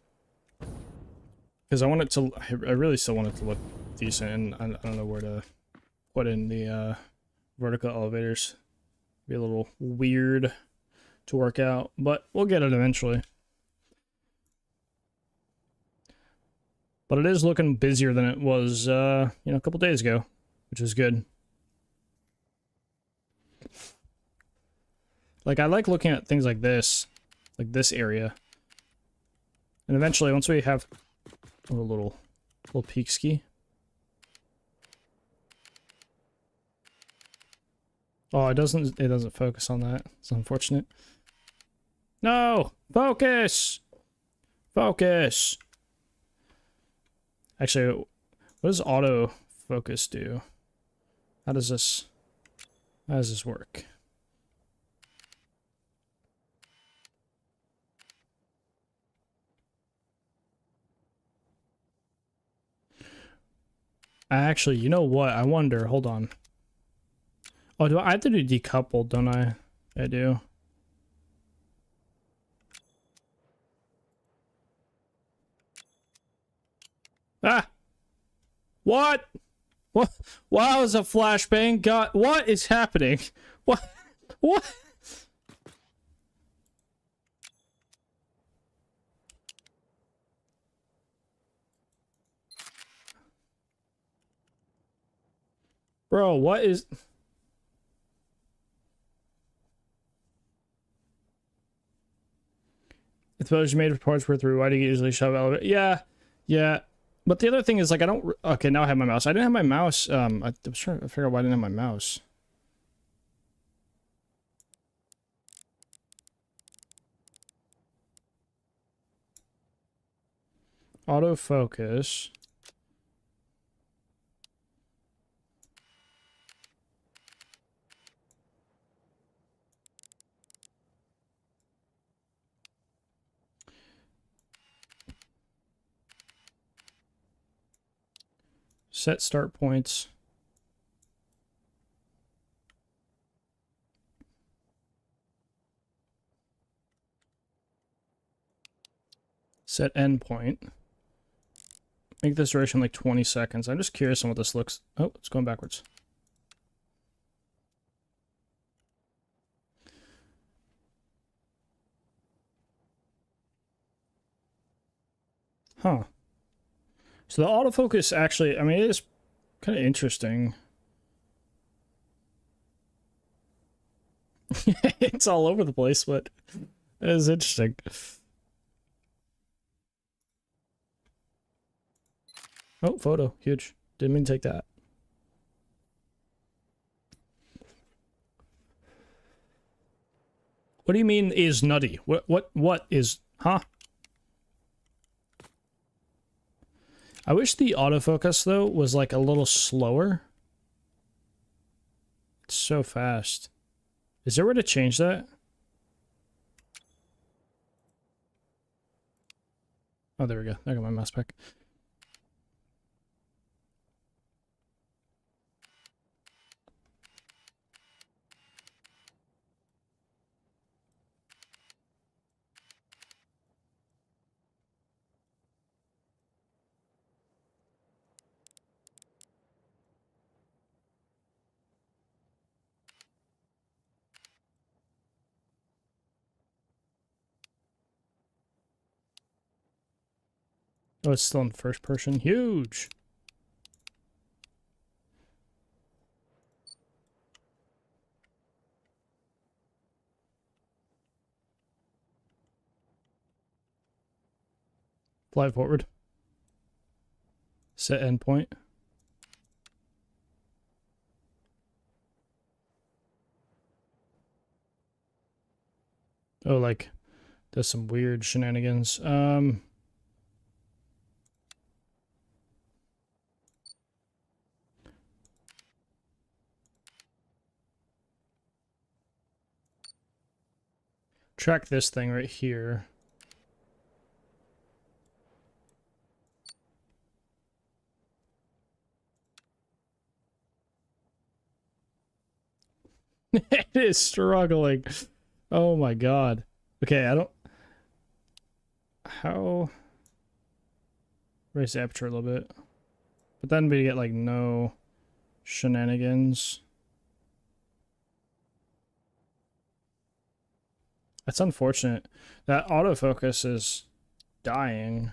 Speaker 1: because I really still want it to look decent, and I don't know where to put in the vertical elevators. Be a little weird to work out, but we'll get it eventually. But it is looking busier than it was, you know, a couple days ago, which is good. Like, I like looking at things like this area. And eventually, once we have a little peek ski. Oh, it doesn't focus on that. It's unfortunate. No! Focus! Focus! Actually, what does auto focus do? How does this work? Actually, you know what? I wonder. Hold on. Oh, do I have to do decoupled, don't I? I do. Ah! What? What? Wow, is a flashbang? God, what is happening? What? What? Bro, what is... It's supposed you made reports were through. Why do you usually shove elevator? Yeah. But the other thing is, like, I don't... Okay, now I have my mouse. I didn't have my mouse. I was trying to figure out why I didn't have my mouse. Autofocus. Set start points. Set end point. Make this duration like 20 seconds. I'm just curious on what this looks... Oh, it's going backwards. Huh. So the autofocus actually, I mean, it is kind of interesting. It's all over the place, but it is interesting. Oh, photo. Huge. Didn't mean to take that. What do you mean is nutty? What is... Huh? I wish the autofocus, though, was like a little slower. It's so fast. Is there a way to change that? Oh, there we go. I got my mouse back. Oh, it's still in first person. Huge. Fly forward. Set endpoint. Oh, like, there's some weird shenanigans. Track this thing right here. It is struggling. Oh my god. Okay, I don't... How... Raise the aperture a little bit. But then we get, like, no shenanigans. That's unfortunate. That autofocus is dying.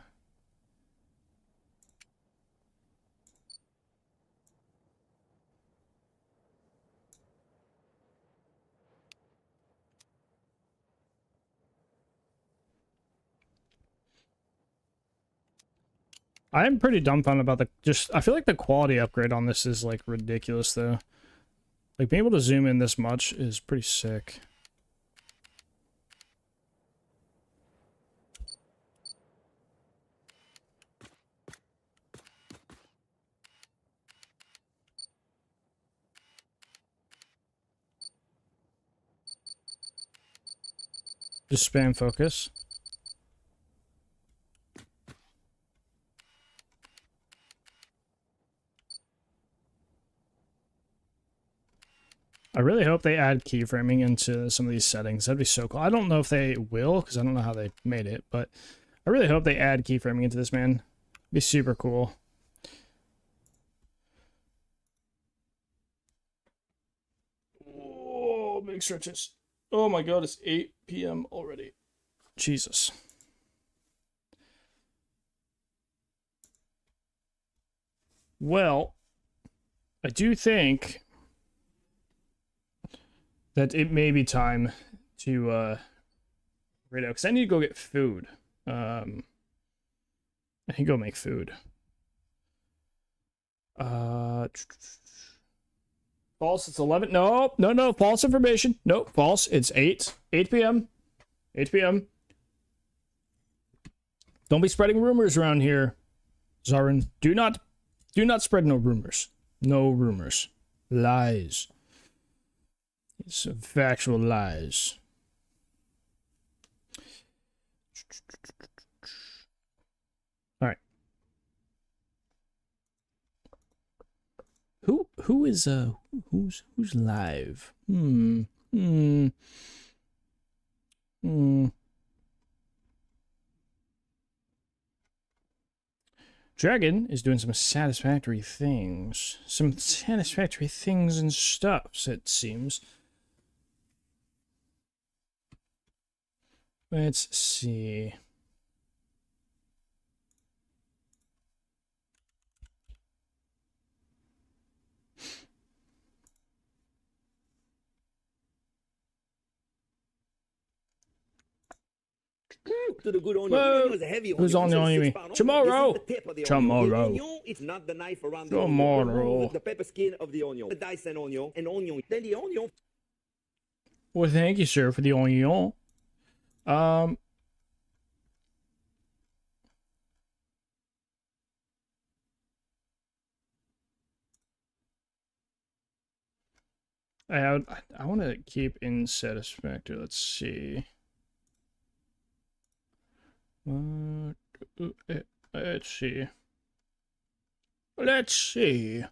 Speaker 1: I'm pretty dumbfounded about the I feel like the quality upgrade on this is like ridiculous though. Like being able to zoom in this much is pretty sick. Just spam focus. I really hope they add keyframing into some of these settings. That'd be so cool. I don't know if they will, because I don't know how they made it, but I really hope they add keyframing into this, man. It'd be super cool. Oh, big stretches. Oh my god, it's 8 p.m. already. Jesus. Well, I do think that it may be time to radio, because I need to go get food. I can go make food. False, it's 11. No, no, no, false information. Nope, false. It's 8 p.m. 8 p.m. Don't be spreading rumors around here, Zarin. Do not spread no rumors. No rumors. Lies. It's factual lies. All right. Who is who's live? Dragon is doing some satisfactory things. Some satisfactory things and stuffs, it seems. Let's see.
Speaker 5: To the good onion.
Speaker 1: Whoa.
Speaker 5: Good onion is a heavy onion.
Speaker 1: Who's on the onion? Tomorrow.
Speaker 5: This is the tip of the
Speaker 1: Tomorrow.
Speaker 5: onion. The onion, it's not the knife around the
Speaker 1: Tomorrow.
Speaker 5: onion. Remove the pepper skin of the onion. The Dyson onion, an onion. Then the onion.
Speaker 1: Well, thank you, sir, for the onion. I want to keep in Satisfactory. Let's see. Let's see. Let's see.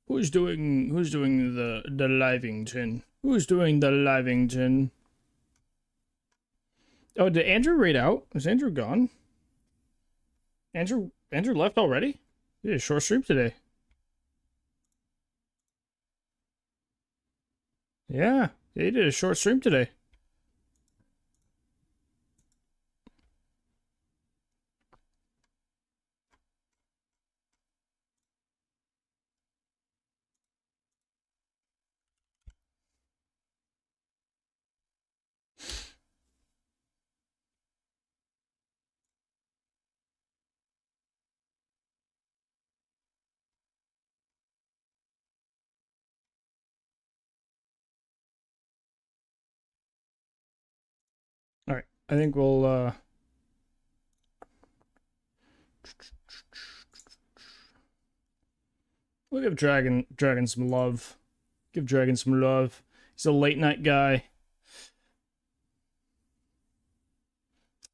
Speaker 1: Who's doing the Livington? Who's doing the Livington? Oh, did Andrew raid out? Is Andrew gone? Andrew left already? He did a short stream today. Yeah, he did a short stream today. All right, I think we'll we'll give Dragon some love. Give Dragon some love. He's a late night guy.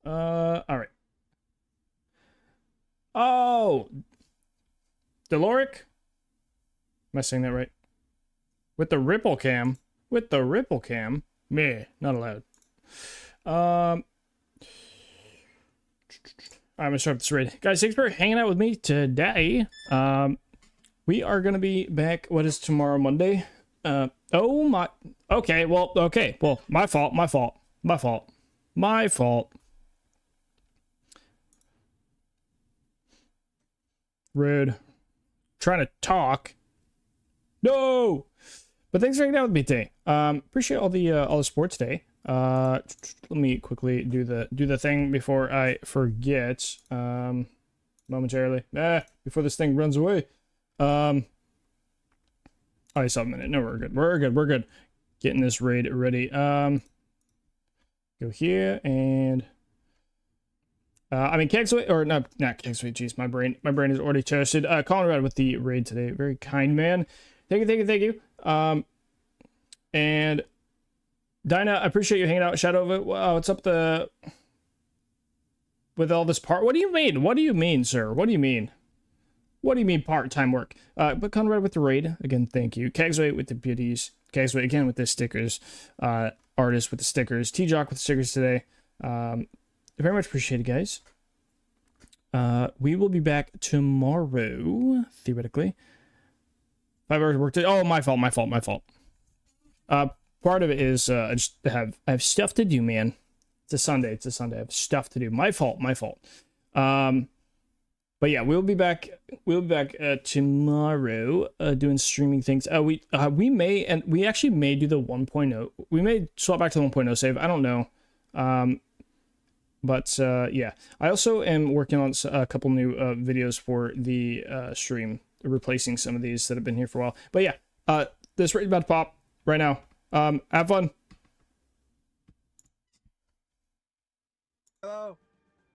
Speaker 1: All right. Oh, Deloric. Am I saying that right? With the ripple cam. With the ripple cam. Meh, not allowed. I'm gonna start this raid. Guys, thanks for hanging out with me today. We are gonna be back. What is tomorrow, Monday? Oh my. Okay, well, my fault. Rude. Trying to talk. No! But thanks for hanging out with me today. Appreciate all the support today. Let me quickly do the thing before I forget. Momentarily. Before this thing runs away. Oh, I saw a minute. No, we're good. Getting this raid ready. Go here and I mean Kegsway, or not Kegsway, jeez, my brain is already toasted. Conrad with the raid today. Very kind man. Thank you. And Dinah, I appreciate you hanging out. Shadow of it. Wow, what's up with all this part? What do you mean, sir? What do you mean part-time work? But Conrad with the raid. Again, thank you. Kegsway with the beauties. Kegsway again with the stickers. Artist with the stickers. T-Jock with the stickers today. Very much appreciated, guys. We will be back tomorrow, theoretically. 5 hours of work today. Oh, my fault. Part of it is I have stuff to do, man. It's a Sunday. I have stuff to do. My fault. But yeah, we'll be back tomorrow doing streaming things. We actually may do the 1.0. We may swap back to the 1.0 save. I don't know. But yeah, I also am working on a couple new videos for the stream, replacing some of these that have been here for a while. But yeah, this raid about to pop right now. Have fun.